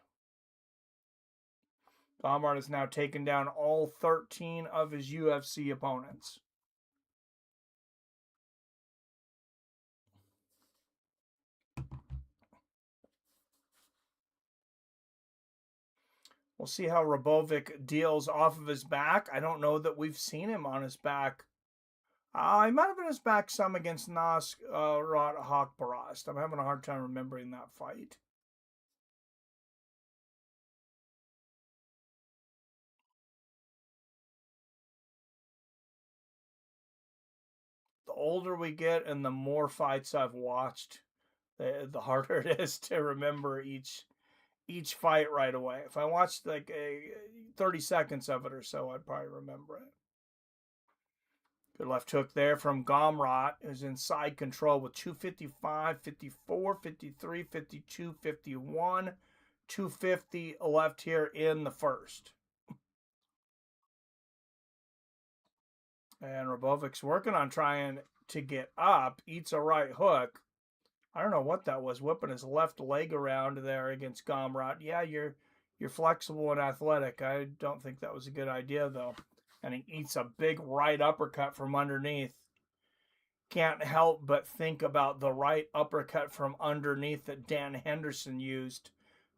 Gamrot has now taken down all 13 of his UFC opponents. We'll see how Robovic deals off of his back. I don't know that we've seen him on his back. He might have been his back some against Nasrat Haqparast. I'm having a hard time remembering that fight. The older we get and the more fights I've watched, the harder it is to remember each fight right away. If I watched like 30 seconds of it or so, I'd probably remember it. Good left hook there from Gamrot, who's in side control with 255, 54, 53, 52, 51, 250 left here in the first. And Robovic's working on trying to get up, eats a right hook. I don't know what that was, whipping his left leg around there against Gamrot. Yeah, you're flexible and athletic. I don't think that was a good idea, though. And he eats a big right uppercut from underneath. Can't help but think about the right uppercut from underneath that Dan Henderson used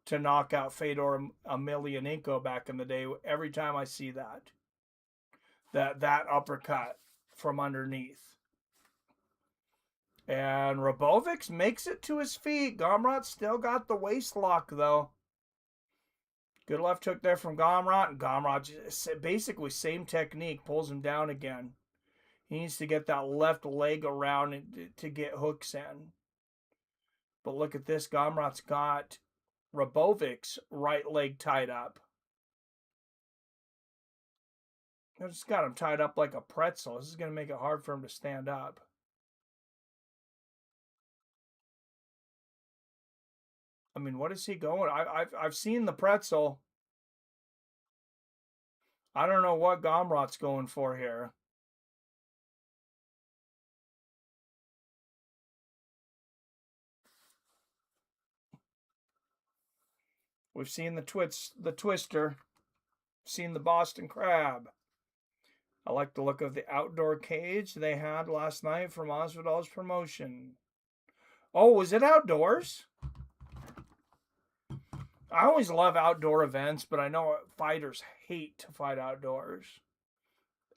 to knock out Fedor Emelianenko back in the day. Every time I see that uppercut from underneath. And Robovics makes it to his feet. Gomrot still got the waist lock, though. Good left hook there from Gomrot. And Gomrot, basically same technique, pulls him down again. He needs to get that left leg around to get hooks in. But look at this. Gomrot's got Robovic's right leg tied up. I just got him tied up like a pretzel. This is going to make it hard for him to stand up. I mean, what is he going? I've seen the pretzel. I don't know what Gomrot's going for here. We've seen the twister. Seen the Boston Crab. I like the look of the outdoor cage they had last night from Masvidal's promotion. Oh, was it outdoors? I always love outdoor events, but I know fighters hate to fight outdoors.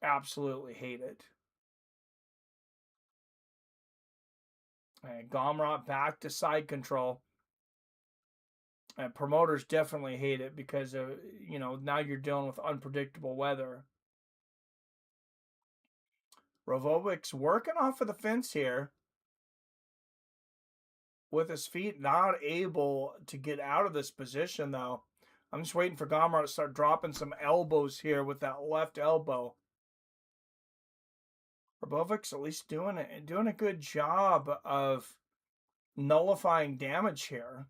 Absolutely hate it. And Gomrot back to side control. And promoters definitely hate it because of, now you're dealing with unpredictable weather. Rovovic's working off of the fence here. With his feet, not able to get out of this position, though. I'm just waiting for Gomrot to start dropping some elbows here with that left elbow. Robovic's at least doing a good job of nullifying damage here.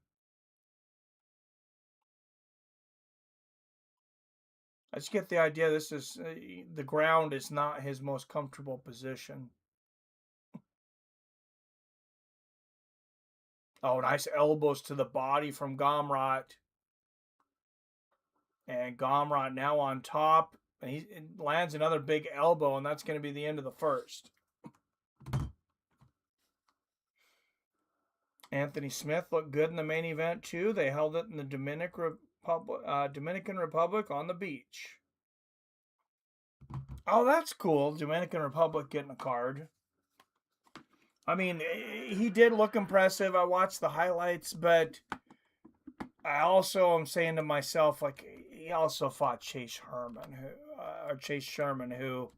I just get the idea this is the ground is not his most comfortable position. Oh, nice elbows to the body from Gomrot. And Gomrot now on top. And he lands another big elbow, and that's going to be the end of the first. Anthony Smith looked good in the main event, too. They held it in the Dominican Republic on the beach. Oh, that's cool. Dominican Republic getting a card. I mean, he did look impressive. I watched the highlights, but I also am saying to myself, like, he also fought Chase Sherman, who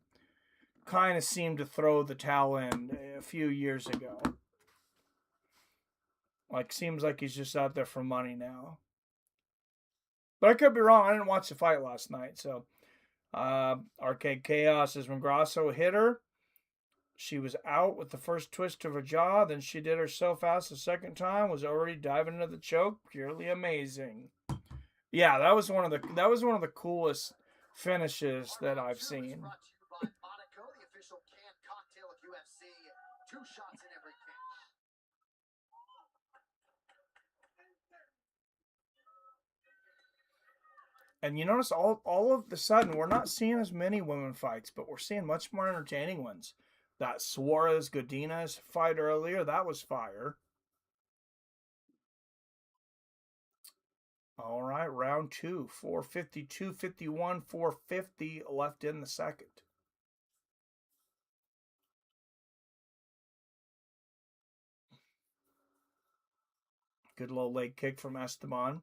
kind of seemed to throw the towel in a few years ago. Like, seems like he's just out there for money now. But I could be wrong. I didn't watch the fight last night, so Arcade Chaos is when Grasso hit her. She was out with the first twist of her jaw. Then she did her so fast the second time, was already diving into the choke. Purely amazing. Yeah, that was one of the coolest finishes that I've seen. Brought to you by Monaco, the official canned cocktail of UFC. 2 shots in every can. And you notice all of the sudden, we're not seeing as many women fights, but we're seeing much more entertaining ones. That Suarez-Godinez fight earlier, that was fire. All right, round 2, 450, 251, 450 left in the second. Good low leg kick from Esteban.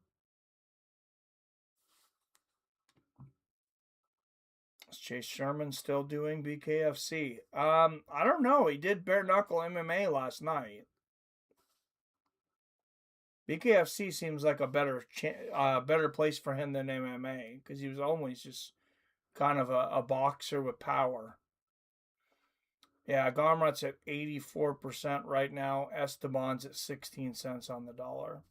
Is Chase Sherman still doing BKFC? I don't know. He did bare knuckle MMA last night. BKFC seems like a better place for him than MMA because he was always just kind of a boxer with power. Yeah, Gomrot's at 84% right now. Esteban's at 16 cents on the dollar.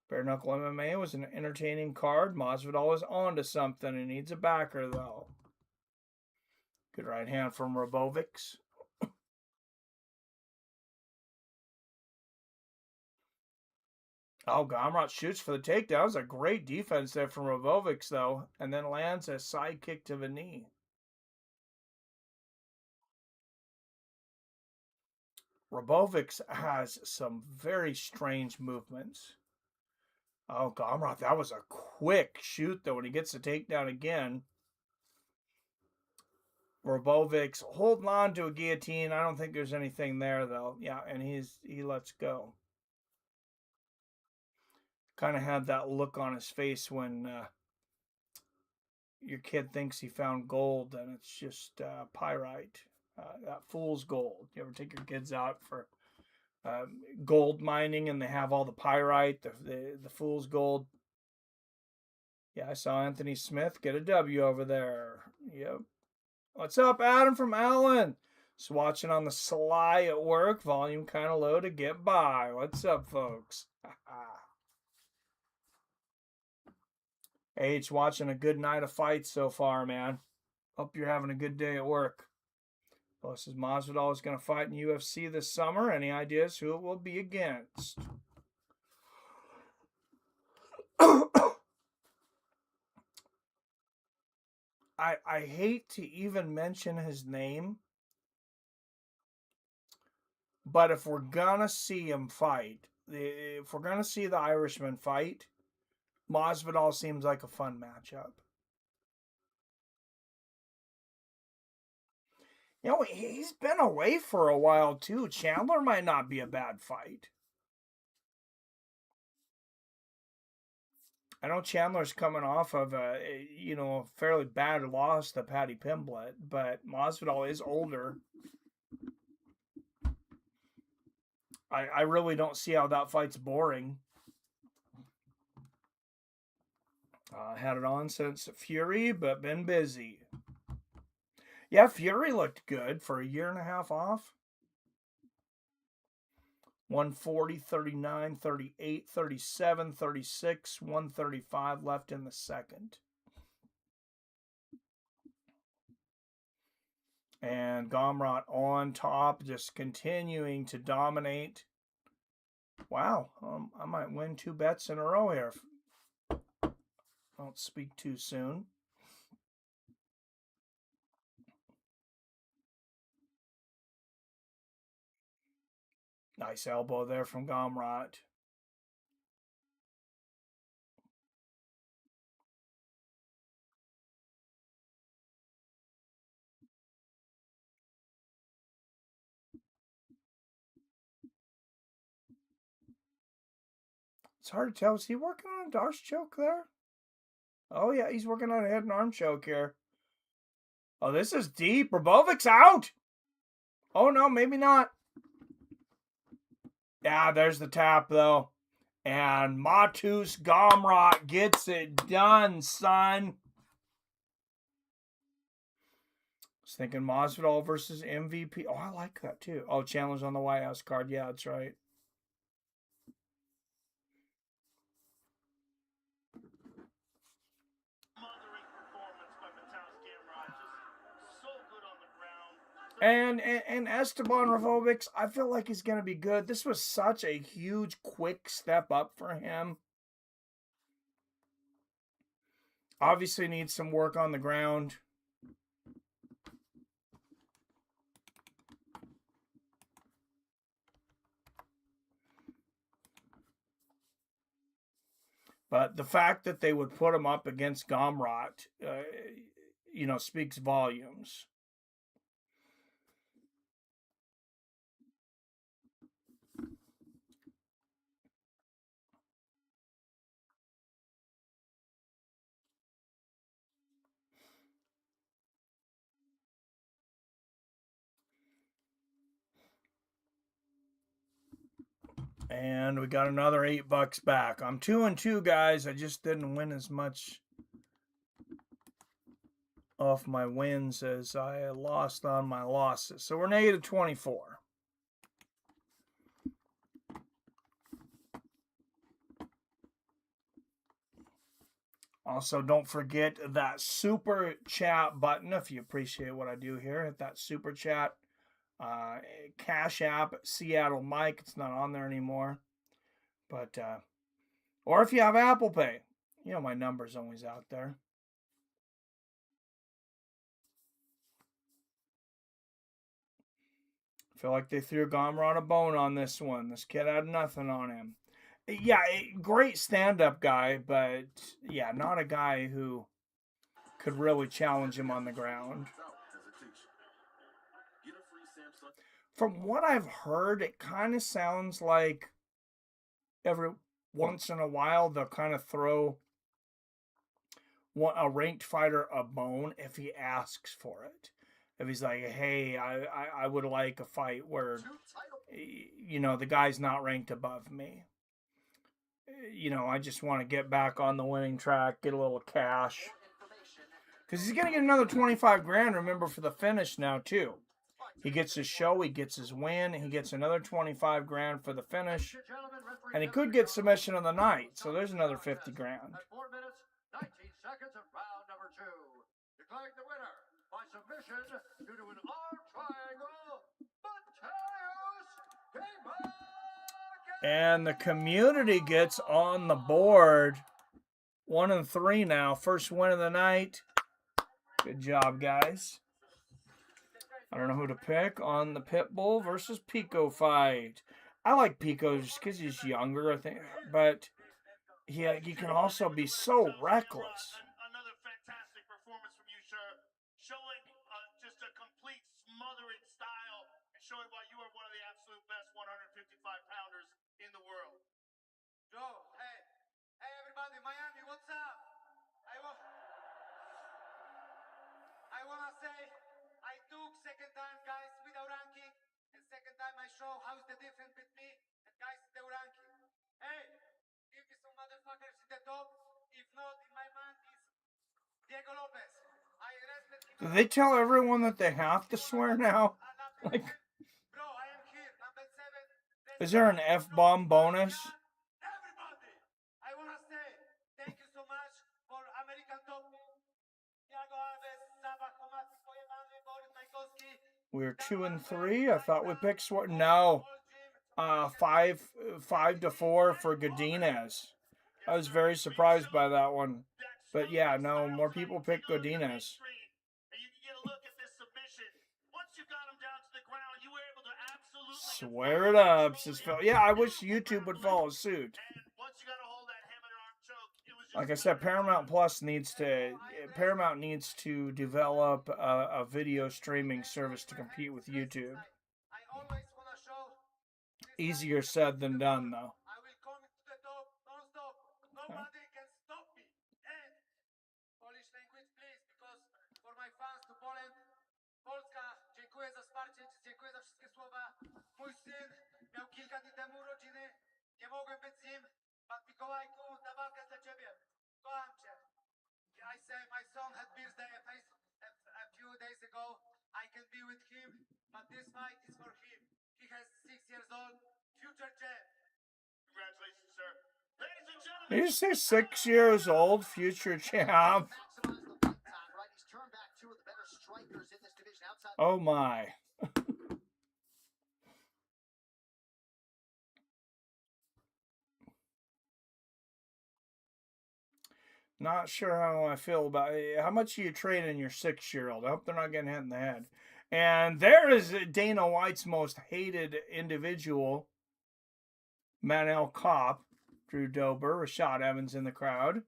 Bare knuckle MMA was an entertaining card. Masvidal is onto something and needs a backer, though. Good right hand from Robovics. Oh, Gamrot shoots for the takedown. That was a great defense there from Robovics, though, and then lands a side kick to the knee. Robovics has some very strange movements. Oh, Gamrot, that was a quick shoot, though, when he gets the takedown again. Robovics holding on to a guillotine. I don't think there's anything there, though. Yeah, and he lets go. Kind of had that look on his face when your kid thinks he found gold and it's just pyrite. That fool's gold. You ever take your kids out for gold mining and they have all the pyrite, the fool's gold? Yeah, I saw Anthony Smith get a W over there. Yep. What's up, Adam from Allen? Just watching on the sly at work. Volume kind of low to get by. What's up, folks? H, watching a good night of fights so far, man. Hope you're having a good day at work. Plus, is Masvidal is going to fight in UFC this summer? Any ideas who it will be against? I hate to even mention his name, but if we're going to see him fight, if we're going to see the Irishman fight, Masvidal seems like a fun matchup. You know, he's been away for a while, too. Chandler might not be a bad fight. I know Chandler's coming off of a fairly bad loss to Paddy Pimblett, but Masvidal is older. I really don't see how that fight's boring. Had it on since Fury, but been busy. Yeah, Fury looked good for a year and a half off. 140, 39, 38, 37, 36, 135 left in the second. And Gamrot on top, just continuing to dominate. Wow, I might win 2 bets in a row here. Don't speak too soon. Nice elbow there from Gamrot. It's hard to tell. Is he working on a Darce choke there? Oh, yeah, he's working on a head and arm choke here. Oh, this is deep. Robovic's out. Oh, no, maybe not. Yeah, there's the tap, though. And Matus Gamrot gets it done, son. I was thinking Masvidal versus MVP. Oh, I like that, too. Oh, Chandler's on the White House card. Yeah, that's right. And Esteban Rovovics, I feel like he's going to be good. This was such a huge, quick step up for him. Obviously needs some work on the ground. But the fact that they would put him up against Gamrot, speaks volumes. And we got another $8 back. I'm 2-2, guys. I just didn't win as much off my wins as I lost on my losses. So we're negative 24. Also, don't forget that super chat button. If you appreciate what I do here, hit that super chat. Cash App, Seattle Mike. It's not on there anymore. But Or if you have Apple Pay. You know my number's always out there. Feel like they threw Gamrot a bone on this one. This kid had nothing on him. Yeah, great stand-up guy, but yeah, not a guy who could really challenge him on the ground. From what I've heard, it kind of sounds like every once in a while they'll kind of throw a ranked fighter a bone if he asks for it. If he's like, hey, I would like a fight where, you know, the guy's not ranked above me. You know, I just want to get back on the winning track, get a little cash. Because he's going to get another 25 grand, remember, for the finish now, too. He gets his show, he gets his win, he gets another 25 grand for the finish. And he could get submission of the night, so there's another 50 grand. 4 minutes, 19 seconds of round number 2. Declaring the winner by submission due to an arm triangle, Pudzianowski. And the community gets on the board. 1 and 3 now. First win of the night. Good job, guys. I don't know who to pick on the Pitbull versus Pico fight. I like Pico just because he's younger, I think. But he can also be so reckless. Another fantastic performance from you, sir. Showing just a complete smothering style and showing why you are one of the absolute best 155-pounders in the world. Joe, hey everybody, Miami, what's up? I wanna say I took second time guys without ranking, and second time I show how's the difference with me and guys with the ranking. Hey, give me some motherfuckers in the top. If not, in my mind is Diego Lopez. I respect him. Do they tell everyone that they have to swear now? Like, bro, I am here, number 7. Is there an F-bomb bonus? Everybody, I wanna say thank you so much for American top. Diego Alves, Sabah, Komati, Pojemany, Boris Majkowski. We're 2 and 3. I thought we picked Swarton. No. 5-4 for Godinez. I was very surprised by that one. But yeah, no, more people pick Godinez. Swear it up, says Phil. Yeah, I wish YouTube would follow suit. Like I said, Paramount needs to develop a video streaming service to compete with YouTube. Easier said than done, though. I will come to the top, non-stop. Nobody can stop me. And Polish language, please, because for my fans to Poland, Polska, dziękuję za wsparcie, dziękuję za wszystkie słowa. Mój syn miał kilka dni temu urodziny, nie mogłem być z nim, but Mikołajku, ta walka jest dla ciebie. Kocham cię. I say my son had birthday a few days ago. I can be with him, but this fight is for him. He has 6 years old, future champ. Congratulations, sir. Ladies and gentlemen. Did you say 6 years old, future champ? Oh my. Not sure how I feel about it. How much are you trading your 6-year-old? I hope they're not getting hit in the head. And there is Dana White's most hated individual, Manel Kopp, Drew Dober, Rashad Evans in the crowd.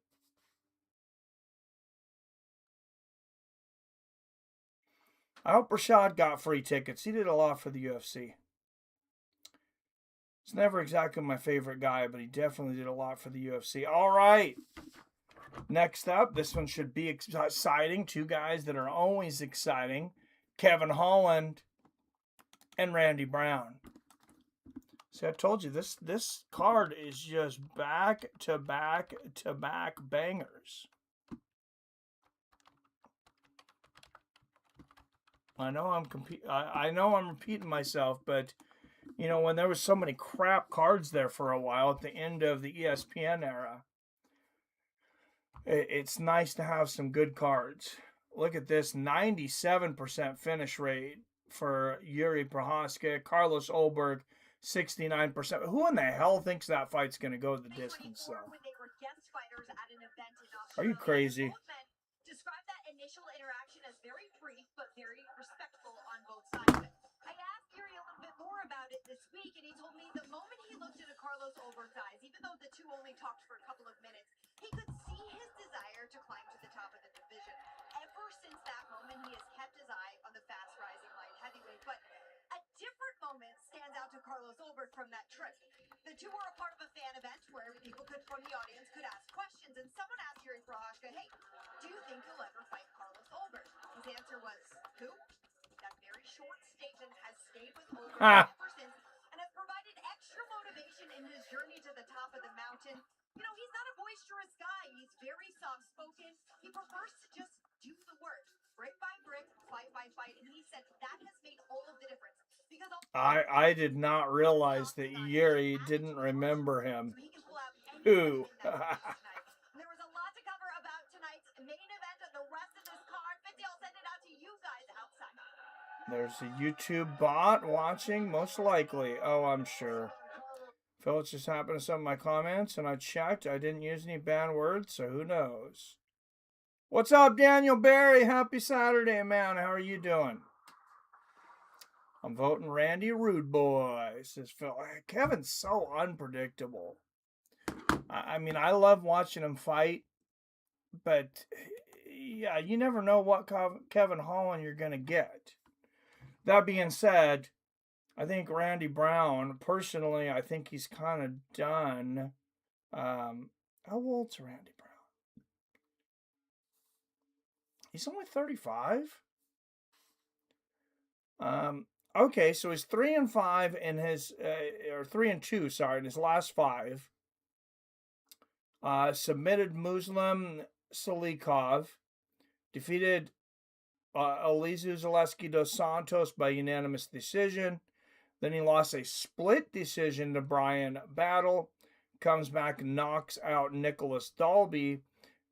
I hope Rashad got free tickets. He did a lot for the UFC. He's never exactly my favorite guy, but he definitely did a lot for the UFC. All right. Next up, this one should be exciting. 2 guys that are always exciting. Kevin Holland and Randy Brown. See, I told you, this card is just back-to-back-to-back bangers. I know I'm repeating myself, but you know, when there was so many crap cards there for a while at the end of the ESPN era, it's nice to have some good cards. Look at this, 97% finish rate for Yuri Prohaska, Carlos Olberg, 69%. Who in the hell thinks that fight's going to go the distance, though? When they were guest fighters at an event in Are you crazy? Both men described that initial interaction as very brief but very respectful on both sides of it. I asked Garry a little bit more about it this week, and he told me the moment he looked into Carlos Over's eyes, even though the two only talked for a couple of minutes, he could see his desire to climb to the top of the division. Ever since that moment, he has kept his eye on the fast-rising light heavyweight. But a different moment stands out to Carlos Over from that trip. The two were a part of a fan event where people from the audience could ask questions, and someone asked Yuri Prochazka, hey, do you think you'll ever fight Carlos Over? His answer was, who? That very short statement has stayed with Over ever since and has provided extra motivation in his journey to the top of the mountain. You know, he's not a boisterous guy. He's very soft-spoken. He prefers to just do the work, brick by brick, fight by fight, and he said that has made all of the difference. Because I did not realize that Yuri didn't remember him. Who? There was a lot to cover about tonight's main event and the rest of this card. Fitzy, I'll send it out to you guys outside. There's a YouTube bot watching, most likely. Oh, I'm sure. Phillips just happened to some of my comments, and I checked. I didn't use any bad words, so who knows? What's up, Daniel Barry? Happy Saturday, man. How are you doing? I'm voting Randy Rude Boy, says Phil. Kevin's so unpredictable. I mean, I love watching him fight, but yeah, you never know what Kevin Holland you're going to get. That being said, I think Randy Brown, personally, I think he's kind of done. How old's Randy Brown? He's only 35. Okay, so he's 3-5 in his, or 3-2, sorry, in his last 5. Submitted Muslim Salikov, defeated Elizu Zaleski dos Santos by unanimous decision. Then he lost a split decision to Brian Battle, comes back and knocks out Nicholas Dalby,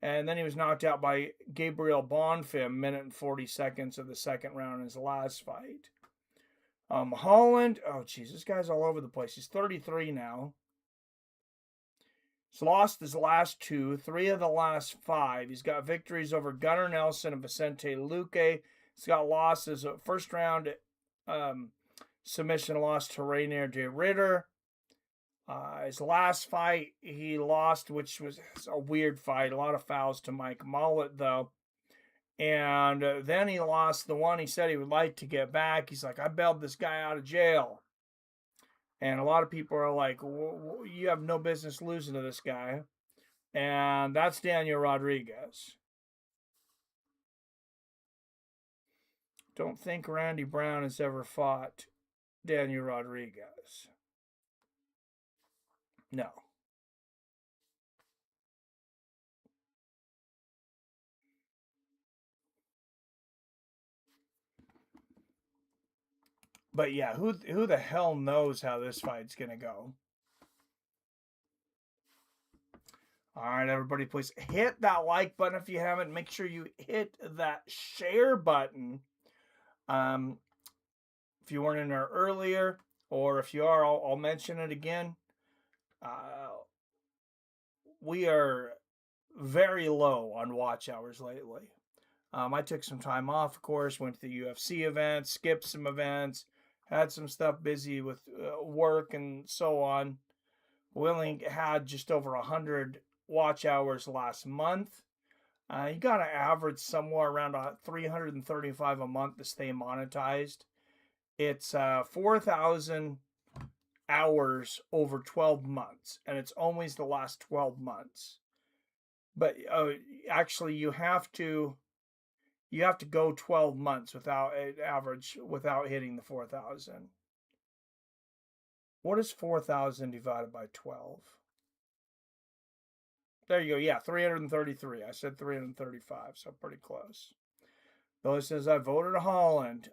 and then he was knocked out by Gabriel Bonfim, minute and 40 seconds of the second round in his last fight. Holland, oh geez, this guy's all over the place. He's 33 now. He's lost his last 2, 3 of the last 5. He's got victories over Gunnar Nelson and Vicente Luque. He's got losses. First round submission loss to Rainier de Ritter. His last fight he lost, which was a weird fight. A lot of fouls to Mike Mullet, though. And then he lost the one he said he would like to get back. He's like, I bailed this guy out of jail. And a lot of people are like, you have no business losing to this guy. And that's Daniel Rodriguez. Don't think Randy Brown has ever fought Daniel Rodriguez. No. But yeah, who the hell knows how this fight's going to go? All right, everybody, please hit that like button if you haven't. Make sure you hit that share button. If you weren't in there earlier, or if you are, I'll mention it again. We are very low on watch hours lately. I took some time off, of course, went to the UFC event, skipped some events, had some stuff busy with work and so on. We only had just over 100 watch hours last month. You got to average somewhere around 335 a month to stay monetized. It's 4,000 hours over 12 months, and it's always the last 12 months. But actually, you have to go 12 months without an average, without hitting the 4,000. What is 4,000 divided by 12? There you go. Yeah, 333. I said 335, so pretty close. Billy says, I voted Holland.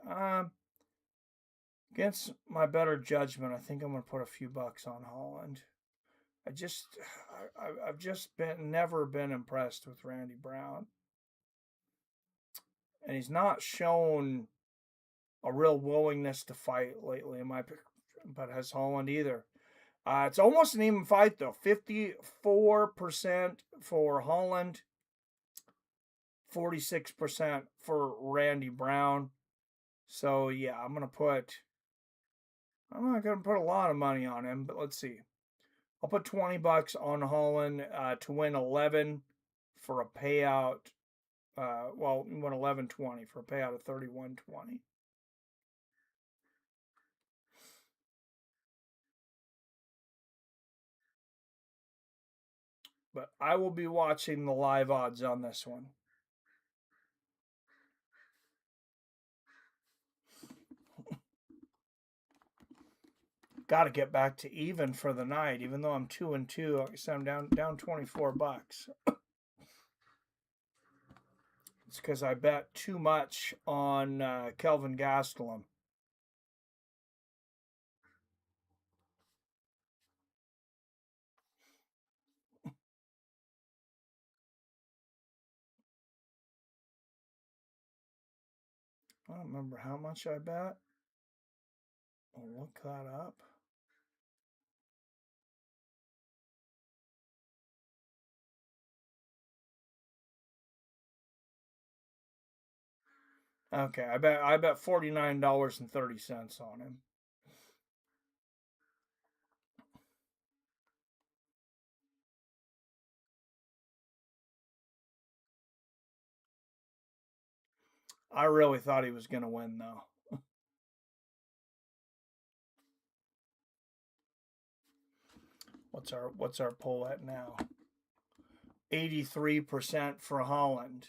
Against my better judgment, I think I'm going to put a few bucks on Holland. I've just never been impressed with Randy Brown. And he's not shown a real willingness to fight lately, in my but has Holland either. It's almost an even fight, though. 54% for Holland, 46% for Randy Brown. So, yeah, I'm not going to put a lot of money on him, but let's see. I'll put $20 on Holland to win 11 for a payout. Well, you win 11.20 for a payout of 31.20. But I will be watching the live odds on this one. Got to get back to even for the night, even though I'm 2-2. Like I said, I'm down $24. It's because I bet too much on Kelvin Gastelum. I don't remember how much I bet. I'll look that up. Okay, I bet $49.30 on him. I really thought he was going to win, though. What's our poll at now? 83% for Holland.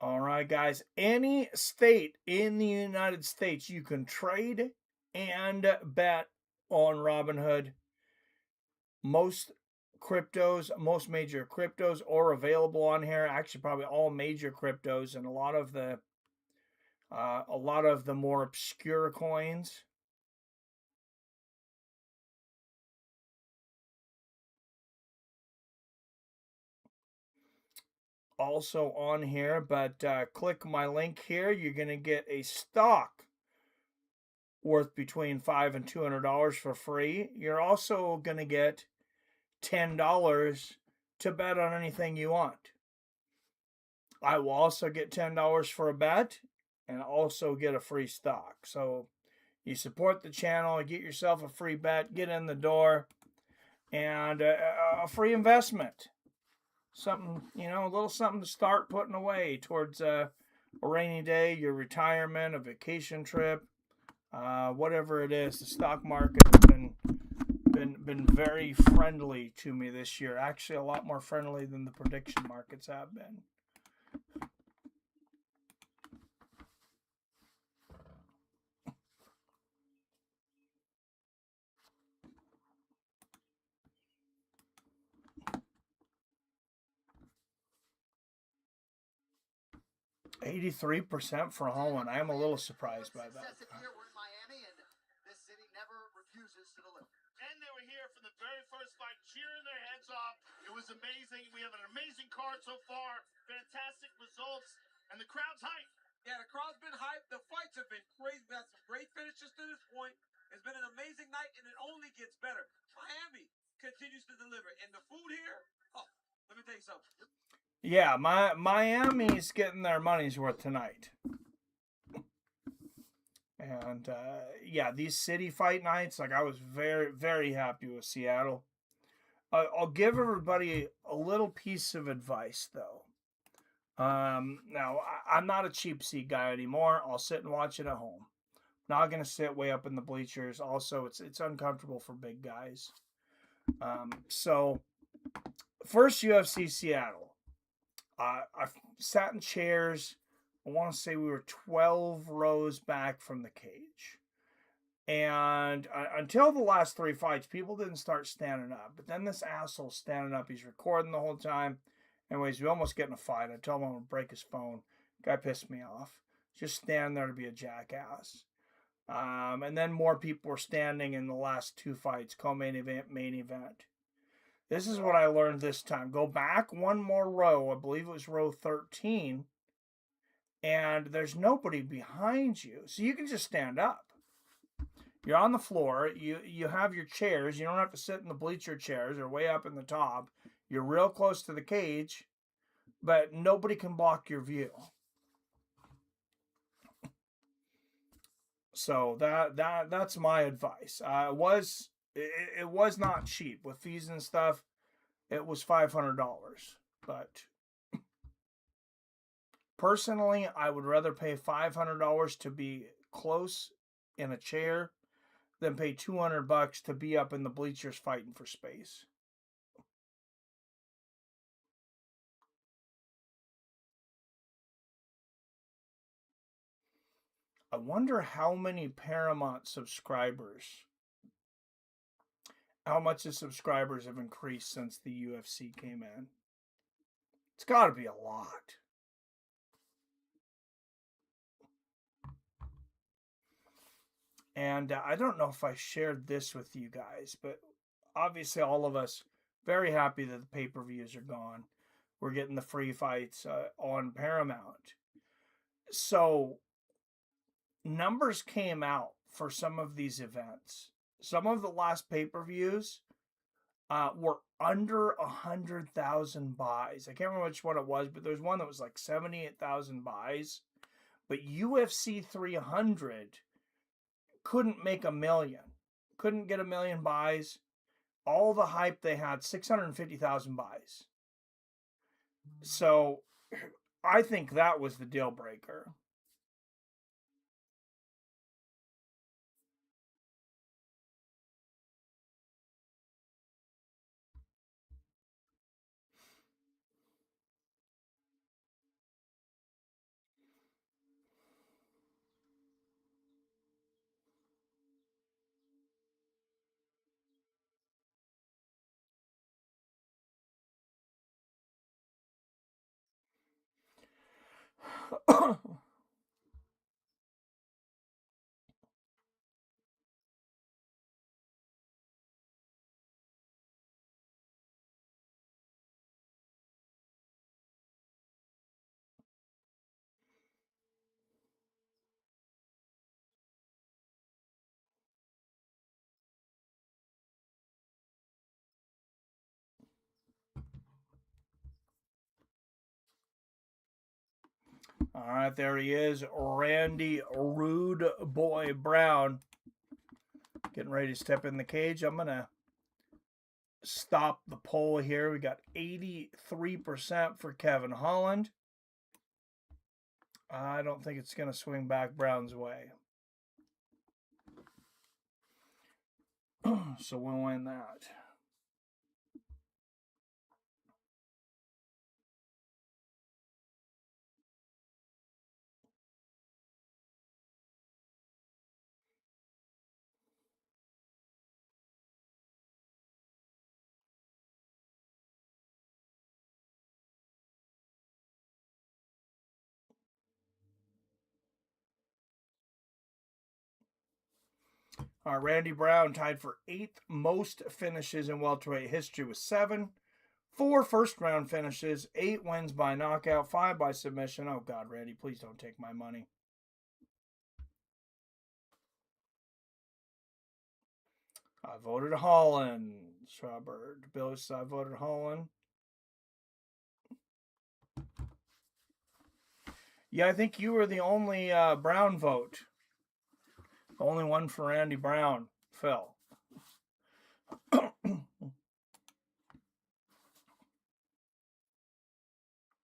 All right, guys. Any state in the United States you can trade and bet on Robinhood. Most major cryptos are available on here. Actually, probably all major cryptos and a lot of the more obscure coins. Also on here, but click my link here. You're going to get a stock worth between $5 and $200 for free. You're also going to get $10 to bet on anything you want. I will also get $10 for a bet and also get a free stock. So you support the channel, get yourself a free bet, get in the door, and a free investment. Something, a little something to start putting away towards a rainy day, your retirement, a vacation trip, whatever it is. The stock market has been very friendly to me this year. Actually, a lot more friendly than the prediction markets have been. $83% for Holland. I am a little surprised by that. We're in Miami, and this city never refuses to deliver. And they were here from the very first fight, cheering their heads off. It was amazing. We have an amazing card so far. Fantastic results. And the crowd's hyped. Yeah, the crowd's been hyped. The fights have been crazy. We've had some great finishes to this point. It's been an amazing night, and it only gets better. Miami continues to deliver. And the food here, let me tell you something. Yeah, Miami's getting their money's worth tonight. And, these city fight nights, I was very, very happy with Seattle. I'll give everybody a little piece of advice, though. Now, I'm not a cheap seat guy anymore. I'll sit and watch it at home. Not going to sit way up in the bleachers. Also, it's uncomfortable for big guys. So, first UFC Seattle. I sat in chairs. I want to say we were 12 rows back from the cage. And until the last 3 fights, people didn't start standing up. But then this asshole's standing up. He's recording the whole time. Anyways, we almost get in a fight. I told him I'm going to break his phone. Guy pissed me off. Just standing there to be a jackass. And then more people were standing in the last 2 fights. Co-main event, main event. This is what I learned this time. Go back one more row. I believe it was row 13. and there's nobody behind you. So you can just stand up. You're on the floor. You have your chairs. You don't have to sit in the bleacher chairs or way up in the top. You're real close to the cage, but nobody can block your view. So that's my advice. It was not cheap with fees and stuff. It was $500, but personally, I would rather pay $500 to be close in a chair than pay $200 to be up in the bleachers fighting for space. I wonder how many Paramount subscribers, how much the subscribers have increased since the UFC came in. It's got to be a lot. And I don't know if I shared this with you guys, but obviously all of us very happy that the pay-per-views are gone. We're getting the free fights on Paramount. So numbers came out for some of these events. Some of the last pay-per-views were under 100,000 buys. I can't remember which one it was, but there's one that was like 78,000 buys. But UFC 300 couldn't make 1 million. Couldn't get 1 million buys. All the hype they had, 650,000 buys. So I think that was the deal breaker. All right, there he is, Randy Rude Boy Brown, getting ready to step in the cage. I'm going to stop the poll here. We got 83% for Kevin Holland. I don't think it's going to swing back Brown's way. So we'll win that. Randy Brown tied for 8th most finishes in welterweight history with 7. 4 first-round finishes, 8 wins by knockout, 5 by submission. Oh, God, Randy, please don't take my money. I voted Holland. Robert Billis, I voted Holland. Yeah, I think you were the only Brown vote. The only one for Randy Brown, Phil.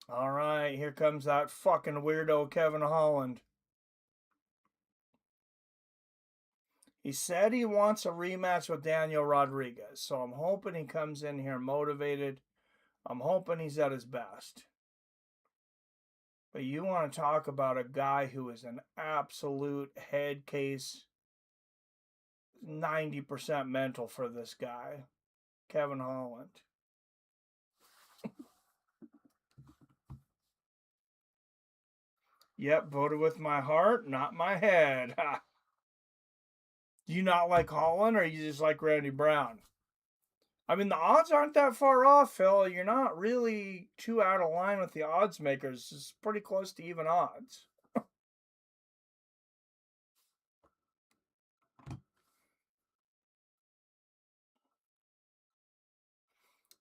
All right, here comes that fucking weirdo Kevin Holland. He said he wants a rematch with Daniel Rodriguez, so I'm hoping he comes in here motivated. I'm hoping he's at his best. But you want to talk about a guy who is an absolute head case, 90% mental for this guy, Kevin Holland. Yep, voted with my heart, not my head. Do you not like Holland, or you just like Randy Brown? I mean, the odds aren't that far off, Phil. You're not really too out of line with the odds makers. It's pretty close to even odds.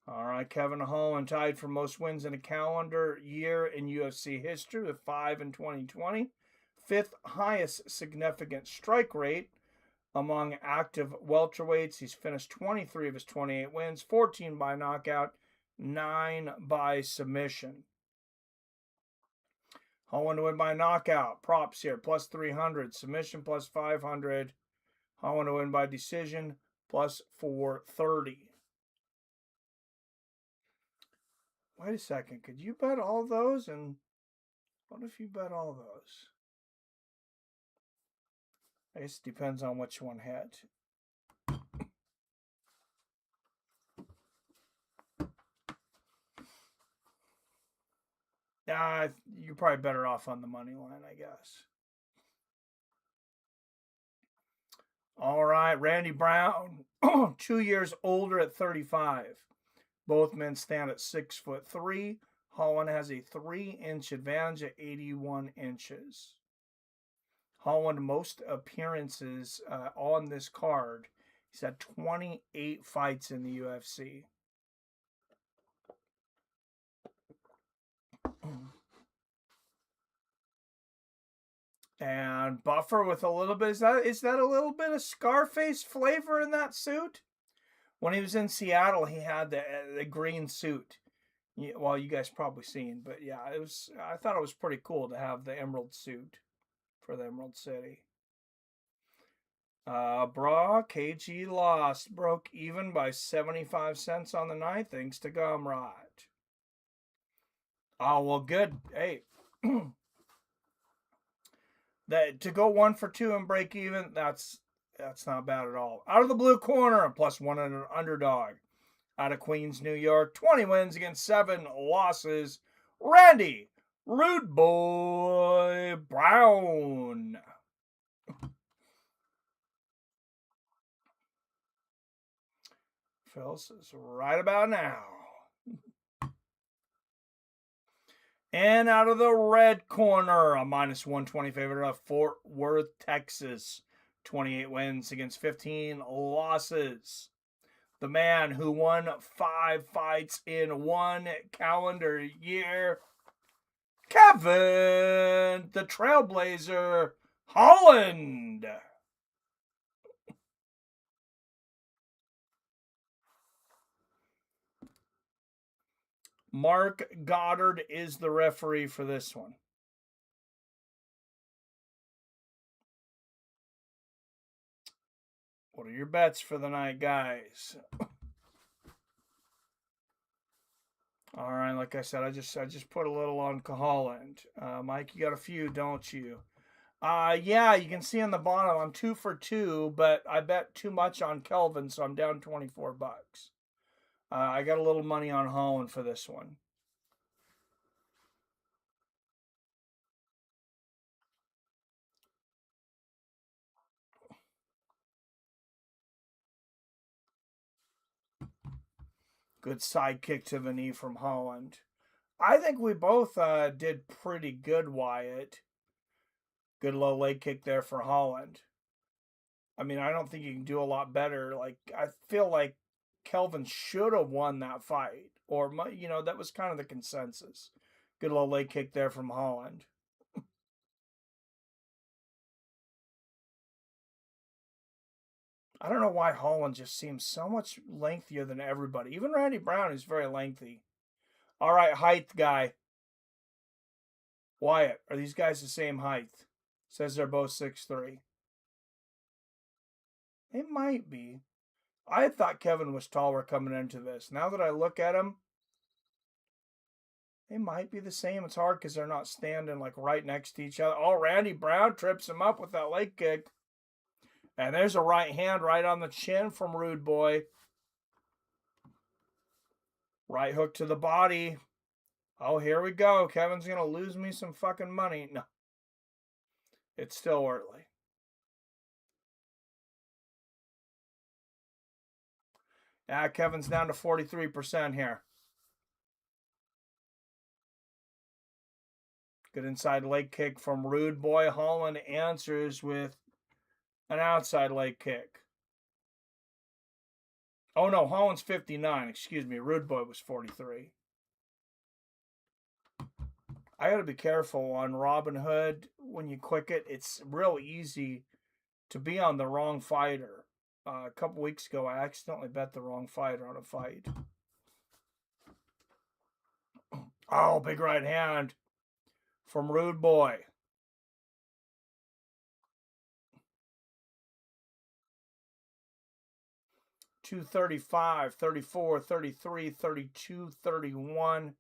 All right, Kevin Holland tied for most wins in a calendar year in UFC history with 5 in 2020. Fifth highest significant strike rate among active welterweights. He's finished 23 of his 28 wins, 14 by knockout, 9 by submission. Holland to win by knockout. Props here, plus 300. Submission, plus 500. Holland to win by decision, plus 430. Wait a second. Could you bet all those? And what if you bet all those? I guess it depends on which one hit. You're probably better off on the money line, I guess. All right, Randy Brown, 2 years older at 35. Both men stand at 6'3". Holland has a 3-inch advantage at 81 inches. Holland, most appearances on this card. He's had 28 fights in the UFC. And Buffer with a little bit, is that a little bit of Scarface flavor in that suit? When he was in Seattle, he had the green suit. Well, you guys probably seen, but yeah, I thought it was pretty cool to have the emerald suit for the Emerald City. KG lost, broke even by 75 cents on the night, thanks to Gumrod. Oh, well, good. Hey, to go 1 for 2 and break even, that's not bad at all. Out of the blue corner, plus 1 underdog. Out of Queens, New York, 20 wins against 7 losses. Randy Rude Boy Brown. Phil says right about now. And out of the red corner, a minus 120 favorite of Fort Worth, Texas. 28 wins against 15 losses. The man who won 5 fights in 1 calendar year, Kevin, the Trailblazer Holland. Mark Goddard is the referee for this one. What are your bets for the night, guys? All right, like I said, I just put a little on Holland. Mike, you got a few, don't you? Yeah, you can see on the bottom, I'm 2 for 2, but I bet too much on Kelvin, so I'm down 24 bucks. I got a little money on Holland for this one. Good sidekick to the knee from Holland. I think we both did pretty good, Wyatt. Good low leg kick there for Holland. I mean, I don't think you can do a lot better. Like, I feel like Kelvin should have won that fight. Or, that was kind of the consensus. Good low leg kick there from Holland. I don't know why Holland just seems so much lengthier than everybody. Even Randy Brown is very lengthy. All right, height guy. Wyatt, are these guys the same height? Says they're both 6'3". They might be. I thought Kevin was taller coming into this. Now that I look at him, they might be the same. It's hard because they're not standing like right next to each other. Oh, Randy Brown trips him up with that leg kick. And there's a right hand right on the chin from Rude Boy. Right hook to the body. Oh, here we go. Kevin's going to lose me some fucking money. No. It's still early. Kevin's down to 43% here. Good inside leg kick from Rude Boy. Holland answers with an outside leg kick. Oh, no, Holland's 59. Excuse me, Rude Boy was 43. I got to be careful on Robin Hood. When you click it, it's real easy to be on the wrong fighter. A couple weeks ago, I accidentally bet the wrong fighter on a fight. Oh, big right hand from Rude Boy. $235, $34, $33, $32, $31,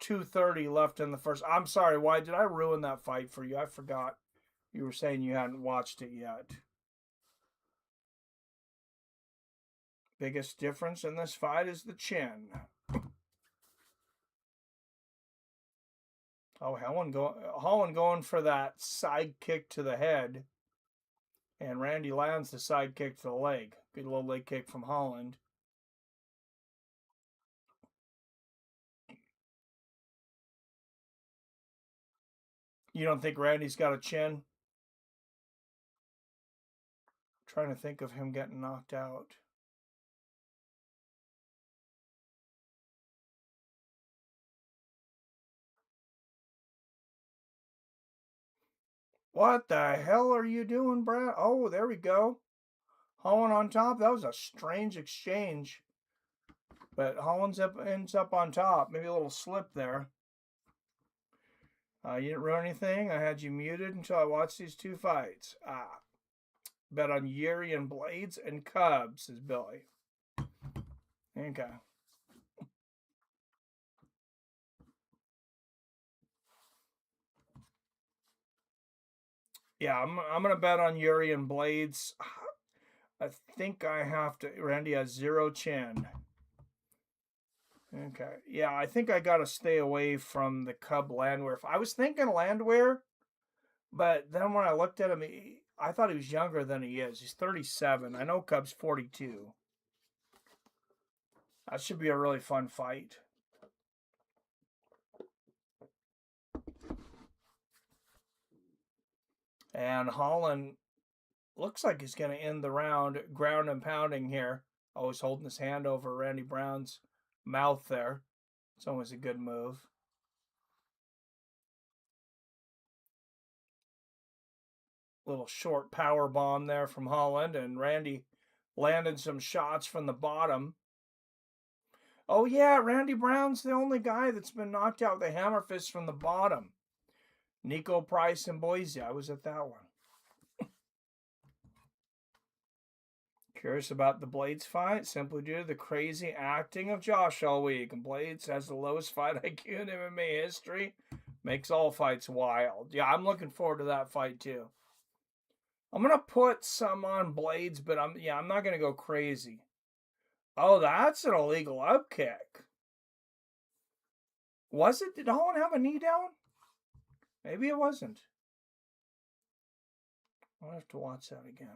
$230 left in the first. I'm sorry, why did I ruin that fight for you? I forgot. You were saying you hadn't watched it yet. Biggest difference in this fight is the chin. Oh, Holland going for that side kick to the head. And Randy lands the side kick to the leg. Good little leg kick from Holland. You don't think Randy's got a chin? I'm trying to think of him getting knocked out. What the hell are you doing, Brad? Oh, there we go. Holland on top. That was a strange exchange. But Holland ends up on top. Maybe a little slip there. You didn't ruin anything. I had you muted until I watched these two fights. Bet on Garry and Blades and Cubs, says Billy. Okay. Yeah, I'm gonna bet on Garry and Blades. I think I have to. Randy has 0 chin. Okay. Yeah, I think I gotta stay away from the Cub Landwehr. I was thinking Landwehr, but then when I looked at him, I thought he was younger than he is. He's 37. I know Cub's 42. That should be a really fun fight. And Holland looks like he's going to end the round ground and pounding here. Always holding his hand over Randy Brown's mouth there. It's always a good move. Little short power bomb there from Holland, and Randy landed some shots from the bottom. Oh yeah, Randy Brown's the only guy that's been knocked out with a hammer fist from the bottom. Nico Price and Boise. I was at that one. Curious about the Blades fight, simply due to the crazy acting of Josh all week. And Blades has the lowest fight IQ in MMA history. Makes all fights wild. Yeah, I'm looking forward to that fight too. I'm going to put some on Blades, but I'm not going to go crazy. Oh, that's an illegal up kick. Was it? Did Holland have a knee down? Maybe it wasn't. I'll have to watch that again.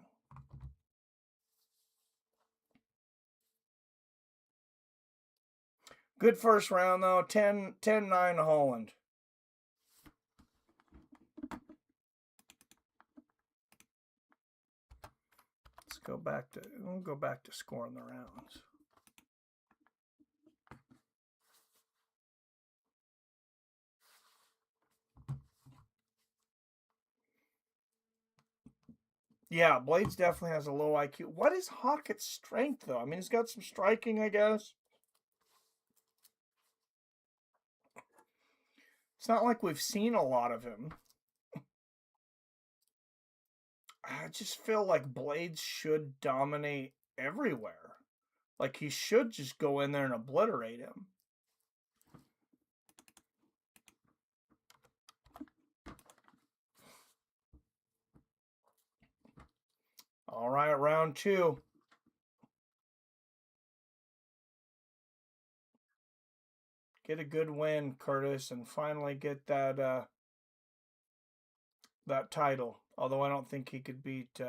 Good first round, though. 10-9 Holland. We'll go back to scoring the rounds. Yeah, Blades definitely has a low IQ. What is Hockett's strength, though? I mean, he's got some striking, I guess. It's not like we've seen a lot of him. I just feel like Blades should dominate everywhere. Like, he should just go in there and obliterate him. All right, round 2. Get a good win, Curtis, and finally get that that title. Although I don't think he could beat...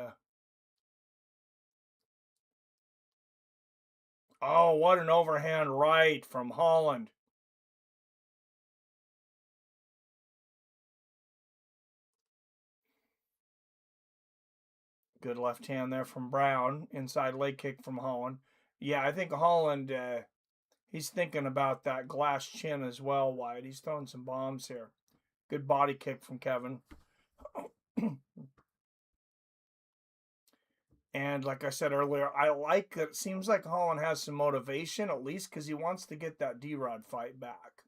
Oh, what an overhand right from Holland. Good left hand there from Brown. Inside leg kick from Holland. Yeah, I think Holland, he's thinking about that glass chin as well, Wyatt. He's throwing some bombs here. Good body kick from Kevin. And like I said earlier, I like that it seems like Holland has some motivation, at least because he wants to get that D-Rod fight back.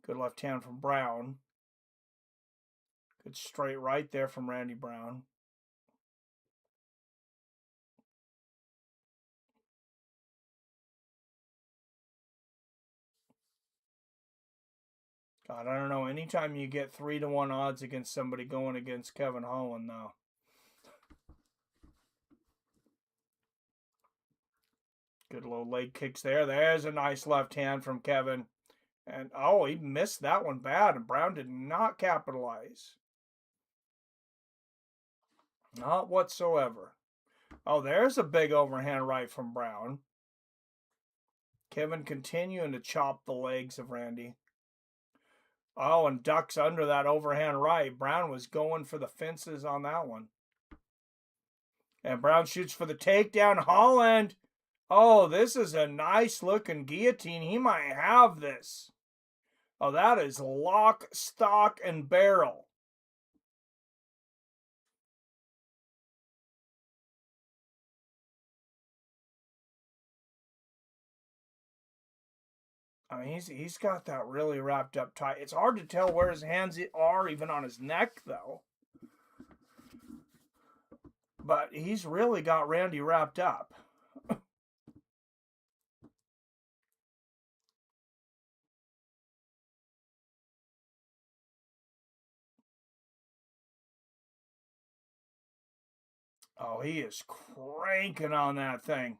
Good left hand from Brown. Good straight right there from Randy Brown. God, I don't know. Anytime you get 3-1 odds against somebody going against Kevin Holland, though. Good low leg kicks there. There's a nice left hand from Kevin. And, oh, he missed that one bad. And Brown did not capitalize. Not whatsoever. Oh, there's a big overhand right from Brown. Kevin continuing to chop the legs of Randy. Oh, and ducks under that overhand right. Brown was going for the fences on that one. And Brown shoots for the takedown. Holland. Oh, this is a nice looking guillotine. He might have this. Oh, that is lock, stock, and barrel. I mean, he's got that really wrapped up tight. It's hard to tell where his hands are, even on his neck, though. But he's really got Randy wrapped up. Oh, he is cranking on that thing.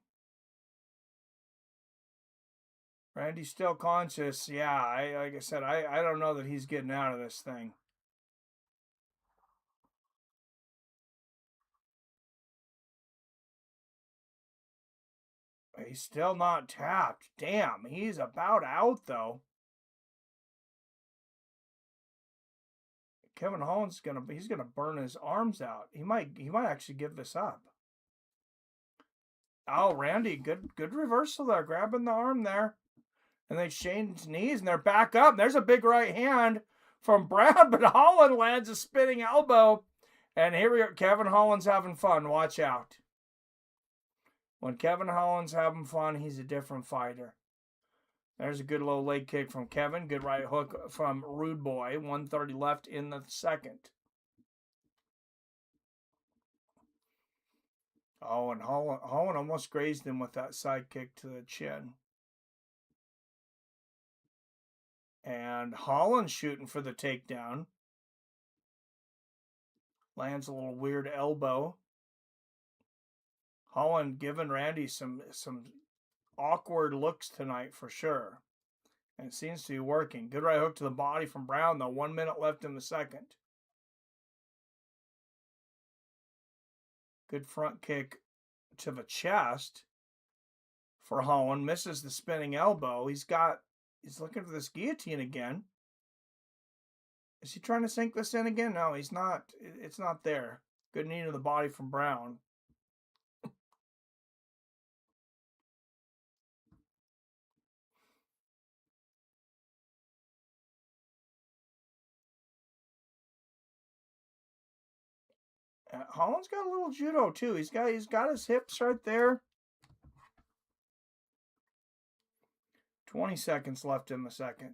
Randy's still conscious. Yeah, like I said, I don't know that he's getting out of this thing. He's still not tapped. Damn, he's about out, though. Kevin Holland's he's gonna burn his arms out. He might actually give this up. Oh, Randy, good reversal there, grabbing the arm there. And they exchange knees, and they're back up. There's a big right hand from Brown, but Holland lands a spinning elbow. And here we go. Kevin Holland's having fun. Watch out. When Kevin Holland's having fun, he's a different fighter. There's a good low leg kick from Kevin. Good right hook from Rude Boy. 1:30 left in the second. Oh, and Holland almost grazed him with that side kick to the chin. And Holland shooting for the takedown. Lands a little weird elbow. Holland giving Randy some awkward looks tonight for sure. And it seems to be working. Good right hook to the body from Brown, though. 1 minute left in the second. Good front kick to the chest for Holland. Misses the spinning elbow. He's looking for this guillotine again. Is he trying to sink this in again? No, he's not. It's not there. Good knee to the body from Brown. Holland's got a little judo too. He's got his hips right there. 20 seconds left in the second.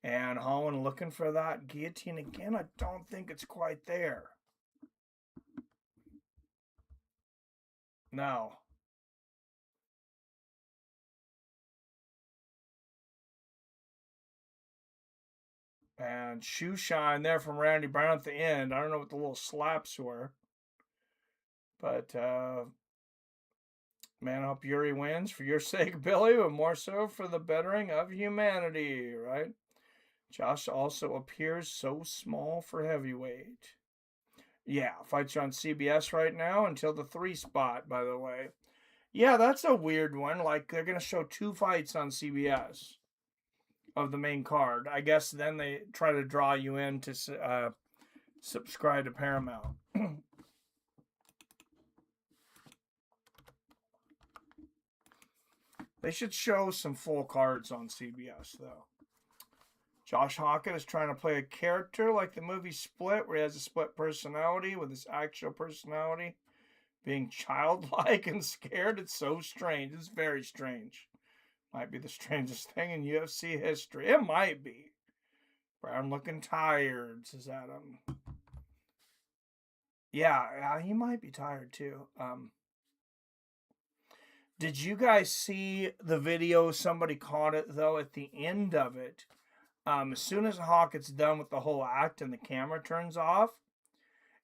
And Holland looking for that guillotine again. I don't think it's quite there. No. And shoe shine there from Randy Brown at the end. I don't know what the little slaps were. But, man, I hope Yuri wins for your sake, Billy, but more so for the bettering of humanity, right? Josh also appears so small for heavyweight. Yeah, fights are on CBS right now until the 3 spot, by the way. Yeah, that's a weird one. Like, they're going to show 2 fights on CBS of the main card. I guess then they try to draw you in to subscribe to Paramount. They should show some full cards on CBS, though. Josh Hockett is trying to play a character like the movie Split, where he has a split personality with his actual personality being childlike and scared. It's so strange. It's very strange. Might be the strangest thing in UFC history. It might be. Brown looking tired, says Adam. Yeah, he might be tired too. Did you guys see the video? Somebody caught it, though, at the end of it. As soon as Hockett's done with the whole act and the camera turns off,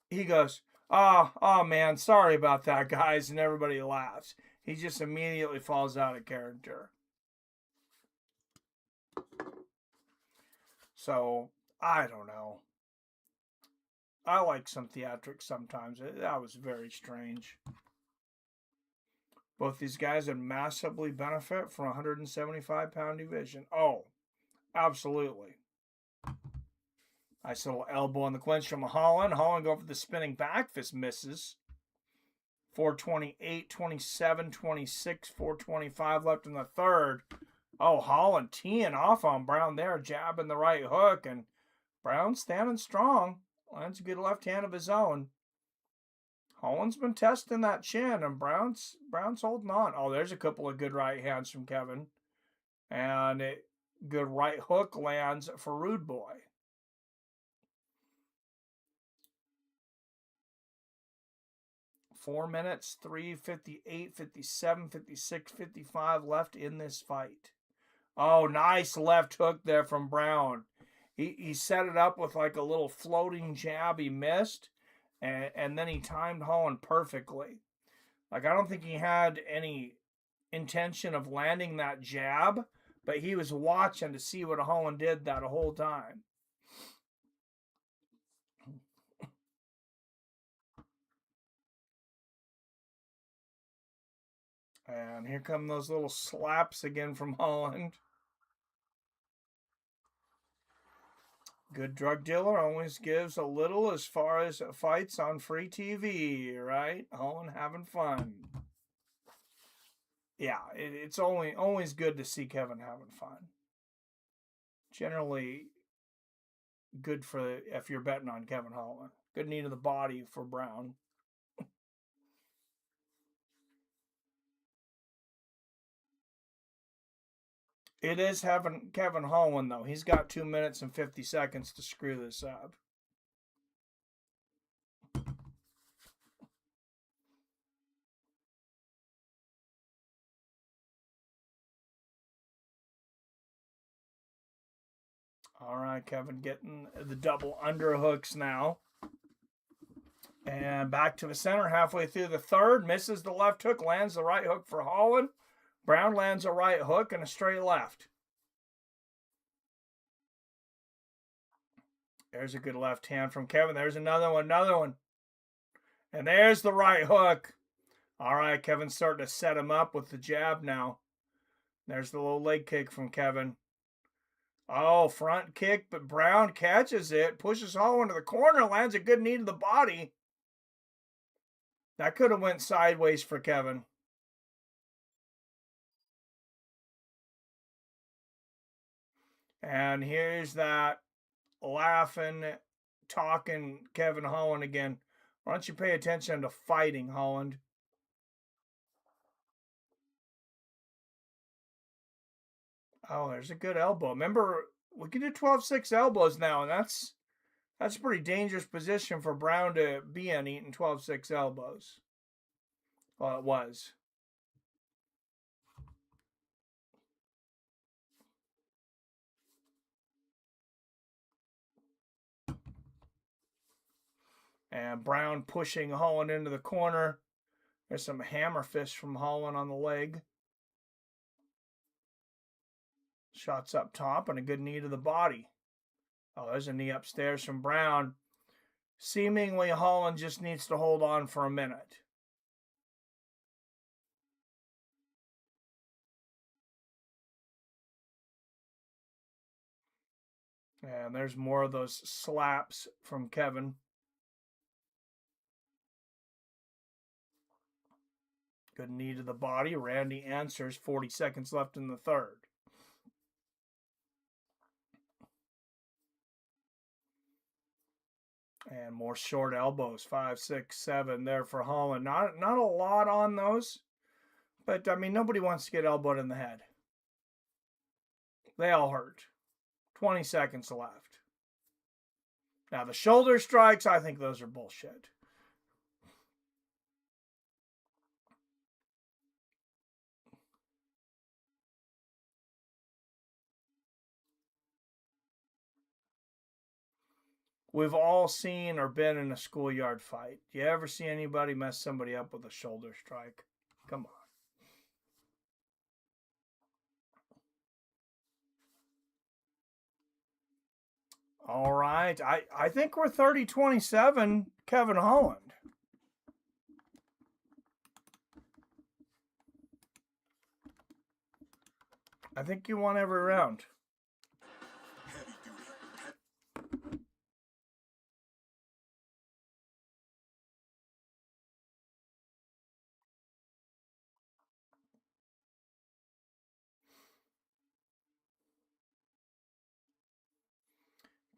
he goes, oh man, sorry about that, guys, and everybody laughs. He just immediately falls out of character. So, I don't know. I like some theatrics sometimes. That was very strange. Both these guys would massively benefit from a 175-pound division. Oh, absolutely. Nice little elbow in the clinch from Holland. Holland go for the spinning back fist, misses. 428, 27, 26, 425 left in the third. Oh, Holland teeing off on Brown there, jabbing the right hook, and Brown standing strong. Lands a good left hand of his own. Holland's been testing that chin, and Brown's holding on. Oh, there's a couple of good right hands from Kevin. And good right hook lands for Rude Boy. Four minutes, 3:58, 57, 56, 55 left in this fight. Oh, nice left hook there from Brown. He set it up with like a little floating jab. He missed. And then he timed Holland perfectly. Like, I don't think he had any intention of landing that jab, but he was watching to see what Holland did that whole time. And here come those little slaps again from Holland. Good drug dealer always gives a little as far as fights on free TV, right? Holland having fun. Yeah, it's always good to see Kevin having fun. Generally good for if you're betting on Kevin Holland. Good knee to the body for Brown. It is having Kevin Holland, though. He's got 2 minutes and 50 seconds to screw this up. All right, Kevin getting the double underhooks now. And back to the center halfway through the third. Misses the left hook, lands the right hook for Holland. Brown lands a right hook and a straight left. There's a good left hand from Kevin. There's another one. And there's the right hook. All right, Kevin's starting to set him up with the jab now. There's the little leg kick from Kevin. Oh, front kick, but Brown catches it, pushes Holland into the corner, lands a good knee to the body. That could have went sideways for Kevin. And here's that laughing, talking Kevin Holland again. Why don't you pay attention to fighting, Holland? Oh, there's a good elbow. Remember, we can do 12-6 elbows now, and that's a pretty dangerous position for Brown to be in, eating 12-6 elbows. Well, it was. And Brown pushing Holland into the corner. There's some hammer fists from Holland on the leg. Shots up top and a good knee to the body. Oh, there's a knee upstairs from Brown. Seemingly, Holland just needs to hold on for a minute. And there's more of those slaps from Kevin. Good knee to the body. Randy answers. 40 seconds left in the third. And more short elbows. 5, 6, 7 there for Holland. Not a lot on those. But, I mean, nobody wants to get elbowed in the head. They all hurt. 20 seconds left. Now, the shoulder strikes, I think those are bullshit. We've all seen or been in a schoolyard fight. You ever see anybody mess somebody up with a shoulder strike? Come on. All right. I think we're 30-27, Kevin Holland. I think you won every round.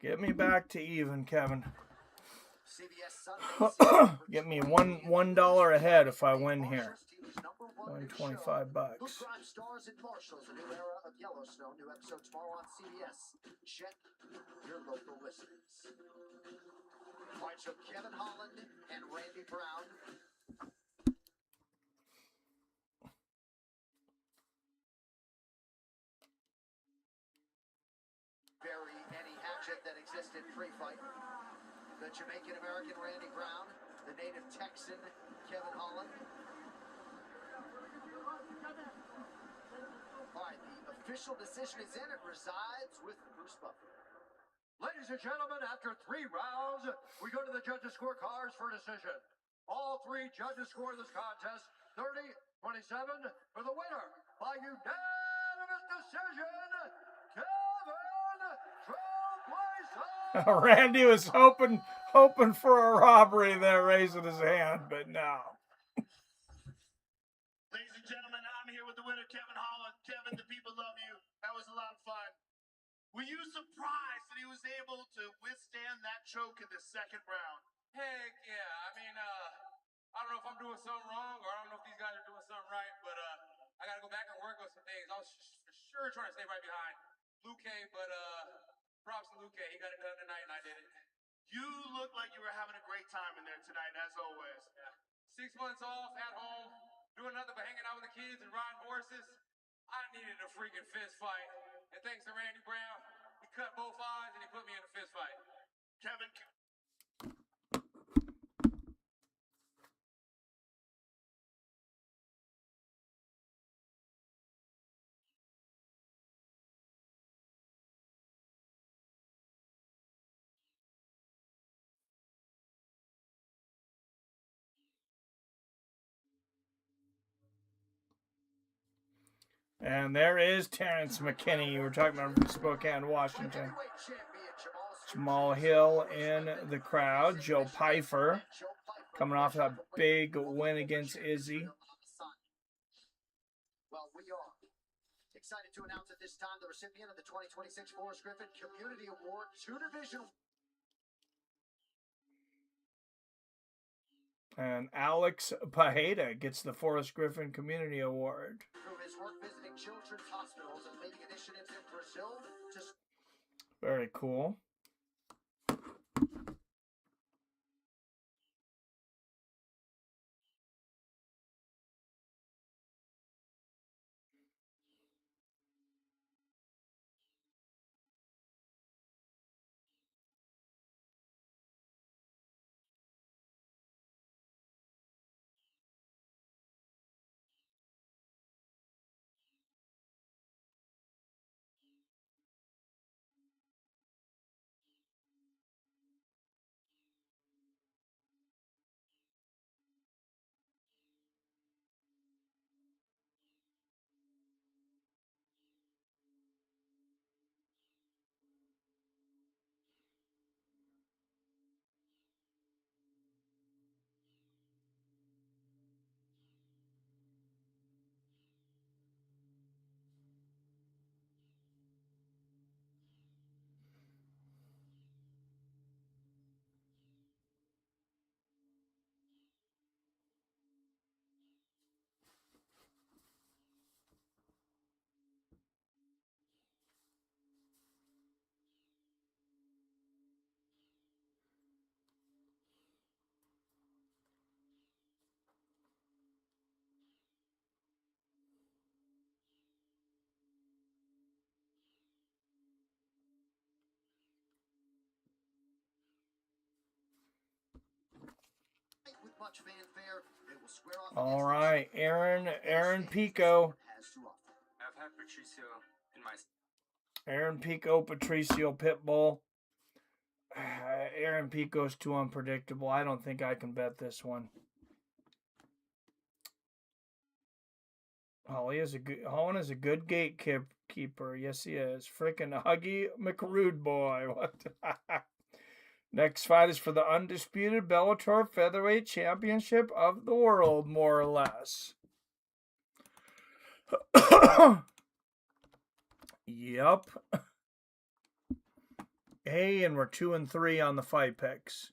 Get me back to even, Kevin. Get me $1 ahead if I win here. Win $25. Book Crime Stars and Marshals, a new era of Yellowstone. New episode tomorrow on CBS. Check your local listings. All right, so Kevin Holland and Randy Brown. Bury any hatchet that existed pre-fight. The Jamaican-American Randy Brown, the native Texan Kevin Holland. All right, the official decision is in. It resides with Bruce Buffer. Ladies and gentlemen, after 3 rounds, we go to the judges' scorecards for decision. All 3 judges score this contest 30-27 for the winner by unanimous decision, Kevin Trailblazer. Randy was hoping for a robbery there, raising his hand, but no. Ladies and gentlemen, I'm here with the winner, Kevin Holland. Kevin, the people love you. That was a lot of fun. Were you surprised that he was able to withstand that choke in the second round? Heck yeah. I mean, I don't know if I'm doing something wrong or I don't know if these guys are doing something right, but I got to go back and work on some things. I was for sure trying to stay right behind Luke, but props to Luke. He got it done tonight and I did it. You look like you were having a great time in there tonight, as always. Yeah. 6 months off at home, doing nothing but hanging out with the kids and riding horses. I needed a freaking fist fight. And thanks to Randy Brown, he cut both eyes and he put me in a fist fight. Kevin. And there is Terrence McKinney. You were talking about from Spokane, Washington. Jamal Hill in the crowd. Joe Pfeiffer coming off that big win against Izzy. Well, we are excited to announce at this time the recipient of the 2026 Forrest Griffin Community Award, 2 Division. And Alex Pajeda gets the Forrest Griffin Community Award. Through his work visiting children's hospitals and leading initiatives in Brazil to... Very cool. much fanfare. They will square off. All right, Aaron Pico. I've had Patricio in my. Aaron Pico, Patricio Pitbull. Aaron Pico's too unpredictable. I don't think I can bet this one. Holland is a good gatekeeper. Yes, he is. Frickin' Huggy McRude boy. What? Next fight is for the undisputed Bellator Featherweight Championship of the world, more or less. Yep. Hey, and we're 2-3 on the fight picks.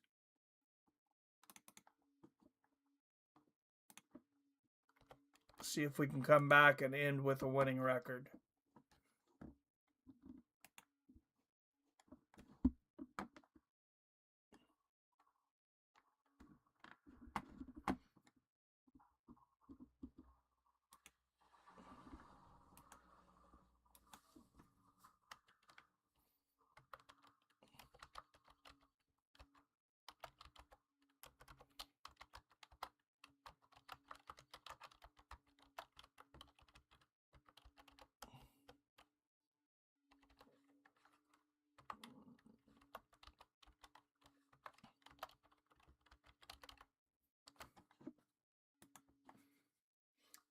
See if we can come back and end with a winning record.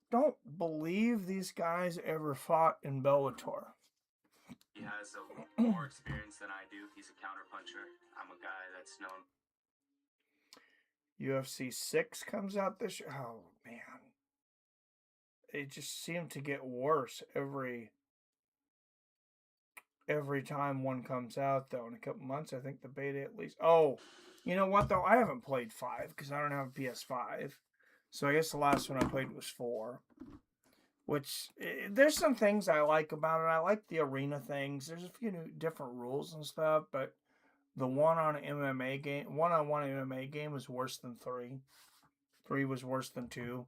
Don't believe these guys ever fought in Bellator. He has more experience than I do. He's a counterpuncher. I'm a guy that's known. UFC 6 comes out this year. Oh, man. It just seemed to get worse every time one comes out, though. In a couple months, I think the beta at least. Oh, you know what, though? I haven't played 5 because I don't have a PS5. So I guess the last one I played was 4. Which, there's some things I like about it. I like the arena things. There's a few new different rules and stuff, but the one-on-one MMA game was worse than 3. 3 was worse than 2.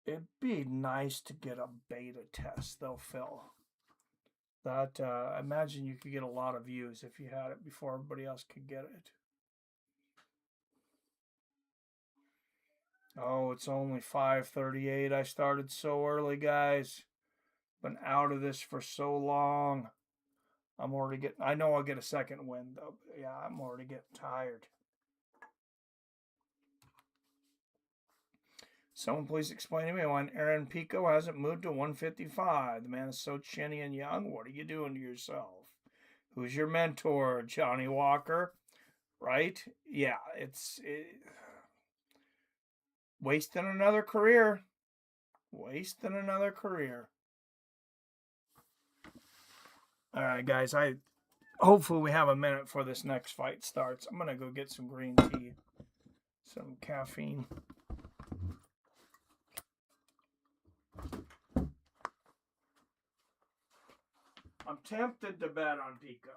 It'd be nice to get a beta test, though, Phil. That, I imagine you could get a lot of views if you had it before everybody else could get it. Oh, it's only 5:38. I started so early, guys. Been out of this for so long. I'm already getting... I know I'll get a second win, though. But yeah, I'm already getting tired. Someone please explain to me why Aaron Pico hasn't moved to 155. The man is so chinny and young. What are you doing to yourself? Who's your mentor? Johnny Walker? Right? Yeah, it's... wasting another career. Wasting another career. All right, guys. Hopefully we have a minute before this next fight starts. I'm going to go get some green tea. Some caffeine. I'm tempted to bet on Pico.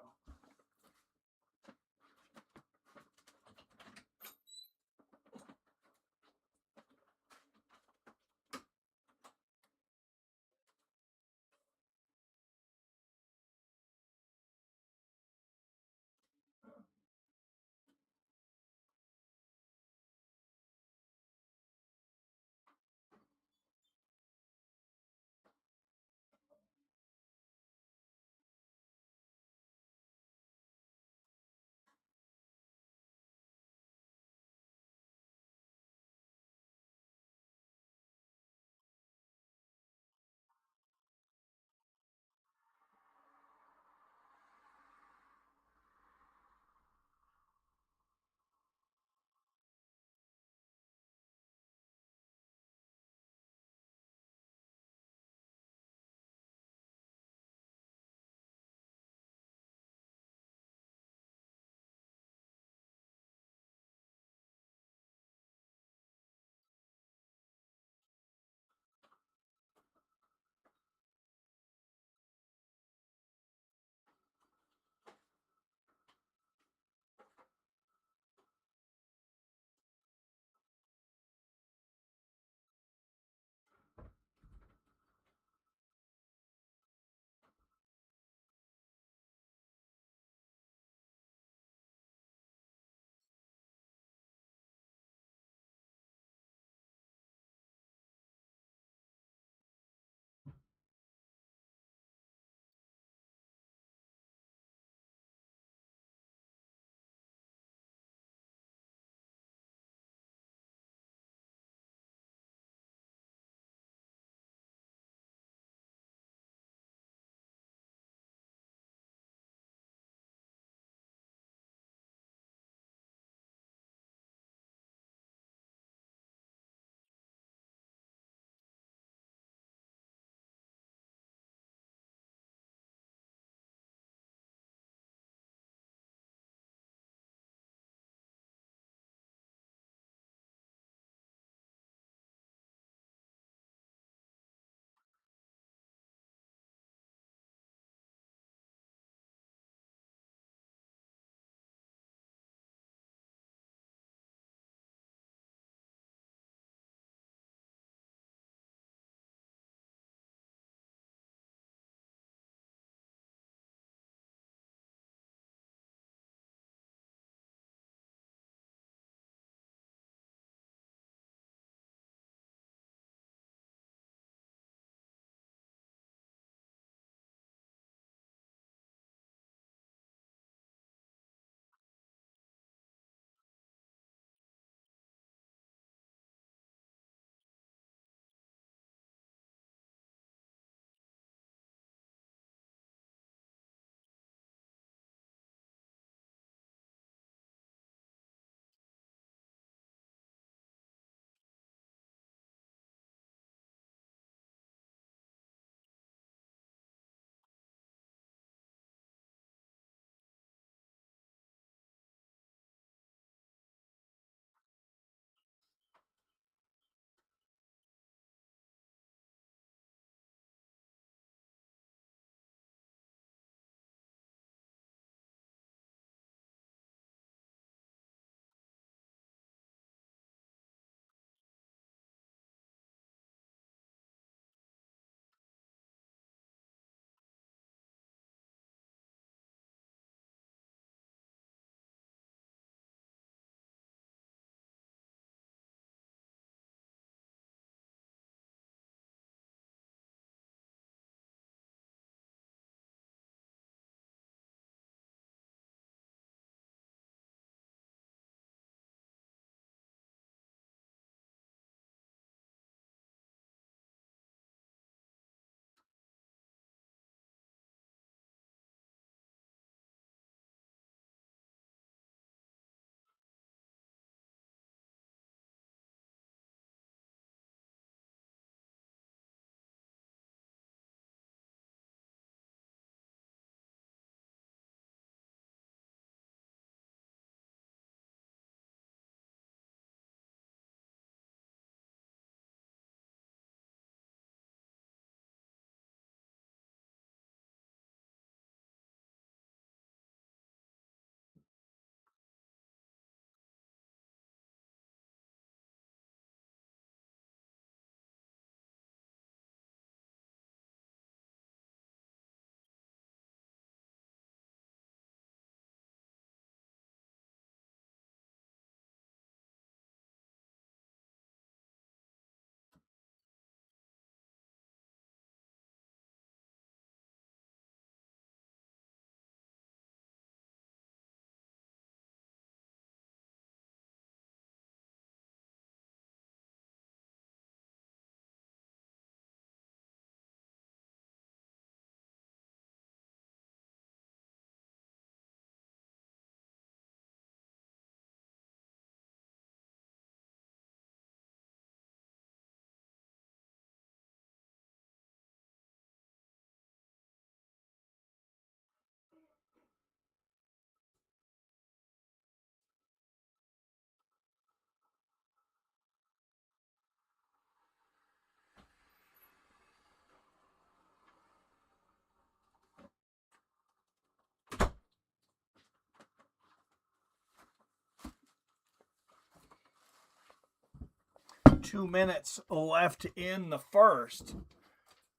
2 minutes left in the first.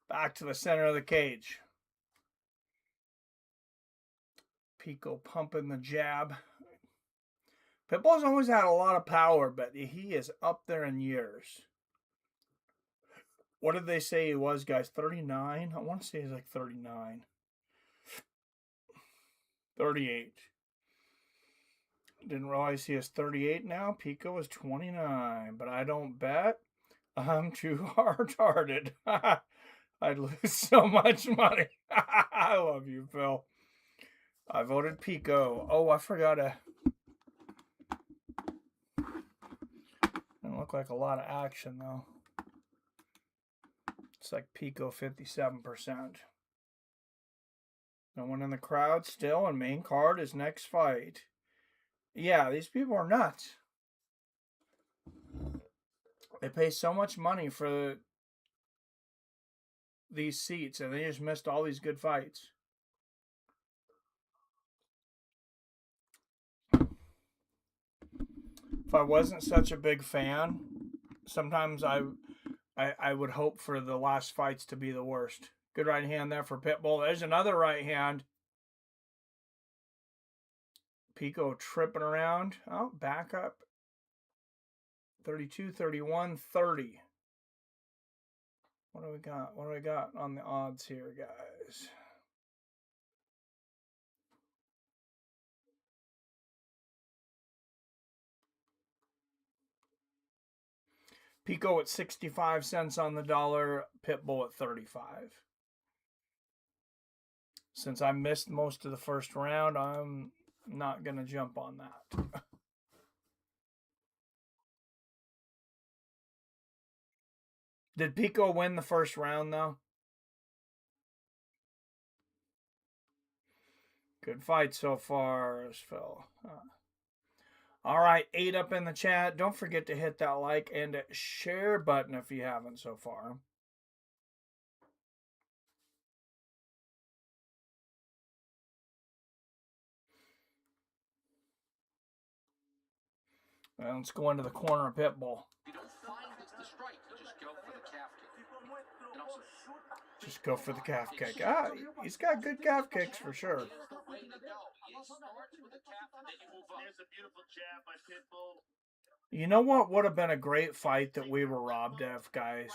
Back to the center of the cage. Pico pumping the jab. Pitbull's always had a lot of power, but he is up there in years. What did they say he was, guys? 39? I want to say he's like 39. 38. Didn't realize he is 38 now. Pico is 29, but I don't bet. I'm too hard-hearted. I'd lose so much money. I love you, Phil. I voted Pico. Oh, I forgot to... Doesn't look like a lot of action, though. It's like Pico 57%. No one in the crowd still, and main card is next fight. Yeah, these people are nuts. They pay so much money for these seats, and they just missed all these good fights. If I wasn't such a big fan, sometimes I would hope for the last fights to be the worst. Good right hand there for Pitbull. There's another right hand. Pico tripping around. Oh, back up. 32, 31, 30. What do we got? What do we got on the odds here, guys? Pico at 65 cents on the dollar. Pitbull at 35. Since I missed most of the first round, I'm not going to jump on that. Did Pico win the first round, though? Good fight so far, Phil. All right, 8 up in the chat. Don't forget to hit that like and share button if you haven't so far. Well, let's go into the corner of Pitbull. You don't find it's the strike. You just go for the calf kick. And also, Just go for the calf kick. Ah, he's got good calf kicks for sure. here's the way to go. You start with the calf, then you move up. There's a beautiful jab by Pitbull. You know what would have been a great fight that we were robbed of, guys?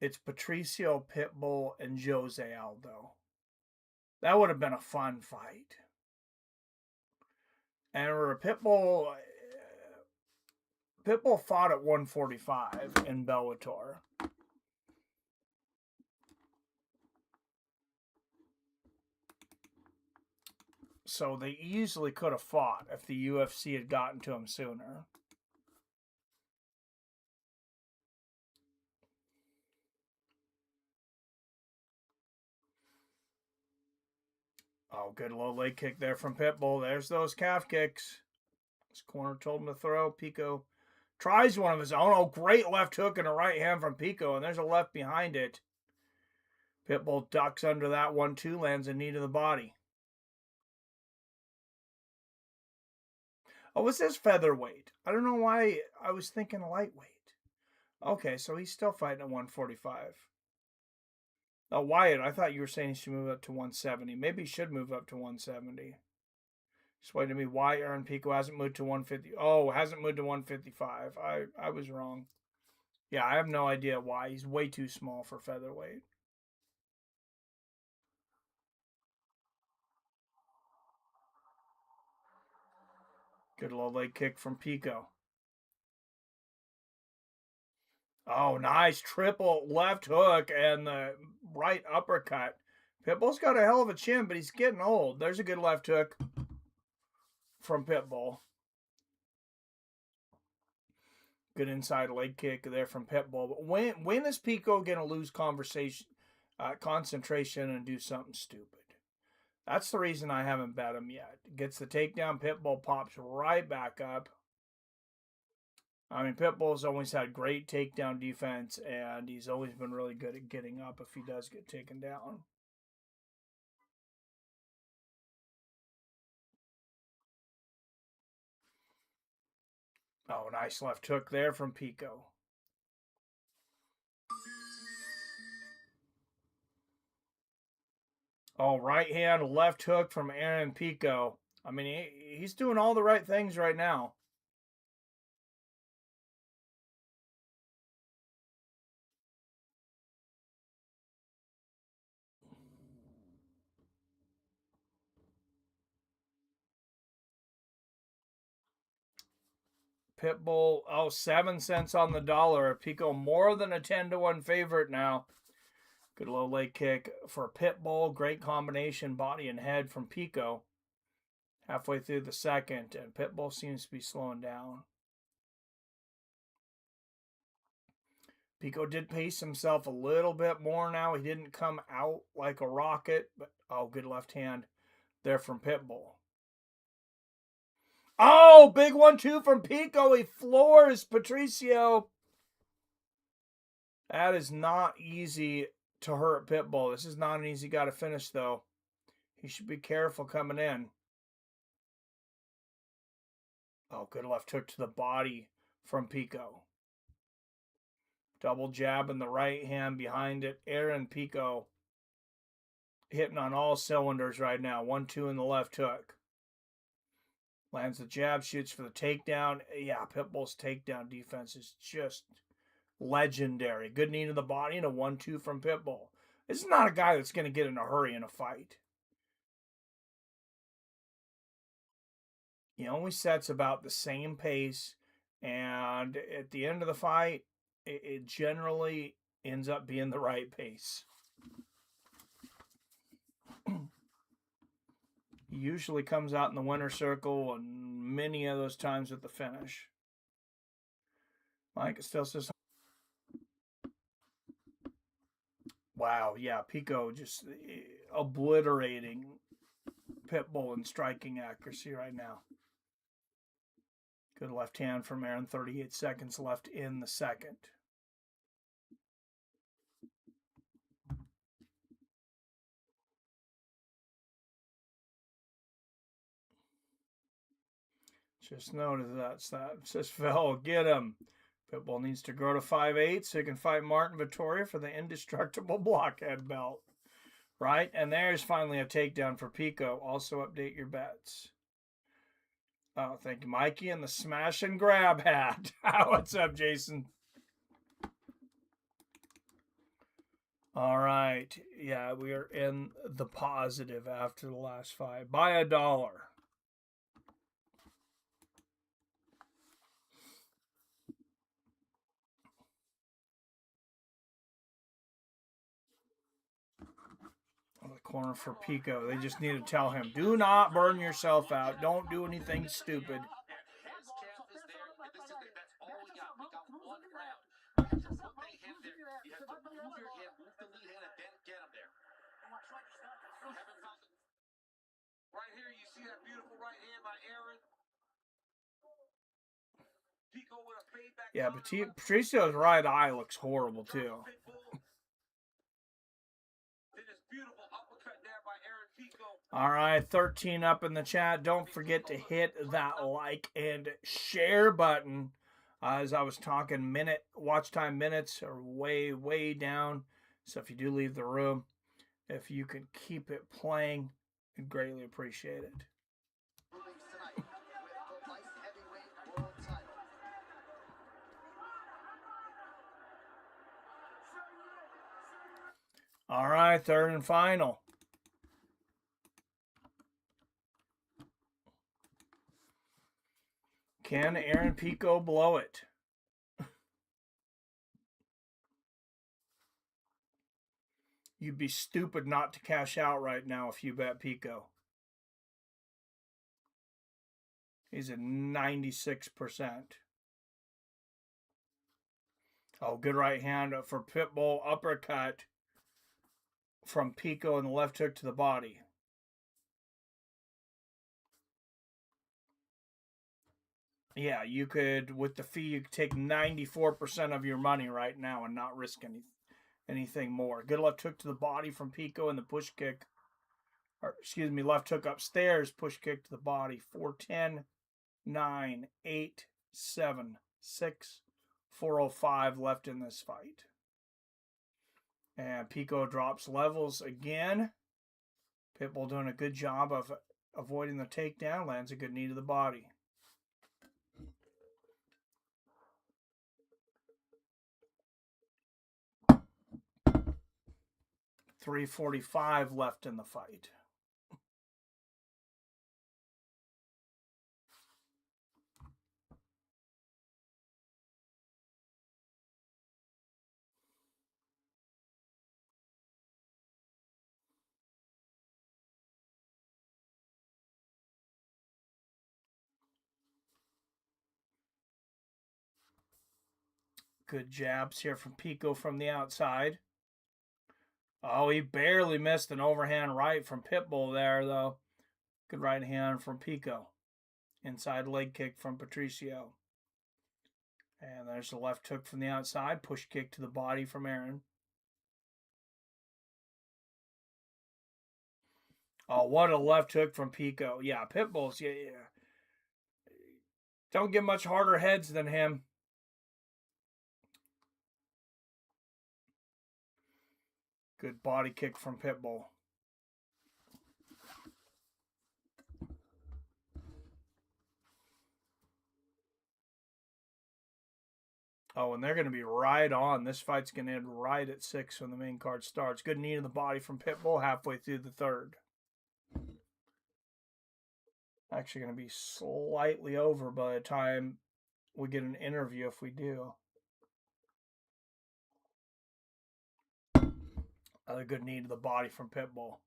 It's Patricio Pitbull and Jose Aldo. That would have been a fun fight. And Pitbull fought at 145 in Bellator. So they easily could have fought if the UFC had gotten to him sooner. Oh, good low leg kick there from Pitbull. There's those calf kicks. His corner told him to throw. Pico tries one of his own. Oh, great left hook and a right hand from Pico, and there's a left behind it. Pitbull ducks under that 1-2, lands a knee to the body. Oh, was this featherweight? I don't know why I was thinking lightweight. Okay, so he's still fighting at 145. Oh, Wyatt, I thought you were saying he should move up to 170. Maybe he should move up to 170. Explain to me why Aaron Pico hasn't moved to 150. Oh, hasn't moved to 155. I was wrong. Yeah, I have no idea why. He's way too small for featherweight. Good low leg kick from Pico. Oh, nice triple left hook and the right uppercut. Pitbull's got a hell of a chin, but he's getting old. There's a good left hook from Pitbull. Good inside leg kick there from Pitbull. But when is Pico going to lose concentration and do something stupid? That's the reason I haven't bet him yet. Gets the takedown. Pitbull pops right back up. I mean, Pitbull's always had great takedown defense, and he's always been really good at getting up if he does get taken down. Oh, nice left hook there from Pico. Oh, right hand, left hook from Aaron Pico. I mean, he's doing all the right things right now. Pitbull, 7 cents on the dollar. Pico more than a 10-1 favorite now. Good low leg kick for Pitbull. Great combination, body and head from Pico. Halfway through the second, and Pitbull seems to be slowing down. Pico did pace himself a little bit more now. He didn't come out like a rocket, but good left hand there from Pitbull. Oh, big 1-2 from Pico. He floors Patricio. That is not easy to hurt Pitbull. This is not an easy guy to finish, though. He should be careful coming in. Oh, good left hook to the body from Pico. Double jab in the right hand behind it. Aaron Pico hitting on all cylinders right now. 1-2 in the left hook. Lands the jab, shoots for the takedown. Yeah, Pitbull's takedown defense is just legendary. Good knee to the body and a 1-2 from Pitbull. This is not a guy that's going to get in a hurry in a fight. He only sets about the same pace, and at the end of the fight, it generally ends up being the right pace. He usually comes out in the winner's circle, and many of those times with the finish. Mike still says, wow, yeah, Pico just obliterating Pitbull in striking accuracy right now. Good left hand from Aaron, 38 seconds left in the second. Just noticed that. Says Phil, get him. Pitbull needs to grow to 5'8" so he can fight Martin Vittoria for the indestructible blockhead belt. Right? And there's finally a takedown for Pico. Also update your bets. Oh, thank you, Mikey, and the smash and grab hat. What's up, Jason? All right. Yeah, we are in the positive after the last fight. By $1. Corner for Pico. They just need to tell him, do not burn yourself out. Don't do anything stupid. Right here, you see that beautiful right hand by Aaron. Pico with a feedback. Yeah, but Patricio's right eye looks horrible too. All right, 13 up in the chat. Don't forget to hit that like and share button. As I was talking, watch time minutes are way, way down. So if you do leave the room, if you could keep it playing, I'd greatly appreciate it. All right, third and final. Can Aaron Pico blow it? You'd be stupid not to cash out right now if you bet Pico. He's at 96%. Oh, good right hand for Pitbull. Uppercut from Pico and the left hook to the body. Yeah, you could, with the fee, you could take 94% of your money right now and not risk anything more. Good left hook to the body from Pico and the push kick. Or, excuse me, left hook upstairs, push kick to the body. 4-10, 9, 8, 7, 6, 4:05 left in this fight. And Pico drops levels again. Pitbull doing a good job of avoiding the takedown. Lands a good knee to the body. .345 left in the fight. Good jabs here from Pico from the outside. Oh, he barely missed an overhand right from Pitbull there, though. Good right hand from Pico. Inside leg kick from Patricio. And there's the left hook from the outside. Push kick to the body from Aaron. Oh, what a left hook from Pico. Yeah, Pitbull's, yeah. Don't get much harder heads than him. Good body kick from Pitbull. Oh, and they're going to be right on. This fight's going to end right at 6 when the main card starts. Good knee to the body from Pitbull halfway through the third. Actually going to be slightly over by the time we get an interview if we do. Another good knee to the body from Pitbull.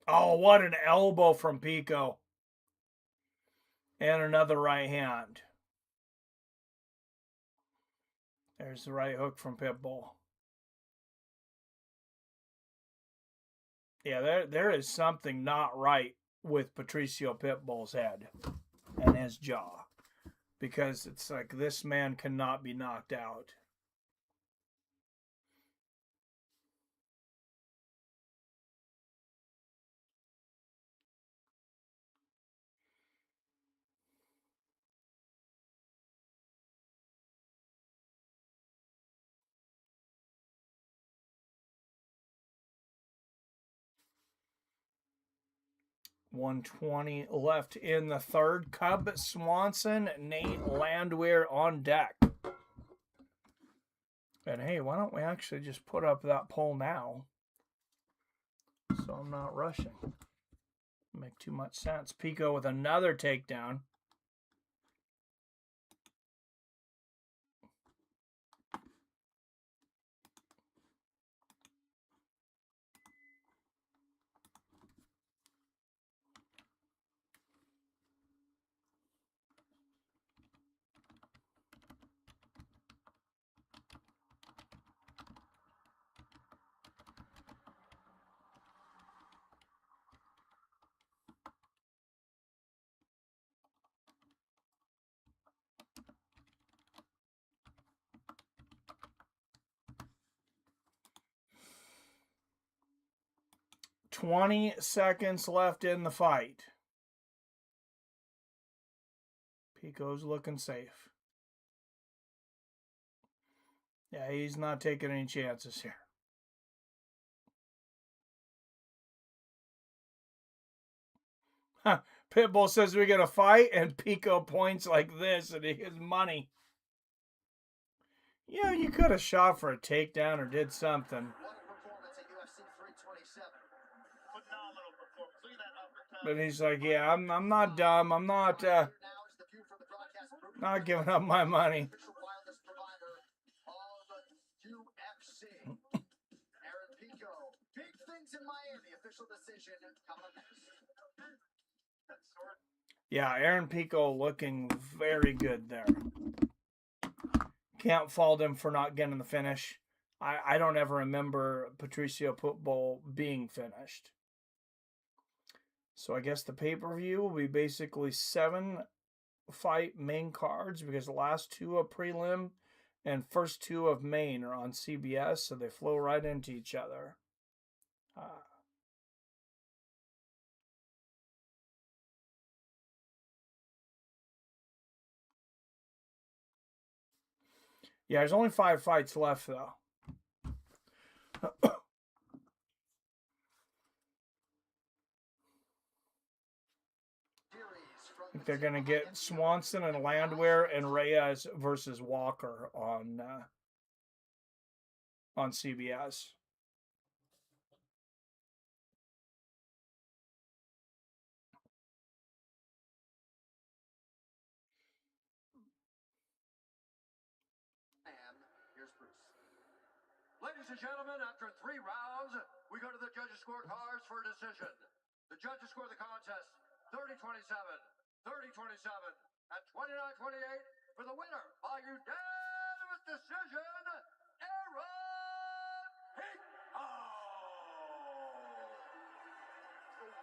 Oh, what an elbow from Pico. And another right hand. There's the right hook from Pitbull. Yeah, there is something not right with Patricio Pitbull's head and his jaw. Because it's like this man cannot be knocked out. .120 left in the third. Cub Swanson, Nate Landwehr on deck. And hey, why don't we actually just put up that poll now? So I'm not rushing. Make too much sense. Pico with another takedown. .20 seconds left in the fight. Pico's looking safe. Yeah, he's not taking any chances here. Huh. Pitbull says we're going to fight, and Pico points like this, and he gets money. Yeah, you could have shot for a takedown or did something. But he's like, yeah, I'm not dumb. I'm not giving up my money. Yeah, Aaron Pico looking very good there. Can't fault him for not getting the finish. I don't ever remember Patricio Pitbull being finished. So I guess the pay-per-view will be basically 7 fight main cards because the last 2 are prelim and first 2 of main are on CBS, so they flow right into each other. Yeah, there's only 5 fights left, though. I think they're going to get Swanson and Landwehr and Reyes versus Walker on CBS. Ladies and gentlemen, after 3 rounds, we go to the judges' scorecards for a decision. The judges score the contest 30-27, 30-27, and 29-28 for the winner by unanimous decision, Aaron Pico.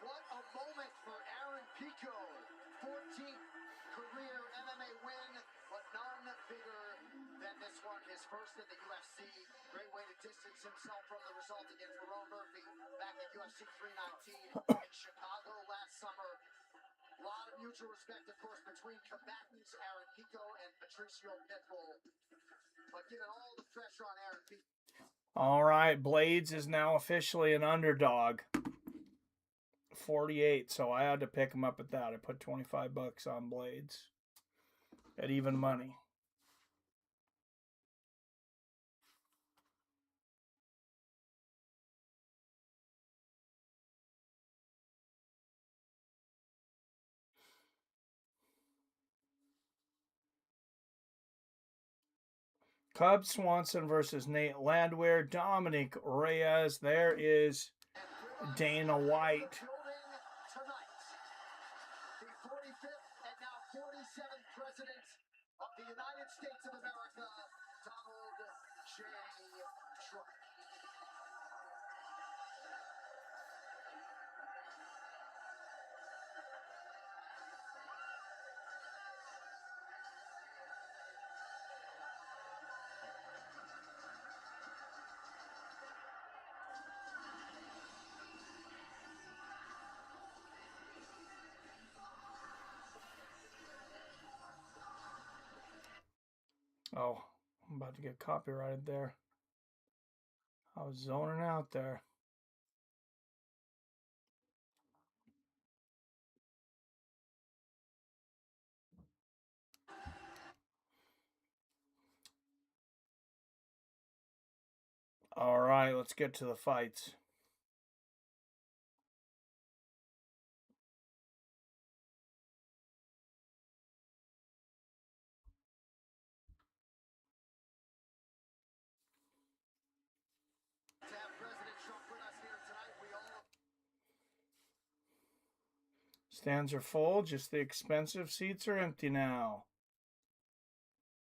What a moment for Aaron Pico. 14th career MMA win, but none bigger than this one. His first in the UFC. Great way to distance himself from the result against Lerone Murphy back at UFC 319 in Chicago last summer. A lot of mutual respect, of course, between combatants Aaron Pico and Patricio Pitbull. But given all the pressure on Aaron Pico. All right, Blades is now officially an underdog. 48, so I had to pick him up at that. I put $25 on Blades at even money. Cub Swanson versus Nate Landwehr. Dominic Reyes. There is Dana White. The 45th and now 47th President of the United States of America, Donald J. Trump. Oh, I'm about to get copyrighted there. I was zoning out there. All right, let's get to the fights. Stands are full, just the expensive seats are empty now.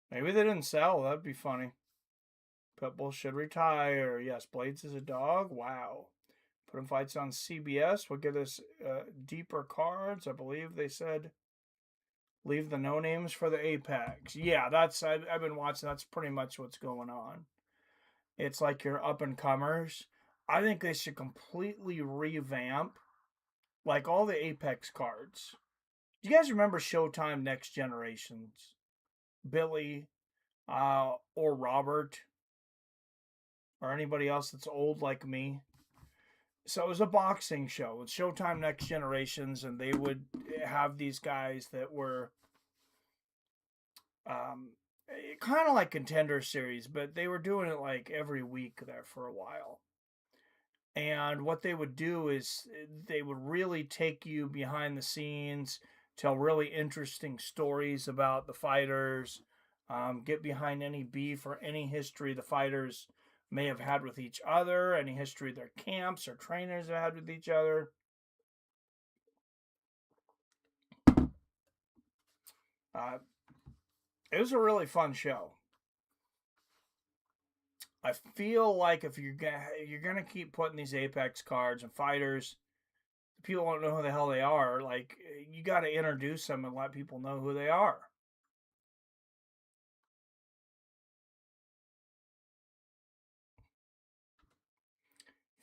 Maybe they didn't sell, that'd be funny. Pitbull should retire. Yes, Blades is a dog. Wow. Put him fights on CBS. We'll get us deeper cards. I believe they said leave the no names for the Apex. Yeah, I've been watching. That's pretty much what's going on. It's like your up and comers. I think they should completely revamp like all the Apex cards. Do you guys remember Showtime Next Generations? Billy or Robert or anybody else that's old like me. So it was a boxing show. It's Showtime Next Generations, and they would have these guys that were kind of like Contender Series, but they were doing it like every week there for a while. And what they would do is they would really take you behind the scenes, tell really interesting stories about the fighters, get behind any beef or any history the fighters may have had with each other, any history their camps or trainers have had with each other. It was a really fun show. I feel like if you're gonna keep putting these Apex cards and fighters, people don't know who the hell they are. Like, you got to introduce them and let people know who they are.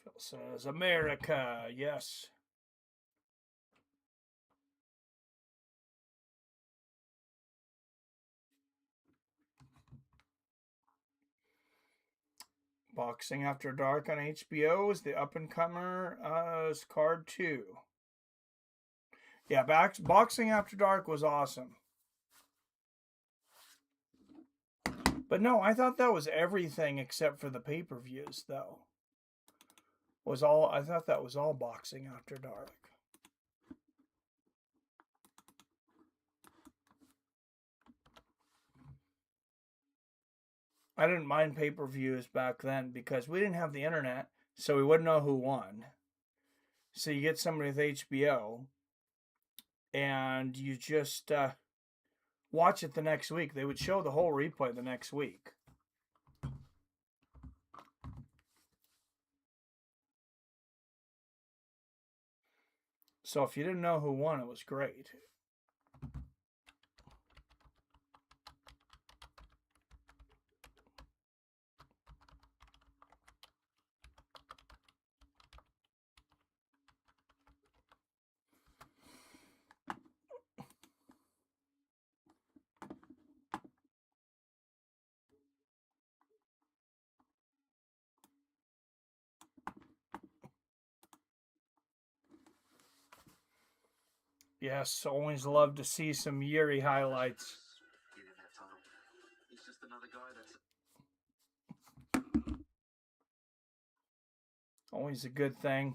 Phil says, America, yes. Boxing After Dark on HBO is the up-and-comer card 2. Yeah, Boxing After Dark was awesome. But no, I thought that was everything except for the pay-per-views, though. I thought that was all Boxing After Dark. I didn't mind pay-per-views back then because we didn't have the internet, so we wouldn't know who won. So you get somebody with HBO, and you just watch it the next week. They would show the whole replay the next week. So if you didn't know who won, it was great. Yes, always love to see some Yuri highlights. He's just another guy that's Always a good thing.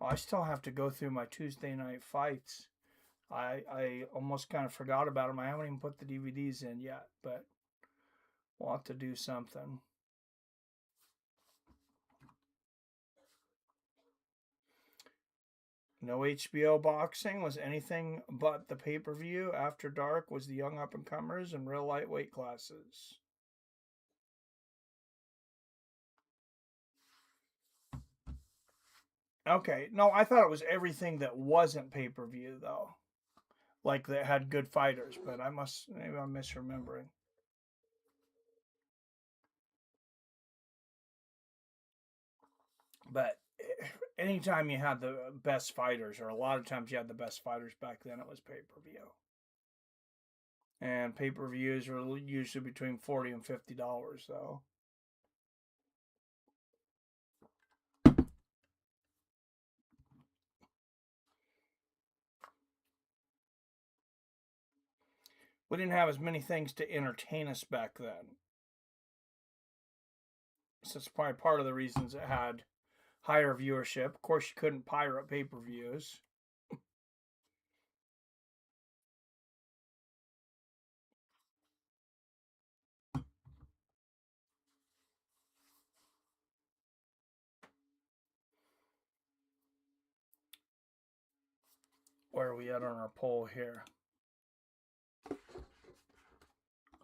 Oh, I still have to go through my Tuesday night fights. I almost kind of forgot about them. I haven't even put the DVDs in yet, but we'll have to do something. No HBO boxing was anything but the pay-per-view. After Dark was the young up-and-comers and real lightweight classes. Okay, no, I thought it was everything that wasn't pay-per-view, though. Like, that had good fighters, but maybe I'm misremembering. But anytime you had the best fighters, or a lot of times you had the best fighters back then, it was pay-per-view. And pay-per-views were usually between $40 and $50, though. We didn't have as many things to entertain us back then. So it's probably part of the reasons it had higher viewership. Of course, you couldn't pirate pay-per-views. Where are we at on our poll here?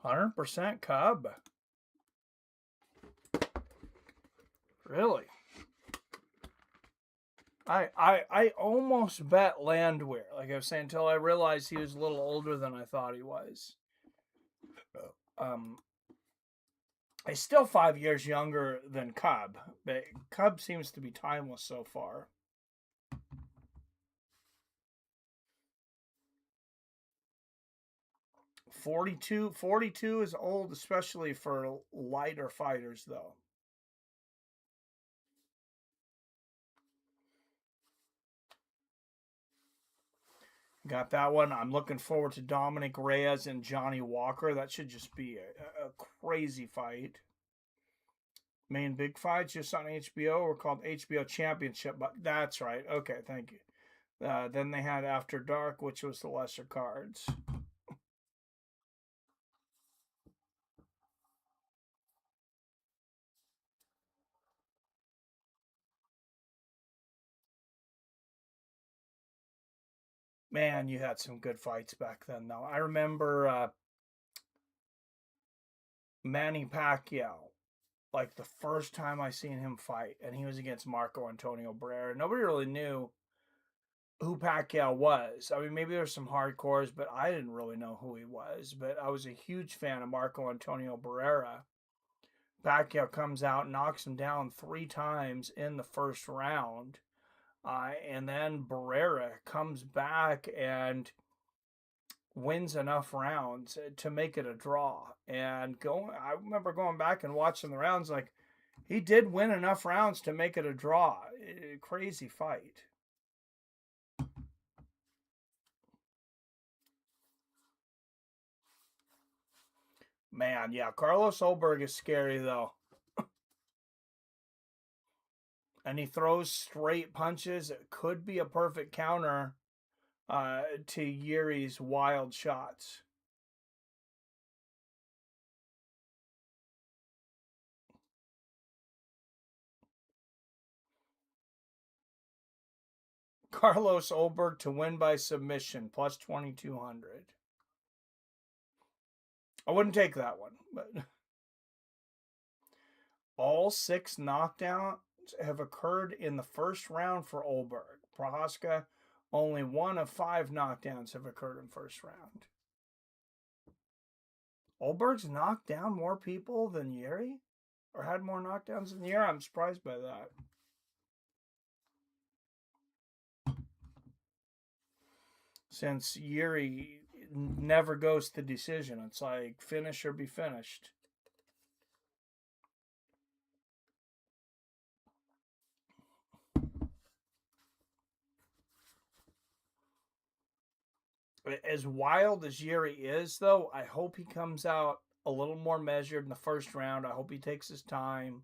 100% Cub. Really? I almost bet Landwehr, like I was saying, until I realized he was a little older than I thought he was. He's still 5 years younger than Cub, but Cub seems to be timeless so far. .42 is old, especially for lighter fighters, though. Got that one. I'm looking forward to Dominic Reyes and Johnny Walker. That should just be a crazy fight. Main big fights just on HBO were called HBO Championship. But that's right. Okay, thank you. Then they had After Dark, which was the lesser cards. Man, you had some good fights back then, though. I remember Manny Pacquiao, like the first time I seen him fight, and he was against Marco Antonio Barrera. Nobody really knew who Pacquiao was. I mean, maybe there's some hardcores, but I didn't really know who he was. But I was a huge fan of Marco Antonio Barrera. Pacquiao comes out, knocks him down 3 times in the first round. And then Barrera comes back and wins enough rounds to make it a draw. And I remember going back and watching the rounds, like, he did win enough rounds to make it a draw. Crazy fight. Man, yeah, Carlos Ulberg is scary, though. And he throws straight punches. It could be a perfect counter to Yuri's wild shots. Carlos Ulberg to win by submission, plus 2,200. I wouldn't take that one, but all 6 knockdowns have occurred in the first round for Ulberg. Prohaska, only 1 of 5 knockdowns have occurred in first round. Ulberg's knocked down more people than Yuri? Or had more knockdowns than Yuri? I'm surprised by that. Since Yuri never goes to decision. It's like finish or be finished. As wild as Yuri is, though, I hope he comes out a little more measured in the first round. I hope he takes his time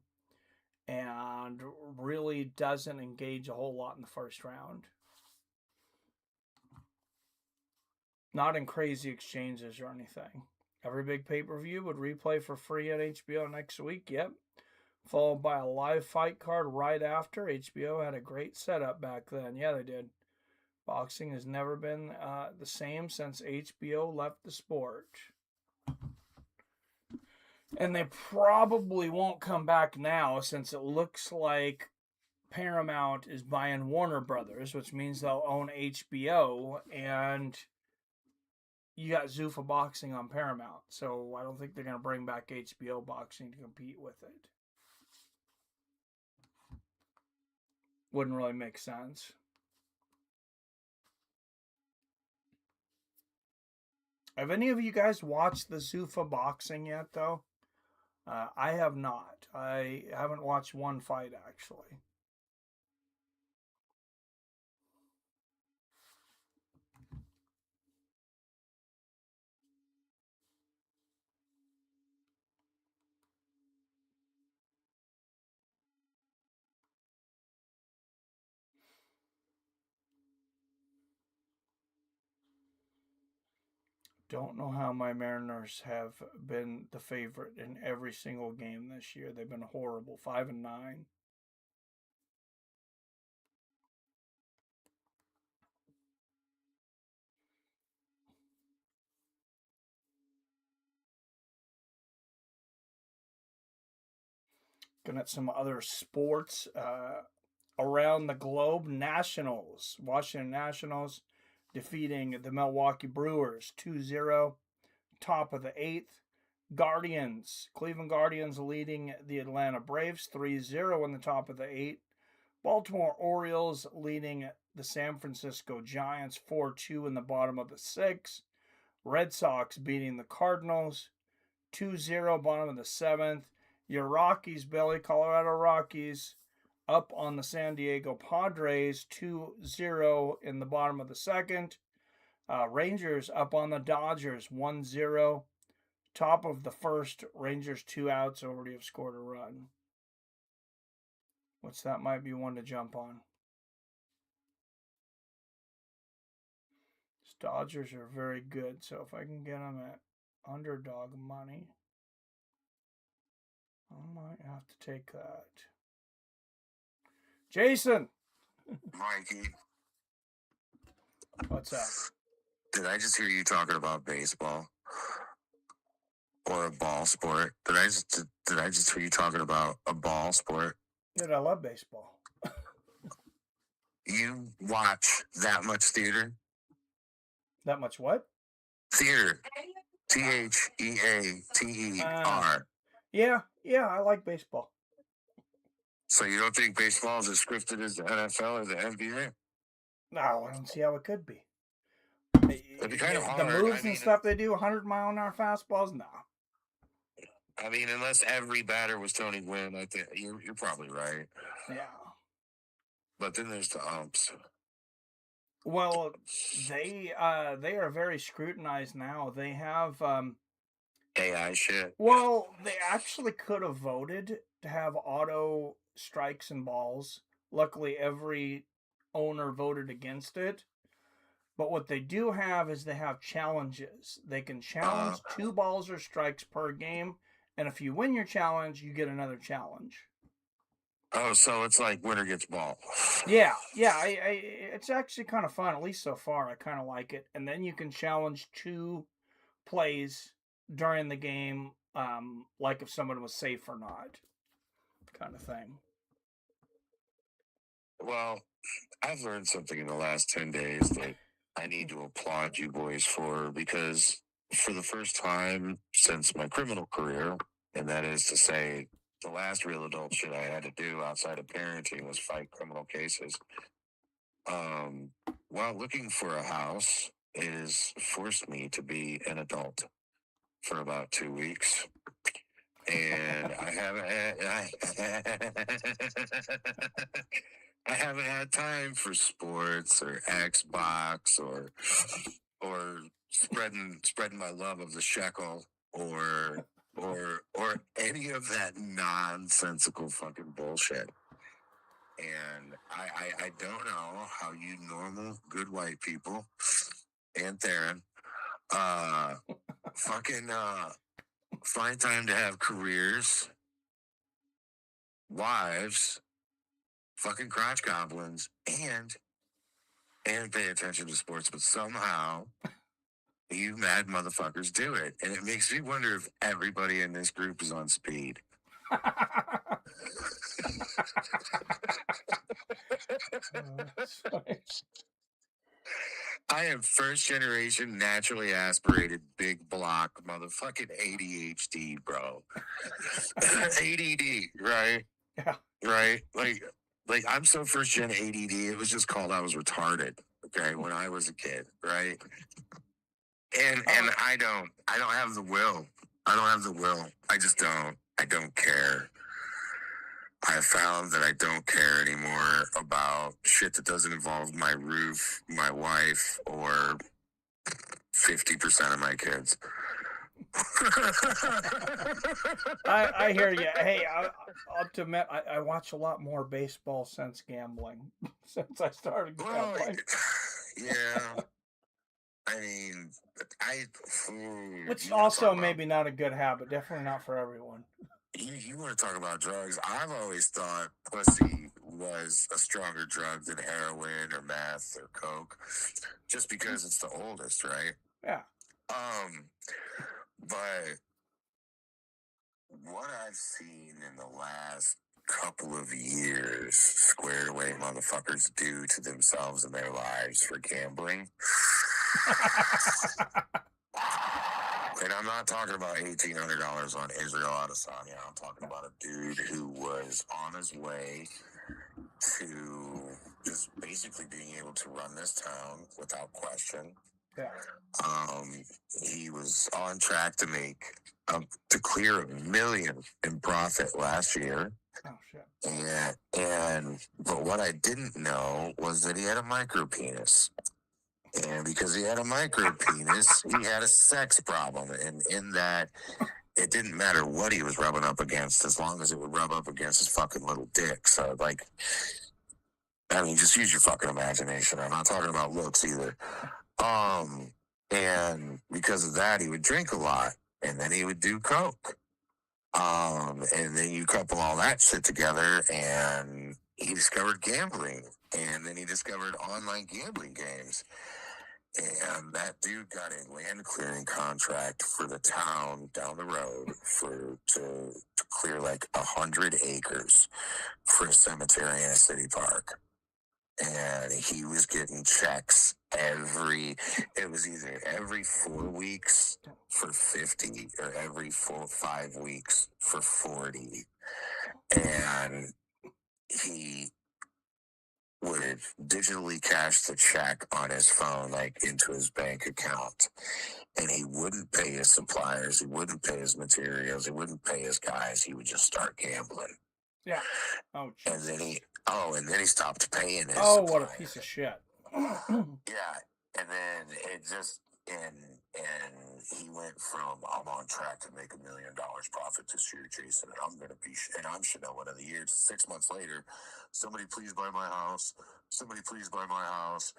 and really doesn't engage a whole lot in the first round. Not in crazy exchanges or anything. Every big pay-per-view would replay for free on HBO next week. Yep. Followed by a live fight card right after. HBO had a great setup back then. Yeah, they did. Boxing has never been the same since HBO left the sport. And they probably won't come back now, since it looks like Paramount is buying Warner Brothers, which means they'll own HBO, and you got Zuffa Boxing on Paramount. So I don't think they're going to bring back HBO Boxing to compete with it. Wouldn't really make sense. Have any of you guys watched the Zuffa Boxing yet, though? I have not. I haven't watched one fight, actually. Don't know how my Mariners have been the favorite in every single game this year. They've been horrible, 5-9. Looking at some other sports around the globe. Nationals. Washington Nationals defeating the Milwaukee Brewers 2-0. Top of the 8th. Cleveland Guardians leading the Atlanta Braves 3-0 in the top of the 8th. Baltimore Orioles leading the San Francisco Giants 4-2 in the bottom of the 6th. Red Sox beating the Cardinals 2-0 bottom of the 7th. Your Rockies, Billy, Colorado Rockies, up on the San Diego Padres 2-0 in the bottom of the 2nd. Rangers up on the Dodgers 1-0. Top of the 1st, Rangers 2 outs, already have scored a run. Which that might be one to jump on. These Dodgers are very good, so if I can get them at underdog money, I might have to take that. Jason! Mikey. What's up? Did I just hear you talking about baseball? Or a ball sport? Did I just hear you talking about a ball sport? Dude, I love baseball. You watch that much theater? That much what? Theater. Theater. Yeah, I like baseball. So you don't think baseball is as scripted as the NFL or the NBA? No, I don't see how it could be. It'd be kind of hard. The moves and stuff they do, 100-mile-an-hour fastballs, no. I mean, unless every batter was Tony Gwynn, I think you're probably right. Yeah. But then there's the umps. Well, they are very scrutinized now. They have AI shit. Well, they actually could have voted to have auto strikes and balls. Luckily, every owner voted against it. But what they do have is they have challenges. They can challenge 2 balls or strikes per game, and if you win your challenge, you get another challenge. Oh, so it's like winner gets ball. Yeah. It's actually kind of fun, at least so far. I kind of like it. And then you can challenge 2 plays during the game, like if someone was safe or not, kind of thing. Well, I've learned something in the last 10 days that I need to applaud you boys for, because for the first time since my criminal career, and that is to say, the last real adult shit I had to do outside of parenting was fight criminal cases. While looking for a house, it has forced me to be an adult for about 2 weeks. And I haven't had time for sports or Xbox or spreading my love of the shekel or any of that nonsensical fucking bullshit. And I don't know how you normal good white people and Theron fucking find time to have careers, wives, fucking crotch goblins, and pay attention to sports, but somehow you mad motherfuckers do it. And it makes me wonder if everybody in this group is on speed. I am first generation naturally aspirated big block motherfucking ADHD, bro. ADD, right? Yeah. Right? Like I'm so first gen ADD, it was just called I was retarded, okay, when I was a kid, right? And I don't have the will. I don't have the will. I just don't. I don't care. I found that I don't care anymore about shit that doesn't involve my roof, my wife, or 50% of my kids. I hear you. Hey, I'll to admit, I watch a lot more baseball since gambling, since I started gambling. Yeah. I mean, Which also maybe not a good habit. Definitely not for everyone. You want to talk about drugs? I've always thought pussy was a stronger drug than heroin or meth or coke, just because it's the oldest, right? Yeah. But what I've seen in the last couple of years, squared away motherfuckers do to themselves and their lives for gambling. And I'm not talking about $1,800 on Israel Adesanya. I'm talking about a dude who was on his way to just basically being able to run this town without question. Yeah. He was on track to make to clear $1 million in profit last year. Oh shit. But what I didn't know was that he had a micro penis. And because he had a micro penis, he had a sex problem. And in that, it didn't matter what he was rubbing up against as long as it would rub up against his fucking little dick. So, like, I mean, just use your fucking imagination. I'm not talking about looks either. And because of that, he would drink a lot. And then he would do coke. And then you couple all that shit together, and he discovered gambling. And then he discovered online gambling games. And that dude got a land clearing contract for the town down the road to clear like 100 acres for a cemetery in a city park. And he was getting checks it was either every 4 weeks for 50 or every 5 weeks for 40. And he would digitally cash the check on his phone, like into his bank account, and he wouldn't pay his suppliers, he wouldn't pay his materials, he wouldn't pay his guys. He would just start gambling. Yeah. Oh, and then he stopped paying his Oh, suppliers. what a piece of shit. Yeah, and then it just and he went from I'm on track to make $1 million profit this year, Jason, and I'm gonna be and I'm Chanel one of the years. 6 months later, somebody please buy my house. Somebody please buy my house.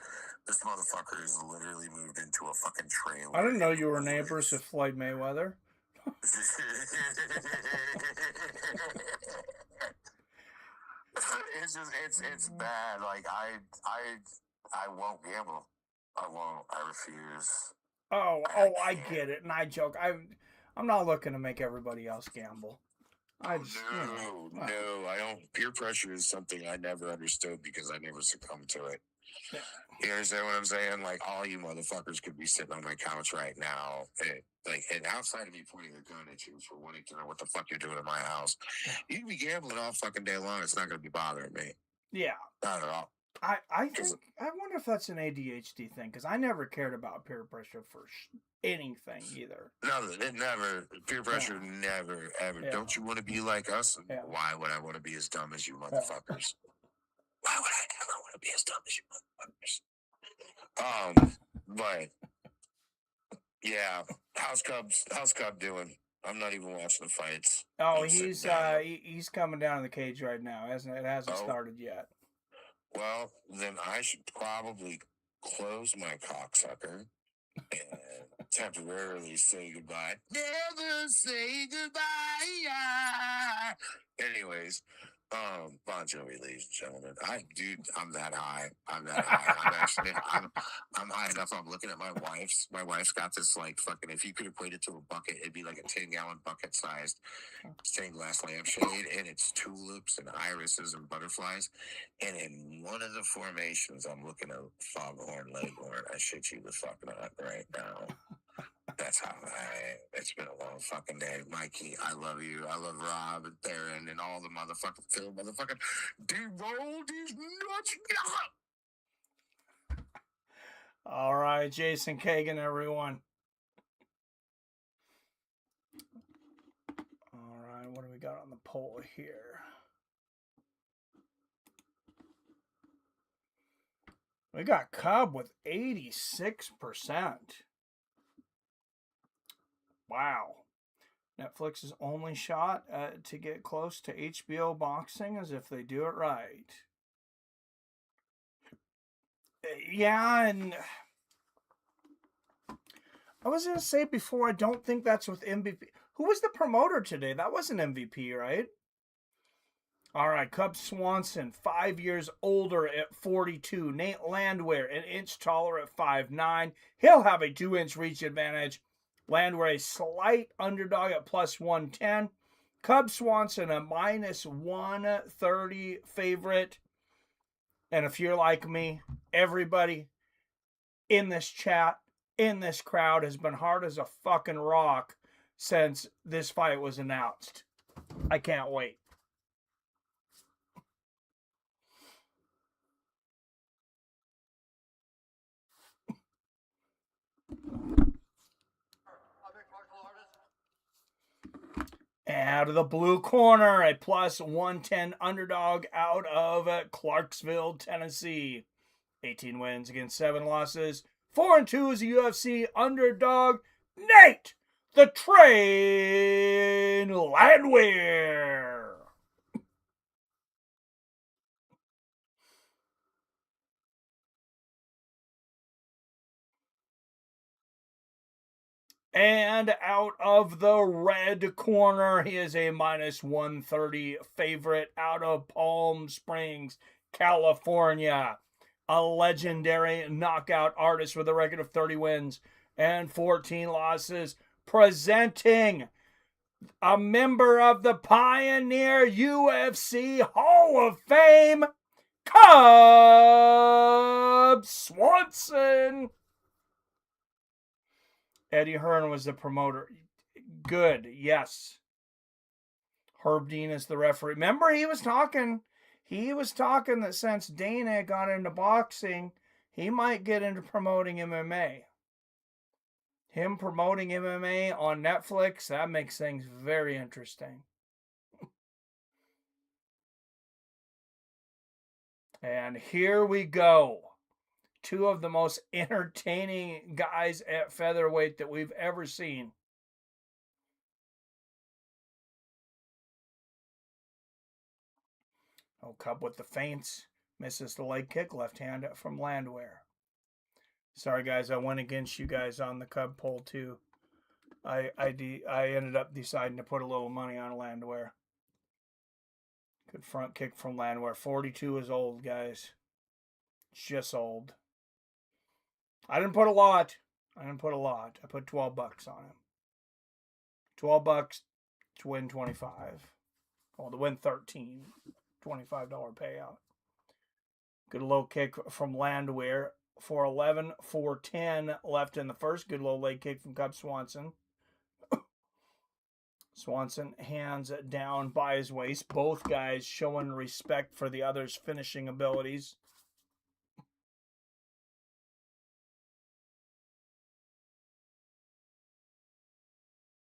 This motherfucker has literally moved into a fucking trailer. I didn't know you were neighbors with Floyd Mayweather. It's bad. Like I won't gamble. I won't. I refuse. I get it, and I joke. I'm not looking to make everybody else gamble. I just, No, I don't. Peer pressure is something I never understood because I never succumbed to it. Yeah. You understand what I'm saying? Like, all you motherfuckers could be sitting on my couch right now, and outside of me pointing a gun at you for wanting to know what the fuck you're doing in my house, you can be gambling all fucking day long. It's not going to be bothering me. Yeah. Not at all. I wonder if that's an ADHD thing, because I never cared about peer pressure for anything either. No, it never. Peer pressure never, ever. Yeah. Don't you want to be like us? Yeah. Why would I want to be as dumb as you motherfuckers? Why would I ever want to be as dumb as you motherfuckers? But yeah, how's Cub doing? I'm not even watching the fights. Oh, he's coming down in the cage right now. It hasn't started yet. Well, then I should probably close my cocksucker and temporarily say goodbye. Never say goodbye. Anyways, Bon Jovi, ladies and gentlemen. I'm that high. I'm high enough. I'm looking at my wife's. My wife's got this, like, fucking, if you could equate it to a bucket, it'd be like a 10-gallon bucket sized stained glass lampshade, and it's tulips and irises and butterflies. And in one of the formations, I'm looking at foghorn leghorn. I shit you the fuck not right now. That's how it's been a long fucking day. Mikey, I love you. I love Rob and Theron and all the motherfucking Phil motherfucking de-roll these nuts. All right, Jason Kagan, everyone. All right, what do we got on the poll here? We got Cub with 86%. Wow. Netflix's only shot to get close to HBO boxing is if they do it right. Yeah, and I was going to say before, I don't think that's with MVP. Who was the promoter today? That wasn't MVP, right? All right, Cub Swanson, 5 years older at 42. Nate Landwehr, an inch taller at 5'9". He'll have a 2-inch reach advantage. Landwehr, a slight underdog at plus 110. Cub Swanson, a minus 130 favorite. And if you're like me, everybody in this chat, in this crowd, has been hard as a fucking rock since this fight was announced. I can't wait. Out of the blue corner, a plus 110 underdog out of Clarksville, Tennessee. 18 wins against 7 losses. 4-2 is a UFC underdog. Nate the Train Landwehr. And out of the red corner, he is a minus 130 favorite out of Palm Springs, California. A legendary knockout artist with a record of 30 wins and 14 losses. Presenting a member of the Pioneer UFC Hall of Fame, Cub Swanson. Eddie Hearn was the promoter. Good, yes. Herb Dean is the referee. Remember, he was talking He was talking that since Dana got into boxing, he might get into promoting MMA. Him promoting MMA on Netflix, that makes things very interesting. And here we go. Two of the most entertaining guys at featherweight that we've ever seen. Oh, Cub with the feints. Misses the leg kick. Left hand from Landwehr. Sorry, guys. I went against you guys on the Cub poll, too. I ended up deciding to put a little money on Landwehr. Good front kick from Landwehr. 42 is old, guys. Just old. I didn't put a lot. I put 12 bucks on him. 12 bucks to win 25. Well, to win 13. $25 payout. Good low kick from Landwehr. 4-11, 4-10 left in the first. Good low leg kick from Cub Swanson. Swanson hands down by his waist. Both guys showing respect for the other's finishing abilities.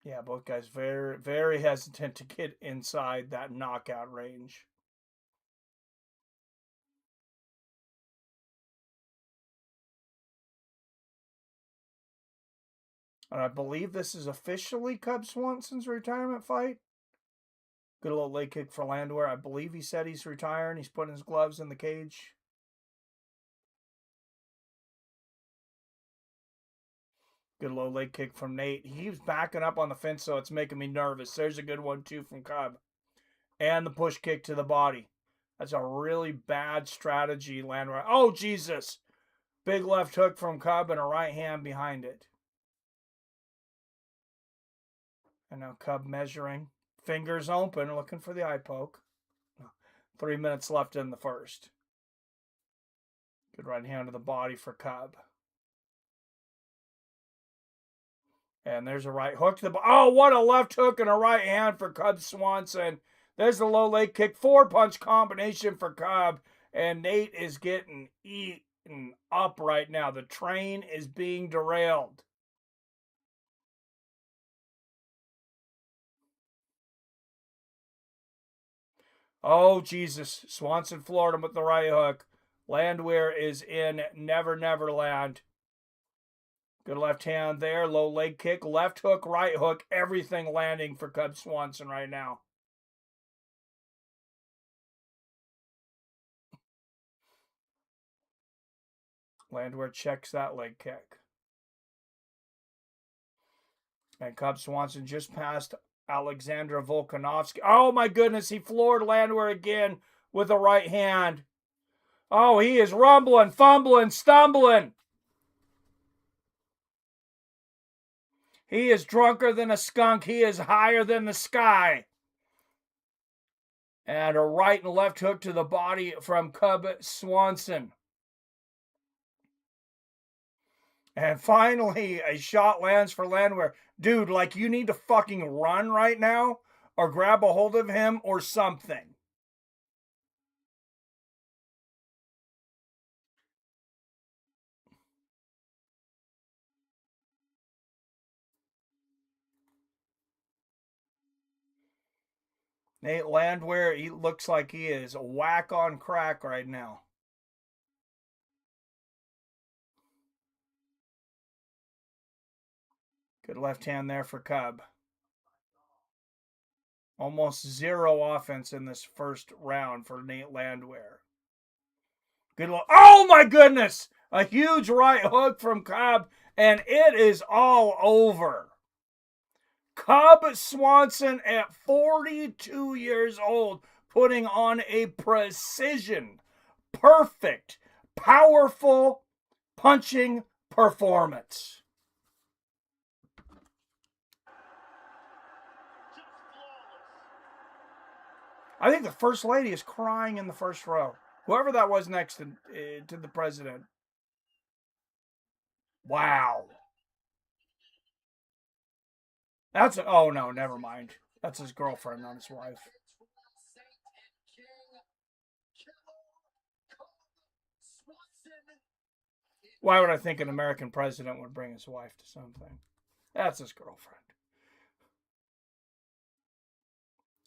Yeah, both guys very, very hesitant to get inside that knockout range. And I believe this is officially Cub Swanson's retirement fight. Good little leg kick for Landwehr. I believe he said he's retiring. He's putting his gloves in the cage. Good low leg kick from Nate. He was backing up on the fence, so it's making me nervous. There's a good one, too, from Cub. And the push kick to the body. That's a really bad strategy, Landwehr. Oh, Jesus! Big left hook from Cub and a right hand behind it. And now Cub measuring. Fingers open, looking for the eye poke. 3 minutes left in the first. Good right hand to the body for Cub. And there's a right hook to the... Oh, what a left hook and a right hand for Cub Swanson. There's the low leg kick. 4-punch combination for Cub. And Nate is getting eaten up right now. The train is being derailed. Oh, Jesus. Swanson floored him with the right hook. Landwehr is in Never Never Land. Good left hand there. Low leg kick. Left hook, right hook. Everything landing for Cub Swanson right now. Landwehr checks that leg kick. And Cub Swanson just passed Alexander Volkanovski. Oh, my goodness. He floored Landwehr again with a right hand. Oh, he is rumbling, fumbling, stumbling. He is drunker than a skunk. He is higher than the sky. And a right and left hook to the body from Cub Swanson. And finally, a shot lands for Landwehr. Dude, like, you need to fucking run right now or grab a hold of him or something. Nate Landwehr, he looks like he is whack on crack right now. Good left hand there for Cub. Almost zero offense in this first round for Nate Landwehr. Good look. Oh my goodness! A huge right hook from Cub, and it is all over. Cub Swanson at 42 years old, putting on a precision, perfect, powerful punching performance. I think the First Lady is crying in the first row. Whoever that was next to the president. Wow. That's oh no, never mind. That's his girlfriend, not his wife. Why would I think an American president would bring his wife to something? That's his girlfriend.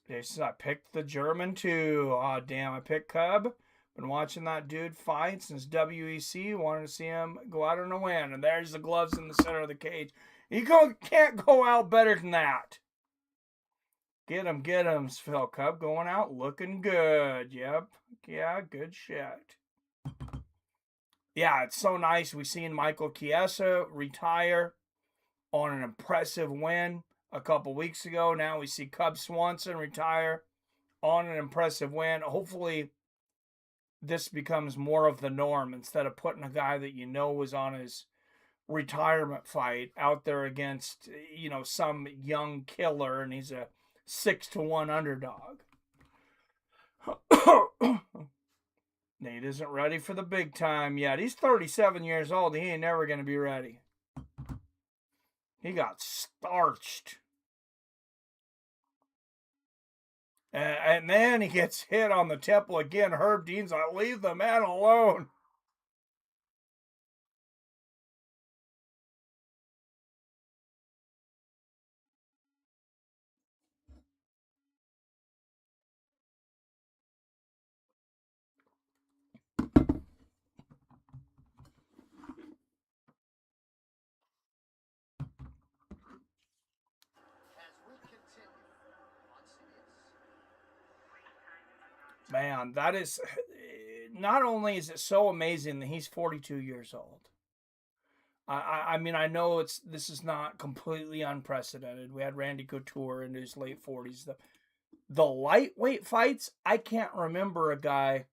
Jason, I picked the German too. Oh, damn, I picked Cub. Been watching that dude fight since WEC. Wanted to see him go out on a win. And there's the gloves in the center of the cage. You can't go out better than that. Get him, Phil. Cub going out looking good. Yep. Yeah, good shit. Yeah, it's so nice. We seen Michael Chiesa retire on an impressive win a couple weeks ago. Now we see Cub Swanson retire on an impressive win. Hopefully this becomes more of the norm instead of putting a guy that you know was on his retirement fight out there against, some young killer and he's a 6-1 underdog. Nate isn't ready for the big time yet. He's 37 years old. He ain't never going to be ready. He got starched. And then he gets hit on the temple again. Herb Dean's like, leave the man alone. Man, that is, not only is it so amazing that he's 42 years old. I mean, I know this is not completely unprecedented. We had Randy Couture in his late 40s. The lightweight fights, I can't remember a guy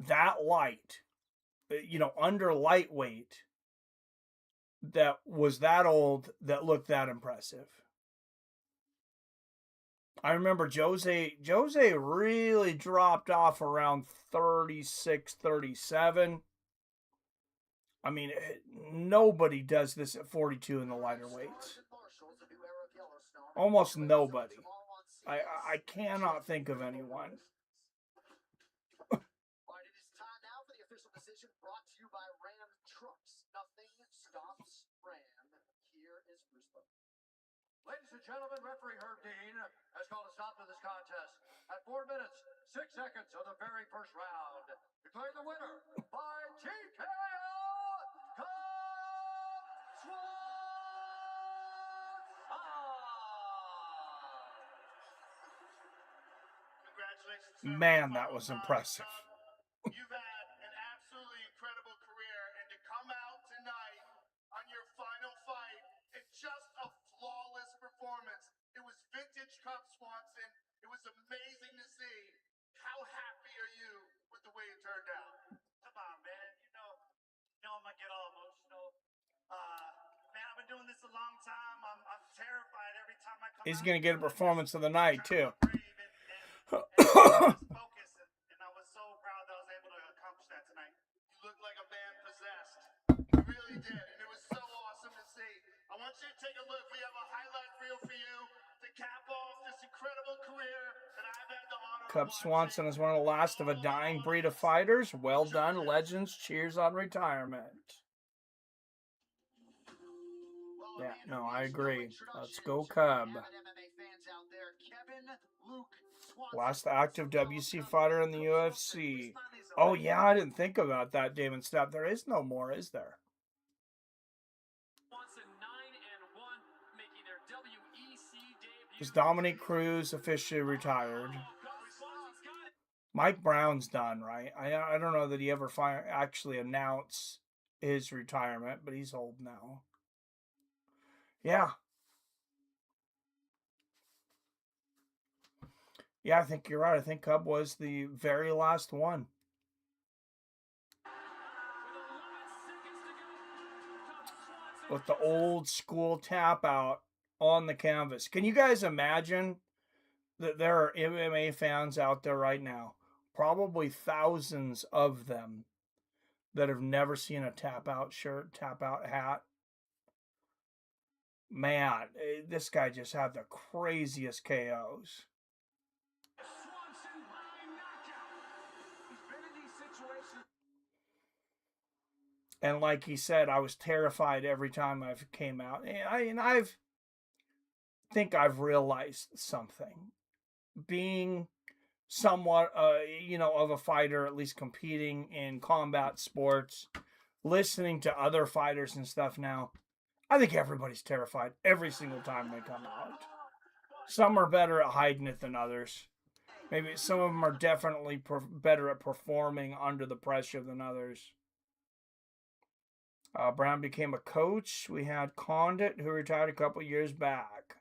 that light, under lightweight, that was that old, that looked that impressive. I remember Jose really dropped off around 36, 37. I mean, nobody does this at 42 in the lighter weights. Almost nobody. I cannot think of anyone. Ladies and gentlemen, referee Herb Dean has called a stop to this contest at 4 minutes, 6 seconds of the very first round. Declaring the winner by TKO, Congratulations, sir. Man, that was impressive. You've had an absolutely incredible career, and to come out tonight on your final fight, it's just a flawless performance. It was vintage Cub Swanson. It was amazing to see. How happy are you with the way it turned out? Come on, man. You know I'm gonna get all emotional. Man, I've been doing this a long time. I'm terrified every time I come. He's gonna get a performance of the night too. Focus, and I was so proud that I was able to accomplish that tonight. You look like a man possessed. You really did, and it was so awesome to see. I want you to take a look. We have a highlight reel for you to cap off this incredible career that I've had the honor of Cub Swanson is one of the last of a dying breed of fighters. Well done, legends. Cheers on retirement. Yeah, no, I agree. Let's go, Cub. Last active WC fighter in the UFC. Oh, yeah, I didn't think about that, Damon Stapp. There is no more, is there? Is Dominic Cruz officially retired? Mike Brown's done, right? I don't know that he ever actually announced his retirement, but he's old now. Yeah. Yeah, I think you're right. I think Cub was the very last one. With the old school tap out on the canvas. Can you guys imagine that there are MMA fans out there right now, probably thousands of them, that have never seen a tap out shirt, tap out hat? Man, this guy just had the craziest KOs. And like he said, I was terrified every time I came out. And I've realized something. Being somewhat, of a fighter, at least competing in combat sports, listening to other fighters and stuff now, I think everybody's terrified every single time they come out. Some are better at hiding it than others. Maybe some of them are definitely better at performing under the pressure than others. Brown became a coach. We had Condit, who retired a couple years back.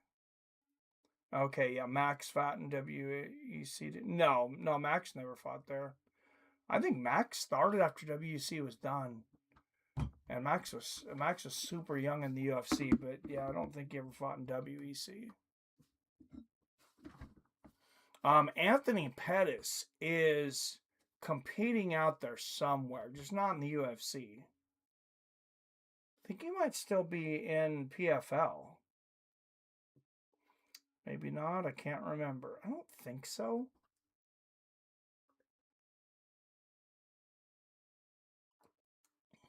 Okay, yeah, Max fought in WEC. No, Max never fought there. I think Max started after WEC was done. And Max was super young in the UFC, but yeah, I don't think he ever fought in WEC. Anthony Pettis is competing out there somewhere, just not in the UFC. I think he might still be in PFL. Maybe not. I can't remember. I don't think so.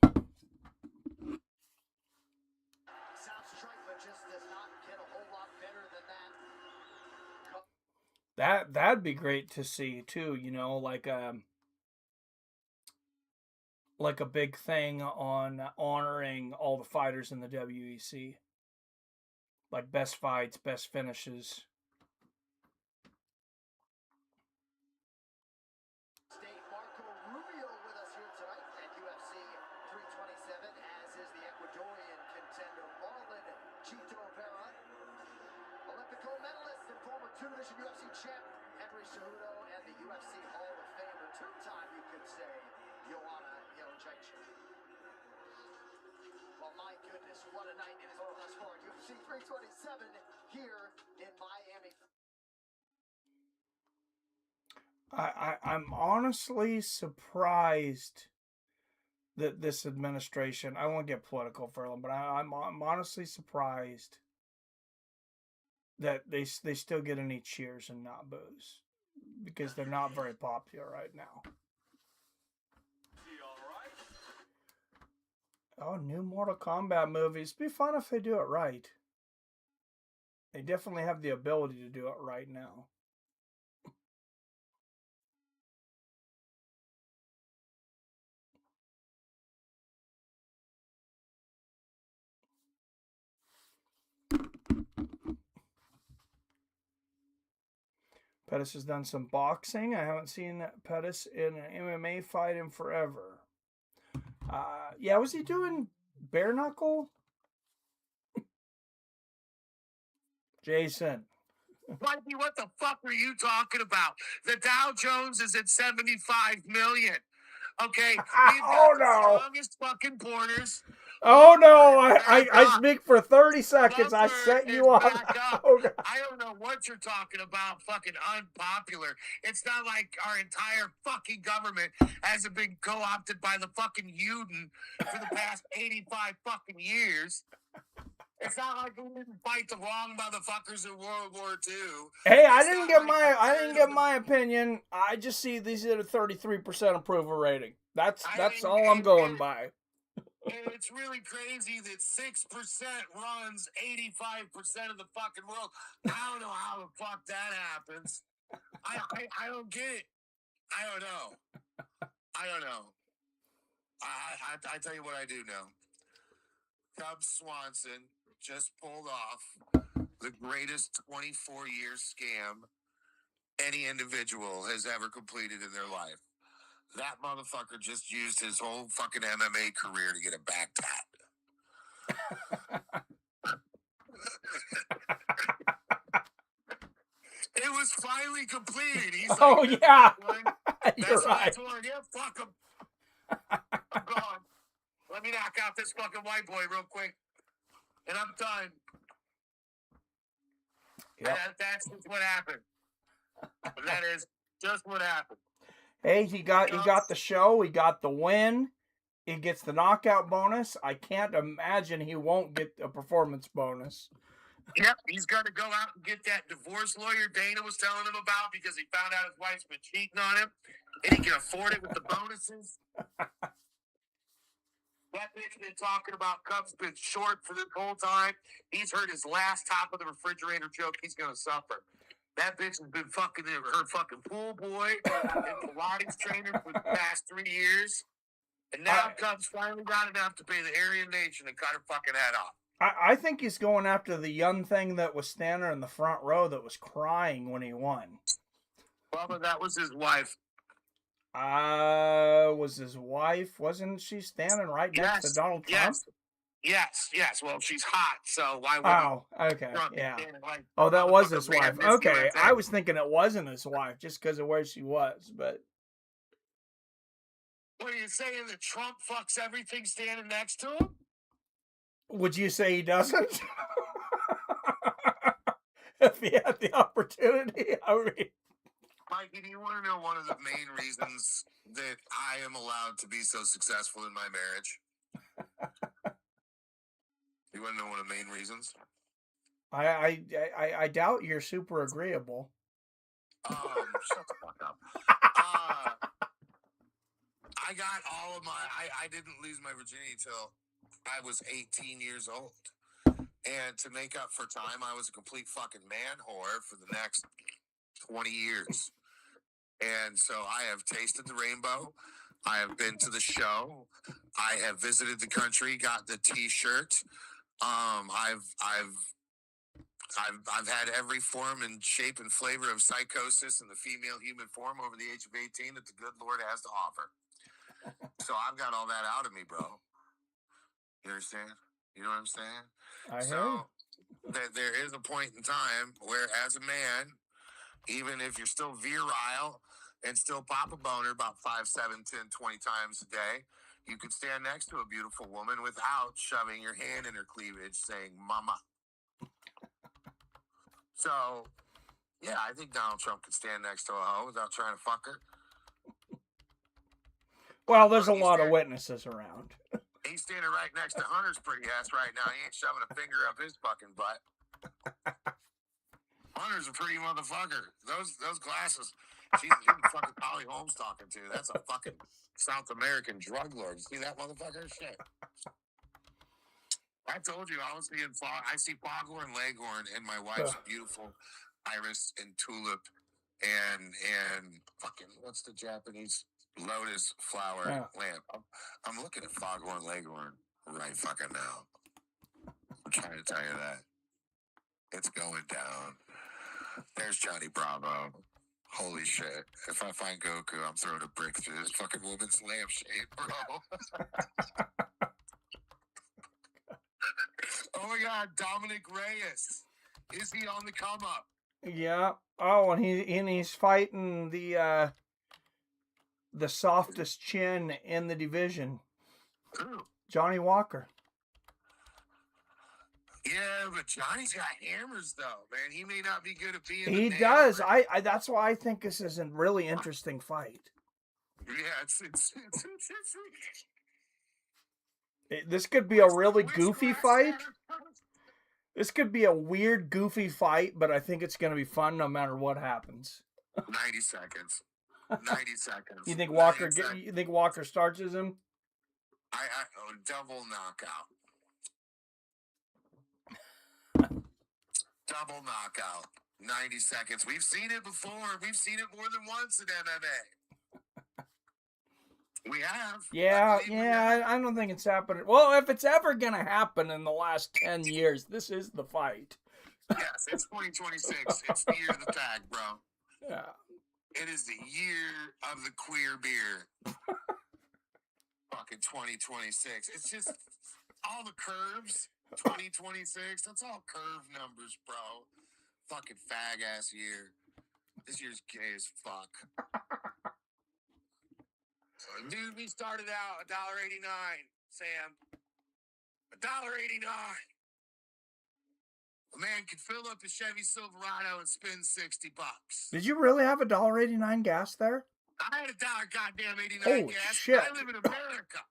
Sounds straight, but just does not get a whole lot better than that. That'd be great to see too. Like a big thing on honoring all the fighters in the WEC. Like best fights, best finishes. Marco Rubio with us here tonight at UFC 327, as is the Ecuadorian contender Marlon Chito Vera, Olympic gold medalist and former two-division UFC champ Henry Cejudo, and the UFC Hall of Famer, two-time, you could say, Joanna Jędrzejczyk. Well, my goodness, what a night it has been thus far. UFC 327 here in Miami. I'm honestly surprised that this administration, I won't get political for them, but I'm honestly surprised that they still get any cheers and not boos, because they're not very popular right now. Oh, new Mortal Kombat movies. It'd be fun if they do it right. They definitely have the ability to do it right now. Pettis has done some boxing. I haven't seen Pettis in an MMA fight in forever. Yeah, was he doing bare knuckle? Jason. Mikey, what the fuck are you talking about? The Dow Jones is at 75 million. Okay, we've got the strongest fucking porters. Oh no, I speak for 30 seconds. I set you up. Oh, I don't know what you're talking about, fucking unpopular. It's not like our entire fucking government hasn't been co-opted by the fucking Uden for the past 85 fucking years. It's not like we didn't fight the wrong motherfuckers in World War II. Hey, I didn't get my opinion. I just see these at a 33% approval rating. That's all I'm going by. And it's really crazy that 6% runs 85% of the fucking world. I don't know how the fuck that happens. I don't get it. I don't know. I tell you what I do know. Cub Swanson just pulled off the greatest 24-year scam any individual has ever completed in their life. That motherfucker just used his whole fucking MMA career to get a back tat. It was finally completed. He's oh, like, yeah. You're right. Yeah, fuck him. I'm gone. Let me knock out this fucking white boy real quick. And I'm done. Yep. That's just what happened. That is just what happened. Hey, he got the show. He got the win. He gets the knockout bonus. I can't imagine he won't get a performance bonus. Yep, he's got to go out and get that divorce lawyer Dana was telling him about, because he found out his wife's been cheating on him, and he can afford it with the bonuses. That that bitch been talking about Cubs been short for this whole time. He's heard his last top of the refrigerator joke. He's gonna suffer. That bitch has been fucking her fucking pool boy and Pilates trainer for the past 3 years. And now Cubs finally got enough to pay the Aryan Nation and cut her fucking head off. I think he's going after the young thing that was standing in the front row that was crying when he won. Bubba, that was his wife. Was his wife? Wasn't she standing right next to Donald Trump? Yes. Well, she's hot, so why would okay, Trump yeah. be standing like, Oh, that was his motherfucker, wife. man, Miss Okay, USA? I was thinking it wasn't his wife just because of where she was, but. What are you saying, that Trump fucks everything standing next to him? Would you say he doesn't? If he had the opportunity, I mean. Mikey, do you want to know one of the main reasons that I am allowed to be so successful in my marriage? You want to know one of the main reasons? I doubt you're super agreeable. Shut the fuck up. I got all of my. I didn't lose my virginity till I was 18 years old. And to make up for time, I was a complete fucking man whore for the next 20 years. And so I have tasted the rainbow. I have been to the show. I have visited the country, got the T-shirt. I've had every form and shape and flavor of psychosis in the female human form over the age of 18 that the good Lord has to offer. So I've got all that out of me, bro. You understand? You know what I'm saying? So there is a point in time where, as a man, even if you're still virile and still pop a boner about 5, 7, 10, 20 times a day, you can stand next to a beautiful woman without shoving your hand in her cleavage saying, mama. So, yeah, I think Donald Trump could stand next to a hoe without trying to fuck her. Well, there's a lot of witnesses around. He's standing right next to Hunter's pretty ass right now. He ain't shoving a finger up his fucking butt. Hunter's a pretty motherfucker. Those glasses. She's fucking Holly Holmes talking to. That's a fucking South American drug lord. You see that motherfucker? Shit. I told you I was seeing I see Foghorn Leghorn and my wife's beautiful Iris and Tulip and fucking what's the Japanese lotus flower lamp. I'm looking at Foghorn Leghorn right fucking now. I'm trying to tell you that. It's going down. There's Johnny Bravo. Holy shit. If I find Goku, I'm throwing a brick through this fucking woman's lampshade, bro. Oh my God, Dominic Reyes. Is he on the come up? Yeah. Oh, and he's fighting the softest chin in the division. Who? Johnny Walker. Yeah, but Johnny's got hammers though, man. He may not be good at being. He does. I that's why I think this is a really interesting fight. Yeah, This could be a really goofy fight. This could be a weird, goofy fight, but I think it's going to be fun no matter what happens. 90 seconds. 90 seconds. You think Walker? You think Walker starts as him? Double knockout. Double knockout. 90 seconds. We've seen it before. We've seen it more than once in MMA. We have. Yeah. I don't think it's happening. Well, if it's ever going to happen in the last 10 years, this is the fight. Yes, it's 2026. It's the year of the tag, bro. Yeah. It is the year of the queer beer. Fucking 2026. It's just all the curves. 2026. That's all curve numbers, bro. Fucking fag ass year. This year's gay as fuck. Dude, we started out $1.89, Sam. $1.89. A man could fill up a Chevy Silverado and spend $60. Did you really have $1.89 gas there? I had $1.89 Holy gas. shit. I live in America.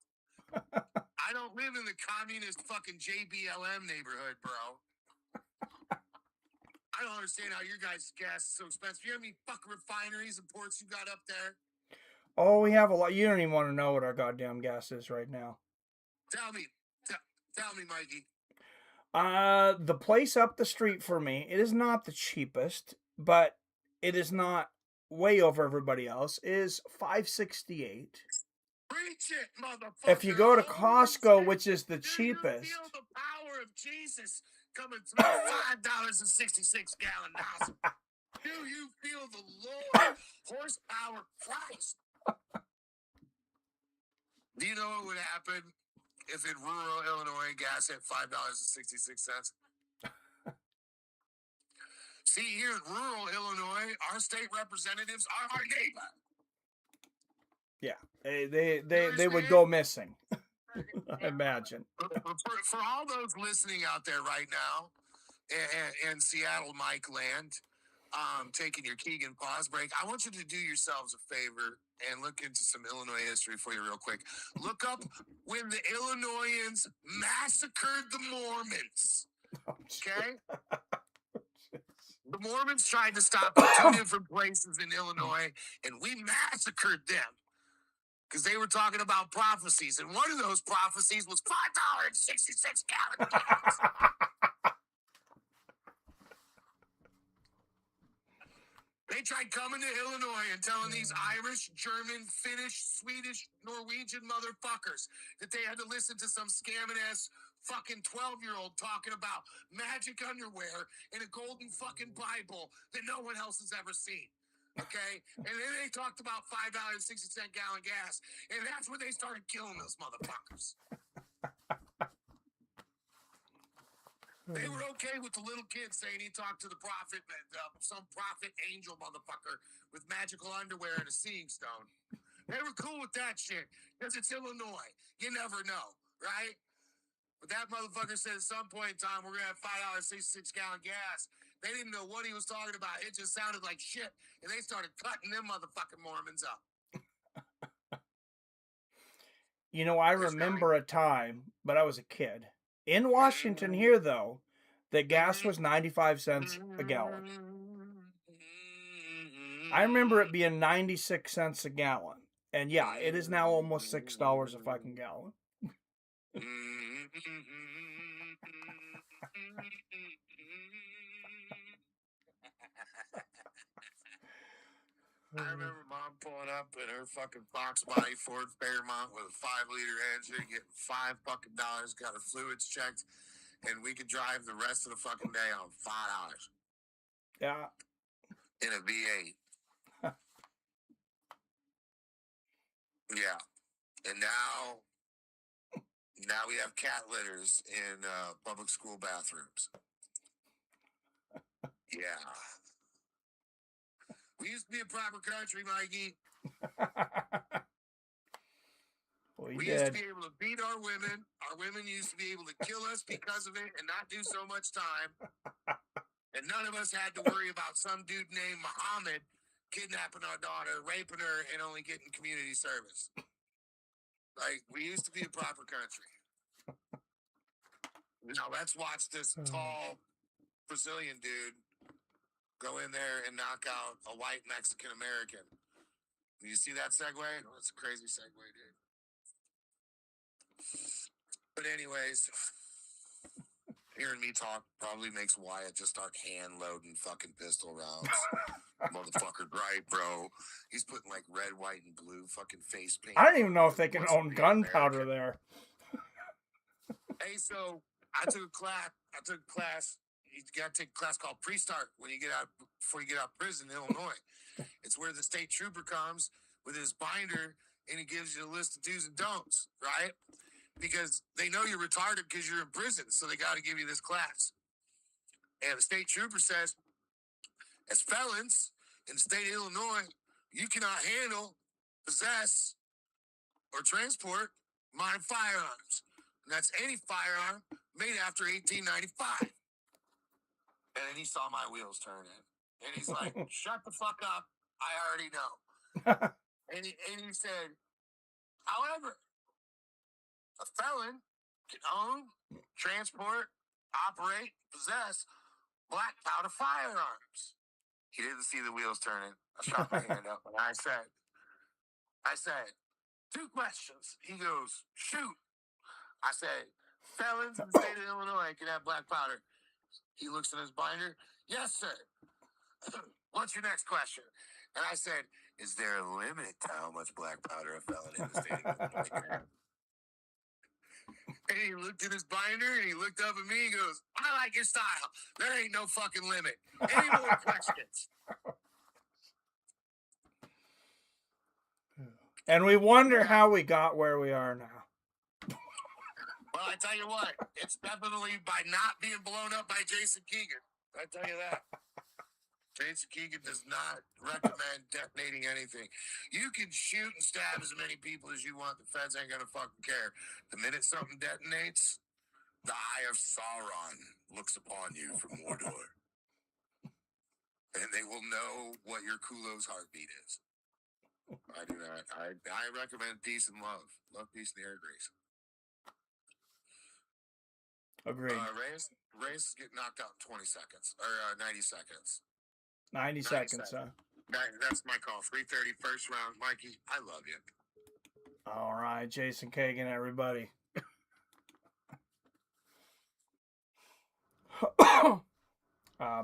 I don't live in the communist fucking JBLM neighborhood, bro. I don't understand how your guys' gas is so expensive. You have any fucking refineries and ports you got up there? Oh, we have a lot. You don't even want to know what our goddamn gas is right now. Tell me, Mikey. The place up the street for me, it is not the cheapest, but it is not way over everybody else, is $5.68. Preach it, motherfucker. If you go to Costco, which is the cheapest. You feel the power of Jesus coming through $5.66 gallon nozzle? Do you feel the Lord horsepower Christ? Do you know what would happen if in rural Illinois gas hit $5.66? See, here in rural Illinois, our state representatives are our neighbor. Yeah, they would go missing. I imagine. For all those listening out there right now in Seattle Mike land, taking your Keegan pause break, I want you to do yourselves a favor and look into some Illinois history for you real quick. Look up when the Illinoisans massacred the Mormons. Okay? The Mormons tried to stop at 2 different places in Illinois, and we massacred them because they were talking about prophecies, and one of those prophecies was $5.66 gallon gas. They tried coming to Illinois and telling these Irish, German, Finnish, Swedish, Norwegian motherfuckers that they had to listen to some scamming ass fucking 12-year-old talking about magic underwear and a golden fucking Bible that no one else has ever seen. Okay? And then they talked about $5.60 gallon gas, and that's when they started killing those motherfuckers. They were okay with the little kid saying he talked to the prophet, some prophet angel motherfucker with magical underwear and a seeing stone. They were cool with that shit because it's Illinois. You never know, right? But that motherfucker said at some point in time, we're going to have $5.66 gallon gas. They didn't know what he was talking about. It just sounded like shit. And they started cutting them motherfucking Mormons up. You know, I remember a time, but I was a kid. In Washington here, though, the gas was 95 cents a gallon. I remember it being 96 cents a gallon. And yeah, it is now almost $6 a fucking gallon. I remember Mom pulling up in her fucking Fox Body Ford Fairmont with a 5-liter engine, getting $5 fucking, got her fluids checked, and we could drive the rest of the fucking day on $5. Yeah. In a V8. Yeah. And now we have cat litters in public school bathrooms. Yeah. We used to be a proper country, Mikey. We used to be able to beat our women. Our women used to be able to kill us because of it and not do so much time. And none of us had to worry about some dude named Muhammad kidnapping our daughter, raping her, and only getting community service. Like, we used to be a proper country. Now, let's watch this tall Brazilian dude go in there and knock out a white Mexican-American. You see that segue? Oh, that's a crazy segue, dude. But anyways, hearing me talk probably makes Wyatt just start hand-loading fucking pistol rounds. Motherfucker, right, bro? He's putting like red, white, and blue fucking face paint. I don't even know if they can own gunpowder there. Hey, so I took a class. You got to take a class called Pre-Start when you get out, before you get out of prison in Illinois. It's where the state trooper comes with his binder and he gives you a list of do's and don'ts, right? Because they know you're retarded because you're in prison, so they got to give you this class. And the state trooper says, as felons in the state of Illinois, you cannot handle, possess, or transport modern firearms. And that's any firearm made after 1895. And then he saw my wheels turning. And he's like, shut the fuck up. I already know. and he said, however, a felon can own, transport, operate, possess black powder firearms. He didn't see the wheels turning. I shot my hand up and I said, 2 questions. He goes, shoot. I said, felons in the state of Illinois can have black powder. He looks in his binder. Yes, sir. What's your next question? And I said, is there a limit to how much black powder a felon in the state of Illinois can have? And he looked at his binder and he looked up at me and goes, I like your style. There ain't no fucking limit. Any more questions? And we wonder how we got where we are now. Well, I tell you what, it's definitely by not being blown up by Jason Keegan. I tell you that. Jason Keegan does not recommend detonating anything. You can shoot and stab as many people as you want. The feds ain't gonna fucking care. The minute something detonates, the eye of Sauron looks upon you from Mordor. And they will know what your Kulo's heartbeat is. I do not. I recommend peace and love. Love, peace, and air grace. Agreed. Reyes is getting knocked out in 20 seconds. Or 90 seconds. 90 seconds, huh? That's my call. 3:30, first round. Mikey, I love you. All right, Jason Kagan, everybody.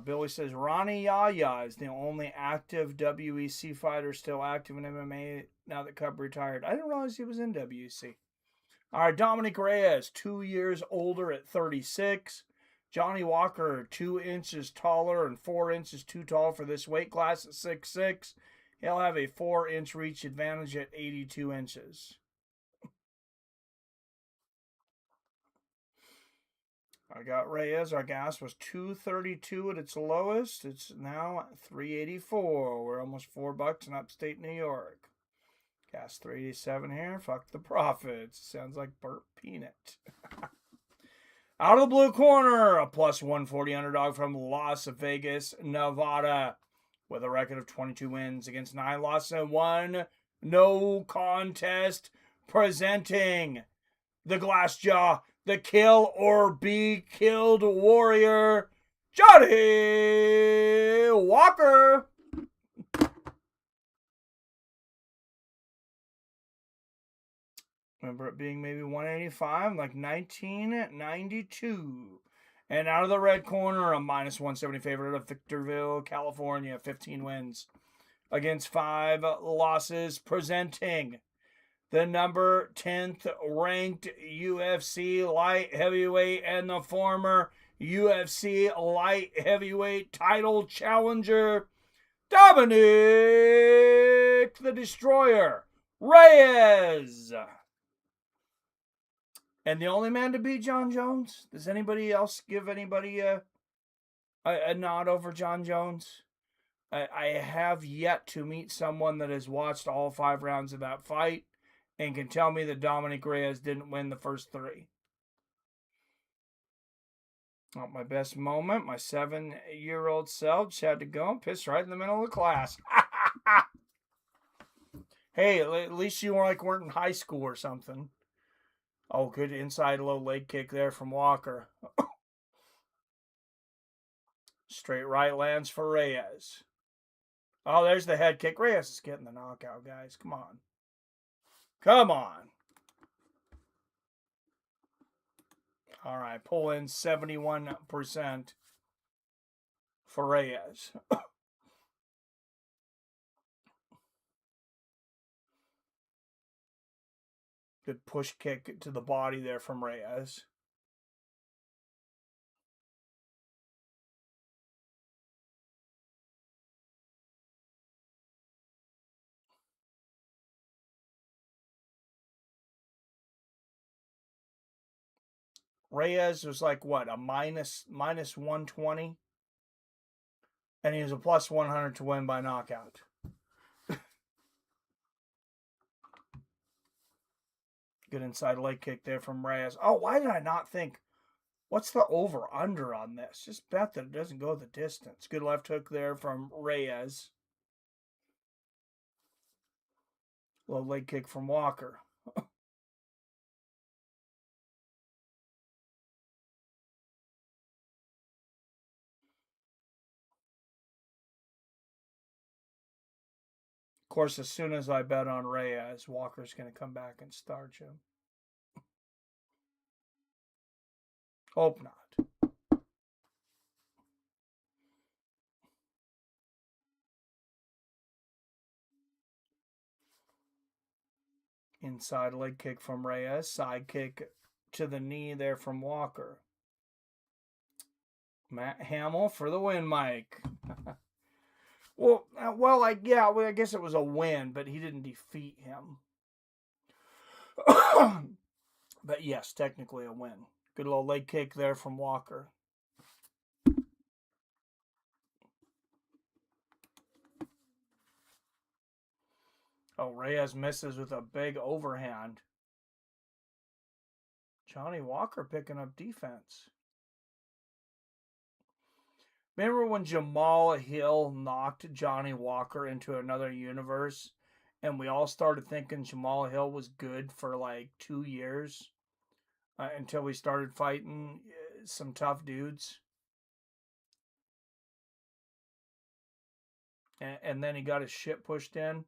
Billy says Ronnie Yaya is the only active WEC fighter still active in MMA now that Cub retired. I didn't realize he was in WEC. All right, Dominic Reyes, 2 years older at 36. Johnny Walker, 2 inches taller and 4 inches too tall for this weight class at 6'6". He'll have a 4-inch reach advantage at 82 inches. I got Reyes. Our gas was 232 at its lowest. It's now at 384. We're almost $4 in upstate New York. Gas 387 here. Fuck the profits. Sounds like burnt peanut. Out of the blue corner, a plus 140 underdog from Las Vegas, Nevada, with a record of 22 wins against 9 losses and 1 no contest, presenting the glass jaw, the kill or be killed warrior, Johnny Walker. Remember it being maybe 185, like 1992. And out of the red corner, a minus 170 favorite of Victorville, California, 15 wins against 5 losses, presenting the number 10th ranked UFC light heavyweight and the former UFC light heavyweight title challenger, Dominic the Destroyer Reyes. And the only man to beat John Jones? Does anybody else give anybody a nod over John Jones? I have yet to meet someone that has watched all 5 rounds of that fight and can tell me that Dominic Reyes didn't win the first 3. Not my best moment. My 7-year-old self just had to go and piss right in the middle of the class. Hey, at least you weren't in high school or something. Oh, good inside low leg kick there from Walker. Straight right lands for Reyes. Oh, there's the head kick. Reyes is getting the knockout, guys. Come on. Come on. All right, pull in 71% for Reyes. Good push kick to the body there from Reyes. Reyes was like, what, a minus 120? And he was a plus 100 to win by knockout. Good inside leg kick there from Reyes. Oh, why did I not think, what's the over-under on this? Just bet that it doesn't go the distance. Good left hook there from Reyes. Low leg kick from Walker. Of course, as soon as I bet on Reyes, Walker's going to come back and starch him. Hope not. Inside leg kick from Reyes. Side kick to the knee there from Walker. Matt Hamill for the win, Mike. I guess it was a win, but he didn't defeat him. But yes, technically a win. Good little leg kick there from Walker. Oh, Reyes misses with a big overhand. Johnny Walker picking up defense. Remember when Jamal Hill knocked Johnny Walker into another universe and we all started thinking Jamal Hill was good for like 2 years until we started fighting some tough dudes? And then he got his shit pushed in.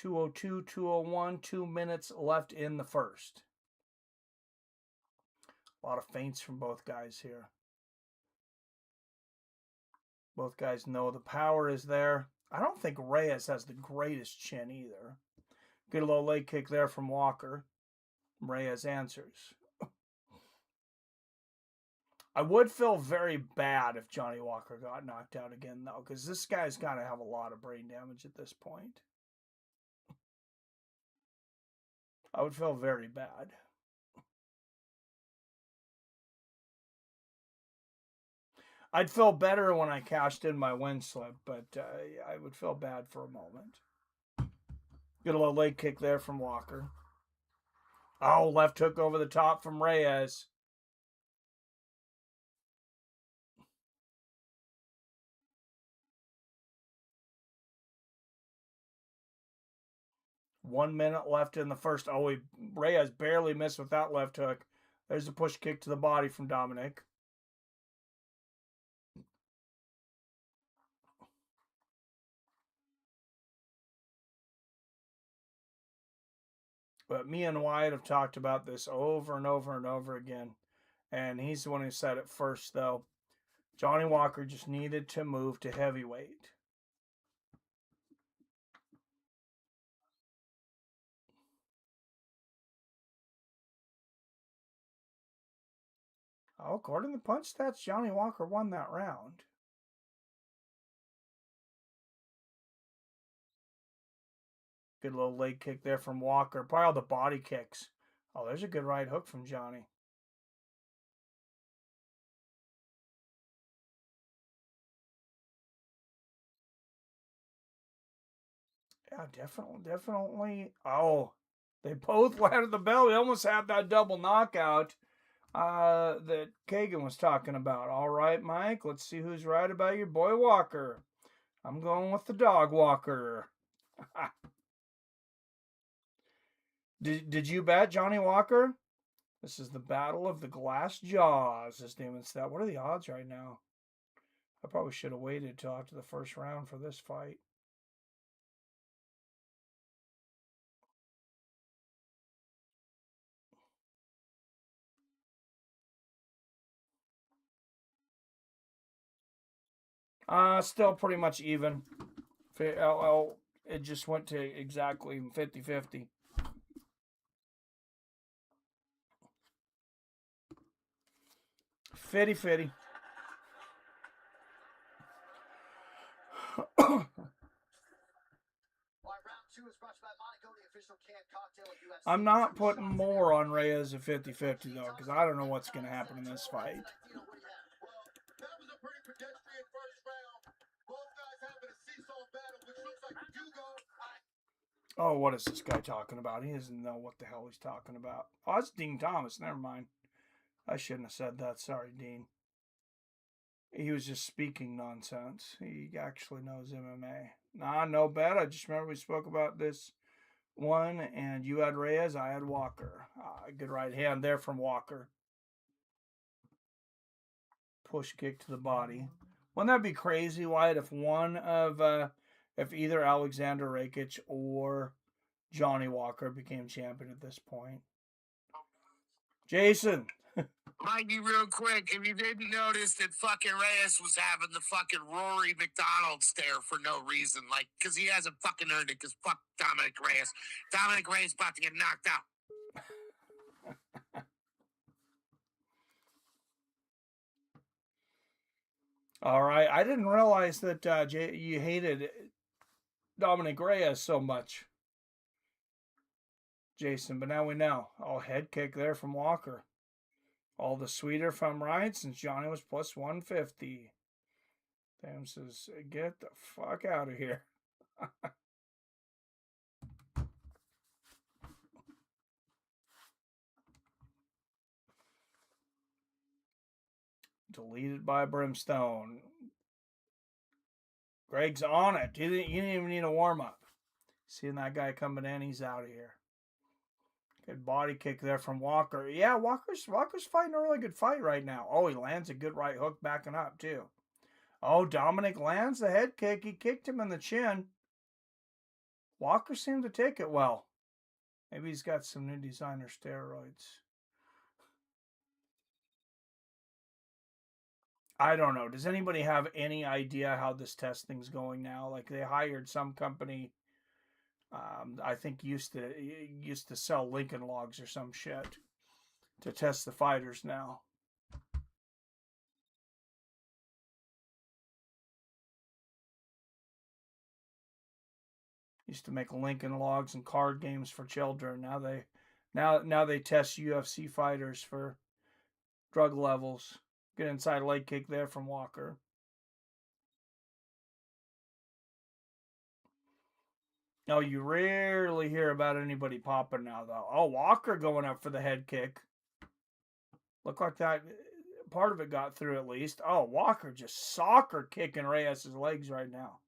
.202, 201, 2 minutes left in the first. A lot of feints from both guys here. Both guys know the power is there. I don't think Reyes has the greatest chin either. Good little leg kick there from Walker. Reyes answers. I would feel very bad if Johnny Walker got knocked out again, though, because this guy's got to have a lot of brain damage at this point. I would feel very bad. I'd feel better when I cashed in my win slip, but I would feel bad for a moment. Good little leg kick there from Walker. Oh, left hook over the top from Reyes. One minute left in the first. Oh, Reyes barely missed with that left hook. There's a push kick to the body from Dominic. But me and Wyatt have talked about this over and over and over again. And he's the one who said it first, though. Johnny Walker just needed to move to heavyweight. Oh, according to the punch stats, Johnny Walker won that round. Good little leg kick there from Walker. Probably all the body kicks. Oh, there's a good right hook from Johnny. Yeah, definitely. Oh, they both landed the bell. We almost had that double knockout that Kagan was talking about. All right, Mike, let's see who's right about your boy Walker. I'm going with the dog Walker. Did you bet Johnny Walker? This is the battle of the glass jaws, as Damon said. What are the odds right now? I probably should have waited till after the first round for this fight. Still pretty much even. It just went to exactly 50-50. Fitty. I'm not putting more on Reyes at 50-50, though, because I don't know what's going to happen in this fight. That was a pretty pedestrian first round. Both guys having a seesaw battle, which looks like Dugo. Oh, what is this guy talking about? He doesn't know what the hell he's talking about. Oh, that's Dean Thomas. Never mind. I shouldn't have said that. Sorry, Dean. He was just speaking nonsense. He actually knows MMA. Nah, no bet. I just remember we spoke about this one, and you had Reyes, I had Walker. Good right hand there from Walker. Push kick to the body. Wouldn't that be crazy, Wyatt, if one of if either Alexander Rakic or Johnny Walker became champion at this point. Jason. Mikey, real quick, if you didn't notice that fucking Reyes was having the fucking Rory McDonald stare for no reason, like, because he hasn't fucking earned it, because fuck Dominic Reyes. Dominic Reyes about to get knocked out. All right. I didn't realize that you hated Dominic Reyes so much, Jason, but now we know. Oh, head kick there from Walker. All the sweeter from Ryan since Johnny was plus 150. Damn says, get the fuck out of here. Deleted by Brimstone. Greg's on it. You didn't even need a warm-up. Seeing that guy coming in, he's out of here. Good body kick there from Walker. Yeah, Walker's fighting a really good fight right now. Oh, he lands a good right hook backing up, too. Oh, Dominic lands the head kick. He kicked him in the chin. Walker seemed to take it well. Maybe he's got some new designer steroids. I don't know. Does anybody have any idea how this testing's going now? Like, they hired some company, I think used to sell Lincoln Logs or some shit to test the fighters now. Used to make Lincoln Logs and card games for children. Now they test UFC fighters for drug levels. Good inside leg kick there from Walker. No, you rarely hear about anybody popping now, though. Oh, Walker going up for the head kick. Looked like that part of it got through at least. Oh, Walker just soccer kicking Reyes' legs right now.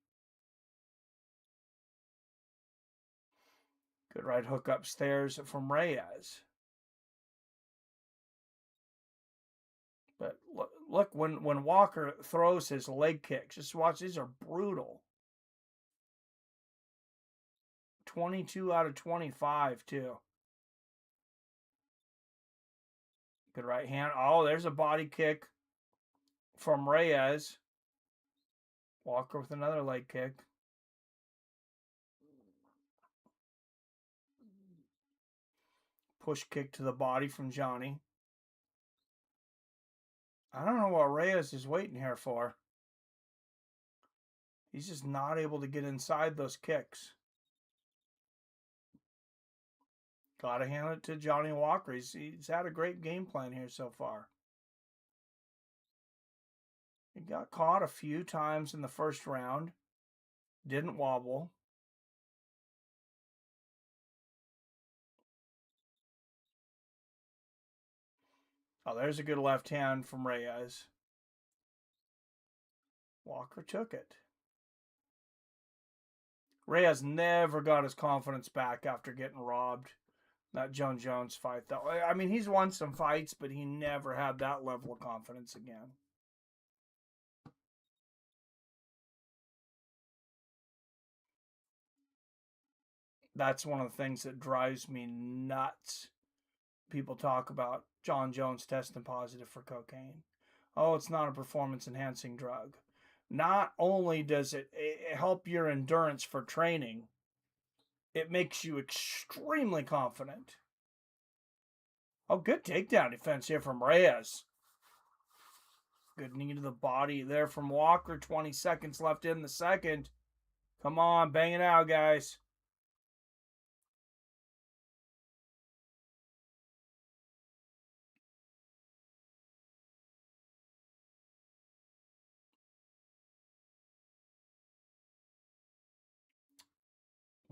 Good right hook upstairs from Reyes. But look when Walker throws his leg kicks, just watch, these are brutal. 22 out of 25, too. Good right hand. Oh, there's a body kick from Reyes. Walker with another leg kick. Push kick to the body from Johnny. I don't know what Reyes is waiting here for. He's just not able to get inside those kicks. Gotta hand it to Johnny Walker. He's had a great game plan here so far. He got caught a few times in the first round. Didn't wobble. Oh, there's a good left hand from Reyes. Walker took it. Reyes never got his confidence back after getting robbed. That John Jones fight, though. I mean, he's won some fights, but he never had that level of confidence again. That's one of the things that drives me nuts. People talk about John Jones testing positive for cocaine. Oh, it's not a performance-enhancing drug. Not only does it help your endurance for training, it makes you extremely confident. Oh, good takedown defense here from Reyes. Good knee to the body there from Walker. 20 seconds left in the second. Come on, bang it out, guys.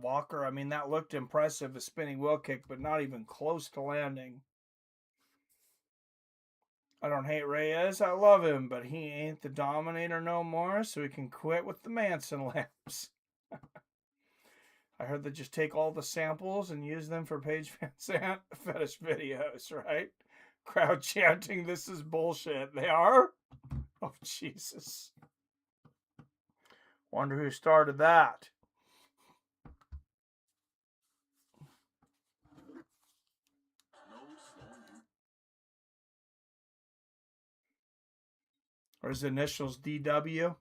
Walker, I mean, that looked impressive, a spinning wheel kick, but not even close to landing. I don't hate Reyes. I love him, but he ain't the dominator no more, so he can quit with the Manson lamps. I heard they just take all the samples and use them for Paige Van Sant fetish videos, right? Crowd chanting, this is bullshit. They are? Oh, Jesus. Wonder who started that. Or his initials DW.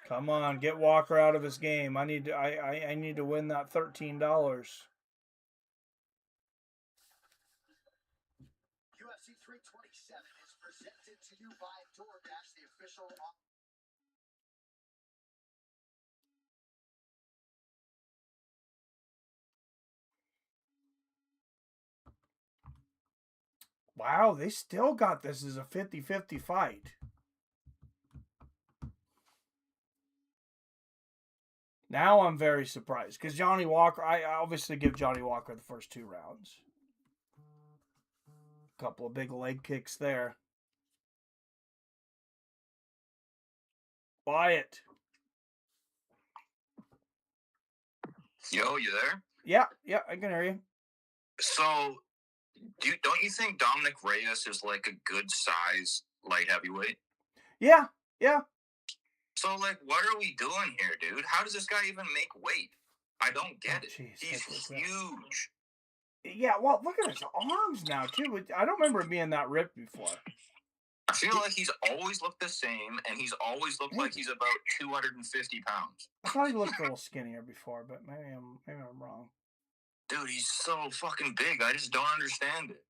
Come on, get Walker out of his game. I need to win that $13. UFC 327 is presented to you by DoorDash, the official. Wow, they still got this as a 50-50 fight. Now I'm very surprised because Johnny Walker, I obviously give Johnny Walker the first 2 rounds. Couple of big leg kicks there. Wyatt. Yo, you there? Yeah, I can hear you. So, don't you think Dominic Reyes is like a good size light heavyweight? Yeah. So, like, what are we doing here, dude? How does this guy even make weight? I don't get it. Geez, he's huge. Yeah, well, look at his arms now, too. I don't remember him being that ripped before. I feel like he's always looked the same, and he's always looked like he's about 250 pounds. I thought he looked a little skinnier before, but maybe I'm wrong. Dude, he's so fucking big. I just don't understand it.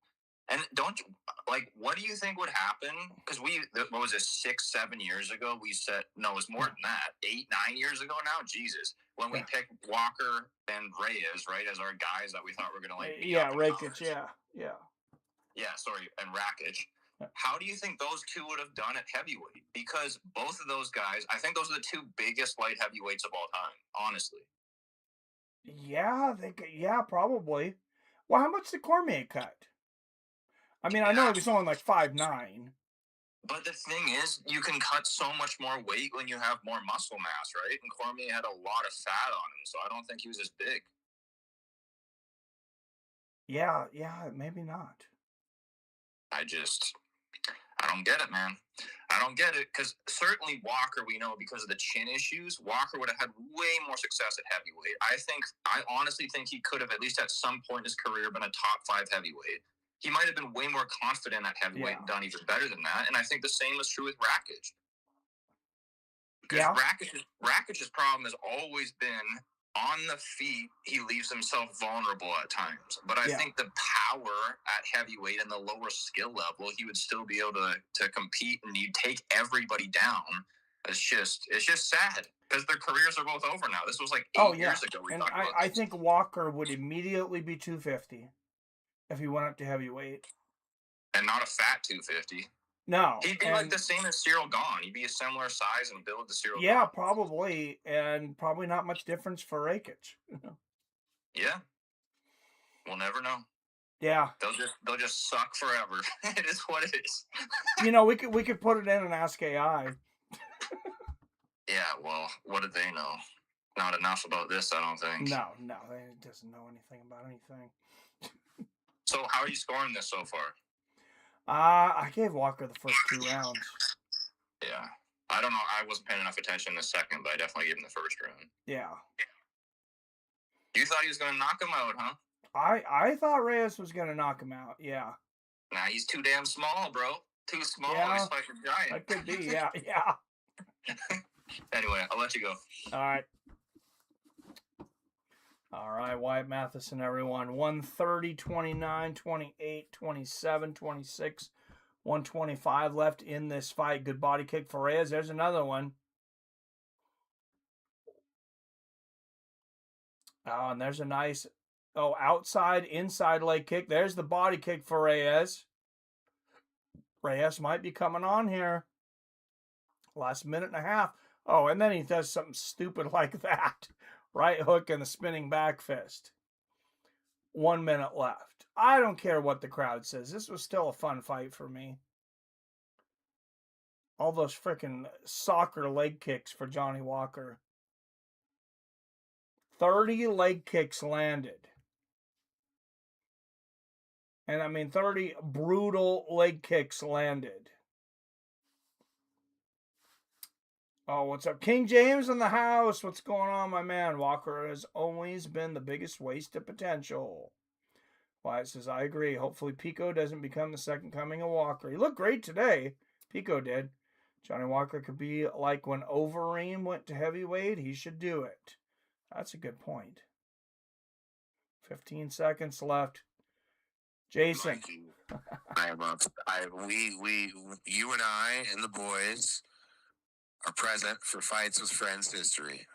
And don't you, like, what do you think would happen? Because what was it, 6-7 years ago? We said, no, it was more than that. 8-9 years ago now? Jesus. When we picked Walker and Reyes, right, as our guys that we thought were going to, like, be up in Rakic, college. yeah. Yeah, sorry, and Rakic. How do you think those two would have done at heavyweight? Because both of those guys, I think those are the 2 biggest light heavyweights of all time, honestly. Yeah, probably. Well, how much did Cormier cut? I mean, I know he was only like 5'9". But the thing is, you can cut so much more weight when you have more muscle mass, right? And Cormier had a lot of fat on him, so I don't think he was as big. Yeah, maybe not. I don't get it, man. I don't get it, because certainly Walker, we know because of the chin issues, Walker would have had way more success at heavyweight. I honestly think he could have, at least at some point in his career, been a top 5 heavyweight. He might have been way more confident at heavyweight and done even better than that. And I think the same is true with Rakic. Because Rakic's problem has always been on the feet, he leaves himself vulnerable at times. But I think the power at heavyweight and the lower skill level, he would still be able to compete, and you take everybody down. It's just sad because their careers are both over now. This was like 8 years ago. And I think Walker would immediately be 250 if he went up to heavyweight. And not a fat 250. No. He'd be like the same as Cyril Gahn. He'd be a similar size and build to Cyril Gahn. Yeah, probably. And probably not much difference for Rakic. Yeah. We'll never know. Yeah. They'll just suck forever. It is what it is. We could put it in and ask AI. Yeah, well, what do they know? Not enough about this, I don't think. No, they doesn't know anything about anything. So how are you scoring this so far? I gave Walker the first 2 rounds. Yeah. I don't know. I wasn't paying enough attention in the second, but I definitely gave him the first round. Yeah. You thought he was going to knock him out, huh? I thought Reyes was going to knock him out, yeah. Nah, he's too damn small, bro. Too small. Yeah, he's like a giant. That could be, yeah. Anyway, I'll let you go. All right, Wyatt Matheson, everyone. 130, 29, 28, 27, 26, 125 left in this fight. Good body kick for Reyes. There's another one. Oh, and there's a nice, outside, inside leg kick. There's the body kick for Reyes. Reyes might be coming on here. Last minute and a half. Oh, and then he does something stupid like that. Right hook and the spinning back fist. 1 minute left. I don't care what the crowd says. This was still a fun fight for me. All those freaking soccer leg kicks for Johnny Walker. 30 leg kicks landed. And I mean, 30 brutal leg kicks landed. Oh, what's up? King James in the house. What's going on, my man? Walker has always been the biggest waste of potential. Wyatt says, I agree. Hopefully Pico doesn't become the second coming of Walker. He looked great today. Pico did. Johnny Walker could be like when Overeem went to heavyweight. He should do it. That's a good point. 15 seconds left. Jason. You and I and the boys are present for Fights with Friends history.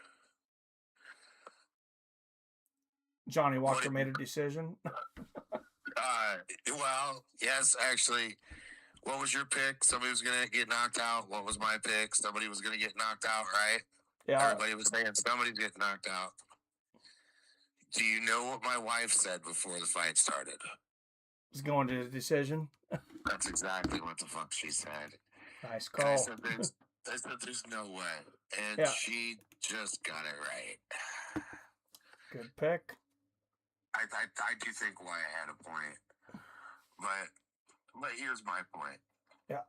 Johnny Walker made a decision. Well, yes, actually. What was your pick? Somebody was going to get knocked out. What was my pick? Somebody was going to get knocked out, right? Yeah. Everybody was saying somebody's getting knocked out. Do you know what my wife said before the fight started? He's going to the decision. That's exactly what the fuck she said. Nice call. I said, there's no way. And she just got it right. Good pick. I do think Wyatt had a point. But here's my point. Yeah.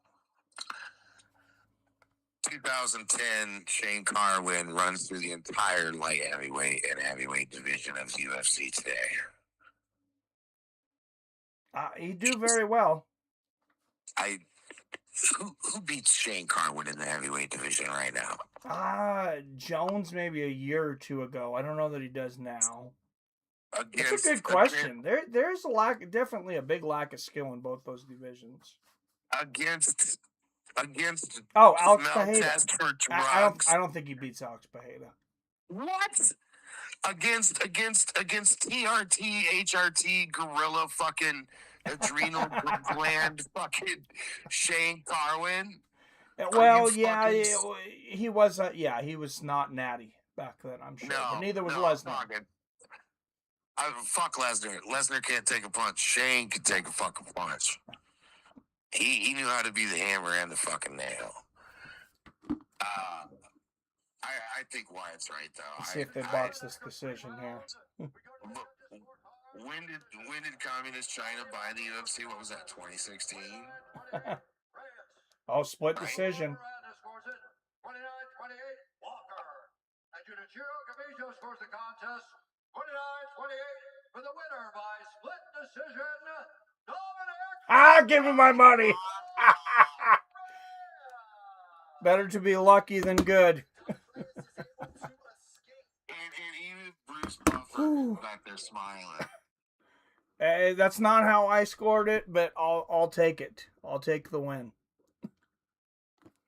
2010, Shane Carwin runs through the entire light heavyweight and heavyweight division of the UFC today. He do very well. Who beats Shane Carwin in the heavyweight division right now? Jones maybe a year or two ago. I don't know that he does now. That's a good question. There's definitely a big lack of skill in both those divisions. Against Alex Pereira. For drugs. I don't think he beats Alex Pereira. What? Against TRT, HRT, gorilla fucking adrenal gland fucking Shane Carwin? Well, yeah, he was. He was not natty back then. I'm sure, but neither was Lesnar. Fuck Lesnar. Lesnar can't take a punch. Shane can take a fucking punch. He knew how to be the hammer and the fucking nail. I think Wyatt's right though. Let's see if they box this decision here. When did Communist China buy the UFC? What was that? 2016. Split decision. 29-28, Walker. And Junichiro Kamijo scores the contest. 29-28 for the winner by split decision. Dominic. Give me my money. Better to be lucky than good. and even Bruce Buffer back there smiling. That's not how I scored it, but I'll take it. I'll take the win.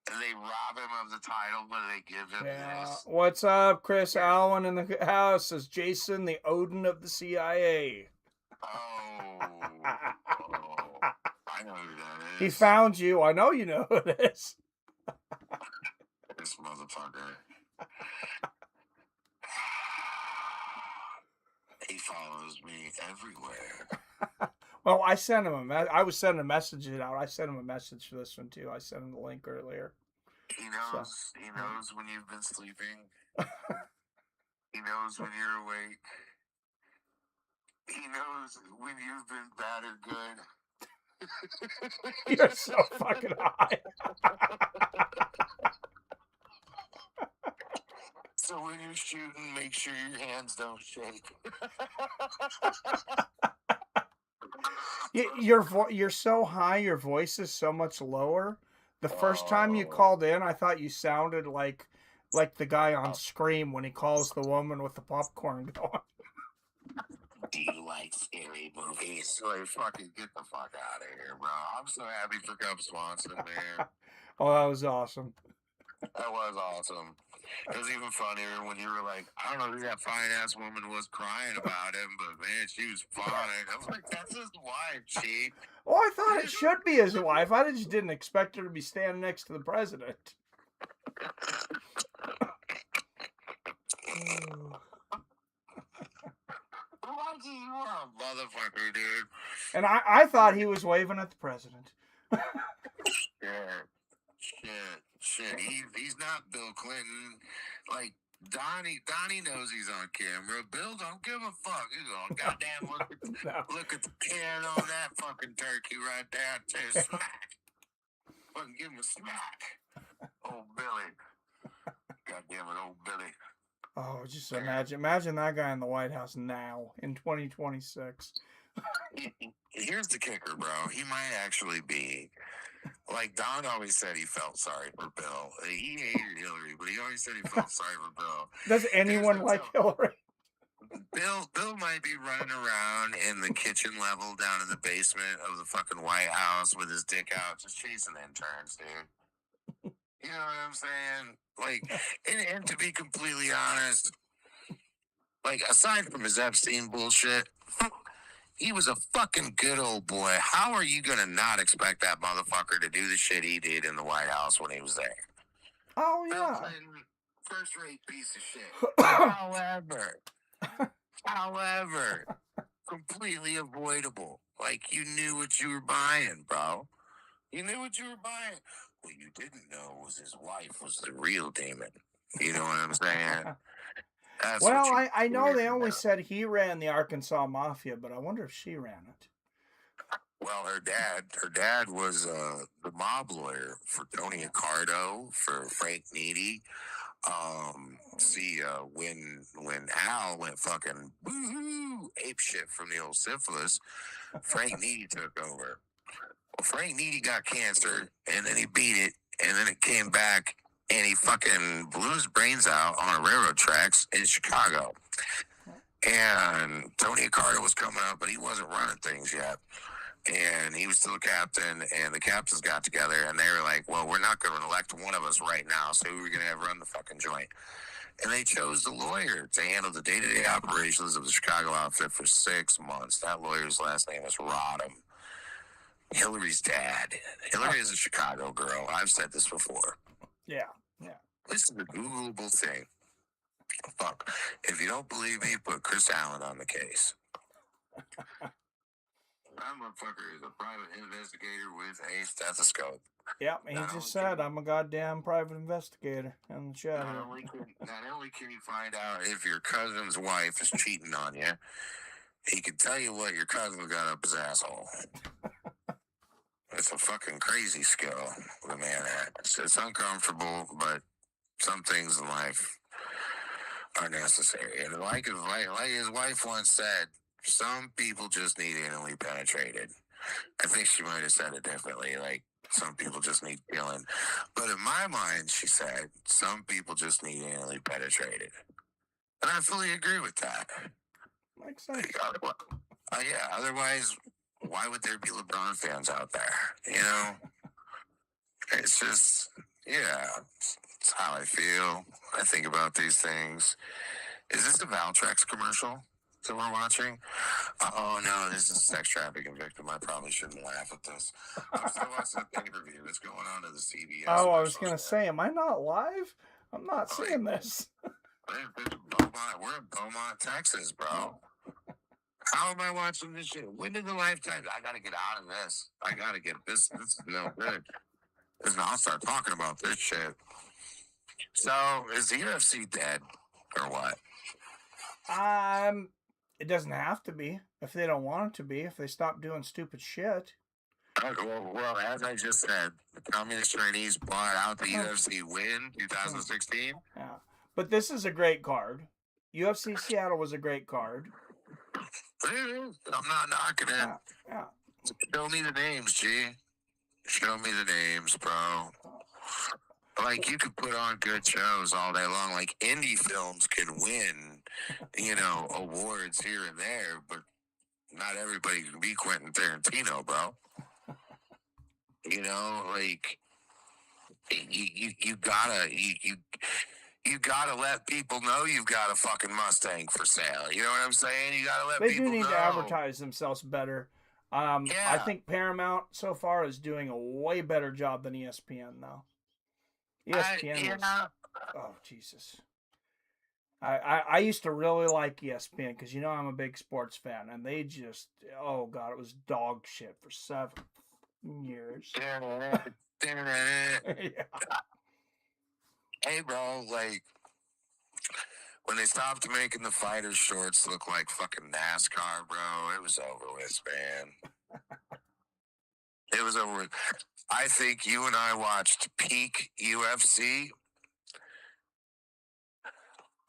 And they rob him of the title, but they give him this. What's up, Chris Allen in the house? Says Jason, the Odin of the CIA. I know who that is. He found you. I know you know who it is. This motherfucker. He follows me everywhere. Well, I sent him I was sending messages out. I sent him a message for this one too. I sent him the link earlier. He knows. He knows when you've been sleeping. He knows when you're awake. He knows when you've been bad or good. You're so fucking high. So when you're shooting, make sure your hands don't shake. You're so high, your voice is so much lower. The first time you called in, I thought you sounded like the guy on Scream when he calls the woman with the popcorn going. Do you like scary movies? Like, fucking get the fuck out of here, bro. I'm so happy for Cub Swanson, man. Oh, that was awesome. That was awesome. It was even funnier when you were like, I don't know who that fine-ass woman was crying about him, but, man, she was fine. I was like, that's his wife, Chief. Oh, I thought it should be his wife. I just didn't expect her to be standing next to the president. You are a motherfucker, dude. And I thought he was waving at the president. Shit. He's not Bill Clinton. Like, Donnie knows he's on camera. Bill don't give a fuck. He's all goddamn look at the can on that fucking turkey right there. Too smack. Fucking give him a smack. Old Billy. Goddamn it, old Billy. Oh, just imagine that guy in the White House now in 2026. Here's the kicker, bro. He might actually be. Like Don always said he felt sorry for Bill. He hated Hillary, but he always said he felt sorry for Bill. Does anyone like Hillary? Bill might be running around in the kitchen level down in the basement of the fucking White House with his dick out, just chasing interns, dude. You know what I'm saying? Like, and to be completely honest, like, aside from his Epstein bullshit, he was a fucking good old boy. How are you gonna not expect that motherfucker to do the shit he did in the White House when he was there? Oh, Bill yeah. Clinton, first-rate piece of shit. However, completely avoidable. Like, you knew what you were buying, bro. You knew what you were buying. What you didn't know was his wife was the real demon. You know what I'm saying? That's Well, what I know they only said he ran the Arkansas Mafia, but I wonder if she ran it. Well, her dad was the mob lawyer for Tony Accardo, for Frank Needy. When Al went fucking woohoo ape shit from the old syphilis, Frank Needy took over. Well, Frank Needy got cancer, and then he beat it, and then it came back, and he fucking blew his brains out on a railroad tracks in Chicago. And Tony Accardo was coming up, but he wasn't running things yet. And he was still a captain, and the captains got together, and they were like, well, we're not going to elect one of us right now, so who are we going to have run the fucking joint? And they chose the lawyer to handle the day-to-day operations of the Chicago outfit for 6 months. That lawyer's last name is Rodham. Hillary's dad. Hillary is a Chicago girl. I've said this before. Yeah. This is a Googleable thing. Fuck. If you don't believe me, put Chris Allen on the case. That motherfucker is a private investigator with a stethoscope. Yep, he just said, I'm a goddamn private investigator in the chat. Not only can you find out if your cousin's wife is cheating on you, he can tell you what your cousin got up his asshole. It's a fucking crazy skill the man has. It's uncomfortable, but some things in life are necessary. And like his wife once said, some people just need anally penetrated. I think she might have said it differently, like some people just need killing. But in my mind, she said, some people just need anally penetrated. And I fully agree with that. Makes sense. Otherwise, why would there be LeBron fans out there? You know? It's just, it's how I feel. I think about these things. Is this a Valtrex commercial that we're watching? Oh, no, this is a sex trafficking victim. I probably shouldn't laugh at this. I'm still watching the pay-per-view. It's going on to the CBS. Oh, I was going to say, am I not live? I'm not seeing this. We're in Beaumont, Texas, bro. How am I watching this shit? When did the lifetime? I got to get out of this. I got to get this. This is no good. I'll start talking about this shit. So, is the UFC dead or what? It doesn't have to be if they don't want it to be. If they stop doing stupid shit. Well, as I just said, the Communist Chinese bought out the UFC win 2016. Yeah, but this is a great card. UFC Seattle was a great card. I'm not knocking it. Yeah. Show me the names, G. Show me the names, bro. Like, you could put on good shows all day long. Like, indie films can win, awards here and there, but not everybody can be Quentin Tarantino, bro. You gotta let people know you've got a fucking Mustang for sale. You know what I'm saying? You gotta let people know. They do need to advertise themselves better. I think Paramount so far is doing a way better job than ESPN now. ESPN oh, Jesus. I used to really like ESPN because, I'm a big sports fan. And they just, oh, God, it was dog shit for 7 years. Yeah. Hey, bro, When they stopped making the fighter shorts look like fucking NASCAR, bro, it was over with, man. It was over with. I think you and I watched peak UFC.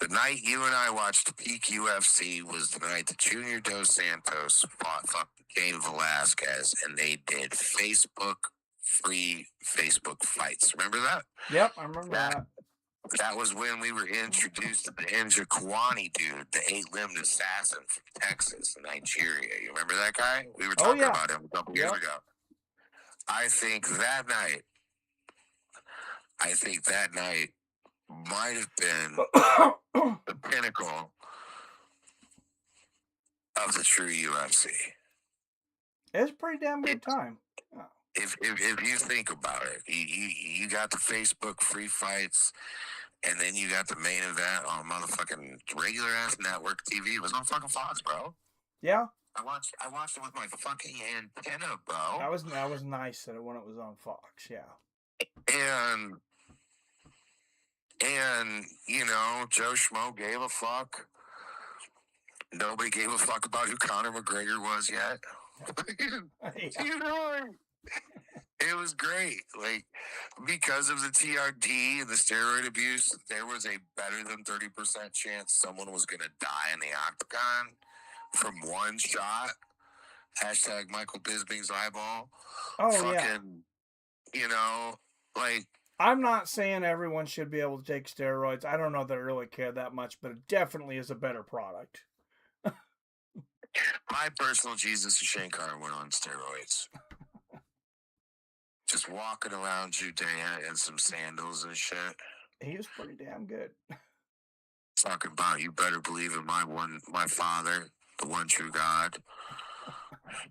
The night you and I watched peak UFC was the night that Junior Dos Santos fought fucking Cain Velasquez, and they did free Facebook fights. Remember that? Yep, I remember that. That was when we were introduced to the Ninja Kwani dude, the 8-limbed assassin from Texas and Nigeria. You remember that guy? We were talking about him a couple years ago. I think that night might have been the pinnacle of the true UFC. It's a pretty damn good time. If you think about it, you got the Facebook free fights, and then you got the main event on motherfucking regular ass network TV. It was on fucking Fox, bro. Yeah. I watched it with my fucking antenna, bro. That was nice that when it was on Fox, yeah. And you know, Joe Schmo gave a fuck. Nobody gave a fuck about who Conor McGregor was yet. You know, it was great. Like, because of the TRD and the steroid abuse, there was a better than 30% chance someone was going to die in the octagon from one shot. Hashtag Michael Bisping's eyeball. Oh, yeah. You know, like, I'm not saying everyone should be able to take steroids. I don't know that I really care that much, but it definitely is a better product. My personal Jesus Shankar went on steroids. Just walking around Judea in some sandals and shit. He was pretty damn good. Talking about, you better believe in my Father, the one true God.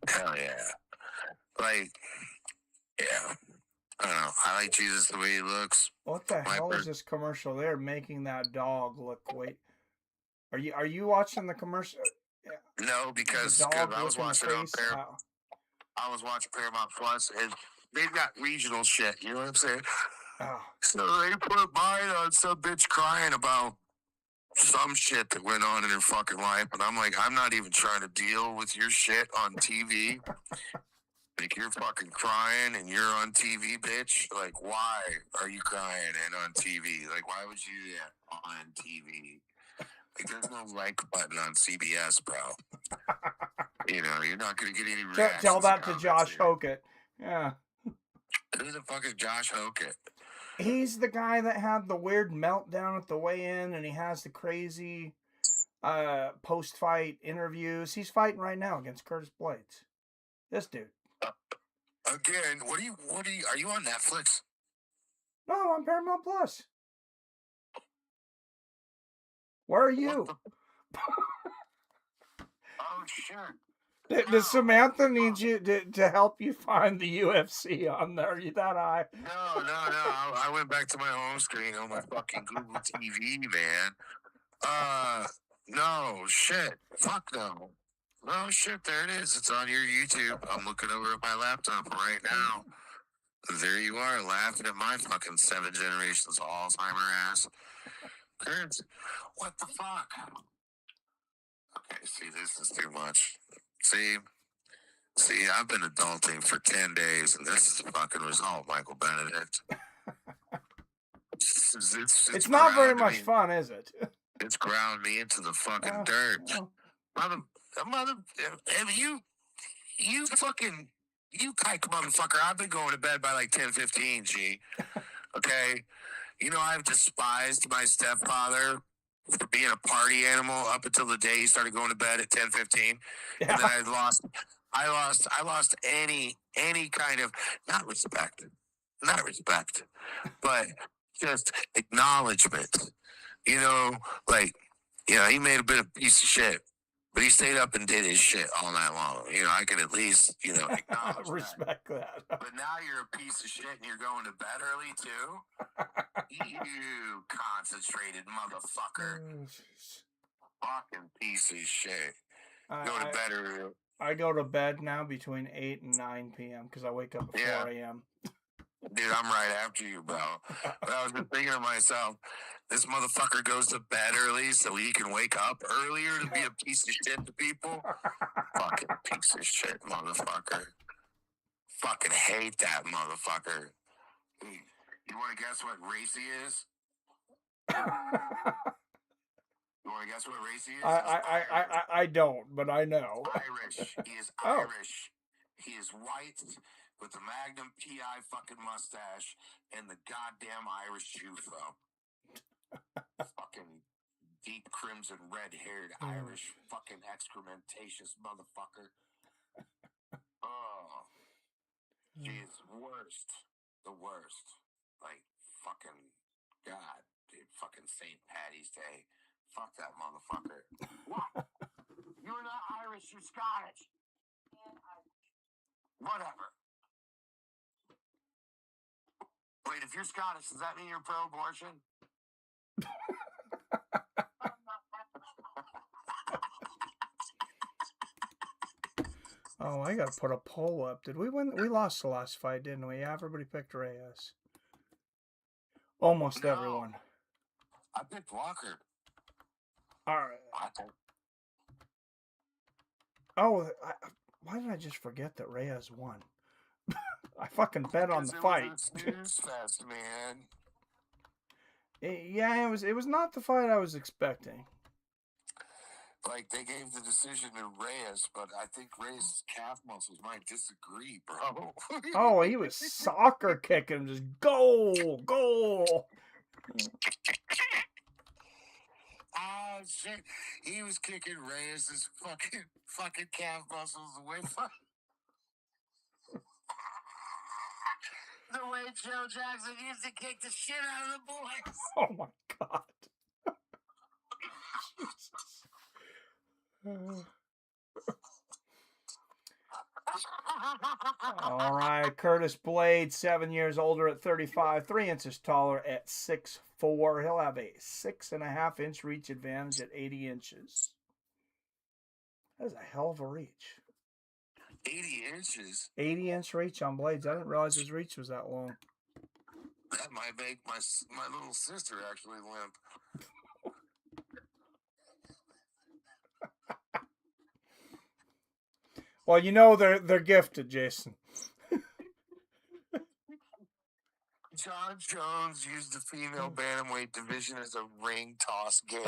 Hell yeah. Like, yeah. I don't know. I like Jesus the way he looks. What the hell is this commercial? They're making that dog look. Wait, are you watching the commercial? Yeah. No, because I was watching it on Paramount. I was watching Paramount Plus, and they've got regional shit. You know what I'm saying? Oh. So they put mine on some bitch crying about some shit that went on in her fucking life, and I'm like, I'm not even trying to deal with your shit on TV. Like, you're fucking crying and you're on TV, bitch. Like, why are you crying and on TV? Like, why would you do that on TV? Like, there's no like button on CBS, bro. You know, you're not going to get any reactions. Tell that to Josh Hokett. Yeah. Who's the fuck is Josh Hokett? He's the guy that had the weird meltdown at the weigh-in, and he has the crazy post-fight interviews. He's fighting right now against Curtis Blades. This dude. Again, are you on Netflix? No, I'm on Paramount Plus. Where are you? Oh, sure. Does Samantha need you to help you find the UFC on there? Are you that high? No. I went back to my home screen on my fucking Google TV, man. No, shit. Fuck no. No, shit, there it is. It's on your YouTube. I'm looking over at my laptop right now. There you are, laughing at my fucking 7 generations of Alzheimer ass. Kurtz, what the fuck? Okay, see, this is too much. See, I've been adulting for 10 days, and this is the fucking result, Michael Benedict. It's not very much fun, is it? It's ground me into the fucking dirt. Mother, you kike motherfucker, I've been going to bed by like 10:15, G. Okay? You know, I've despised my stepfather for being a party animal up until the day he started going to bed at 10:15. Yeah. And then I lost any kind of, not respect, but just acknowledgement. You know, like, you know, he made a bit of a piece of shit, but he stayed up and did his shit all night long. You know, I can at least, you know, acknowledge respect that. But now you're a piece of shit and you're going to bed early too? You concentrated motherfucker. Fucking piece of shit. Go to bed early. I go to bed now between 8 and 9 p.m. because I wake up at 4 a.m. Dude, I'm right after you, bro. But I was just thinking to myself, this motherfucker goes to bed early so he can wake up earlier to be a piece of shit to people. Fucking piece of shit, motherfucker. Fucking hate that motherfucker. Hey, you want to guess what race he is? You want to guess what race he is? I don't, but I know. Irish. He is Oh. Irish. He is white with the Magnum PI fucking mustache and the goddamn Irish juice, though. Fucking deep crimson red-haired Irish fucking excrementatious motherfucker. Oh. He is worst. The worst. Like, fucking God. Dude, fucking St. Paddy's Day. Fuck that motherfucker. What? You're not Irish, you're Scottish. Whatever. Wait, if you're Scottish, does that mean you're pro-abortion? Oh, I gotta put a poll up. Did we win? We lost the last fight, didn't we? Yeah, everybody picked Reyes. Almost everyone. I picked Walker. All right. Oh, why did I just forget that Reyes won? I fucking bet on the fight. It was a snooze fest, man. Yeah, it was not the fight I was expecting. Like, they gave the decision to Reyes, but I think Reyes' calf muscles might disagree, bro. Oh, he was soccer kicking, just goal, goal. Oh, shit. He was kicking Reyes' fucking calf muscles away from the way Joe Jackson used to kick the shit out of the boys. Oh, my God. All right, Curtis Blade, 7 years older at 35, 3 inches taller at 6'4". He'll have a 6.5 inch reach advantage at 80 inches. That is a hell of a reach. 80 inches? 80 inch reach on Blades. I didn't realize his reach was that long. That might make my little sister actually limp. Well, you know they're gifted, Jason. John Jones used the female bantamweight division as a ring toss game.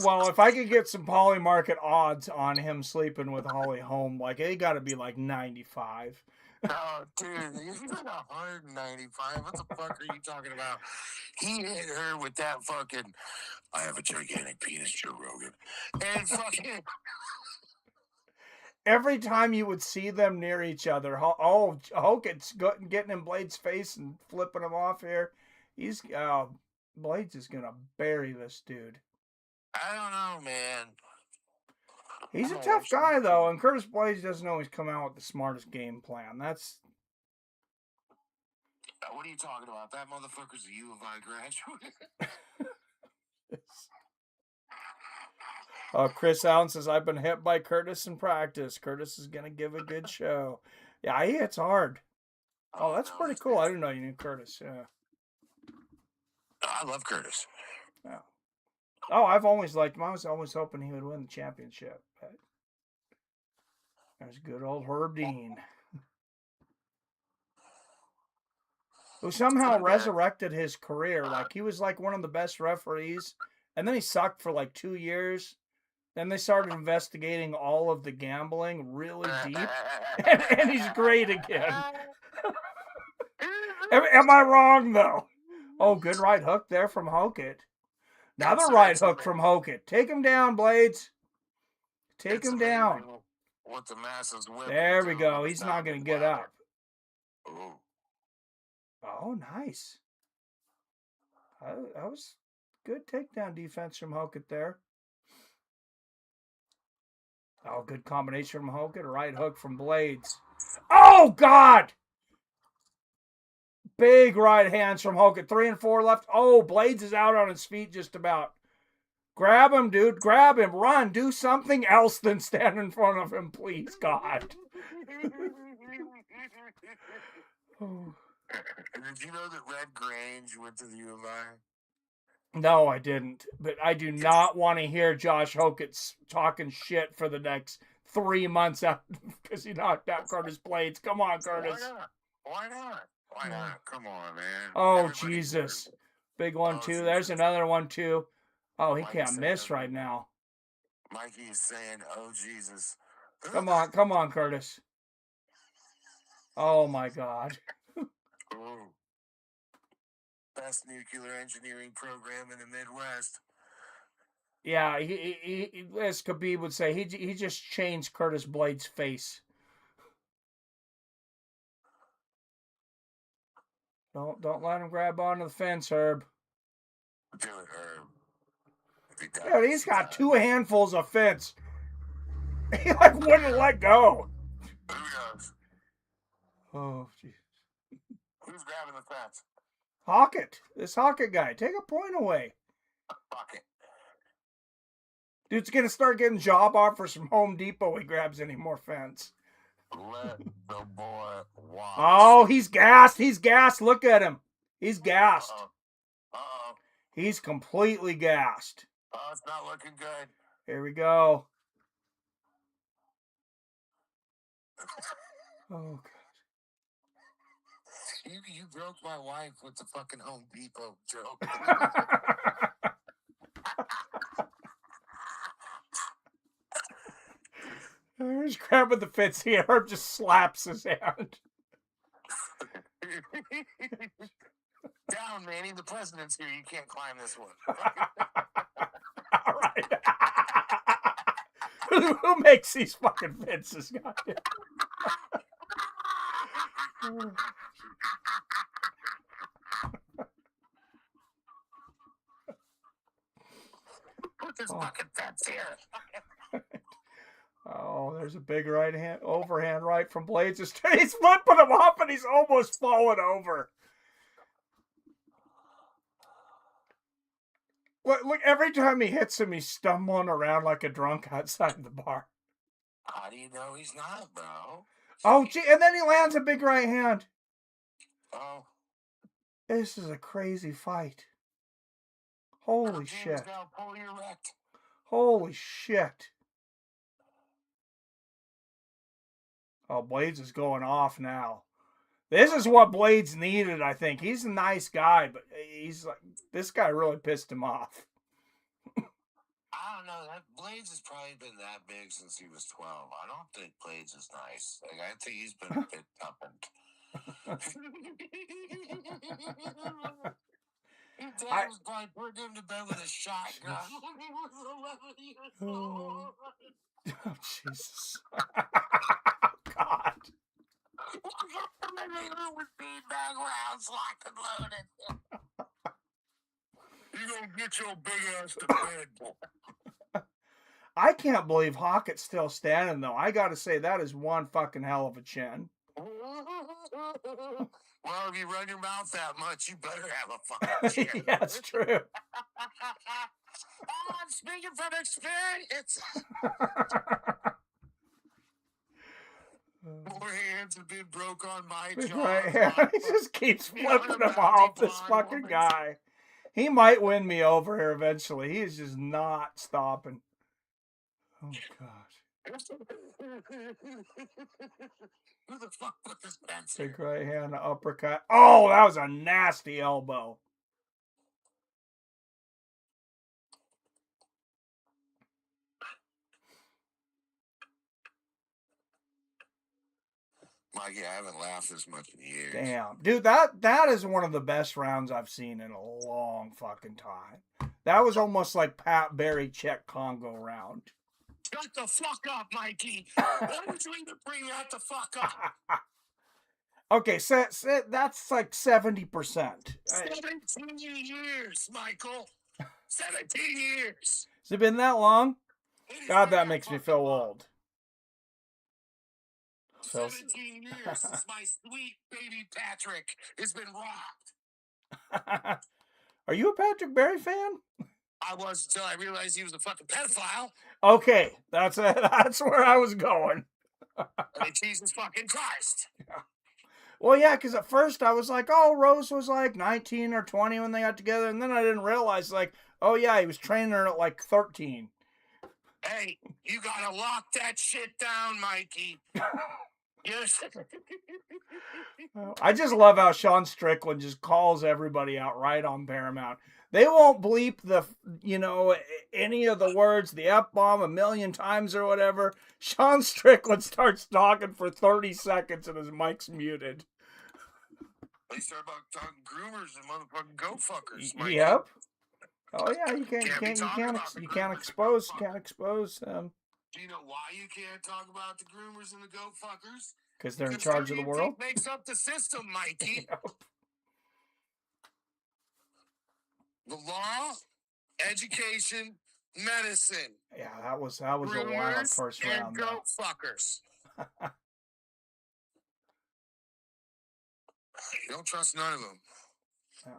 Well, if I could get some Poly Market odds on him sleeping with Holly Holm, like they got to be like 95. Oh, dude, he's like 195. What the fuck are you talking about? He hit her with that fucking, I have a gigantic penis, Joe Rogan. And fucking... Every time you would see them near each other, Hogan's getting in Blade's face and flipping him off here. Blades is going to bury this dude. I don't know, man. He's a tough guy, though, and Curtis Blades doesn't always come out with the smartest game plan. That's... What are you talking about? That motherfucker's a U of I graduate. Chris Allen says, I've been hit by Curtis in practice. Curtis is going to give a good show. Yeah, he hits hard. Oh, that's pretty cool. I didn't know you knew Curtis. Yeah. I love Curtis. Yeah. Oh, I've always liked him. I was always hoping he would win the championship. But there's good old Herb Dean, who somehow resurrected his career. Like, he was like one of the best referees, and then he sucked for like 2 years. Then they started investigating all of the gambling really deep, and he's great again. Am I wrong, though? Oh, good right hook there from Hokett. Another right hook from Hokett. Take him down, Blades. Take him down. What the masses there we go. He's not going to get up. Oh, nice. That was good takedown defense from Hokett there. Oh, good combination from Hokett. Right hook from Blades. Oh, God! Big right hands from Hokett. 3 and 4 left. Oh, Blades is out on his feet just about. Grab him, dude. Grab him. Run. Do something else than stand in front of him, please, God. Did you know that Red Grange went to the U of I? No, I didn't. But I do not want to hear Josh Hokett talking shit for the next 3 months because he knocked out Curtis Blades. Come on, Curtis. Why not? Why not? Come on, man. Oh, Everybody Jesus. Big one, Oh, too. Jesus. There's another one, too. Oh, he Mikey's can't saying, miss right now. Mikey is saying, oh, Jesus. Come on, Curtis. Oh, my God. Ooh. Best nuclear engineering program in the Midwest. Yeah, he as Khabib would say, he just changed Curtis Blades' face. Don't let him grab onto the fence, Herb. Do it, Herb. If he does, Yeah, he's got 2 handfuls of fence. He wouldn't let go. Who knows? Oh, jeez. Who's grabbing the fence? Hawkett. This Hawkett guy. Take a point away. Hawkett. Dude's going to start getting job offers from Home Depot. He grabs any more fence. Let the boy watch. Oh, he's gassed. He's gassed. Look at him. He's gassed. Uh-oh. He's completely gassed. Oh, it's not looking good. Here we go. Oh, God. You broke my wife with the fucking Home Depot joke. He's grabbing the fence here. Herb just slaps his hand. Down, Manny. The president's here. You can't climb this one. All right. Who makes these fucking fences? Put this fucking fence here. Oh, there's a big overhand right from Blades. He's flipping him off and he's almost falling over. Look, every time he hits him, he's stumbling around like a drunk outside the bar. How do you know he's not, bro? Oh, gee, and then he lands a big right hand. Oh. This is a crazy fight. Holy shit. Holy shit. Oh, Blades is going off now. This is what Blades needed, I think. He's a nice guy, but he's like, this guy really pissed him off. I don't know. That Blades has probably been that big since he was 12. I don't think Blades is nice. Like, I think he's been a bit toughened. His dad was probably putting him to bed with a shotgun when he was 11 years old. Oh, Jesus. God. With feedback rounds locked and loaded. You gonna get your big ass to bed, boy. I can't believe Hawkett's still standing, though. I gotta say, that is one fucking hell of a chin. Well, if you run your mouth that much, you better have a fucking chin. Yeah, that's true. I'm speaking from experience. More hands have been broke on my jaw. Right here. He just keeps flipping him off, this fucking guy. He might win me over here eventually. He is just not stopping. Oh, God. Who the fuck put this fence Big here? right hand, uppercut. Oh, that was a nasty elbow. Mikey, I haven't laughed this much in years. Damn. Dude, that is one of the best rounds I've seen in a long fucking time. That was almost like Pat Barry Czech Congo round. Shut the fuck up, Mikey. Why would you even bring that the fuck up? Okay, so that's like 70%. 17 years, Michael. 17 years. Has it been that long? God, that makes me feel old. 17 years since my sweet baby Patrick has been robbed. Are you a Patrick Barry fan? I was until I realized he was a fucking pedophile. Okay, that's where I was going. I mean, Jesus fucking Christ. Well, yeah, because at first I was like, oh, Rose was like 19 or 20 when they got together. And then I didn't realize, like, oh, yeah, he was training her at like 13. Hey, you gotta lock that shit down, Mikey. Yes. I just love how Sean Strickland just calls everybody out right on Paramount. They won't bleep any of the words, the F-bomb a million times or whatever. Sean Strickland starts talking for 30 seconds and his mic's muted. They start about talking groomers and motherfucking go fuckers, Mikey. Yep. Oh yeah, you can't expose. Do you know why you can't talk about the groomers and the goat fuckers? Because they're in charge of the world? Makes up the system, Mikey. Yep. The law, education, medicine. Yeah, that was a wild first round. And goat fuckers. You don't trust none of them. Yeah.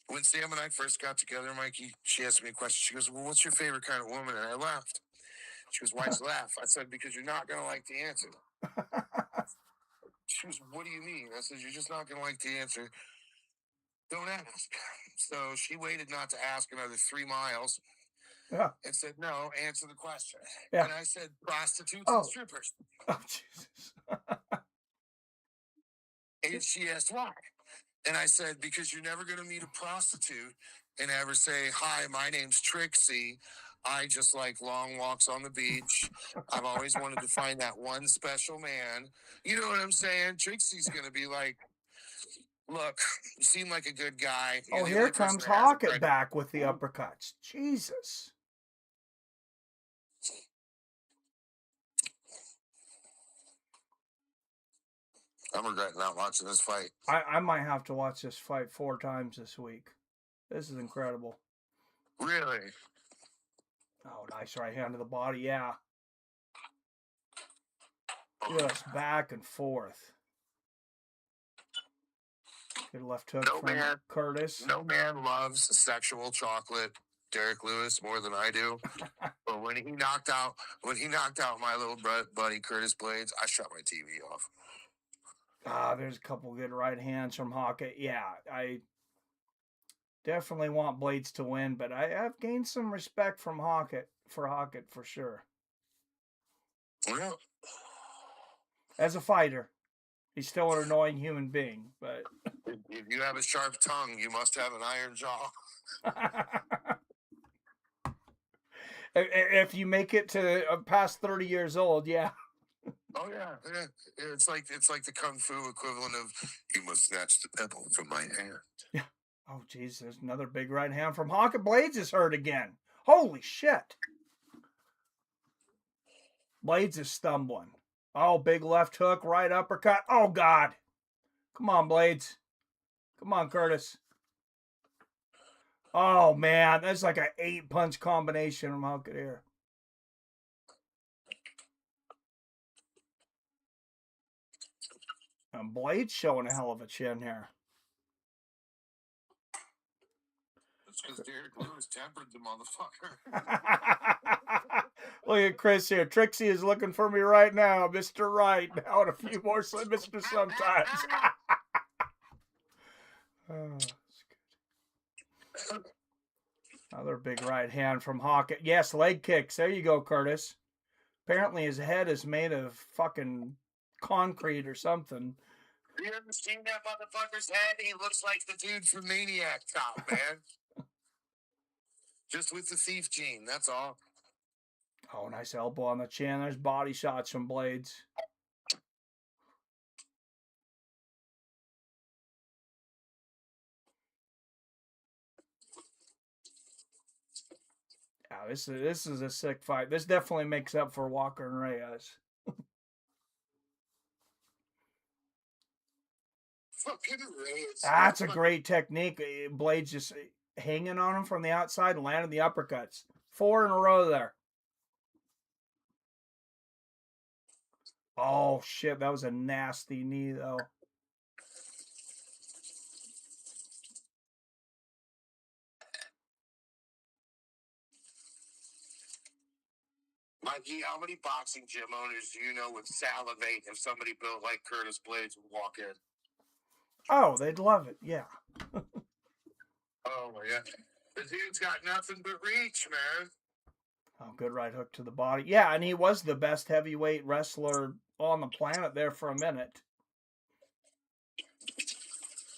When Sam and I first got together, Mikey, she asked me a question. She goes, well, what's your favorite kind of woman? And I laughed. She goes, why'd you laugh? I said, because you're not going to like the answer. She goes, what do you mean? I said, you're just not going to like the answer. Don't ask. So she waited not to ask another 3 miles. Yeah. And said, no, answer the question. Yeah. And I said, prostitutes and strippers. Oh, Jesus. And she asked why. And I said, because you're never going to meet a prostitute and ever say, hi, my name's Trixie. I just like long walks on the beach. I've always wanted to find that one special man. You know what I'm saying? Trixie's going to be like, look, you seem like a good guy. Oh, You're the here only person comes that has a Hockett back with the uppercuts. Jesus. I'm regretting not watching this fight. I might have to watch this fight 4 times this week. This is incredible. Really? Oh, nice right hand to the body, yeah. Just back and forth. Good left hook from Curtis. No man loves sexual chocolate, Derek Lewis, more than I do. But when he knocked out my little buddy Curtis Blades, I shut my TV off. There's a couple good right hands from Hockett. Yeah, I definitely want Blades to win, but I have gained some respect from Hockett for sure. Yeah. As a fighter, he's still an annoying human being, but if you have a sharp tongue, you must have an iron jaw. If you make it to past 30 years old, yeah. Oh yeah. It's like the kung fu equivalent of you must snatch the pebble from my hand. Yeah. Oh geez, there's another big right hand from Hockett. Blades is hurt again. Holy shit. Blades is stumbling. Oh, big left hook, right uppercut. Oh God. Come on, Blades. Come on, Curtis. Oh man, that's like an 8-punch combination from Hockett here. And Blade's showing a hell of a chin here. That's because Derek Lewis tempered the motherfucker. Look at Chris here. Trixie is looking for me right now, Mr. Right. Now and a few more, Mr. Sometimes. Oh, that's good. Another big right hand from Hockett. Yes, leg kicks. There you go, Curtis. Apparently his head is made of fucking concrete or something. You ever seen that motherfucker's head? He looks like the dude from Maniac Cop, man. Just with the thief gene, that's all. Oh, nice elbow on the chin. There's body shots from Blades. Yeah, this is a sick fight. This definitely makes up for Walker and Reyes. Fucking Reyes. That's a great technique. Blades just hanging on him from the outside and landing the uppercuts. 4 in a row there. Oh, shit. That was a nasty knee, though. how many boxing gym owners do you know would salivate if somebody built like Curtis Blades would walk in? Oh, they'd love it. Yeah. Oh my God. The dude's got nothing but reach, man. Oh, good right hook to the body. Yeah, and he was the best heavyweight wrestler on the planet there for a minute.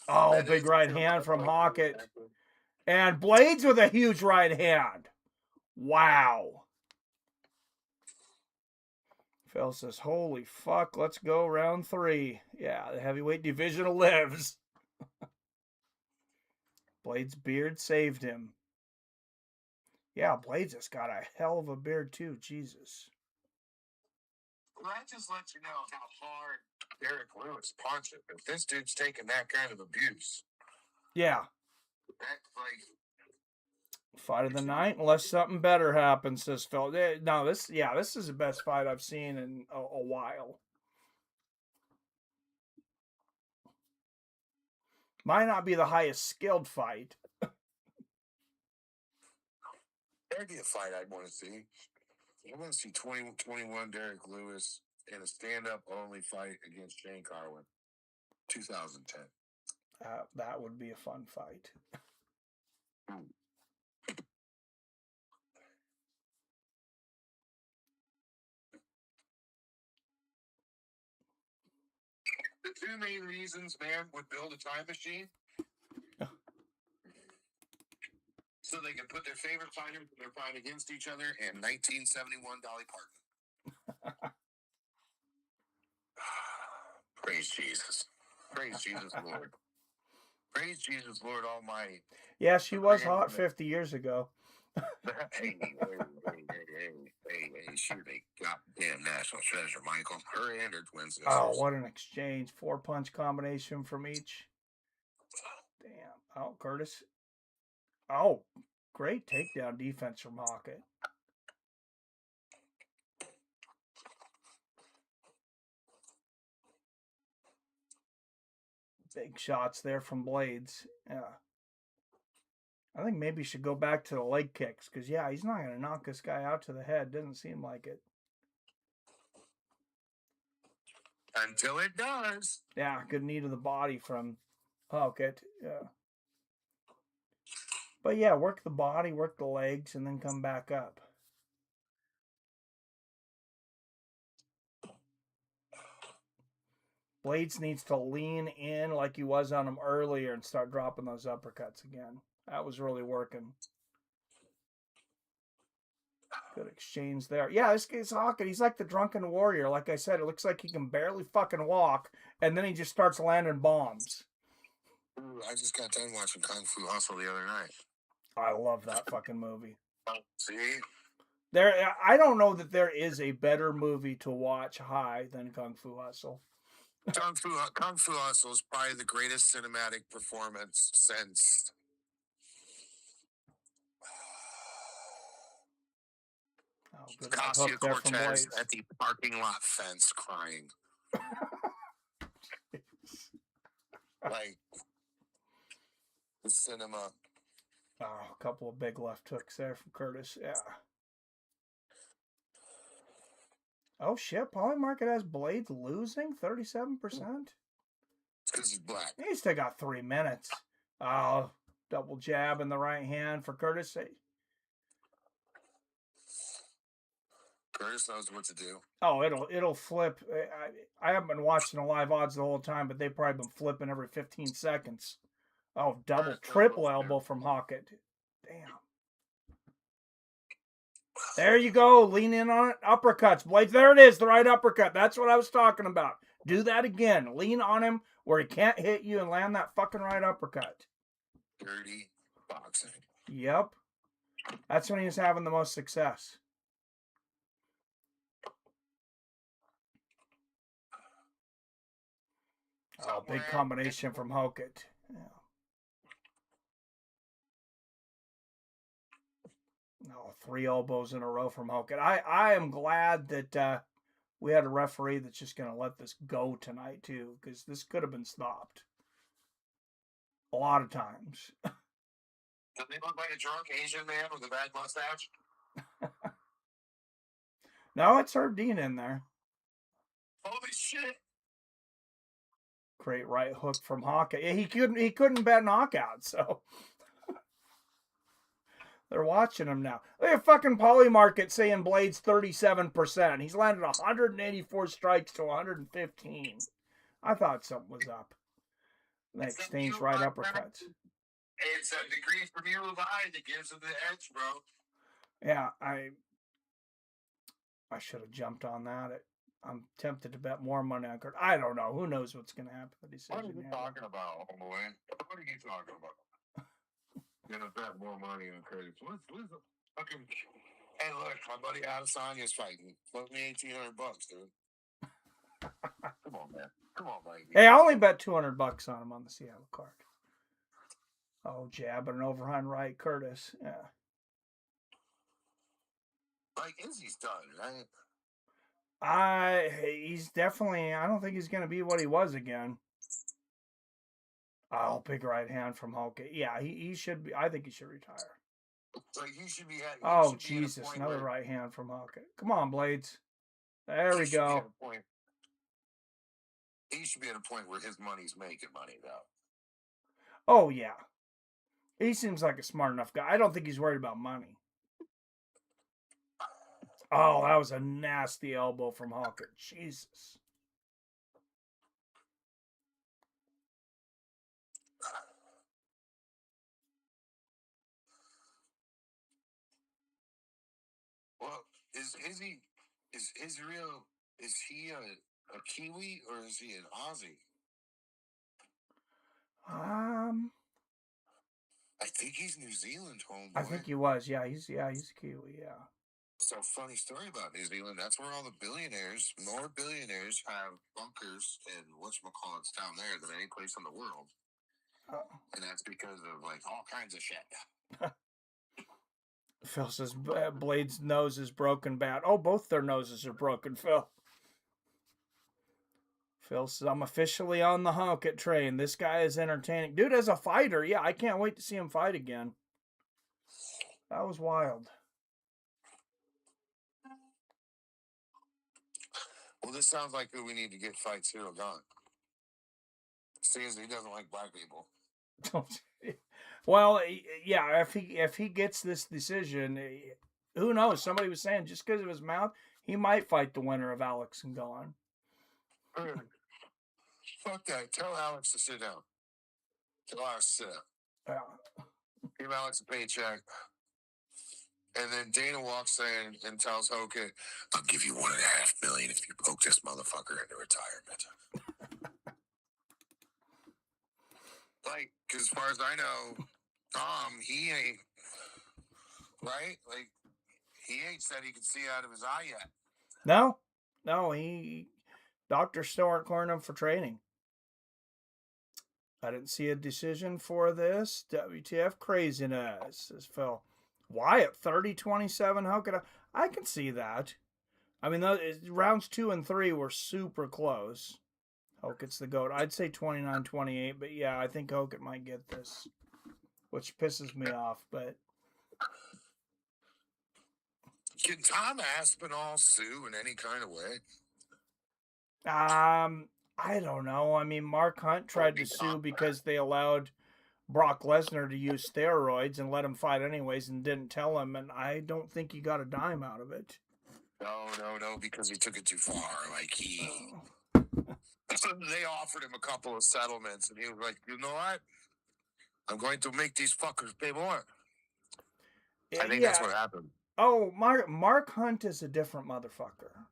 Oh, big right hand from Hockett. And Blades with a huge right hand. Wow. Phil says, holy fuck, let's go round 3. Yeah, the heavyweight division lives. Blades' beard saved him. Yeah, Blades has got a hell of a beard too. Jesus. Well, that just lets you know how hard Derek Lewis punched him. If this dude's taking that kind of abuse. Yeah. That's like... Fight of the night, unless something better happens, says Phil. No, this is the best fight I've seen in a while. Might not be the highest skilled fight. That'd be a fight I'd want to see. I want to see 2021 Derek Lewis in a stand-up only fight against Shane Carwin. 2010. That would be a fun fight. The 2 main reasons man would build a time machine so they can put their favorite fighters in their fight against each other and 1971 Dolly Parton. Praise Jesus. Praise Jesus, Lord. Praise Jesus, Lord Almighty. Yeah, she was hot 50 years ago. Hey, she's a goddamn national treasure, Michael. Her and her twin sisters. Oh, what an exchange. 4-punch combination from each. Damn. Oh, Curtis. Oh, great takedown defense from Hockett. Big shots there from Blades. Yeah. I think maybe he should go back to the leg kicks because, yeah, he's not going to knock this guy out to the head. Doesn't seem like it. Until it does. Yeah, good knee to the body from Hockett. Yeah. But, yeah, work the body, work the legs, and then come back up. Blades needs to lean in like he was on him earlier and start dropping those uppercuts again. That was really working. Good exchange there. Yeah, this guy's Hockett. He's like the drunken warrior. Like I said, it looks like he can barely fucking walk, and then he just starts landing bombs. Ooh, I just got done watching Kung Fu Hustle the other night. I love that fucking movie. See? I don't know that there is a better movie to watch high than Kung Fu Hustle. Kung Fu Hustle is probably the greatest cinematic performance since... Ocasio-Cortez at the parking lot fence crying. Like, the cinema. Oh, a couple of big left hooks there from Curtis. Yeah. Oh, shit. Polymarket has Blades losing 37%. It's because he's black. He still got 3 minutes. Oh, double jab in the right hand for Curtis. Curtis knows what to do. Oh, it'll flip. I haven't been watching the live odds the whole time, but they've probably been flipping every 15 seconds. Oh, triple elbow from Hockett. Damn. There you go. Lean in on it. Uppercuts. Blades. There it is. The right uppercut. That's what I was talking about. Do that again. Lean on him where he can't hit you and land that fucking right uppercut. Dirty boxing. Yep. That's when he was having the most success. Oh, big combination from Hockett. Yeah. No, 3 elbows in a row from Hockett. I am glad that we had a referee that's just going to let this go tonight, too, because this could have been stopped a lot of times. Does he look like a drunk Asian man with a bad mustache? No, it's Herb Dean in there. Holy shit. Great right hook from Hawkeye. Yeah, he couldn't bet knockout, so they're watching him now. Look at fucking Polymarket saying Blade's 37%. He's landed 184 strikes to 115. I thought something was up. They exchanged right uppercuts. It's a degree from you of I that gives him the edge, bro. Yeah, I should have jumped on that. I'm tempted to bet more money on Kurt. I don't know. Who knows what's going to happen with the decision? What are you talking about, homeboy? What are you talking about? Gonna bet more money on Curtis. What's the fucking? Hey, look, my buddy Adesanya's fighting. Float me $1,800, dude. Come on, man. Come on, buddy. Hey, I only bet $200 on him on the Seattle card. Oh, jab and an overhand right, Curtis. Yeah. Like, Izzy's done, right? He's definitely. I don't think he's going to be what he was again. Oh, big right hand from Hulk. Yeah, he should be. I think he should retire. Like, he should be. Oh, Jesus. Another right hand from Hulk. Come on, Blades. There we go. He should be at a point where his money's making money, though. Oh, yeah. He seems like a smart enough guy. I don't think he's worried about money. Oh, that was a nasty elbow from Hawker. Jesus. Well, is he a Kiwi or is he an Aussie? I think he's New Zealand, homeboy. I think he was. Yeah, he's a Kiwi. Yeah. So, funny story about New Zealand. That's where all the billionaires, more billionaires, have bunkers and whatchamacallits down there than any place in the world. Oh. And that's because of, like, all kinds of shit. Phil says Blade's nose is broken bad. Oh, both their noses are broken, Phil. Phil says, I'm officially on the Hawkett train. This guy is entertaining. Dude, as a fighter, yeah, I can't wait to see him fight again. That was wild. Well, this sounds like who we need to get fight Cyril Gahn. Seeing as he doesn't like black people. Well, yeah, if he gets this decision, who knows? Somebody was saying just because of his mouth, he might fight the winner of Alex and Gahn. Fuck that. Tell Alex to sit down. Tell Alex to sit down. Yeah. Give Alex a paycheck. And then Dana walks in and tells Hoke, I'll give you $1.5 million if you poke this motherfucker into retirement. Like, because as far as I know, Tom, he ain't, right? Like, he ain't said he could see out of his eye yet. No, doctors still aren't clearing him for training. I didn't see a decision for this. WTF craziness, says Phil. Wyatt, 30-27. How could I can see that. I mean, rounds 2 and 3 were super close. Hokett's the GOAT. I'd say 29-28, but yeah, I think Hokett might get this, which pisses me off, but... Can Tom Aspinall sue in any kind of way? I don't know. I mean, Mark Hunt tried to sue because they allowed Brock Lesnar to use steroids and let him fight anyways and didn't tell him, and I don't think he got a dime out of it. No, because he took it too far. Like, they offered him a couple of settlements, and he was like, you know what? I'm going to make these fuckers pay more. I think that's what happened. Oh, Mark Hunt is a different motherfucker.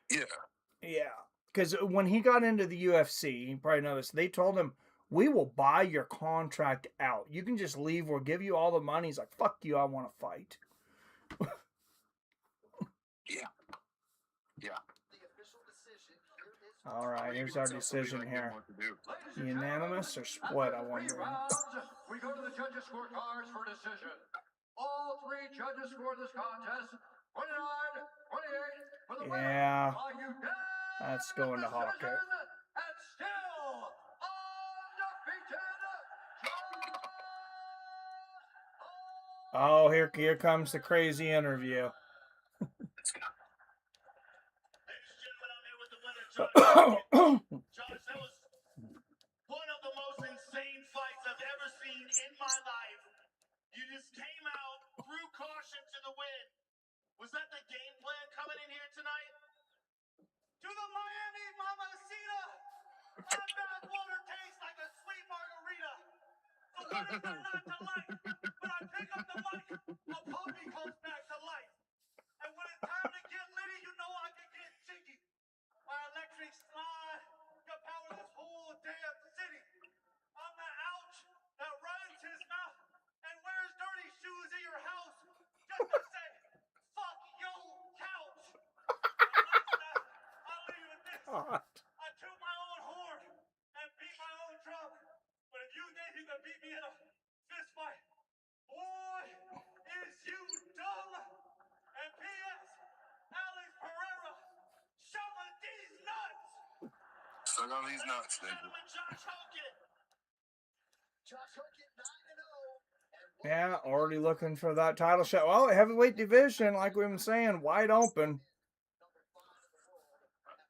Yeah. Yeah. Because when he got into the UFC, you probably know this, they told him, we will buy your contract out. You can just leave. We'll give you all the money. He's like, fuck you, I want to fight. Yeah. All right, here's our decision here. Unanimous or split, I wonder. We go to the judges' scorecards for decision. All 3 judges score this contest 29-28 for the winner. Yeah, that's going to Hawkett. And still undefeated. Oh, here comes the crazy interview. Josh, that was one of the most insane fights I've ever seen in my life. You just came out, threw caution to the wind. Was that the game plan coming in here tonight? To the Miami Mamacita! My bathwater tastes like a sweet margarita. So what is there not to like? When I pick up the mic, a puppy comes back to life. And when it's time to get litty, you know I can get jiggy. My electric slide can power this whole damn city. I'm the ouch that runs his mouth and wears dirty shoes in your house just to say, fuck your couch. And last night, I'll leave you with this. I toot my own horn and beat my own drum. But if you think you can beat me in a fist fight, boy, is you dumb. And P.S. Alex Pereira, shoving these nuts. Suck on these nuts, nigga. Josh Hogan 9-0. Yeah, already looking for that title shot. Well, heavyweight division, like we've been saying, wide open.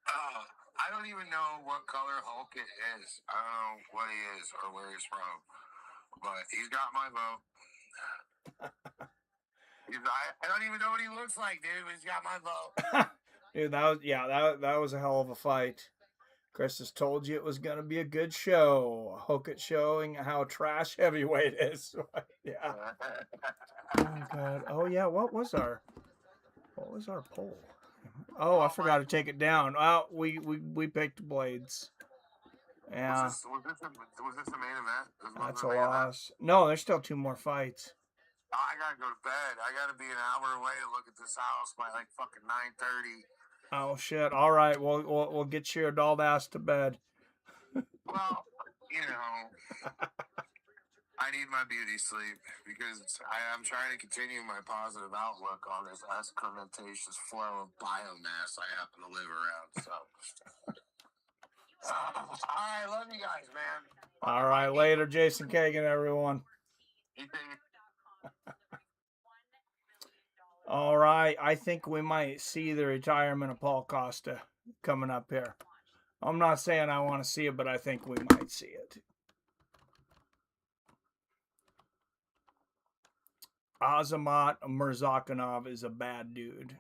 I don't even know what color Hulk it is. I don't know what he is or where he's from. But he's got my vote. I don't even know what he looks like, dude, but he's got my vote. Dude, that was a hell of a fight. Chris has told you it was going to be a good show. Hokit showing how trash heavyweight is. Yeah. Oh, God. Oh, yeah. What was our poll? Oh, I forgot to take it down. Well, we picked Blades. Yeah. Was this the main event? That's a loss. No, there's still 2 more fights. I gotta go to bed. I gotta be an hour away to look at this house by like fucking 9:30. Oh shit! All right, we'll get your adult ass to bed. Well, you know, I need my beauty sleep because I'm trying to continue my positive outlook on this excrementatious flow of biomass I happen to live around. So, all right, love you guys, man. All right, later, Jason Kagan, everyone. All right, I think we might see the retirement of Paul Costa coming up here. I'm not saying I want to see it, but I think we might see it. Azamat Murzakanov is a bad dude.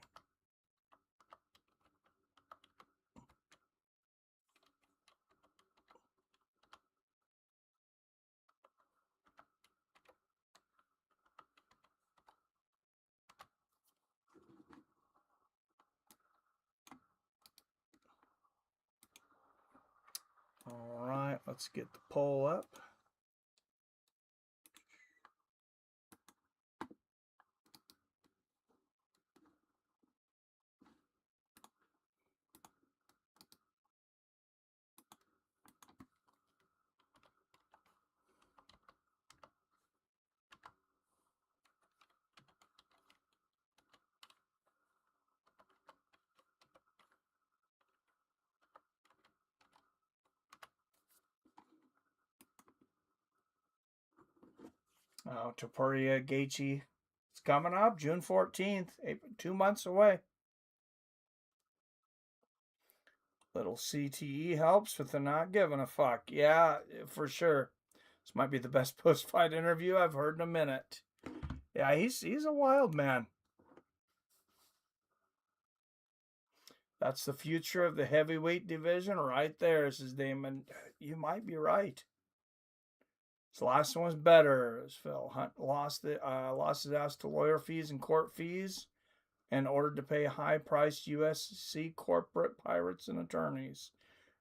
All right, let's get the poll up. Topuria Gaethje. It's coming up June 14th, 2 months away. Little CTE helps with the not giving a fuck. Yeah, for sure. This might be the best post-fight interview I've heard in a minute. Yeah, he's a wild man. That's the future of the heavyweight division right there, says Damon. You might be right. This last one was better. As Phil Hunt lost his ass to lawyer fees and court fees and ordered to pay high-priced USC corporate pirates and attorneys.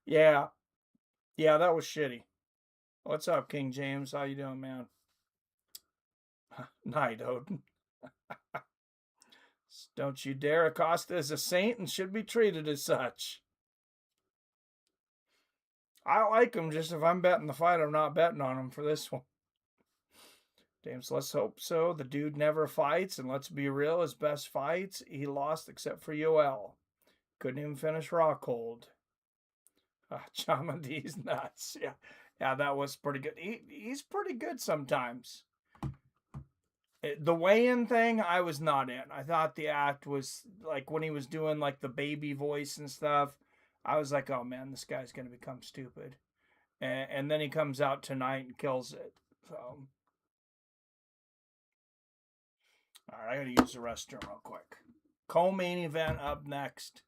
Yeah, that was shitty. What's up, King James? How you doing, man? Night, Odin. Don't you dare. Acosta is a saint and should be treated as such. I like him, just if I'm betting the fight, I'm not betting on him for this one. James, let's hope so. The dude never fights, and let's be real, his best fights, he lost except for Yoel. Couldn't even finish Rockhold. Chamandi's nuts. Yeah, that was pretty good. He's pretty good sometimes. The weigh-in thing, I was not in. I thought the act was, like, when he was doing, like, the baby voice and stuff, I was like, oh man, this guy's going to become stupid. And then he comes out tonight and kills it. So, all right, I got to use the restroom real quick. Co-main event up next.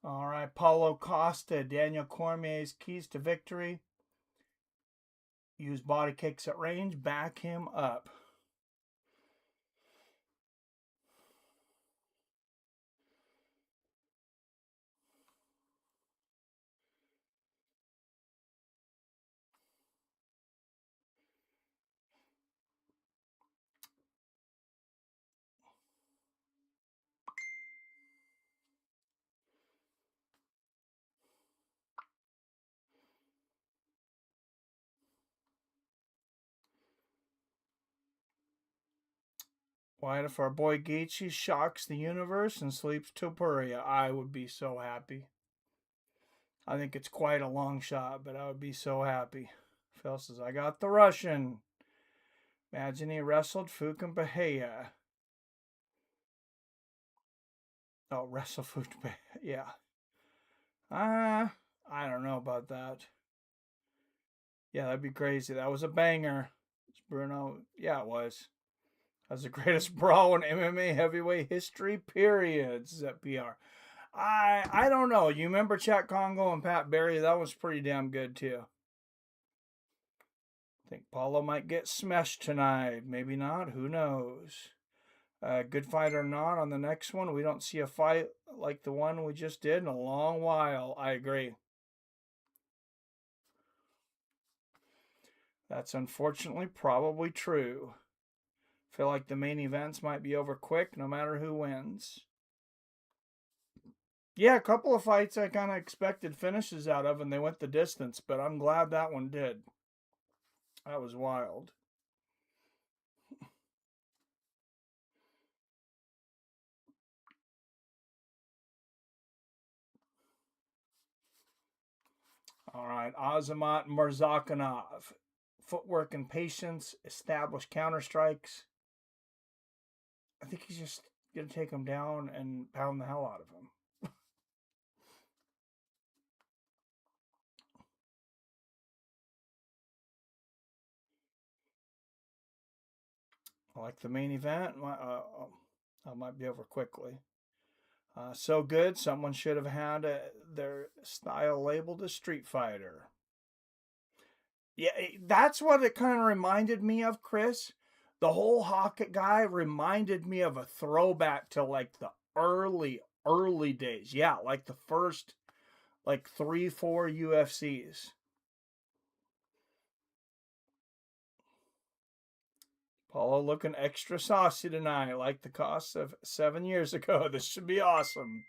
All right, Paulo Costa, Daniel Cormier's keys to victory. Use body kicks at range, back him up. Why, if our boy Gaethje shocks the universe and sleeps Topuria, I would be so happy. I think it's quite a long shot, but I would be so happy. Phil says, I got the Russian. Imagine he wrestled Fukin Bahia. Oh, wrestle Fukin Bahia. Yeah. I don't know about that. Yeah, that'd be crazy. That was a banger. It's Bruno. Yeah, it was. That's the greatest brawl in MMA heavyweight history, period. Says that PR. I don't know. You remember Chet Congo and Pat Barry? That was pretty damn good, too. I think Paulo might get smashed tonight. Maybe not. Who knows? Good fight or not on the next one. We don't see a fight like the one we just did in a long while. I agree. That's unfortunately probably true. Feel like the main events might be over quick no matter who wins. Yeah, a couple of fights I kind of expected finishes out of, and they went the distance, but I'm glad that one did. That was wild. All right, Azamat Murzakanov. Footwork and patience, establish counter strikes. I think he's just going to take him down and pound the hell out of him. Like the main event, I might be over quickly. So good, someone should have had their style labeled as Street Fighter. Yeah, that's what it kind of reminded me of, Chris. The whole Hockett guy reminded me of a throwback to like the early days. Yeah, like the first 3-4 UFCs. Paulo looking extra saucy tonight, like the cost of 7 years ago. This should be awesome.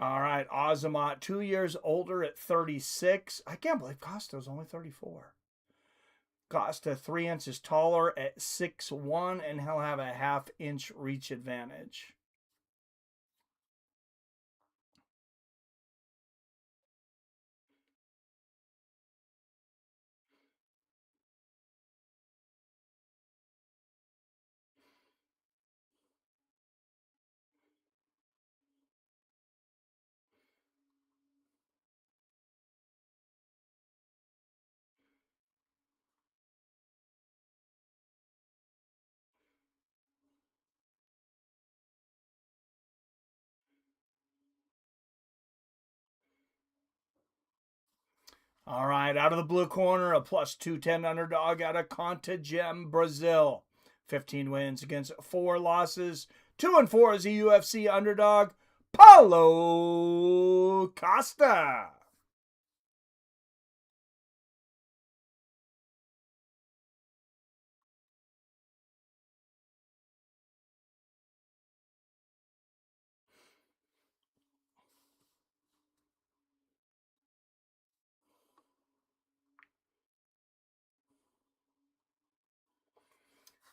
All right, Azamat, 2 years older at 36. I can't believe Costa's only 34. Costa 3 inches taller at 6'1", and he'll have a half-inch reach advantage. All right, out of the blue corner, a plus 210 underdog out of Contagem, Brazil. 15 wins against 4 losses. 2-4 as a UFC underdog, Paulo Costa.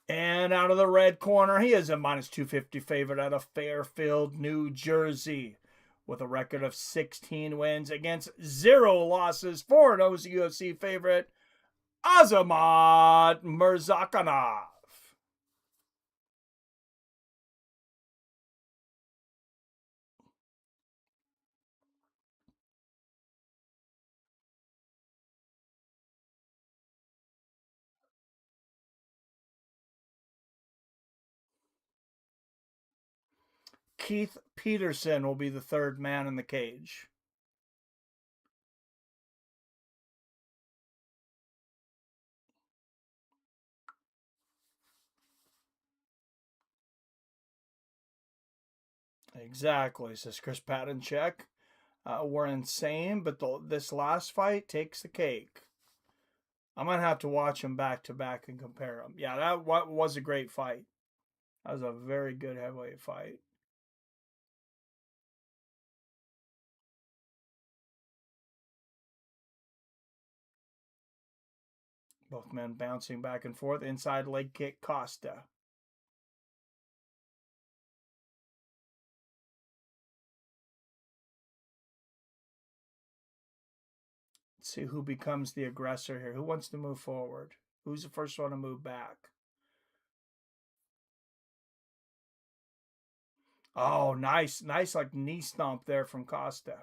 And out of the red corner, he is a minus 250 favorite out of Fairfield, New Jersey, with a record of 16 wins against 0 losses. 4-0 is the UFC favorite, Azamat Murzakanov. Keith Peterson will be the third man in the cage. Exactly, says Chris Patinchek. We're insane, but this last fight takes the cake. I'm going to have to watch them back to back and compare them. Yeah, that was a great fight. That was a very good heavyweight fight. Both men bouncing back and forth. Inside leg kick, Costa. Let's see who becomes the aggressor here. Who wants to move forward? Who's the first one to move back? Oh, nice like knee stomp there from Costa.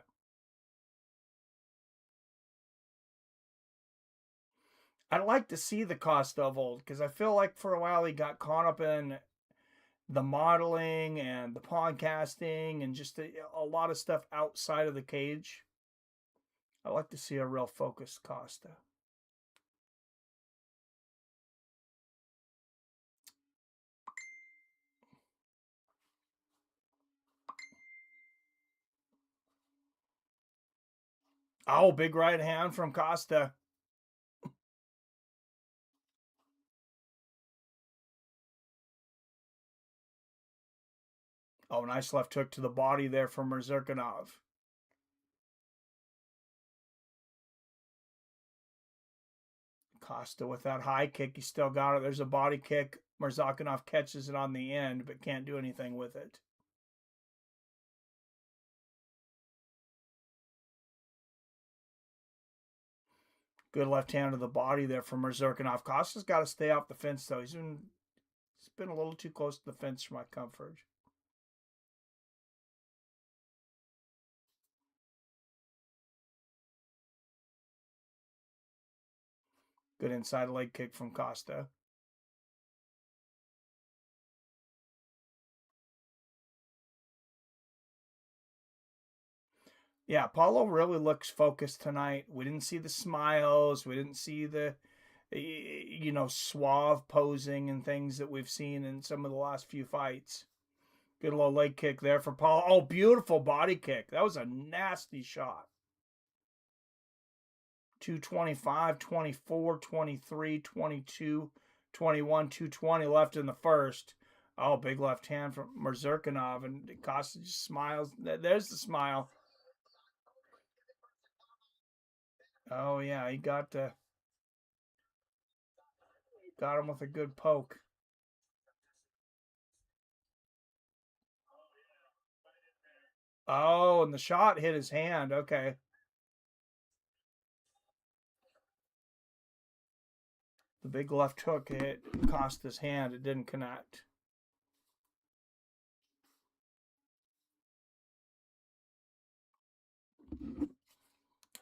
I'd like to see the Costa of old, because I feel like for a while he got caught up in the modeling and the podcasting and just a lot of stuff outside of the cage. I'd like to see a real focused Costa. Oh, big right hand from Costa. Oh, nice left hook to the body there from Mirzurkanov. Costa with that high kick. He still got it. There's a body kick. Mirzurkanov catches it on the end, but can't do anything with it. Good left hand to the body there from Mirzurkanov. Costa's got to stay off the fence, though. He's been a little too close to the fence for my comfort. Good inside leg kick from Costa. Yeah, Paulo really looks focused tonight. We didn't see the smiles. We didn't see the, suave posing and things that we've seen in some of the last few fights. Good little leg kick there for Paulo. Oh, beautiful body kick. That was a nasty shot. 225, 24, 23, 22, 21, 220 left in the first. Oh, big left hand from Mirzurkanov, and Costa just smiles. There's the smile. Oh, yeah, he got him with a good poke. Oh, and the shot hit his hand. Okay. The big left hook hit Costa's hand. It didn't connect.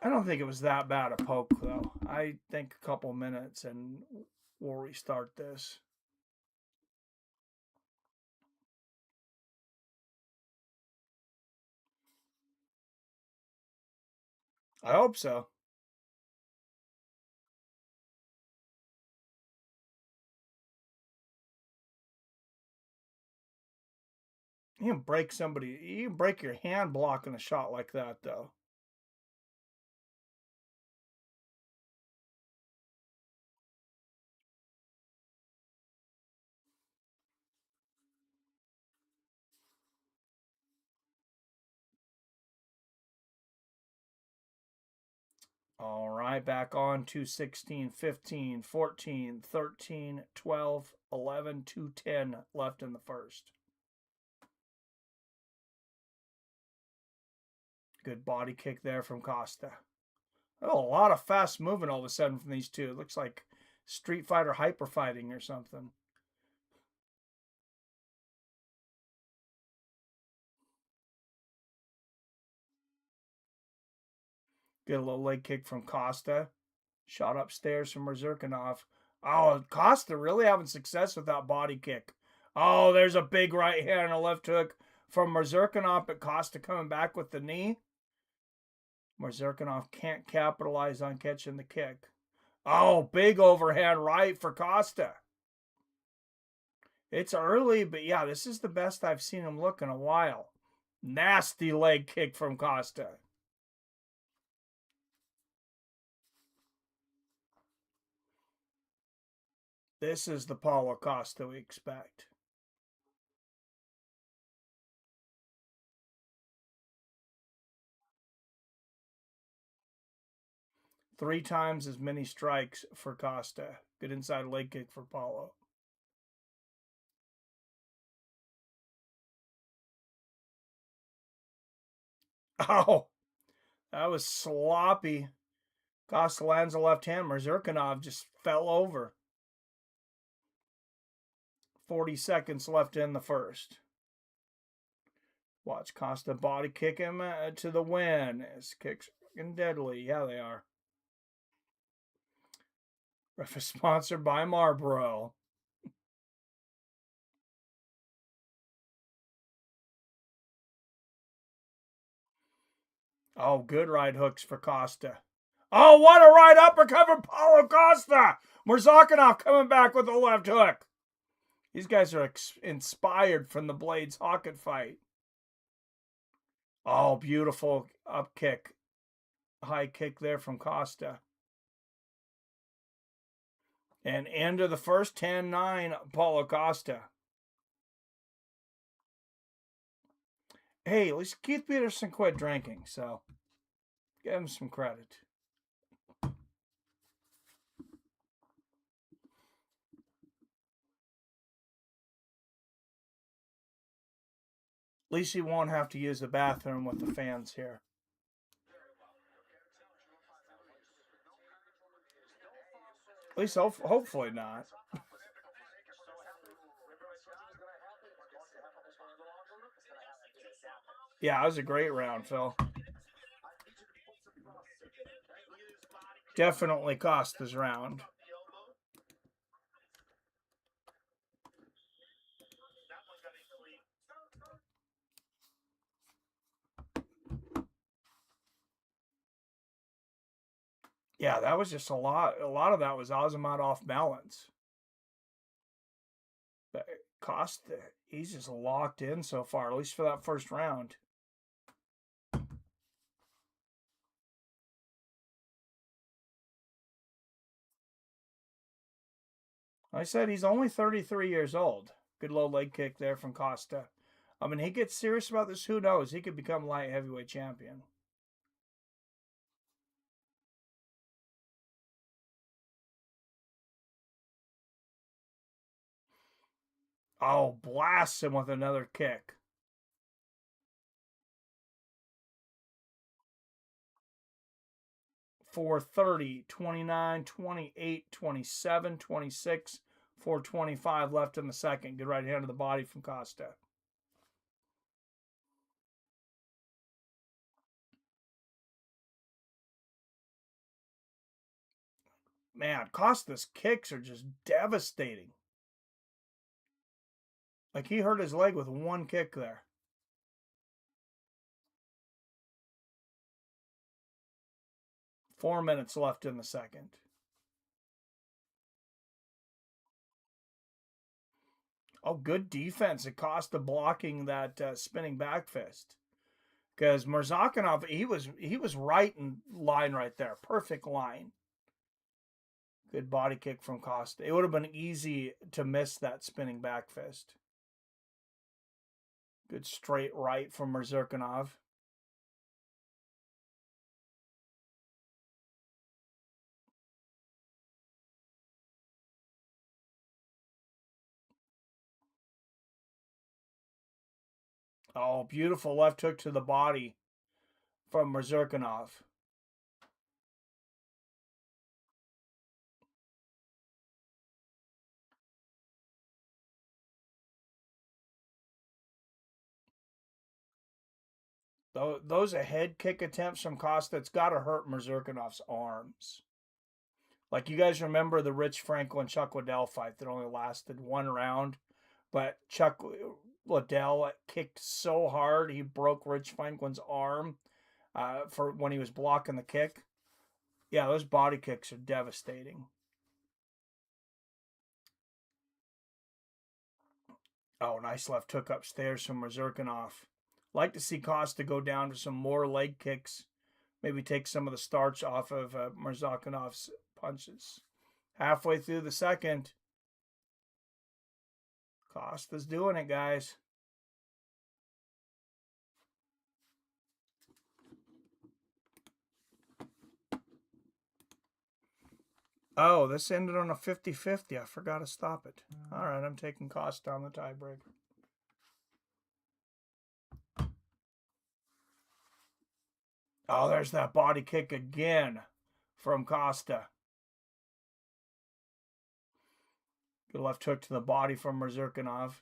I don't think it was that bad a poke, though. I think a couple minutes and we'll restart this. I hope so. You can break somebody. You can break your hand blocking a shot like that, though. All right, back on to 16, 15, 14, 13, 12, 11, 210 left in the first. Good body kick there from Costa. Oh, a lot of fast movement all of a sudden from these two. It looks like Street Fighter hyper fighting or something. Get a little leg kick from Costa. Shot upstairs from Mirzurkanov. Oh, Costa really having success with that body kick. Oh, there's a big right hand and a left hook from Mrzirkanov, but Costa coming back with the knee. Mrzirkanov can't capitalize on catching the kick. Oh, big overhand right for Costa. It's early, but yeah, this is the best I've seen him look in a while. Nasty leg kick from Costa. This is the Paulo Costa we expect. Three times as many strikes for Costa. Good inside leg kick for Paulo. Oh, that was sloppy. Costa lands a left hand. Mrzirkanov just fell over. 40 seconds left in the first. Watch Costa body kick him to the win. His kicks fucking deadly. Yeah, they are. Ref is sponsored by Marlboro. Oh, good right hooks for Costa. Oh, what a right uppercut from Paulo Costa. Mrzirkanov coming back with a left hook. These guys are inspired from the Blades Hawkett fight. Oh, beautiful up kick. High kick there from Costa. And end of the first, 10-9, Paulo Costa. Hey, at least Keith Peterson quit drinking, so give him some credit. At least he won't have to use the bathroom with the fans here. At least hopefully not. Yeah, that was a great round, Phil. Definitely Costa's round. Yeah, that was just a lot. A lot of that was Azamat off balance. But Costa, he's just locked in so far, at least for that first round. I said he's only 33 years old. Good low leg kick there from Costa. I mean, he gets serious about this, who knows? He could become light heavyweight champion. Oh, blasts him with another kick. For 30, 29, 28, 27, 26, 425 left in the second. Good right hand to the body from Costa. Man, Costa's kicks are just devastating. Like he hurt his leg with one kick there. Four minutes left in the second. Oh, good defense. It cost the blocking that spinning back fist. Because Mrzirkanov, he was right in line right there. Perfect line. Good body kick from Costa. It would have been easy to miss that spinning back fist. Good straight right from Mrzirkanov. Oh, beautiful left hook to the body from Mrzirkanov. Those head kick attempts from Costa, it's got to hurt Mrzirkanov's arms. Like, you guys remember the Rich Franklin Chuck Liddell fight that only lasted one round, but Chuck Liddell kicked so hard he broke Rich Franklin's arm for when he was blocking the kick. Yeah, those body kicks are devastating. Oh, nice left hook upstairs from Mazurkanov. Like to see Costa go down to some more leg kicks. Maybe take some of the starch off of Mazurkanov's punches. Halfway through the second. Costa's doing it, guys. Oh, this ended on a 50-50. I forgot to stop it. All right, I'm taking Costa on the tiebreaker. Oh, there's that body kick again from Costa. Good left hook to the body from Mazurkanov.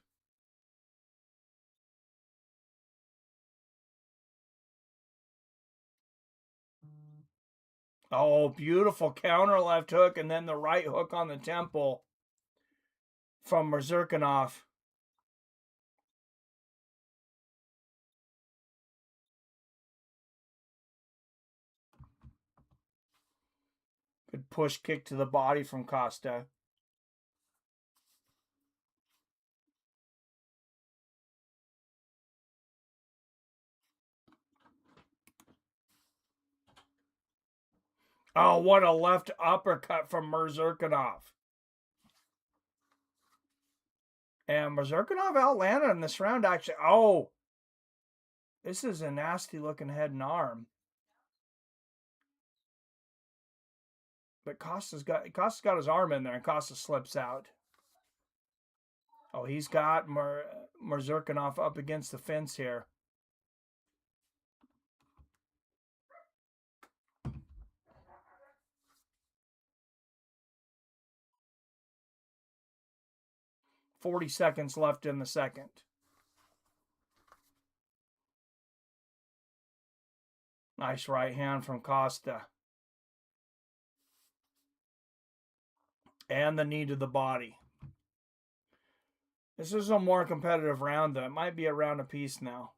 Oh, beautiful counter left hook, and then the right hook on the temple from Mazurkanov. Good push kick to the body from Costa. Oh, what a left uppercut from Mazurkanov. And Mazurkanov outlanded in this round, actually. Oh, this is a nasty looking head and arm. But Costa's got his arm in there, and Costa slips out. Oh, he's got Mazurkanov up against the fence here. .40 seconds left in the second. Nice right hand from Costa. And the knee to the body. This is a more competitive round, though. It might be a round apiece now.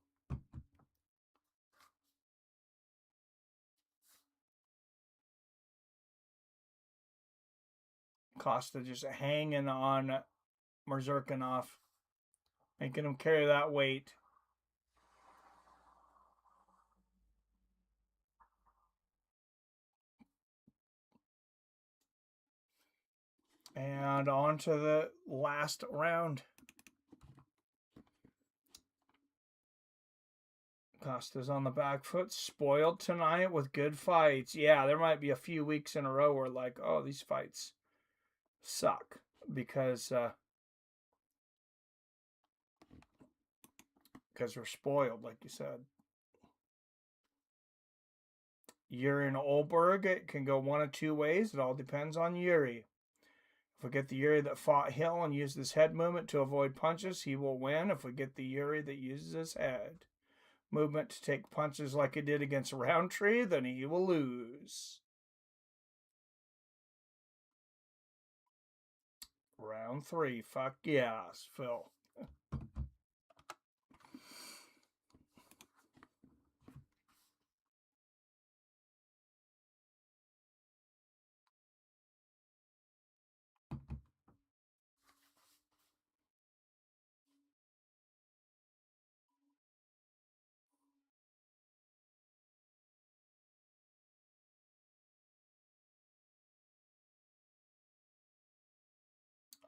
Costa just hanging on Mazurkanov, making him carry that weight. And on to the last round. Costa's on the back foot, spoiled tonight with good fights. Yeah, there might be a few weeks in a row where like, oh, these fights suck because we're spoiled, like you said. Yuri and Olberg, it can go one of two ways. It all depends on Yuri. If we get the Yuri that fought Hill and used his head movement to avoid punches, he will win. If we get the Yuri that uses his head movement to take punches like he did against Roundtree, then he will lose. Round 3. Fuck yes, Phil.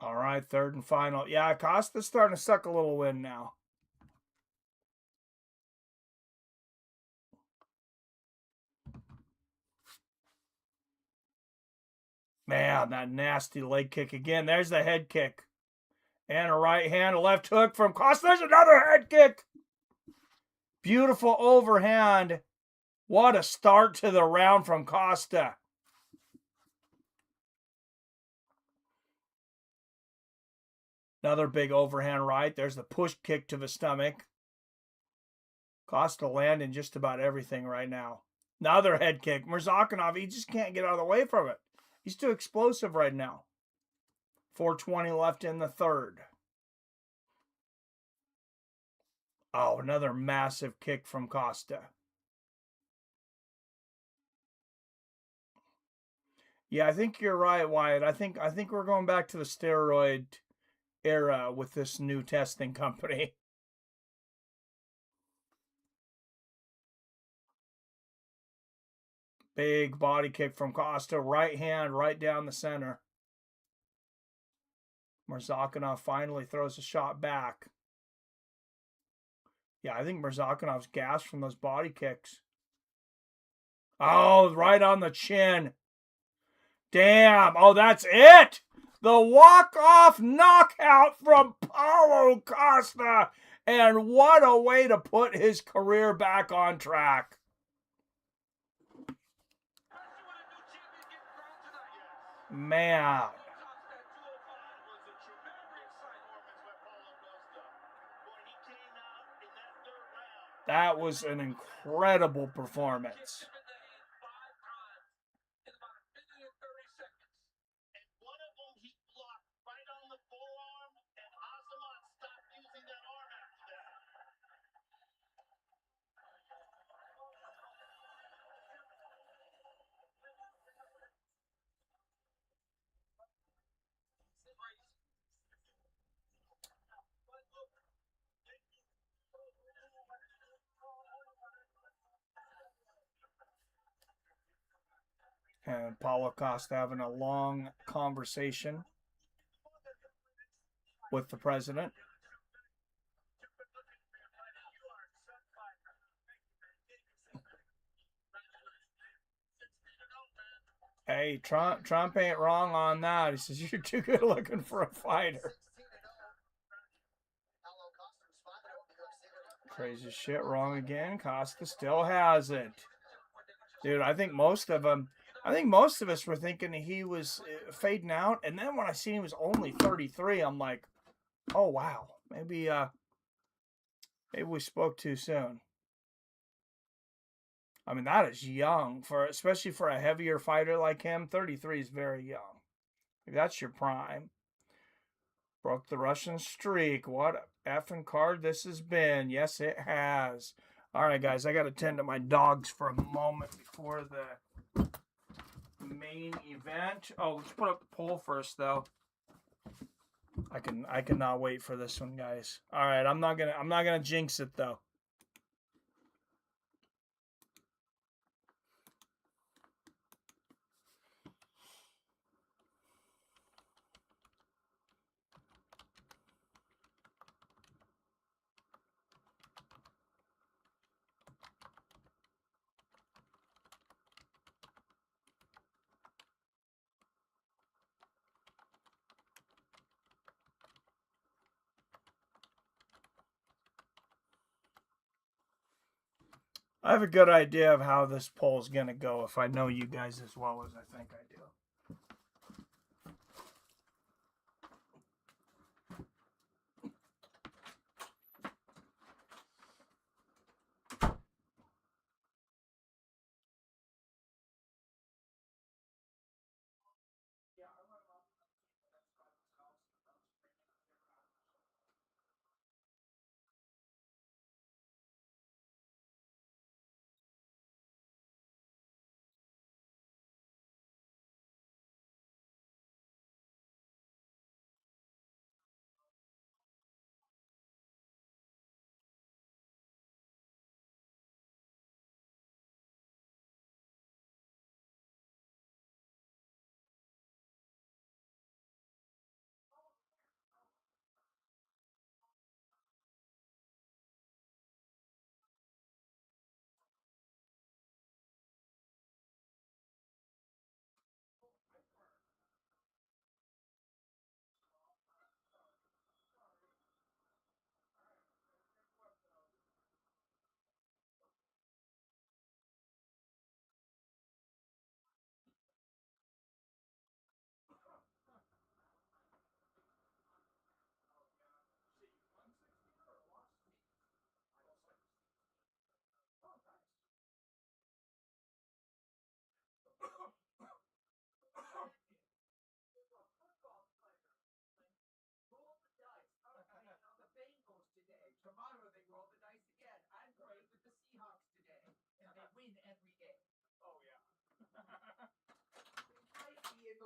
All right, third and final. Yeah, Costa's starting to suck a little wind now. Man, that nasty leg kick again. There's the head kick. And a right hand, a left hook from Costa. There's another head kick. Beautiful overhand. What a start to the round from Costa. Another big overhand right. There's the push kick to the stomach. Costa landing just about everything right now. Another head kick. Mazurkanov, he just can't get out of the way from it. He's too explosive right now. 4:20 left in the third. Oh, another massive kick from Costa. Yeah, I think you're right, Wyatt. I think we're going back to the steroid era with this new testing company. Big body kick from Costa, right hand, right down the center. Murzakanov finally throws a shot back. Yeah, I think Murzakinov's gassed from those body kicks. Oh, right on the chin. Damn. Oh, that's it. The walk-off knockout from Paulo Costa. And what a way to put his career back on track. Man. That was an incredible performance. And Paulo Costa having a long conversation with the president. Hey, Trump ain't wrong on that. He says, you're too good looking for a fighter. Crazy shit wrong again. Costa still has it. Dude, I think most of us were thinking he was fading out. And then when I seen he was only 33, I'm like, oh, wow. Maybe we spoke too soon. I mean, that is young, especially for a heavier fighter like him. 33 is very young. That's your prime. Broke the Russian streak. What a effing card this has been. Yes, it has. All right, guys, I got to tend to my dogs for a moment before the main event. Oh, let's put up the poll first, though. I cannot wait for this one, guys. All right, I'm not gonna jinx it though. I have a good idea of how this poll is going to go if I know you guys as well as I think I do.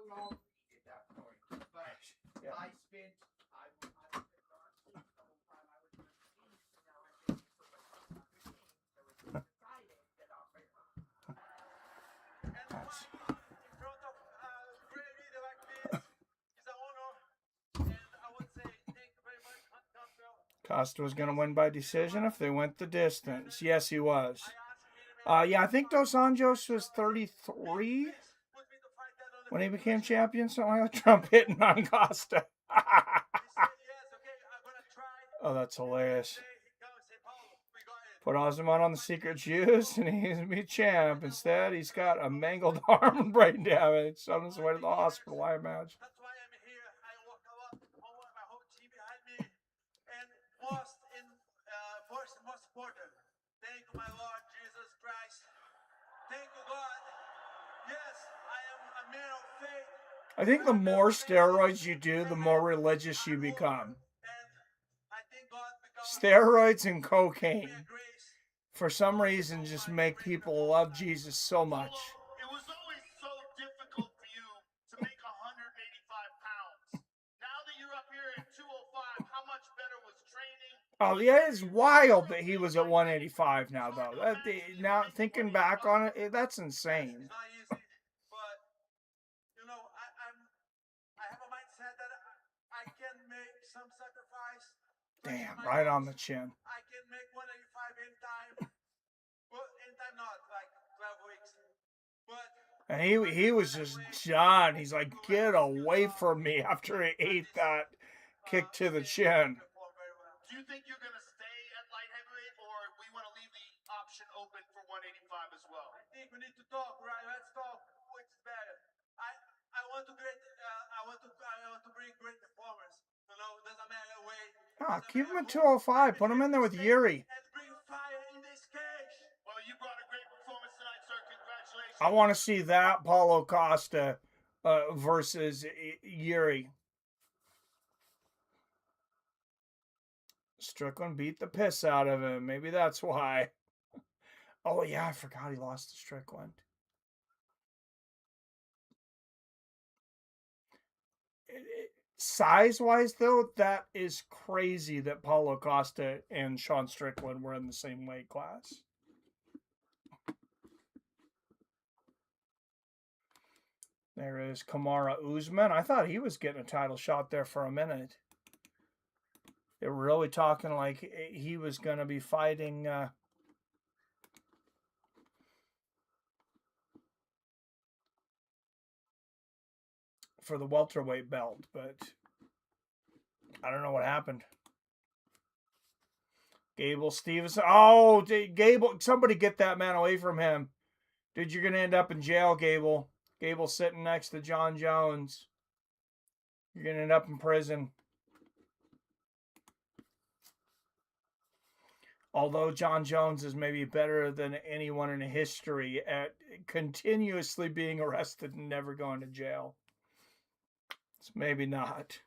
don't know if we get that point, but yeah. I spent. Costa was going to win by decision if they went the distance. Yes, he was. Yeah, I think Dos Anjos was 33 when he became champion. Something like that. Trump hitting on Costa. Oh, that's hilarious. Put Osmond on the secret juice and he's going to be champ. Instead, he's got a mangled arm and brain damage on his way to the hospital, I imagine. That's why I'm here. I woke up, my whole team behind me, and most important. Thank you, my Lord Jesus Christ. Thank you, God. Yes, I am a man of faith. I think the more steroids you do, the more religious you become. Steroids and cocaine, for some reason, just make people love Jesus so much. It was always so difficult for you to make 185 pounds. Now that you're up here at 205, how much better was training? Oh, yeah, it's wild that he was at 185 now, though. Now, thinking back on it, that's insane. It's not easy, but, you know, I have a mindset that I can make some sacrifice. Damn, right on the chin. I can make 185 anytime. Well, anytime not, like 12 weeks. But And he was just done. He's like, get away from me after he ate that kick to the chin. Do you think you're going to stay at light heavyweight, or we want to leave the option open for 185 as well? I think we need to talk, right? Let's talk. Which is better? I want to bring great performance. You know, doesn't matter weight. Ah, keep him at 205. Put him in there with Yuri. And bring fire in this cage. Well, you brought a great performance tonight, sir. Congratulations. I want to see that Paulo Costa versus Yuri. Strickland beat the piss out of him. Maybe that's why. Oh, yeah, I forgot he lost to Strickland. Size-wise, though, that is crazy that Paulo Costa and Sean Strickland were in the same weight class. There is Kamara Usman. I thought he was getting a title shot there for a minute. They were really talking like he was going to be fighting for the welterweight belt, but I don't know what happened. Gable Stevenson. Oh, Gable, somebody get that man away from him. Dude, you're going to end up in jail, Gable. Gable sitting next to John Jones. You're going to end up in prison. Although John Jones is maybe better than anyone in history at continuously being arrested and never going to jail. It's maybe not.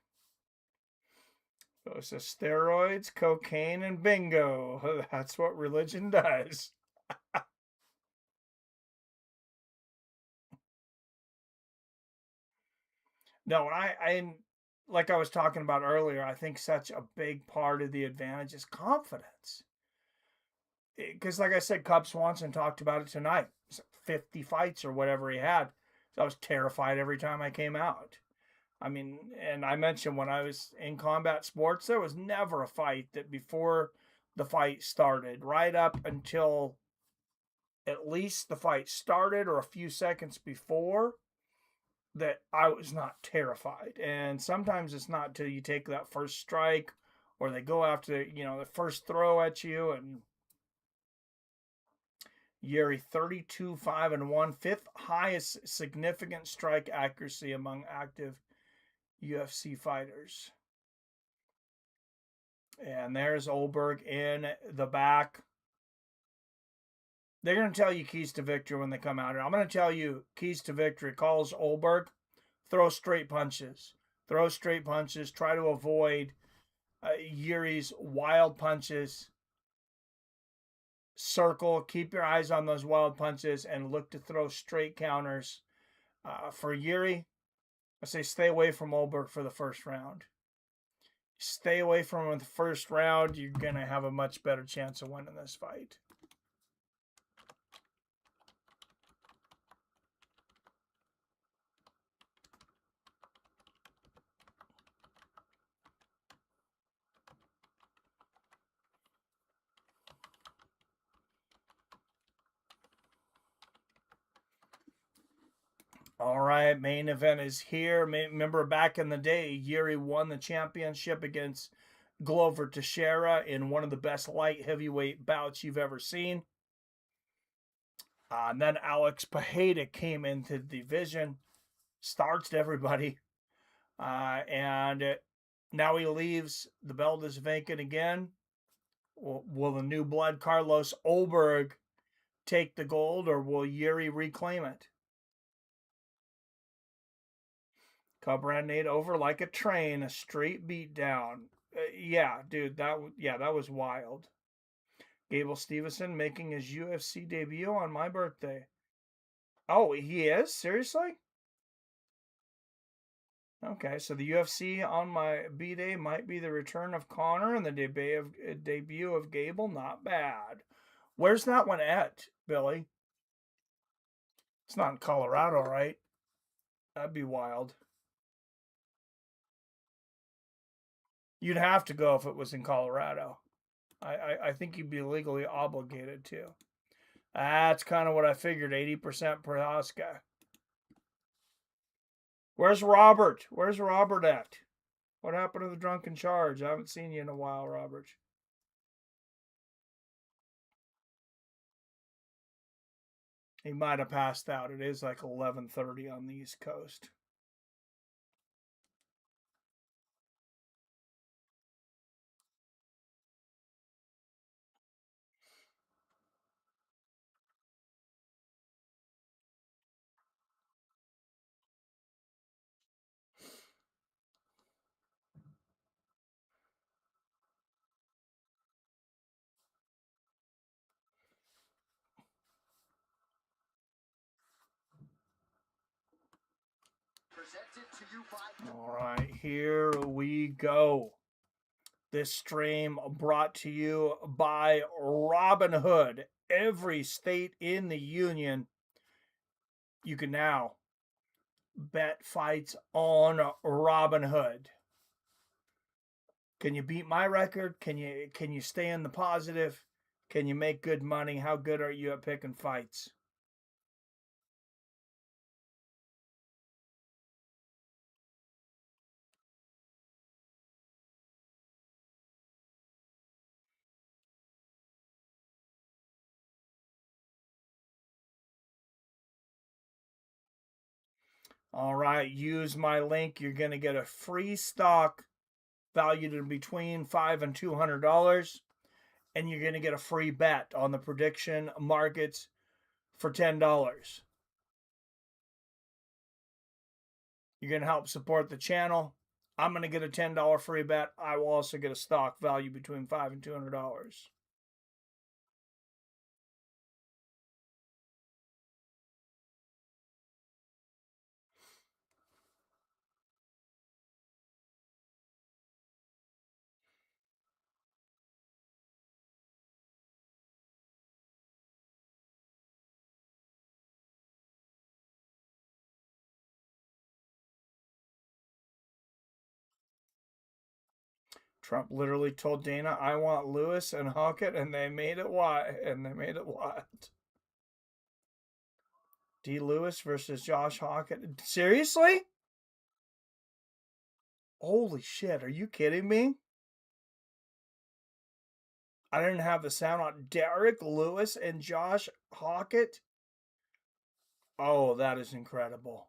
So it says steroids, cocaine, and bingo. That's what religion does. No, I like I was talking about earlier, I think such a big part of the advantage is confidence. Because like I said, Cub Swanson talked about it tonight. 50 fights or whatever he had. So I was terrified every time I came out. I mean, and I mentioned when I was in combat sports, there was never a fight that before the fight started, right up until at least the fight started or a few seconds before, that I was not terrified. And sometimes it's not till you take that first strike or they go after, the first throw at you. And Yuri 32-5-1, fifth highest significant strike accuracy among active UFC fighters. And there's Olberg in the back. They're going to tell you keys to victory when they come out here. I'm going to tell you keys to victory. Calls Olberg, throw straight punches. Throw straight punches. Try to avoid Yuri's wild punches. Circle, keep your eyes on those wild punches and look to throw straight counters. For Yuri, I say stay away from Olberg for the first round. Stay away from him in the first round. You're going to have a much better chance of winning this fight. All right, main event is here. Remember back in the day, Garry won the championship against Glover Teixeira in one of the best light heavyweight bouts you've ever seen. And then Alex Pereira came into the division, starched everybody. And now he leaves. The belt is vacant again. Will the new blood, Carlos Olberg, take the gold, or will Garry reclaim it? Cub ran Nate over like a train, a straight beat down. Yeah, dude, that was wild. Gable Stevenson making his UFC debut on my birthday. Oh, he is? Seriously? Okay, so the UFC on my B-Day might be the return of Connor and the debut of Gable. Not bad. Where's that one at, Billy? It's not in Colorado, right? That'd be wild. You'd have to go if it was in Colorado. I think you'd be legally obligated to. That's kind of what I figured, 80% Prohaska. Where's Robert? Where's Robert at? What happened to the drunken charge? I haven't seen you in a while, Robert. He might have passed out. It is like 11:30 on the East Coast. All right, here we go. This stream brought to you by Robinhood. Every state in the union, you can now bet fights on Robinhood. Can you beat my record? Can you stay in the positive? Can you make good money? How good are you at picking fights? All right, use my link. You're going to get a free stock valued in between $500 and $200. And you're going to get a free bet on the prediction markets for $10. You're going to help support the channel. I'm going to get a $10 free bet. I will also get a stock value between $500 and $200. Trump literally told Dana, "I want Lewis and Hawkett," and they made it what? D. Lewis versus Josh Hawkett. Seriously? Holy shit, are you kidding me? I didn't have the sound on. Derek Lewis and Josh Hawkett? Oh, that is incredible.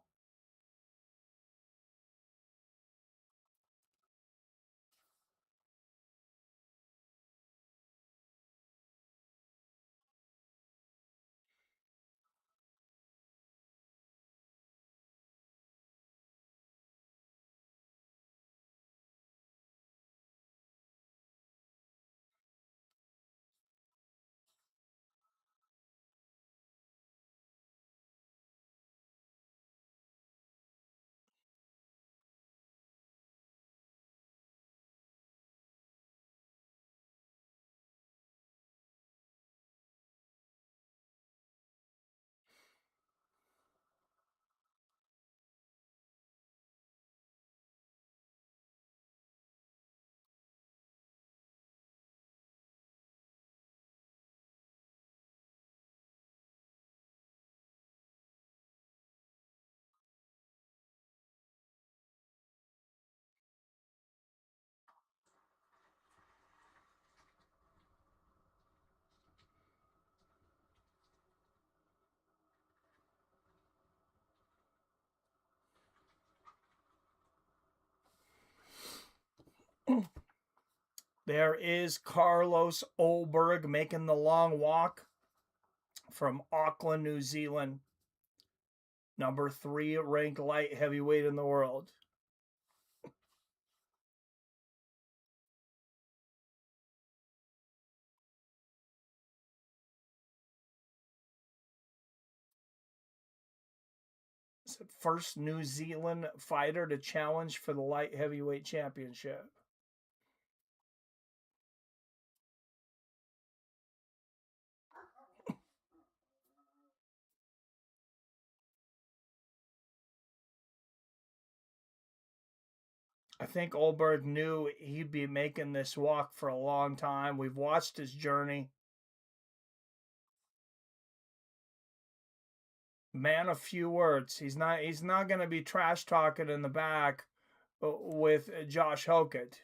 There is Carlos Olberg making the long walk from Auckland, New Zealand. Number 3 ranked light heavyweight in the world. It's the first New Zealand fighter to challenge for the light heavyweight championship. I think Olberg knew he'd be making this walk for a long time. We've watched his journey. Man of few words. He's not going to be trash talking in the back with Josh Hokett.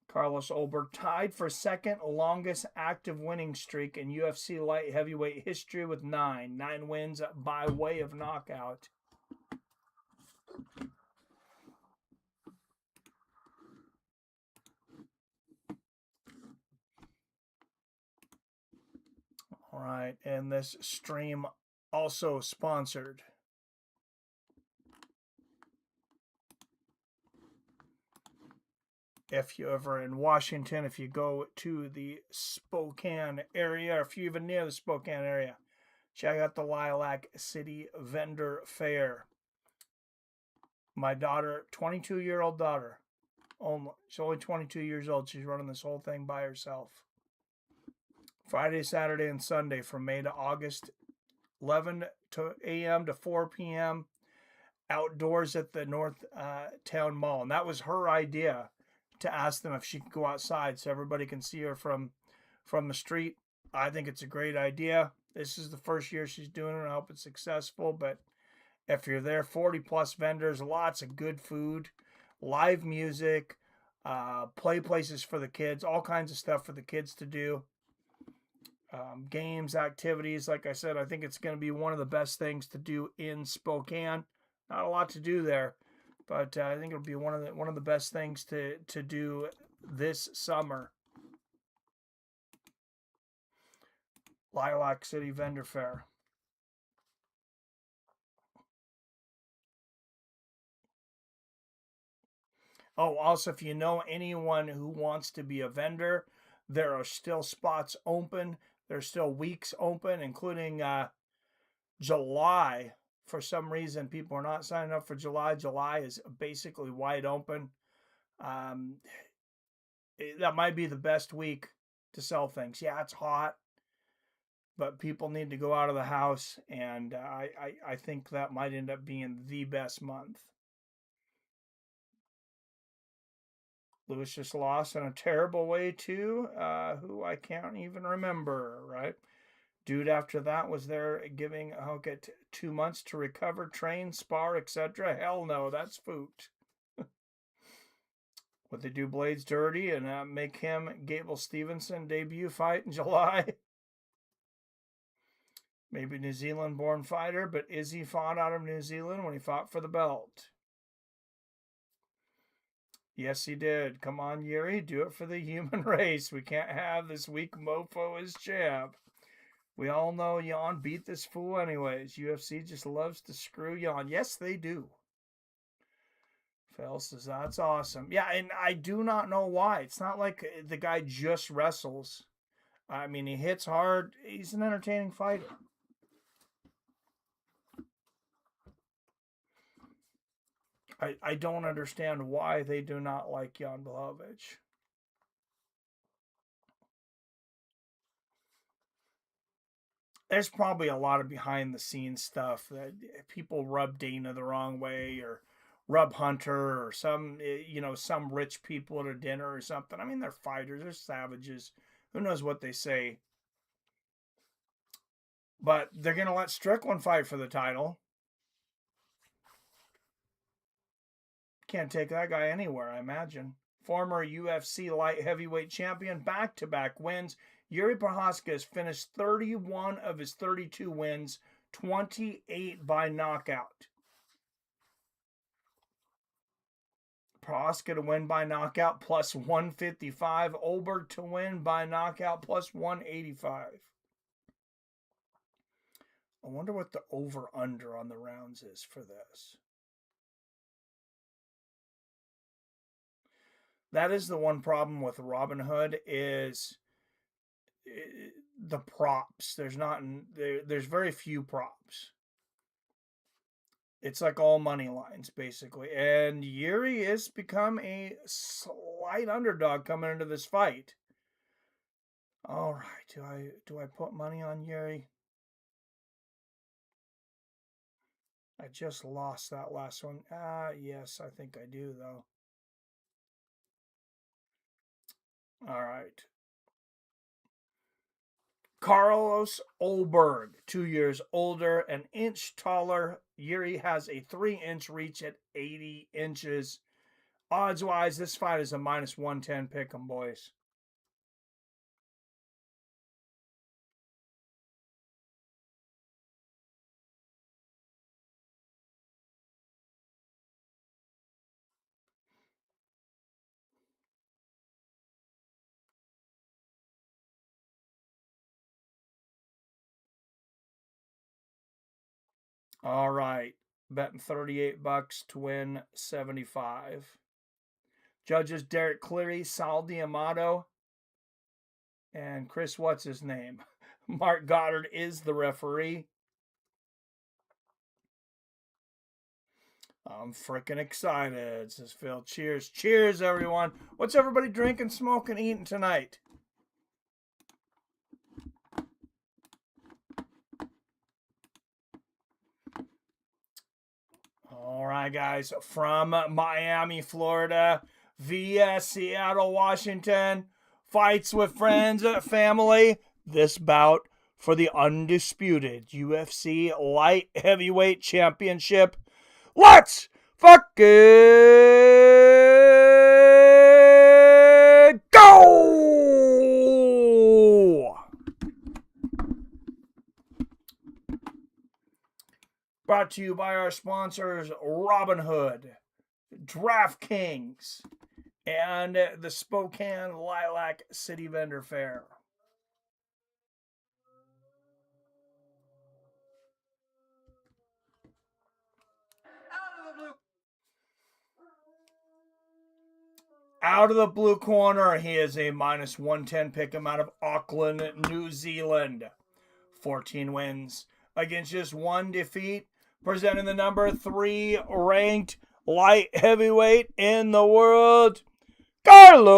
Carlos Olberg tied for second longest active winning streak in UFC light heavyweight history with 9 wins by way of knockout. All right, and this stream also sponsored. If you're ever in Washington, if you go to the Spokane area, or if you're even near the Spokane area, check out the Lilac City Vendor Fair. My daughter, 22-year-old daughter, she's only 22 years old. She's running this whole thing by herself. Friday, Saturday, and Sunday from May to August, 11 a.m. to 4 p.m. outdoors at the North Town Mall. And that was her idea, to ask them if she could go outside so everybody can see her from the street. I think it's a great idea. This is the first year she's doing it. I hope it's successful. But if you're there, 40-plus vendors, lots of good food, live music, play places for the kids, all kinds of stuff for the kids to do. Games, activities. Like I said, I think it's going to be one of the best things to do in Spokane. Not a lot to do there, but I think it'll be one of the best things to do this summer. Lilac City Vendor Fair. Oh, also, if you know anyone who wants to be a vendor, there are still spots open. There's still weeks open, including July. For some reason, people are not signing up for July. July is basically wide open. That might be the best week to sell things. Yeah, it's hot, but people need to go out of the house, and I think that might end up being the best month. Lewis just lost in a terrible way, too, who I can't even remember, right? Dude after that was there giving Hokett 2 months to recover, train, spar, etc. Hell no, that's spooked. Would they do Blades dirty and make him Gable Stevenson debut fight in July? Maybe New Zealand-born fighter, but Izzy fought out of New Zealand when he fought for the belt. Yes, he did. Come on, Yuri, do it for the human race. We can't have this weak mofo as champ. We all know Jan beat this fool anyways. UFC just loves to screw Jan. Yes, they do. Phil says, that's awesome. Yeah, and I do not know why. It's not like the guy just wrestles. I mean, he hits hard. He's an entertaining fighter. I don't understand why they do not like Jan Blachowicz. there's probably a lot of behind the scenes stuff that people rub Dana the wrong way, or rub Hunter, or some rich people at a dinner or something. I mean, they're fighters, they're savages. Who knows what they say? But they're going to let Strickland fight for the title. Can't take that guy anywhere, I imagine. Former UFC light heavyweight champion, back-to-back wins. Yuri Prochazka has finished 31 of his 32 wins, 28 by knockout. Prochazka to win by knockout, plus 155. Olberg to win by knockout, plus 185. I wonder what the over-under on the rounds is for this. That is the one problem with Robinhood, is the props. There's very few props. It's like all money lines, basically. And Yuri has become a slight underdog coming into this fight. All right, do I put money on Yuri? I just lost that last one. Yes, I think I do, though. All right. Carlos Olberg, 2 years older, an inch taller. Yuri has a 3-inch reach at 80 inches. Odds-wise, this fight is a minus 110 pick'em, boys. All right, betting $38 to win 75. Judges Derek Cleary, Sal D'Amato, and Chris, what's his name? Mark Goddard is the referee. I'm freaking excited, says Phil. Cheers. Cheers, everyone. What's everybody drinking, smoking, eating tonight? All right, guys. From Miami, Florida, via Seattle, Washington. Fights with friends, family. This bout for the undisputed UFC Light Heavyweight Championship. Let's fucking go! Brought to you by our sponsors, Robinhood, DraftKings, and the Spokane Lilac City Vendor Fair. Out of the blue corner, he is a minus 110 pick'em out of Auckland, New Zealand. 14 wins against just one defeat. Presenting the number 3 ranked light heavyweight in the world, Carlos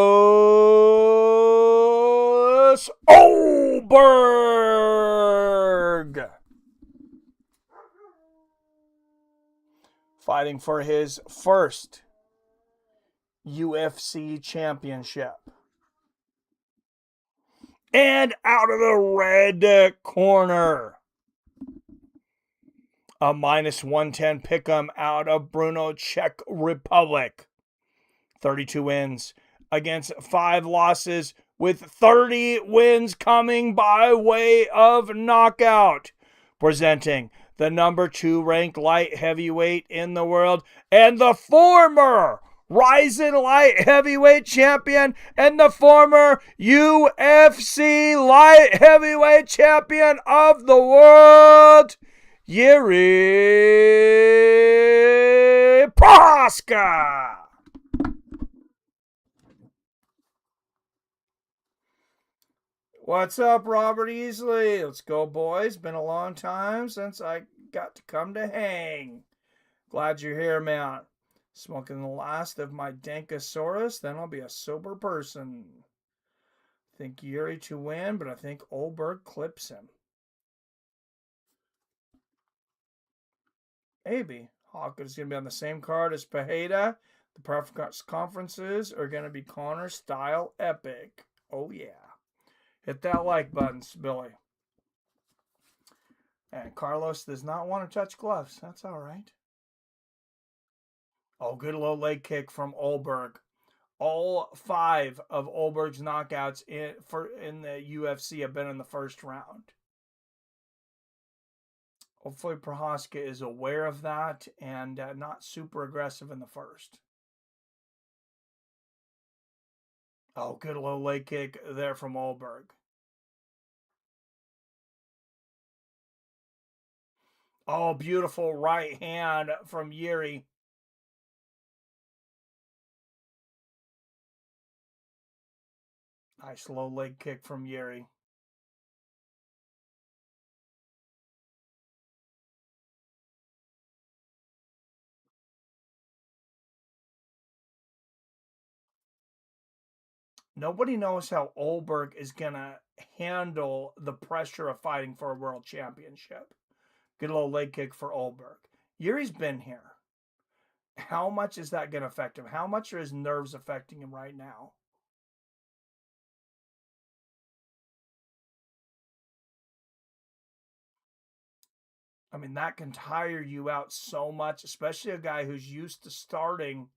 Olberg. Fighting for his first UFC championship. And out of the red corner, a minus 110 pick'em out of Brno, Czech Republic. 32 wins against 5 losses, with 30 wins coming by way of knockout. Presenting the number 2 ranked light heavyweight in the world, and the former Rising Light Heavyweight Champion, and the former UFC Light Heavyweight Champion of the world, Yuri Prochazka. What's up, Robert Easley? Let's go, boys. Been a long time since I got to come to hang. Glad you're here, man. Smoking the last of my Dankosaurus, then I'll be a sober person. Think Yuri to win, but I think Olberg clips him. Maybe. Hawkins going to be on the same card as Pereira. The press conferences are going to be Conor style epic. Oh, yeah. Hit that like button, Billy. And Carlos does not want to touch gloves. That's all right. Oh, good low leg kick from Olberg. All 5 of Olberg's knockouts in the UFC have been in the first round. Hopefully Prohaska is aware of that and not super aggressive in the first. Oh, good low leg kick there from Olberg. Oh, beautiful right hand from Garry. Nice low leg kick from Garry. Nobody knows how Olberg is going to handle the pressure of fighting for a world championship. Good little leg kick for Olberg. Garry's been here. How much is that going to affect him? How much are his nerves affecting him right now? I mean, that can tire you out so much, especially a guy who's used to starting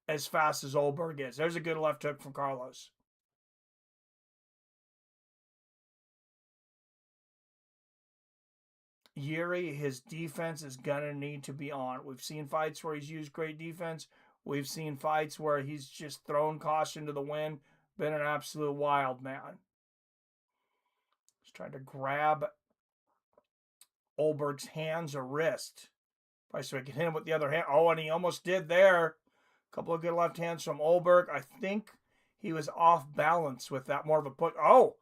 as fast as Olberg is. There's a good left hook from Carlos. Garry, his defense is going to need to be on. We've seen fights where he's used great defense. We've seen fights where he's just thrown caution to the wind. Been an absolute wild man. He's trying to grab Olberg's hands or wrist. Probably so he can hit him with the other hand. Oh, and he almost did there. A couple of good left hands from Olberg. I think he was off balance with that, more of a put. Oh,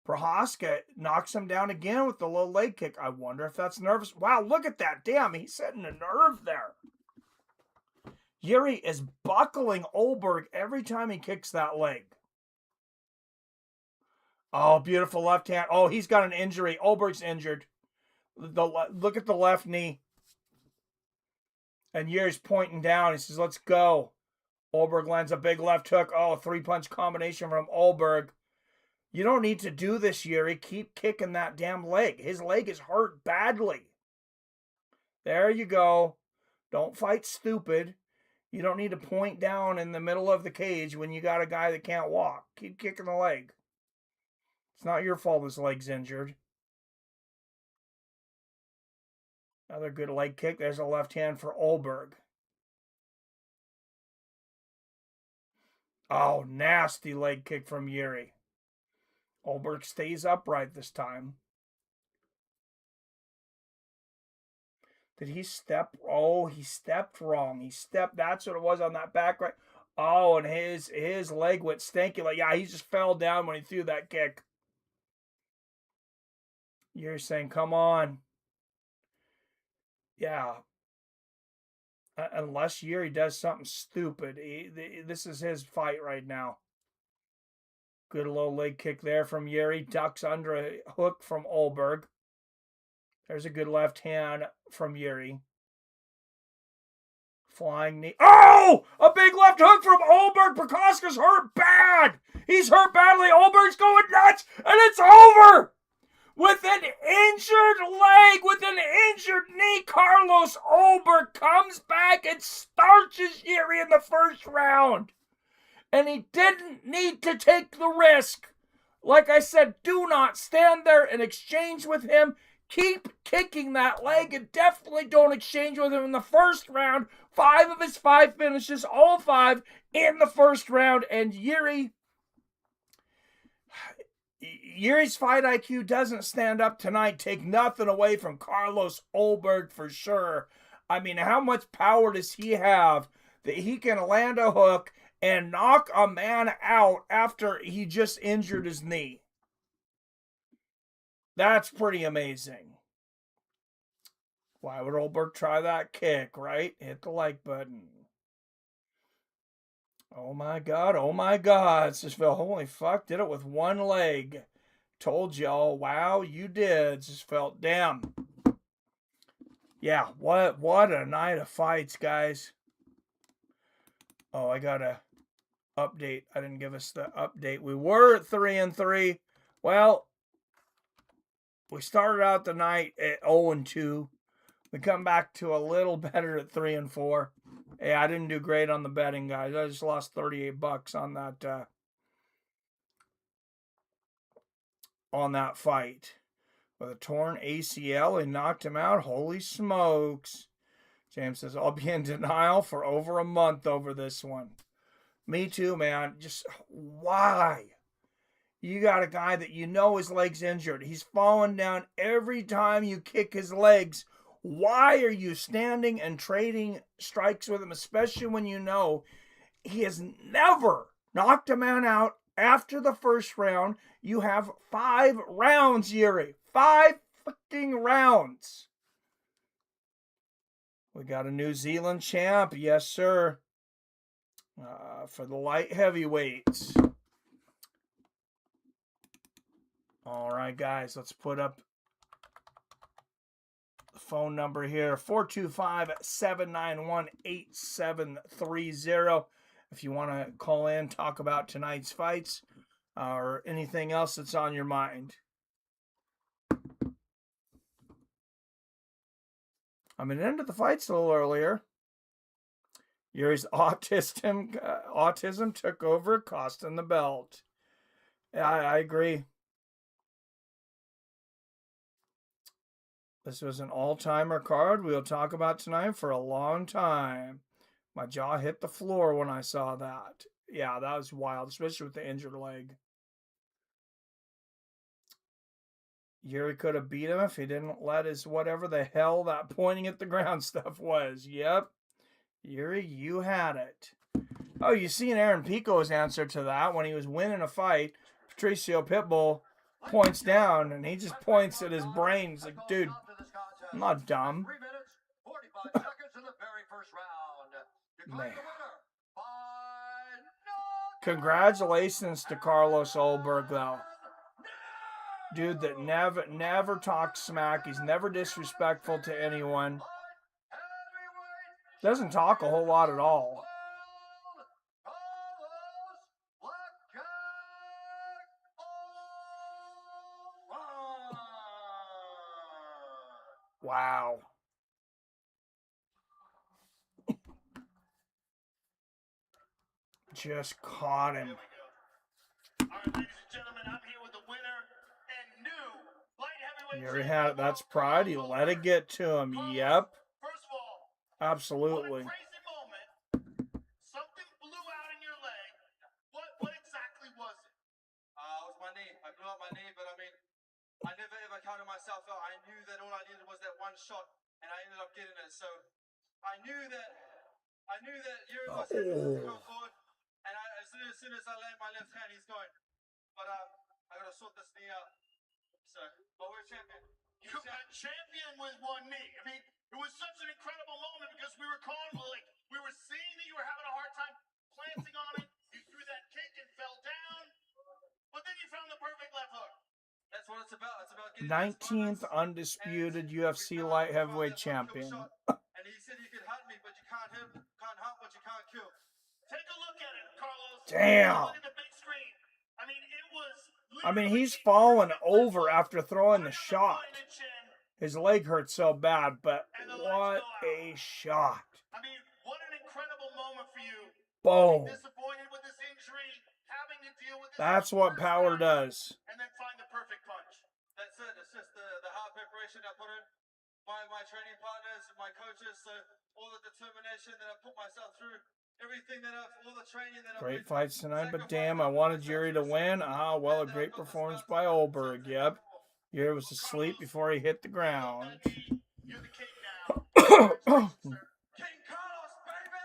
Prohaska knocks him down again with the low leg kick. I wonder if that's nervous. Wow, look at that. Damn, he's setting a nerve there. Garry is buckling Olberg every time he kicks that leg. Oh, beautiful left hand. Oh, he's got an injury. Olberg's injured. Look at the left knee. And Garry's pointing down. He says, let's go. Olberg lands a big left hook. Oh, a 3-punch combination from Olberg. You don't need to do this, Garry. Keep kicking that damn leg. His leg is hurt badly. There you go. Don't fight stupid. You don't need to point down in the middle of the cage when you got a guy that can't walk. Keep kicking the leg. It's not your fault his leg's injured. Another good leg kick. There's a left hand for Olberg. Oh, nasty leg kick from Garry. Olberg stays upright this time. Did he step? Oh, he stepped wrong. He stepped. That's what it was on that back right. Oh, and his leg went stinky. Like, yeah, he just fell down when he threw that kick. You're saying, come on. Yeah. Unless Garry does something stupid. This is his fight right now. Good low leg kick there from Garry. Ducks under a hook from Olberg. There's a good left hand from Garry. Flying knee. Oh! A big left hook from Olberg. Prohaska's hurt bad. He's hurt badly. Olberg's going nuts. And it's over. With an injured leg, with an injured knee, Carlos Olberg comes back and starches Garry in the first round. And he didn't need to take the risk. Like I said, do not stand there and exchange with him. Keep kicking that leg and definitely don't exchange with him in the first round. 5 of his 5 finishes, all 5 in the first round. And Garry's fight IQ doesn't stand up tonight. Take nothing away from Carlos Olberg for sure. I mean, how much power does he have that he can land a hook and knock a man out after he just injured his knee? That's pretty amazing. Why would Olberg try that kick, right? Hit the like button. Oh my God, oh my God. It's just felt, holy fuck, did it with one leg. Told y'all, wow, you did. Just felt, damn. Yeah, what a night of fights, guys. Oh, I got to update. I didn't give us the update. We were at 3-3. Well, we started out the night at 0-2. We come back to a little better at 3-4. Hey, I didn't do great on the betting, guys. I just lost $38 on that fight. With a torn ACL, he knocked him out. Holy smokes. James says, I'll be in denial for over a month over this one. Me too, man. Just why? You got a guy that you know his leg's injured. He's falling down every time you kick his legs. Why are you standing and trading strikes with him, especially when you know he has never knocked a man out after the first round? You have 5 rounds, Yuri. 5 fucking rounds. We got a New Zealand champ. Yes, sir. For the light heavyweights. All right, guys, let's put up the phone number here, 425-791-8730. If you want to call in, talk about tonight's fights or anything else that's on your mind. I'm into the fights a little earlier. Yuri's autism took over, costing the belt. Yeah, I agree. This was an all-timer card we'll talk about tonight for a long time. My jaw hit the floor when I saw that. Yeah, that was wild, especially with the injured leg. Yuri could have beat him if he didn't let his whatever the hell that pointing at the ground stuff was. Yep. Yuri, you had it. Oh, you seen Aaron Pico's answer to that when he was winning a fight. Patricio Pitbull points down, and he just points at his brain. He's like, dude, I'm not dumb. 3 minutes, 45 seconds in the very first round. Declaring the winner by Congratulations to Carlos Olberg, though. Dude that never talks smack. He's never disrespectful to anyone. Doesn't talk a whole lot at all. Wow. Just caught him. All right, ladies and gentlemen, I'm here with the winner and new light heavyweight. Yuri had it. That's pride. He let it get to him. Yep. First of all, absolutely. what a crazy moment. Something blew out in your leg. What exactly was it? It was my knee. I blew out my knee, but I mean, I never ever counted myself out. I knew that all I needed was that one shot, and I ended up getting it. So I knew that Yuri was hesitant to go forward, and as soon as I land my left hand, he's going. But I gotta sort this knee out. So, but we're champion. You're a champion with one knee. I mean, it was such an incredible moment because we were we were seeing that you were having a hard time planting on it. You threw that kick and fell down, but then you found the perfect left hook. That's what it's about. It's about getting 19th undisputed UFC light heavyweight champion. And he said you could hunt me, but you can't hunt what you can't kill. Take a look at it, Carlos. Damn. Look at the big screen. I mean, it was. I mean, he's fallen over after throwing the shot. His leg hurt so bad, but what a shot. I mean, what an incredible moment for you. Boom. Disappointed with this injury, having to deal with this. That's what power does. And then find the perfect punch. That's it. It's just the hard preparation I put in. My training partners, my coaches, so all the determination that I put myself through, everything all the training that Great fights tonight, but damn, I wanted Yuri to win. Well, a great performance by Olberg. Yep. Yuri was asleep before he hit the ground. You're the king now. King Carlos, baby!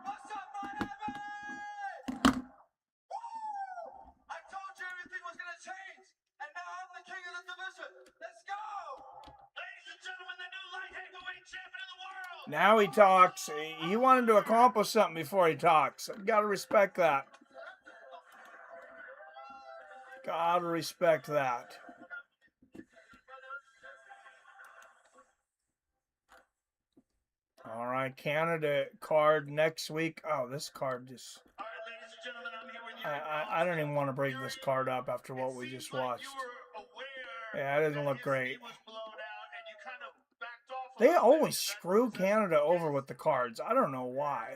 What's up, my baby? Woo! I told you everything was gonna change, and now I'm the king of the division. Let's go! Ladies and gentlemen, the new light heavyweight champion of the world. Now he talks. He wanted to accomplish something before he talks. Gotta respect that. Gotta respect that. All right, Canada card next week. Oh, this card just... I don't even want to break this card up after what we just watched. Yeah, it doesn't look great. They always screw Canada over with the cards. I don't know why.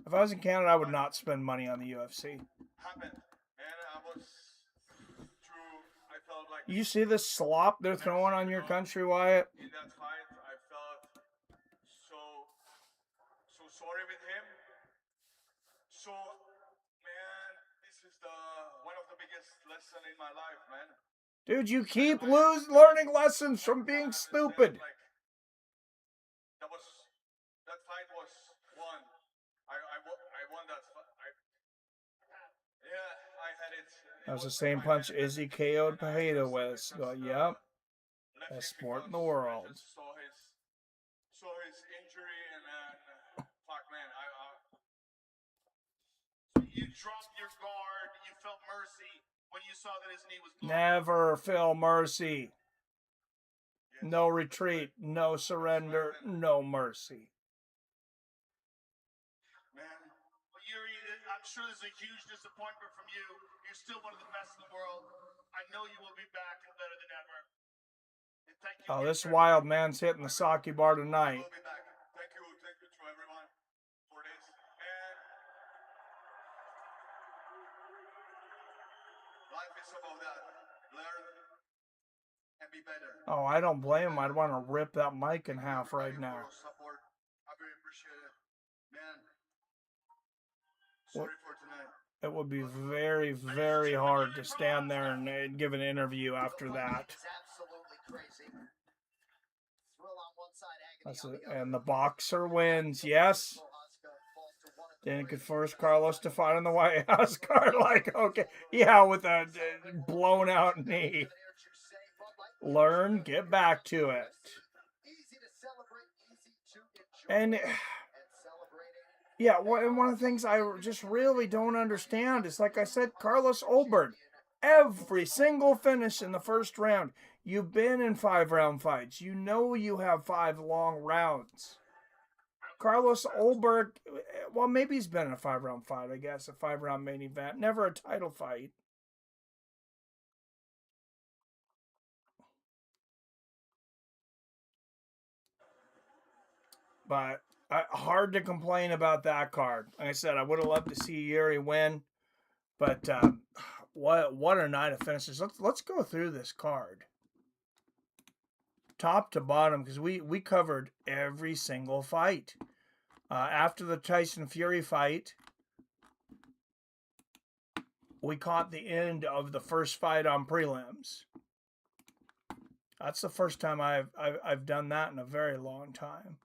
If I was in Canada, I would not spend money on the UFC. You see the slop they're throwing on your country, Wyatt? In that fight, I felt so sorry with him. So, man, this is one of the biggest lessons in my life, man. Dude, you keep learning lessons from being stupid. That fight was won. I won that fight. Yeah, I had it. That was the same punch Izzy KO'd Pajeda with. So, yep. Best sport in the world. Saw his injury and fuck, man. You dropped your guard. You felt mercy when you saw that his knee was blown. Never feel mercy. No retreat, no surrender, no mercy. Man, well, Yuri, I'm sure this is a huge disappointment from you. You're still one of the best in the world. I know you will be back and better than ever. And thank you. Oh, this wild man's hitting the sake bar tonight. We'll be back. Thank you to everyone for this. And life is about that. Learn and be better. Oh, I don't blame him. I'd want to rip that mic in half right now. Support. I very appreciate it. Man, sorry for tonight. It would be very, very hard to stand there and give an interview after that. That's it. And the boxer wins. Yes. Then it could force Carlos to fight on the White House card. Like, okay. Yeah, with a blown out knee. Learn, get back to it. And yeah, one of the things I just really don't understand is, like I said, Carlos Ulberg, every single finish in the first round. You've been in 5-round fights. You know you have 5 long rounds. Carlos Ulberg, well, maybe he's been in a 5-round fight, I guess, a 5-round main event. Never a title fight. But hard to complain about that card. Like I said, I would have loved to see Yuri win, but what a night of finishes. Let's go through this card, top to bottom, because we covered every single fight. After the Tyson Fury fight, we caught the end of the first fight on prelims. That's the first time I've done that in a very long time.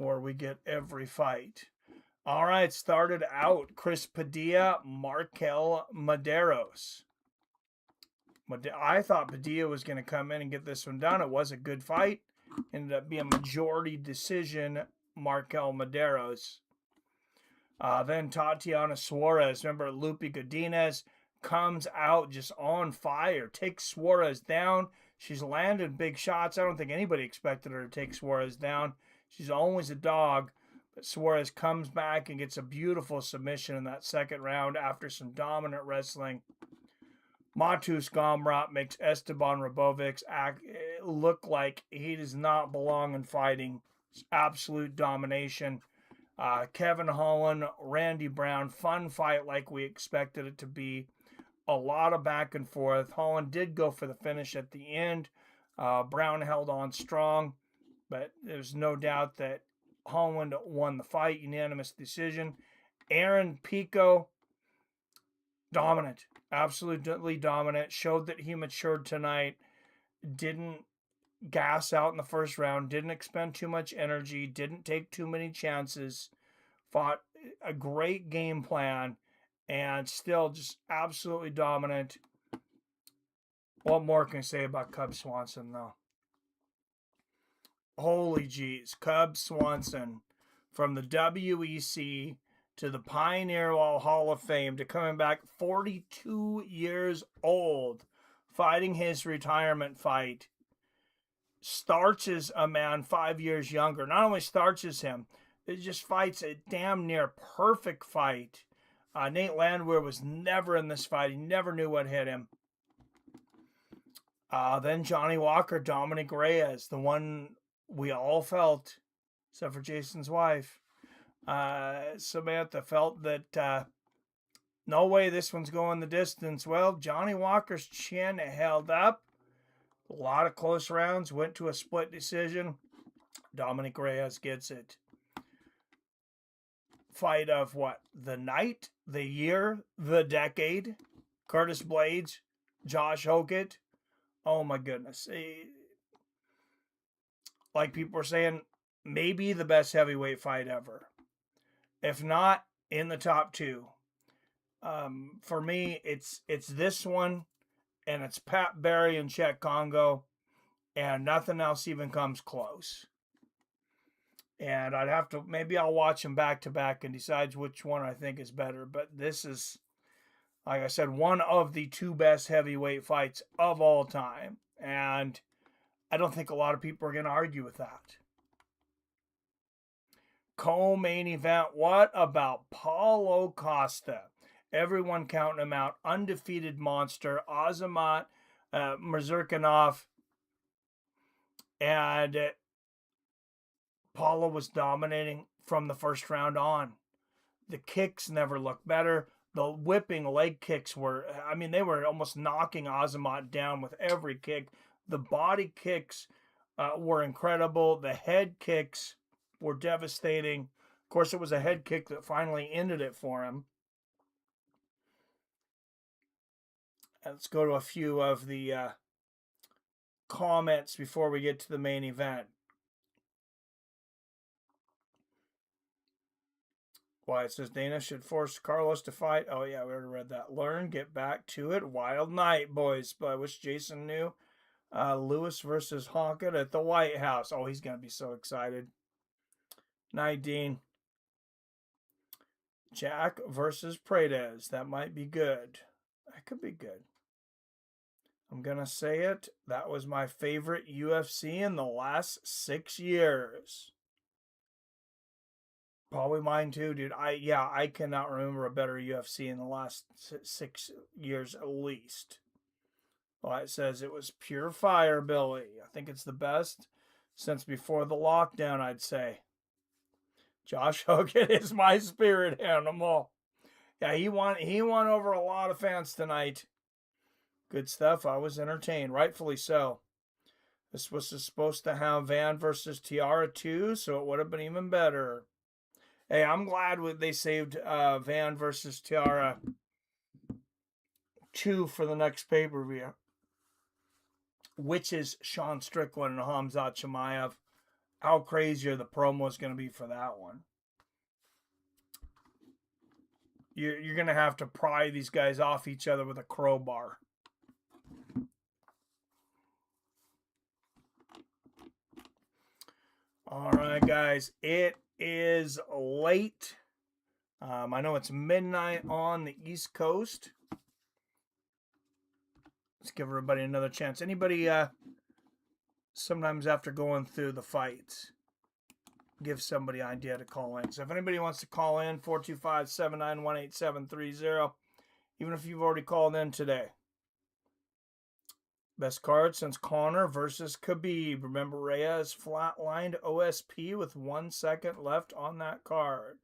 Or we get every fight. All right, started out Chris Padilla, Markel Maderos. I thought Padilla was going to come in and get this one done. It was a good fight. Ended up being a majority decision, Markel Maderos. Then Tatiana Suarez. Remember, Lupi Godinez comes out just on fire. Takes Suarez down. She's landed big shots. I don't think anybody expected her to take Suarez down. She's always a dog. But Suarez comes back and gets a beautiful submission in that second round after some dominant wrestling. Matus Gomrot makes Esteban Robovic look like he does not belong in fighting. It's absolute domination. Kevin Holland, Randy Brown, fun fight like we expected it to be. A lot of back and forth. Holland did go for the finish at the end. Brown held on strong, but there's no doubt that Holland won the fight, unanimous decision. Aaron Pico, dominant, absolutely dominant. Showed that he matured tonight. Didn't gas out in the first round. Didn't expend too much energy. Didn't take too many chances. Fought a great game plan and still just absolutely dominant. What more can I say about Cub Swanson, though? Holy jeez. Cub Swanson, from the WEC to the Pioneer Hall of Fame to coming back 42 years old, fighting his retirement fight, starches a man 5 years younger. Not only starches him, it just fights a damn near perfect fight. Nate Landwehr was never in this fight. He never knew what hit him. Then Johnny Walker, Dominic Reyes, the one we all felt, except for Jason's wife, Samantha, felt that no way this one's going the distance. Well, Johnny Walker's chin held up. A lot of close rounds, went to a split decision. Dominic Reyes gets it. Fight of what? The night, the year, the decade. Curtis Blades, Josh Hokett. Oh my goodness. Like people were saying, maybe the best heavyweight fight ever. If not, in the top two. For me, it's this one, and it's Pat Barry and Chet Congo, and nothing else even comes close. And I'd have to, maybe I'll watch them back to back and decide which one I think is better. But this is, like I said, one of the two best heavyweight fights of all time. And I don't think a lot of people are going to argue with that. Co-main event, what about Paulo Costa? Everyone counting him out. Undefeated monster. Azamat Murzakanov. And Paulo was dominating from the first round on. The kicks never looked better. The whipping leg kicks were, I mean, they were almost knocking Azamat down with every kick. The body kicks were incredible. The head kicks were devastating. Of course, it was a head kick that finally ended it for him. Let's go to a few of the comments before we get to the main event. Why, it says Dana should force Carlos to fight. Oh, yeah, we already read that. Learn, get back to it. Wild night, boys. But I wish Jason knew. Lewis versus Honkett at the White House. Oh, he's going to be so excited. Night, Dean. Jack versus Prates. That might be good. That could be good. I'm going to say it. That was my favorite UFC in the last 6 years. Probably mine too, dude. I cannot remember a better UFC in the last 6 years at least. Well, it says it was pure fire, Billy. I think it's the best since before the lockdown, I'd say. Josh Hogan is my spirit animal. Yeah, he won over a lot of fans tonight. Good stuff. I was entertained, rightfully so. This was supposed to have Van versus Tiara too, so it would have been even better. Hey, I'm glad they saved Van versus Tiara 2 for the next pay-per-view, which is Sean Strickland and Hamzat Chimaev. How crazy are the promos going to be for that one? You're going to have to pry these guys off each other with a crowbar. All right, guys. It is late. I know it's midnight on the East Coast. Let's give everybody another chance. Anybody, sometimes after going through the fights, give somebody an idea to call in. So if anybody wants to call in, 425-791-8730, even if you've already called in today. Best card since Conor versus Khabib. Remember, Reyes flatlined OSP with 1 second left on that card.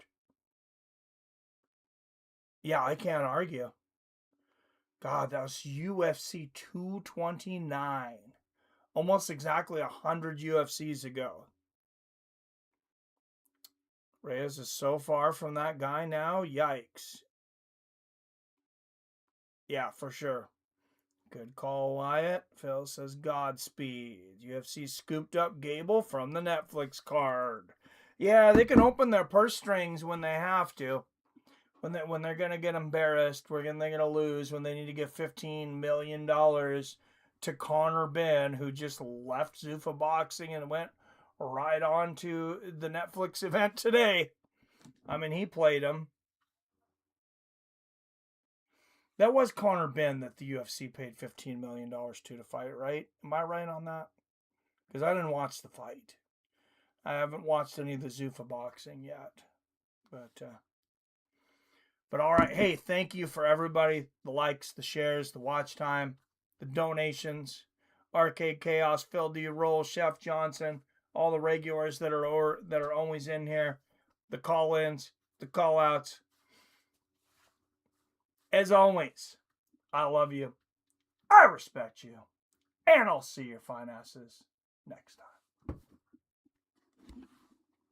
Yeah, I can't argue. God, that was UFC 229. Almost exactly 100 UFCs ago. Reyes is so far from that guy now. Yikes. Yeah, for sure. Good call, Wyatt. Phil says Godspeed. UFC scooped up Gable from the Netflix card. Yeah, they can open their purse strings when they have to. When they're going to get embarrassed, they're going to lose, when they need to give $15 million to Conor Benn, who just left Zuffa Boxing and went right on to the Netflix event today. I mean, he played him. That was Conor Benn that the UFC paid $15 million to fight, right? Am I right on that? Because I didn't watch the fight. I haven't watched any of the Zuffa Boxing yet. But all right. Hey, thank you for everybody. The likes, the shares, the watch time, the donations. Arcade Chaos, Phil D. Roll, Chef Johnson, all the regulars that are always in here. The call-ins, the call-outs. As always, I love you. I respect you. And I'll see your fine asses next time.